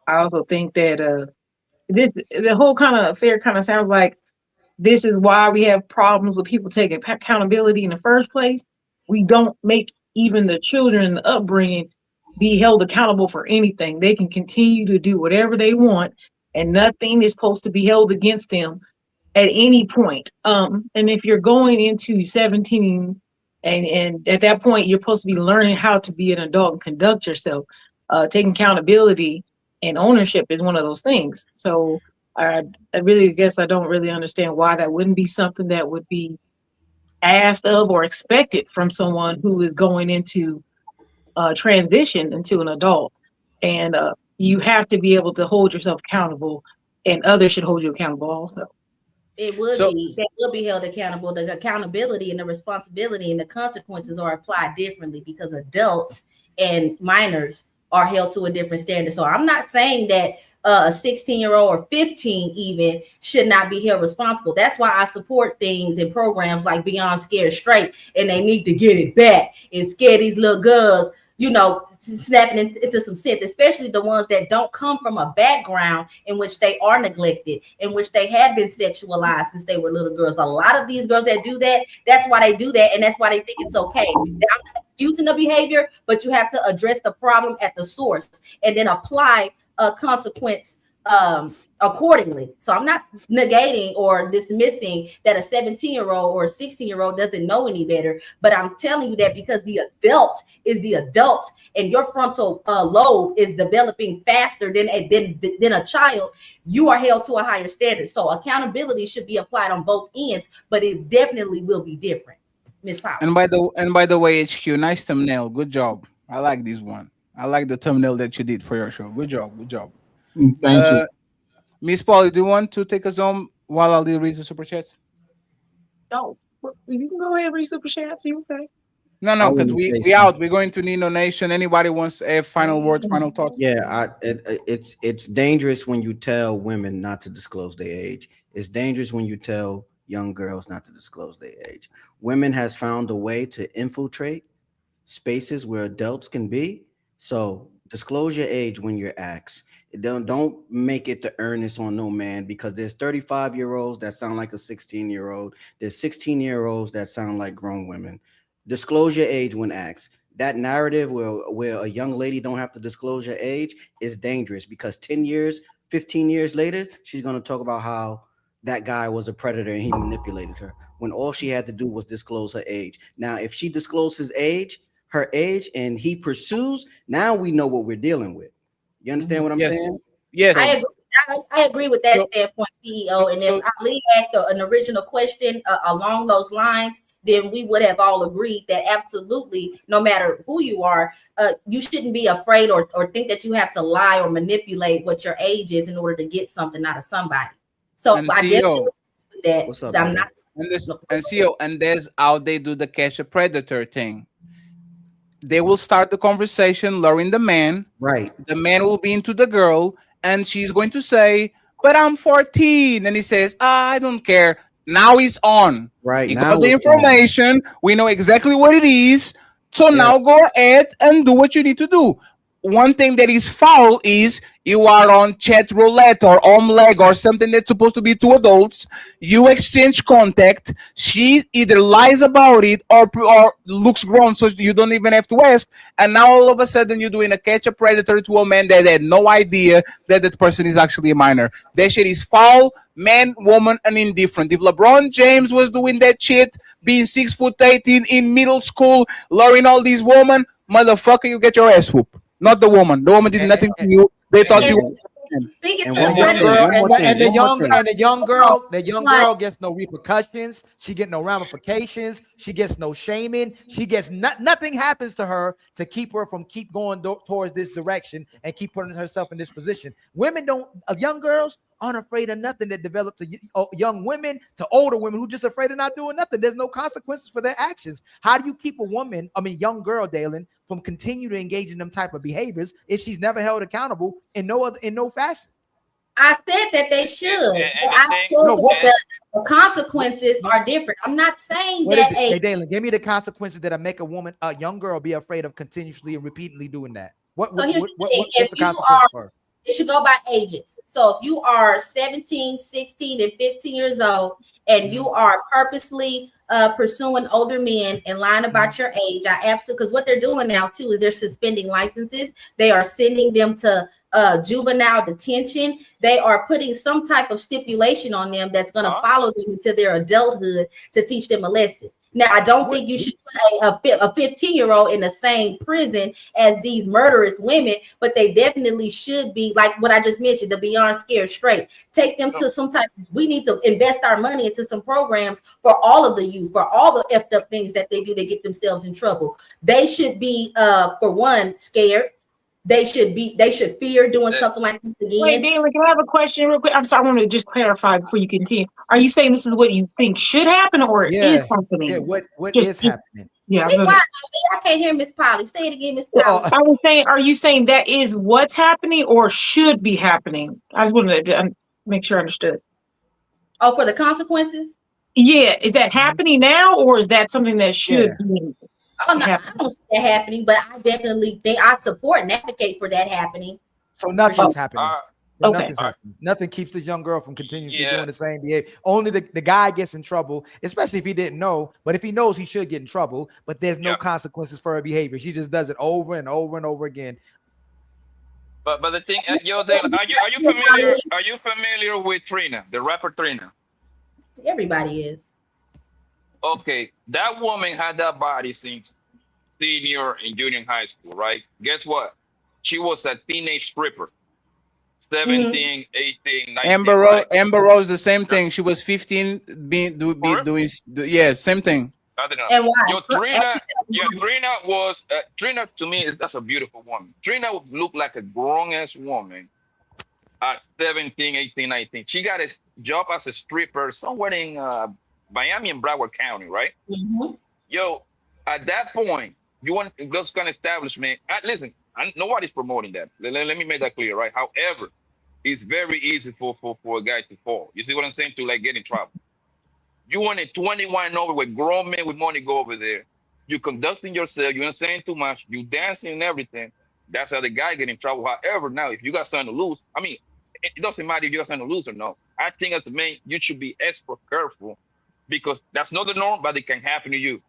also think that the whole kind of affair kind of sounds like this is why we have problems with people taking accountability in the first place. We don't make even the children in the upbringing be held accountable for anything. They can continue to do whatever they want, and nothing is supposed to be held against them at any point. And if you're going into 17 and at that point you're supposed to be learning how to be an adult and conduct yourself, taking accountability and ownership is one of those things. So I really guess I don't really understand why that wouldn't be something that would be asked of or expected from someone who is going into transition into an adult. And you have to be able to hold yourself accountable, and others should hold you accountable also. They will be held accountable. The accountability and the responsibility and the consequences are applied differently because adults and minors are held to a different standard. So I'm not saying that a 16-year-old or 15 even should not be held responsible. That's why I support things and programs like Beyond Scared Straight, and they need to get it back and scare these little girls, snapping into some sense, especially the ones that don't come from a background in which they are neglected, in which they have been sexualized since they were little girls. A lot of these girls that do that, that's why they do that, and that's why they think it's okay. I'm not excusing the behavior, but you have to address the problem at the source and then apply a consequence accordingly. So I'm not negating or dismissing that a 17-year-old or a 16-year-old doesn't know any better, but I'm telling you that because the adult is the adult and your frontal lobe is developing faster than a child, you are held to a higher standard. So accountability should be applied on both ends, but it definitely will be different. Miss Powell. And by the way, HQ, nice thumbnail. Good job. I like this one. I like the thumbnail that you did for your show. Good job. Good job. Thank you. Miss Polly, do you want to take us home while Ali reads the super chats? No, you can go ahead and read super chats. You okay? No, because we out. We're going to Nino Nation. Anybody wants to have final words, final thoughts? Yeah, it's dangerous when you tell women not to disclose their age. It's dangerous when you tell young girls not to disclose their age. Women has found a way to infiltrate spaces where adults can be. So disclose your age when you're asked. Don't make it the earnest on no man, because there's 35-year-olds that sound like a 16-year-old. There's 16-year-olds that sound like grown women. Disclose your age when asked. That narrative where a young lady don't have to disclose her age is dangerous, because 10 years, 15 years later, she's going to talk about how that guy was a predator and he manipulated her, when all she had to do was disclose her age. Now, if she discloses her age, and he pursues, now we know what we're dealing with. You understand what I'm saying? Yes. I agree with that standpoint, CEO. And if Ali asked an original question along those lines, then we would have all agreed that absolutely, no matter who you are, you shouldn't be afraid or think that you have to lie or manipulate what your age is in order to get something out of somebody. So and I CEO, that what's up, I'm not. And CEO, and there's how they do the catch a predator thing. They will start the conversation, luring the man. Right. The man will be into the girl, and she's going to say, "But I'm 14," and he says, "I don't care." Now he's on. Right. He now got the information. We know exactly what it is. So now go ahead and do what you need to do. one thing that is foul is you are on chat roulette or omeleg or something that's supposed to be two adults. You exchange contact. She either lies about it or looks grown, so you don't even have to ask. And now all of a sudden you're doing a catch a predator to a man that had no idea that that person is actually a minor. That shit is foul, man, woman, and indifferent. If LeBron James was doing that shit, being 6'18" in middle school, luring all these women, motherfucker, you get your ass whooped. Not the woman. The woman did nothing to you. They thought you. Speaking And to one the more predator, thing, one more thing, And the one more young thing. and the young girl, the young Right. girl gets no repercussions. She get no ramifications. She gets no shaming. She gets nothing happens to her to keep her from keep going towards this direction and keep putting herself in this position. Women don't. Young girls aren't afraid of nothing that develop to young women to older women who just afraid of not doing nothing. There's no consequences for their actions. How do you keep a woman, young girl, Dalen, from continue to engage in them type of behaviors if she's never held accountable in no fashion? I said that they should. And I the said thing, that the consequences are different. I'm not saying What that is it? Hey, Dalen, give me the consequences that make a woman, a young girl, be afraid of continuously and repeatedly doing that. So here's the thing. What's If the you consequence for her? it should go by ages. So if you are 17, 16, and 15 years old, and you are purposely pursuing older men and lying about your age, I absolutely, because what they're doing now too is they're suspending licenses. They are sending them to juvenile detention. They are putting some type of stipulation on them that's going to follow them into their adulthood to teach them a lesson. Now, I don't think you should put a 15-year-old in the same prison as these murderous women, but they definitely should be, like what I just mentioned, the Beyond Scared Straight. Take them to some type, we need to invest our money into some programs for all of the youth, for all the effed up things that they do to get themselves in trouble. They should be, for one, scared. They should fear doing something like this again. Wait, Dalen, can I have a question real quick? I'm sorry, I want to just clarify before you continue. Are you saying this is what you think should happen or is happening? Yeah, what Just- is happening? Yeah, Be quiet, I can't hear Miss Polly. Say it again, Miss Polly. I was saying, are you saying that is what's happening or should be happening? I just wanted to make sure I understood. Oh, for the consequences? Yeah, is that happening now or is that something that should be? Oh no, I don't see that happening, but I definitely think I support and advocate for that happening. So nothing's happening. Okay. Nothing's happening. Nothing keeps this young girl from continuously doing the same behavior. Only the guy gets in trouble, especially if he didn't know. But if he knows, he should get in trouble. But there's no consequences for her behavior. She just does it over and over and over again. But the thing, yo, Dale, are you familiar with Trina, the rapper Trina? Everybody is. Okay, that woman had that body since senior and junior high school, right? Guess what? She was a teenage stripper. 17, 18, 19. Amber Rose, the same thing. She was 15, doing same thing. I don't know. And why? Yo, Trina to me that's a beautiful woman. Trina would look like a grown ass woman at 17, 18, 19. She got a job as a stripper somewhere in Miami and Broward County, right? Mm-hmm. Yo, at that point, you want those kind of establishment. Listen, nobody's promoting that. Let me make that clear, right? However, it's very easy for a guy to fall. You see what I'm saying? To like get in trouble. You want a 21 over with grown men with money go over there. You conducting yourself. You ain't saying too much. You dancing and everything. That's how the guy get in trouble. However, now if you got something to lose, I mean, it doesn't matter if you got something to lose or no. I think as a man, you should be extra careful because that's not the norm, but it can happen to you.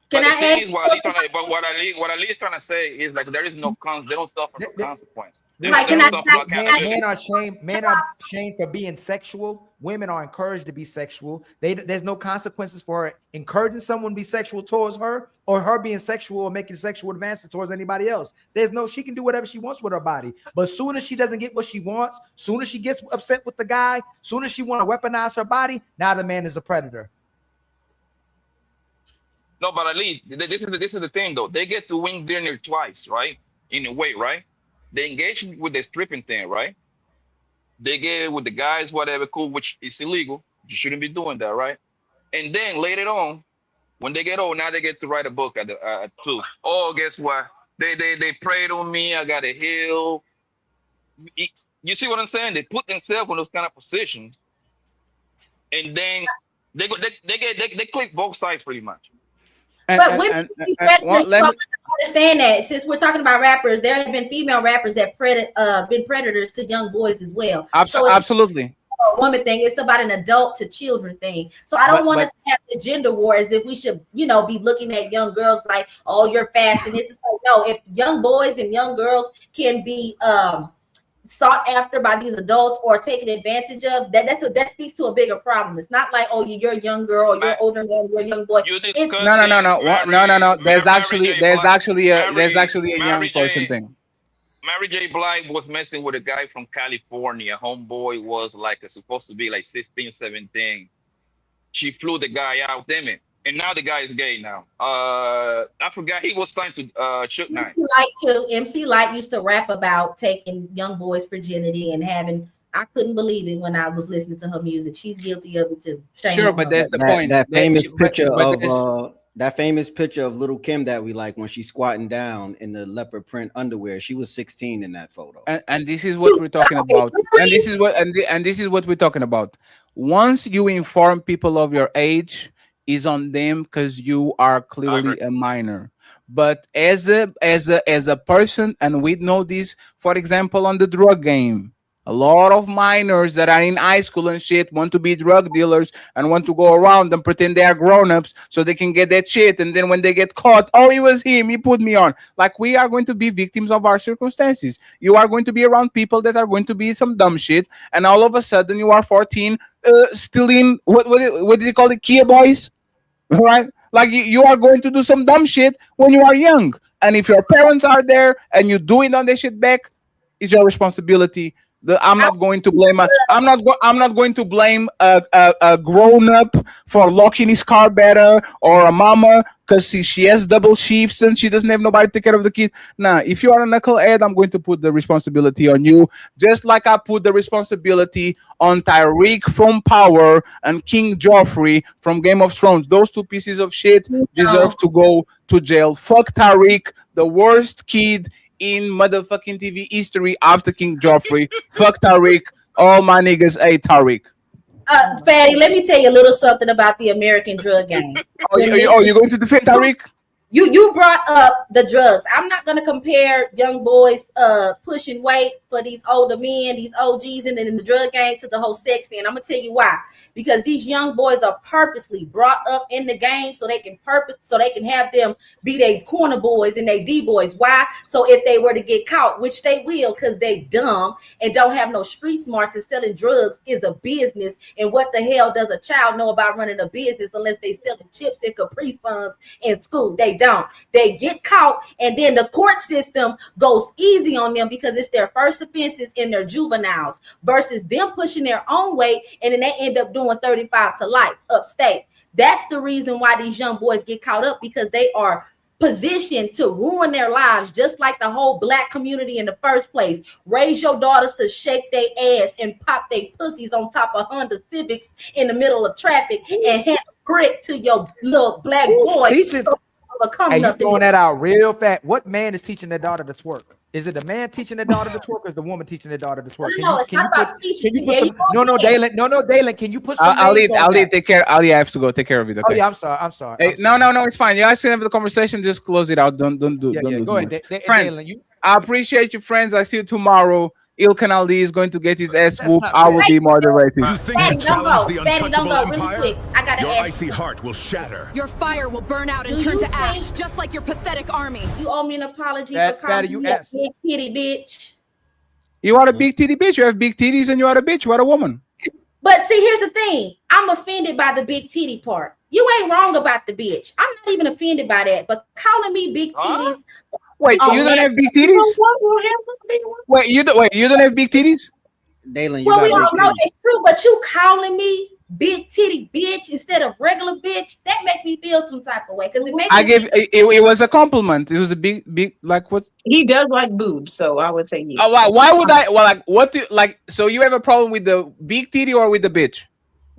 Can but I ask you what Ali is trying to say is like there is no they don't suffer no consequence. Men are shamed for being sexual. Women are encouraged to be sexual. There's no consequences for encouraging someone to be sexual towards her or her being sexual or making sexual advances towards anybody else. She can do whatever she wants with her body. But soon as she doesn't get what she wants, soon as she gets upset with the guy, soon as she want to weaponize her body, now the man is a predator. No, but at least this is the thing though. They get to win dinner twice, right? In a way, right? They engage with the stripping thing, right? They get with the guys, whatever, cool, which is illegal. You shouldn't be doing that, right? And then later on, when they get old, now they get to write a book at 2. Oh, guess what? They prayed on me. I got a heal. You see what I'm saying? They put themselves in those kind of positions, and then they click both sides pretty much. But women can be predators. I want to understand that since we're talking about rappers, there have been female rappers that been predators to young boys as well. So absolutely. A woman thing, it's about an adult to children thing. So I don't want us to have the gender war as if we should, be looking at young girls like, oh, you're fast and this is like, no, if young boys and young girls can be sought after by these adults or taken advantage of, that speaks to a bigger problem. It's not like, oh, you're a young girl or you're older man, you're a young boy. No. There's actually a young person thing. Mary J. Blige was messing with a guy from California. Homeboy was supposed to be 16, 17. She flew the guy out, damn it. And now the guy is gay now. I forgot he was signed to Shook Knight. MC Light used to rap about taking young boys' virginity and having. I couldn't believe it when I was listening to her music. She's guilty of it too. Sure, but that's the point. That famous picture of Little Kim that we like when she's squatting down in the leopard print underwear. She was 16 in that photo. And this is what we're talking about. And this is what we're talking about. Once you inform people of your age, is on them because you are clearly a minor. But as a person, and we know this, for example, on the drug game, a lot of minors that are in high school and shit want to be drug dealers and want to go around and pretend they are grown-ups so they can get that shit. And then when they get caught, oh, it was him, he put me on. Like, we are going to be victims of our circumstances. You are going to be around people that are going to be some dumb shit, and all of a sudden you are 14, stealing, what do you call it, Kia boys? Right? Like, you are going to do some dumb shit when you are young. And if your parents are there and you do it on their shit back, it's your responsibility. I'm not going to blame I'm not going to blame a grown up for locking his car better, or a mama because she has double shifts and she doesn't have nobody to take care of the kid. Nah, if you are a knucklehead, I'm going to put the responsibility on you, just like I put the responsibility on Tyreek from Power and King Joffrey from Game of Thrones. Those two pieces of shit deserve to go to jail. Fuck Tyreek, the worst kid in motherfucking TV history after King Joffrey. Fuck Tariq. All my niggas hate Tariq. Fatty, let me tell you a little something about the American drug game. You're going to defend Tariq? You brought up the drugs. I'm not going to compare young boys pushing weight for these older men, these OGs in the drug game to the whole sex thing. I'm going to tell you why. Because these young boys are purposely brought up in the game so they can have them be they corner boys and they D boys. Why? So if they were to get caught, which they will because they dumb and don't have no street smarts, and selling drugs is a business. And what the hell does a child know about running a business unless they selling chips and Capri Suns in school? They don't. They get caught, and then the court system goes easy on them because it's their first offenses in their juveniles versus them pushing their own weight, and then they end up doing 35 to life upstate. That's the reason why these young boys get caught up, because they are positioned to ruin their lives, just like the whole black community in the first place. Raise your daughters to shake their ass and pop their pussies on top of Honda Civics in the middle of traffic and hand a brick to your little black boy. Hey, you throwing that out real fast. What man is teaching their daughter to twerk? Is it the man teaching their daughter to twerk, or is the woman teaching their daughter to twerk? It's not about teaching. Dalen. Can you put some? I'll leave. Take care. Ali, I have to go take care of it. Okay. Oh yeah, I'm sorry. Hey, no, it's fine. You guys can have the conversation. Just close it out. Don't do. Go ahead, friends. I appreciate you, friends. I see you tomorrow. Ilkan Ali is going to get his ass whooped. I will be moderating. Fatty, don't go. Fatty, don't go. Really quick. I gotta your ask icy you. heart will shatter. Your fire will burn out and turn to ash, just like your pathetic army. You owe me an apology for calling you a big titty bitch. You are a big titty bitch. You have big titties and you are a bitch. You are a woman. But see, here's the thing. I'm offended by the big titty part. You ain't wrong about the bitch. I'm not even offended by that. But calling me big titties. Wait, you don't have big titties? Wait, you don't have big titties? Dalen, well, we all know that's true, but you calling me big titty bitch instead of regular bitch, that make me feel some type of way, because it makes it was a compliment. It was a big like what he does like boobs, so I would say yes. Why would I? Well, like what do like? So you have a problem with the big titty or with the bitch?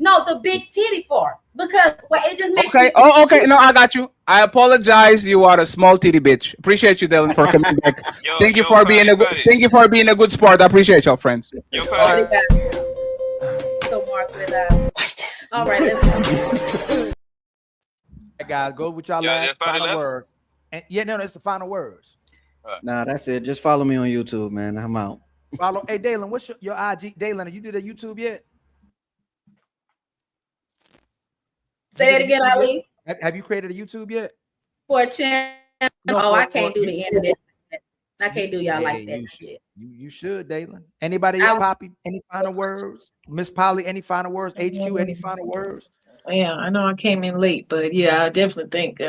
No, the big titty part, because it just makes okay. Okay. No, I got you. I apologize. You are a small titty bitch. Appreciate you, Dylan, for coming back. Thank you for being a good sport. I appreciate y'all, friends. So Mark with watch this. All right, let's go. right, guys, go with y'all last final words. And no, it's the final words. Nah, that's it. Just follow me on YouTube, man. I'm out. Follow. Hey, Dalen, what's your IG? Dalen, you do the YouTube yet? Say that again, Ali. Have you created a YouTube yet? For a channel? No, I can't do the internet. I can't do y'all like that. You should, Dalen. Anybody else, Poppy? Any final words? Miss Polly, any final words? HQ, any final words? Yeah, I know I came in late, but yeah, I definitely think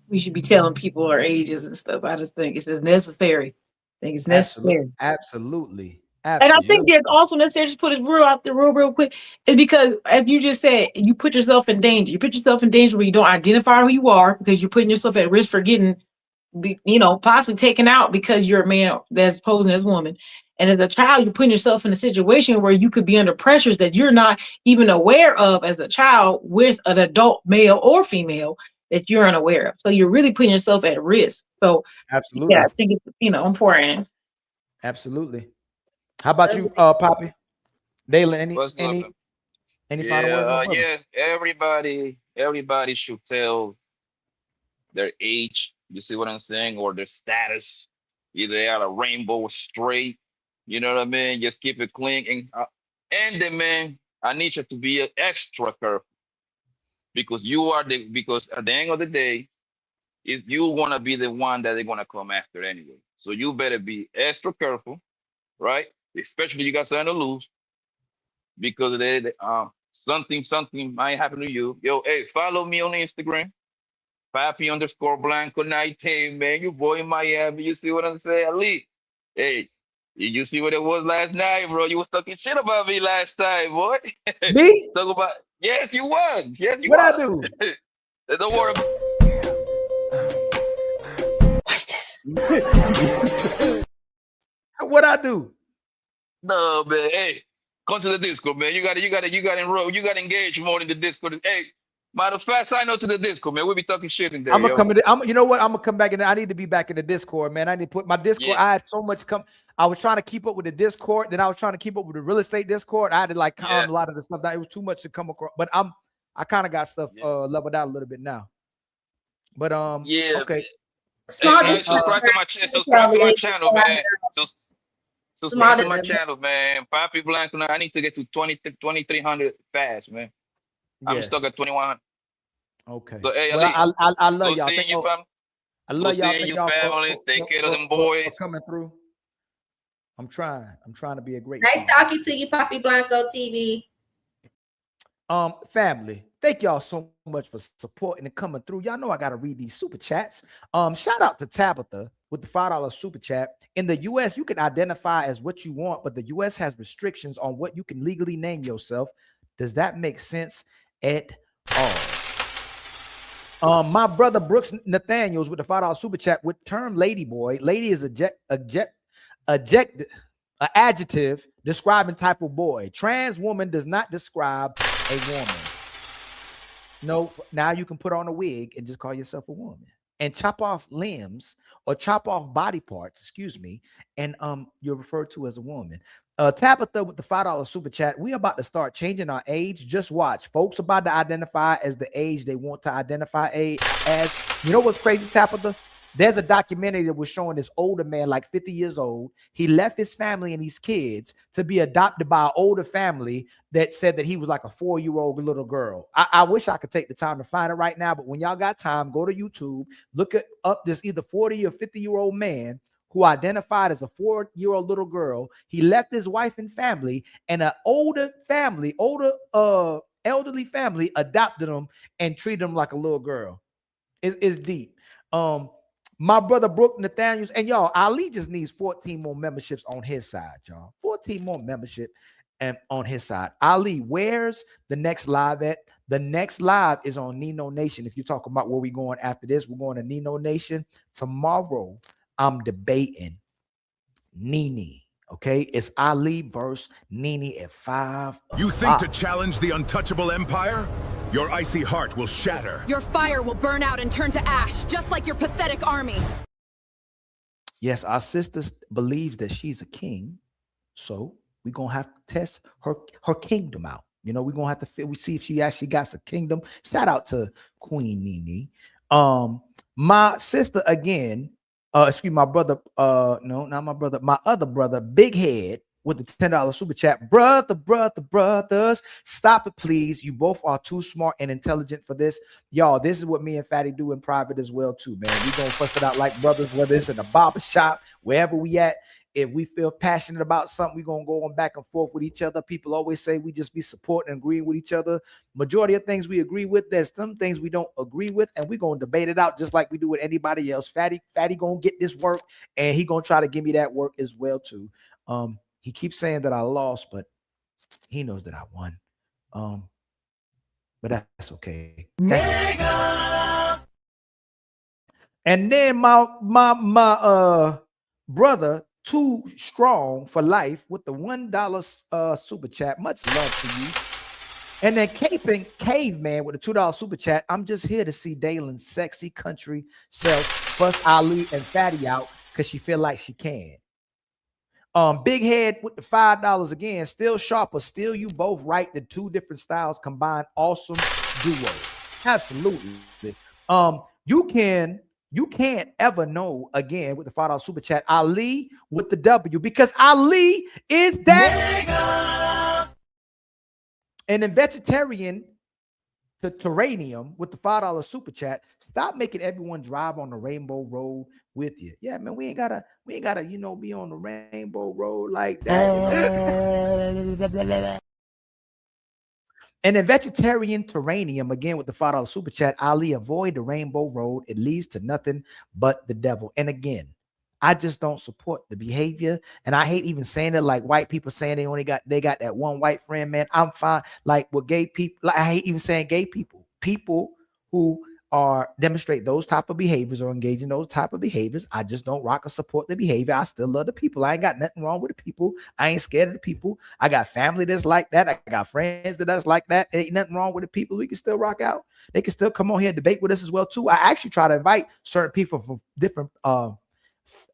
we should be telling people our ages and stuff. I just think it's just necessary. I think it's necessary. Absolutely. And I think it's also necessary to put this real quick, is because, as you just said, you put yourself in danger. You put yourself in danger when you don't identify who you are, because you're putting yourself at risk for getting, possibly taken out because you're a man that's posing as a woman. And as a child, you're putting yourself in a situation where you could be under pressures that you're not even aware of as a child with an adult male or female that you're unaware of. So you're really putting yourself at risk. So absolutely, yeah, I think it's important. Absolutely. How about you, Poppy? Dalen, any final words? Yes, everybody should tell their age. You see what I'm saying? Or their status. Either they are a rainbow or straight. You know what I mean? Just keep it clean. And then, man, I need you to be extra careful. Because because at the end of the day, you want to be the one that they're going to come after anyway. So you better be extra careful, right? Especially you got something to lose. Because something might happen to you. Yo, hey, follow me on Instagram. Pappy_Blanco19, man. You boy in Miami. You see what I'm saying? Ali. Hey, you see what it was last night, bro? You was talking shit about me last time, boy. Me? Talk about yes, you was. Yes, you what was. I do? Don't worry. Watch this. What I do? No, man. Hey, come to the Discord, man. You got enrolled. You got engaged more in the Discord. Hey, matter of fact, sign up to the Discord, man. We'll be talking shit in there. I'm gonna come in. You know what? I'm gonna come back in. I need to be back in the Discord, man. I need to put my Discord. Yeah. I had so much I was trying to keep up with the Discord, then I was trying to keep up with the real estate Discord. I had to like calm a lot of the stuff that it was too much to come across. But I kind of got stuff leveled out a little bit now. But okay. Subscribe to my channel, man. Subscribe to my channel, man. Pappy Blanco. I need to get to 2,300 fast, man. I'm stuck at 2,100. Okay. So, hey, well, I love y'all. I love y'all. Seeing you, family. Take care of them boys. For coming through. I'm trying to be a great. Nice talking to you, Pappy Blanco TV. Family, thank y'all so much for supporting and coming through. Y'all know I gotta read these super chats. Shout out to Tabitha with the $5 super chat. In the US, you can identify as what you want, but the US has restrictions on what you can legally name yourself. Does that make sense at all? My brother Brooks Nathaniels with the $5 super chat with term lady boy. Lady is an adjective describing type of boy. Trans woman does not describe a woman. No, now you can put on a wig and just call yourself a woman. And chop off limbs or chop off body parts, excuse me, and you're referred to as a woman. Tabitha with the $5 super chat. We about to start changing our age. Just watch. Folks about to identify as the age they want to identify as. You know what's crazy, Tabitha? There's a documentary that was showing this older man, like 50 years old. He left his family and his kids to be adopted by an older family that said that he was like a 4-year-old little girl. I wish I could take the time to find it right now, but when y'all got time, go to YouTube, look up this either 40 or 50-year-old man who identified as a 4-year-old little girl. He left his wife and family, and an elderly family adopted him and treated him like a little girl. It's deep. My brother Brooke Nathaniels, and y'all, Ali just needs 14 more memberships on his side, y'all. 14 more membership and on his side. Ali, where's the next live at? The next live is on Nino Nation. If you're talking about where we're going after this, we're going to Nino Nation. Tomorrow, I'm debating Nene. Okay, it's Ali versus Nene at 5. You think to challenge the untouchable empire? Your icy heart will shatter. Your fire will burn out and turn to ash, just like your pathetic army. Yes, our sister believes that she's a king, so we're gonna have to test her kingdom out. You know, we're gonna have to we see if she actually got some kingdom. Shout out to Queen Nene. My sister again, excuse my brother, no, not my brother, my other brother, Big Head, with the $10 super chat. Brothers, stop it, please. You both are too smart and intelligent for this. Y'all, this is what me and Fatty do in private as well, too, man. We gonna fuss it out like brothers, whether it's in a barber shop, wherever we at. If we feel passionate about something, we're going to go on back and forth with each other. People always say we just be supporting and agreeing with each other. Majority of things we agree with. There's some things we don't agree with, and we're going to debate it out just like we do with anybody else. Fatty going to get this work, and he going to try to give me that work as well, too. He keeps saying that I lost, but he knows that I won. But that's okay. And then my brother, Too Strong for Life, with the $1 super chat. Much love to you. And then Caveman with the $2 super chat. I'm just here to see Dalen's sexy country self bust Ali and Fatty out because she feel like she can. Big Head with the $5 again. Still sharper. Still you both right. The two different styles combined. Awesome duo. Absolutely. You can't ever know, again, with the $5 super chat, Ali with the W, because Ali is that. And then Vegetarian to Terranium with the $5 super chat. Stop making everyone drive on the Rainbow Road with you. Yeah, man, we ain't gotta, you know, be on the Rainbow Road like that. And then Vegetarian Terranium, again with the $5 super chat, Ali, avoid the Rainbow Road. It leads to nothing but the devil. And again, I just don't support the behavior. And I hate even saying it, like white people saying they got that one white friend, man. I'm fine. Like with gay people, like, I hate even saying gay people. People who demonstrate those type of behaviors or engage in those type of behaviors, I just don't rock or support the behavior. I still love the people. I ain't got nothing wrong with the people. I ain't scared of the people. I got family that's like that. I got friends that's like that. Ain't nothing wrong with the people. We can still rock out. They can still come on here and debate with us as well too. I actually try to invite certain people from different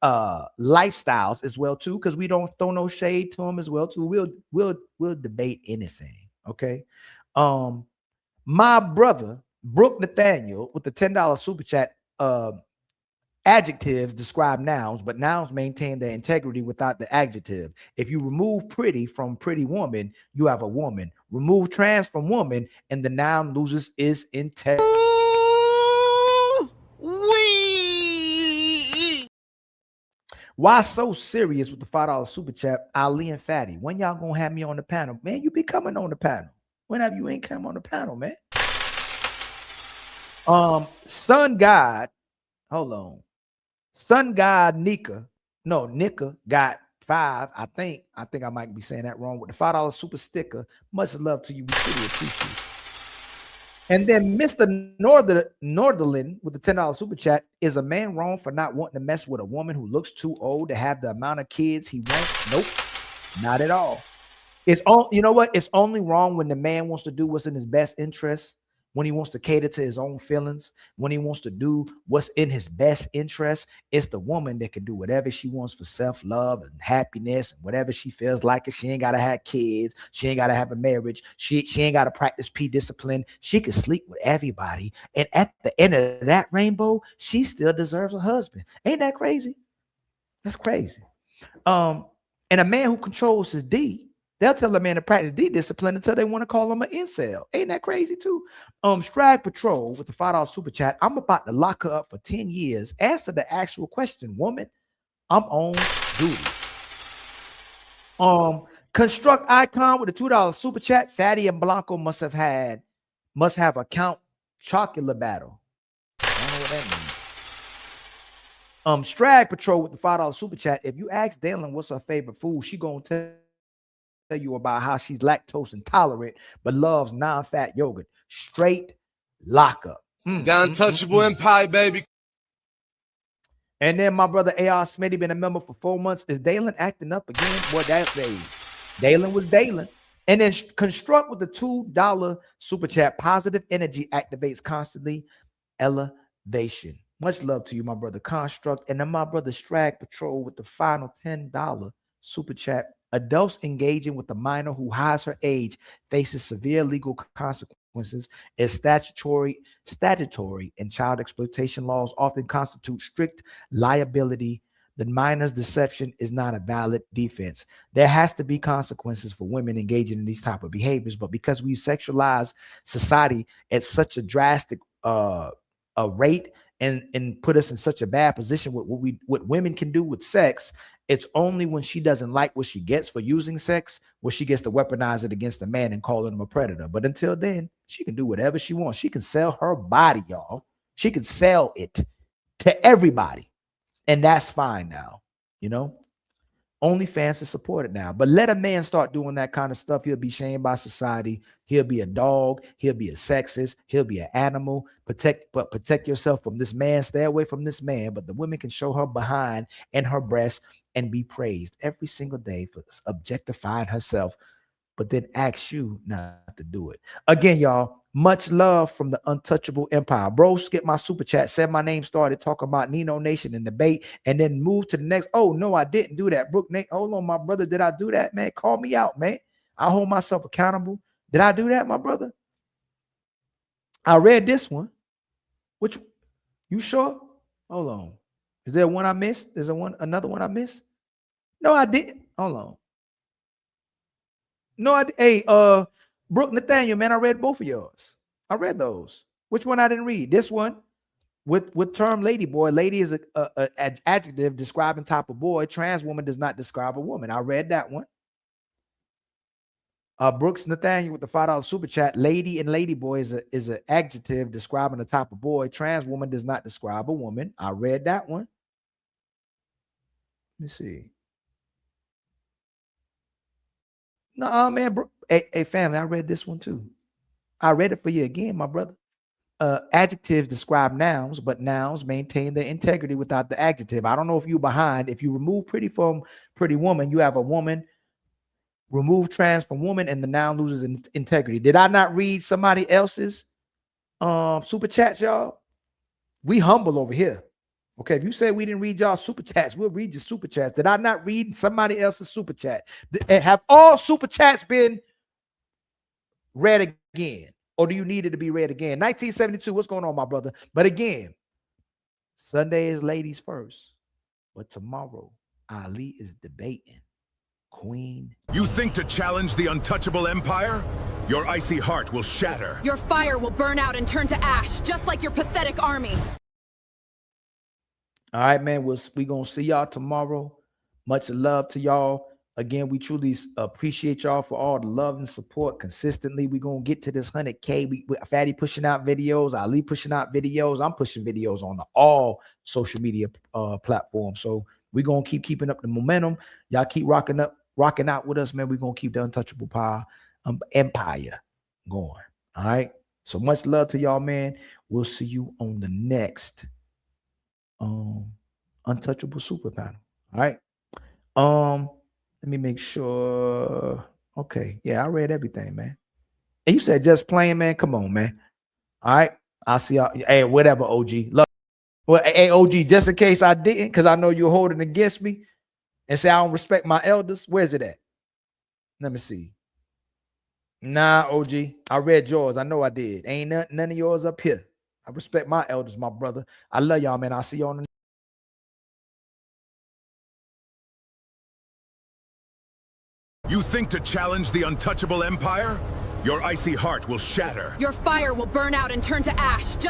lifestyles as well too, because we don't throw no shade to them as well too. We'll debate anything. Okay. My brother Brooke Nathaniel with the $10 super chat. Adjectives describe nouns, but nouns maintain their integrity without the adjective. If you remove pretty from pretty woman, you have a woman. Remove trans from woman, and the noun loses its integrity. Why so serious with the $5 super chat? Ali and Fatty, when y'all gonna have me on the panel? Man, you be coming on the panel. Whenever you ain't come on the panel, man. Sun God, hold on. Sun God Nika got 5. I think I might be saying that wrong with the $5 super sticker. Much love to you. We really appreciate it. And then Mr. Northern with the $10 super chat. Is a man wrong for not wanting to mess with a woman who looks too old to have the amount of kids he wants? Nope, not at all. It's all, you know what? It's only wrong when the man wants to do what's in his best interest, when he wants to cater to his own feelings, when he wants to do what's in his best interest. It's the woman that can do whatever she wants for self-love and happiness and whatever she feels like it. She ain't got to have kids. She ain't got to have a marriage. She ain't got to practice discipline. She can sleep with everybody. And at the end of that rainbow, she still deserves a husband. Ain't that crazy? That's crazy. And a man who controls his D, they'll tell a man to practice discipline until they want to call him an incel. Ain't that crazy too? Strag Patrol with the $5 super chat. I'm about to lock her up for 10 years. Answer the actual question, woman. I'm on duty. Construct Icon with the $2 super chat. Fatty and Blanco must have a Count Chocula battle. I don't know what that means. Strag Patrol with the $5 super chat. If you ask Dalen what's her favorite food, she gonna tell you about how she's lactose intolerant but loves non-fat yogurt. Straight lockup. Got Untouchable Empire, baby. And then my brother AR Smitty been a member for 4 months. Is Dalen acting up again? Boy, that's Dalen was Dalen. And then Construct with the $2 super chat. Positive energy activates constantly. Elevation. Much love to you, my brother Construct. And then my brother Strag Patrol with the final $10 super chat. Adults engaging with a minor who hides her age faces severe legal consequences, as statutory and child exploitation laws often constitute strict liability. The minor's deception is not a valid defense. There has to be consequences for women engaging in these type of behaviors, but because we sexualize society at such a drastic rate and put us in such a bad position with what women can do with sex, it's only when she doesn't like what she gets for using sex where she gets to weaponize it against a man and calling him a predator. But until then, she can do whatever she wants. She can sell her body, y'all. She can sell it to everybody. And that's fine now, you know. OnlyFans is supported now. But let a man start doing that kind of stuff, he'll be shamed by society. He'll be a dog. He'll be a sexist. He'll be an animal. Protect yourself from this man. Stay away from this man. But the women can show her behind and her breasts and be praised every single day for objectifying herself, but then ask you not to do it. Again, y'all, much love from the Untouchable Empire. Bro, skip my super chat, said my name, started talking about Nino Nation and debate, and then move to the next. Oh, no, I didn't do that. Brooke, Nate, hold on, my brother. Did I do that, man? Call me out, man. I hold myself accountable. Did I do that, my brother? I read this one. Which, you sure? Hold on. Is there one I missed? Is there another one I missed? No, I didn't. Hold on. No, hey, Brooke, Nathaniel, man, I read both of yours. I read those. Which one I didn't read? This one with term lady boy. Lady is a adjective describing type of boy. Trans woman does not describe a woman. I read that one. Brooks Nathaniel with the $5 super chat. Lady and lady boy is an adjective describing the type of boy. Trans woman does not describe a woman. I read that one. Let me see. No, man, bro. Hey, family, I read this one too. I read it for you again, my brother. Adjectives describe nouns, but nouns maintain their integrity without the adjective. I don't know if you're behind. If you remove pretty from pretty woman, you have a woman. Remove trans from woman, and the noun loses integrity. Did I not read somebody else's super chats, y'all? We humble over here. Okay, if you say we didn't read y'all super chats, we'll read your super chats. Did I not read somebody else's super chat? Have all super chats been read again? Or do you need it to be read again? 1972, what's going on, my brother? But again, Sunday is ladies first. But tomorrow, Ali is debating Queen. You think to challenge the untouchable empire? Your icy heart will shatter. Your fire will burn out and turn to ash, just like your pathetic army. All right, man. We're going to see y'all tomorrow. Much love to y'all. Again, we truly appreciate y'all for all the love and support consistently. We're going to get to this 100K. We Fatty pushing out videos. Ali pushing out videos. I'm pushing videos on all social media platforms. So we're going to keep keeping up the momentum. Y'all keep rocking out with us, man. We're going to keep the Untouchable Empire going. All right. So much love to y'all, man. We'll see you on the next Untouchable Super Panel. All right. Let me make sure. Okay. Yeah, I read everything, man. And you said just playing, man. Come on, man. All right. I'll see y'all. Hey, whatever, OG. Love. Well, hey, OG, just in case I didn't, because I know you're holding against me and say I don't respect my elders. Where's it at? Let me see. Nah, OG. I read yours. I know I did. Ain't none of yours up here. I respect my elders, my brother. I love y'all, man. I'll see you on the You think to challenge the untouchable empire? Your icy heart will shatter. Your fire will burn out and turn to ash.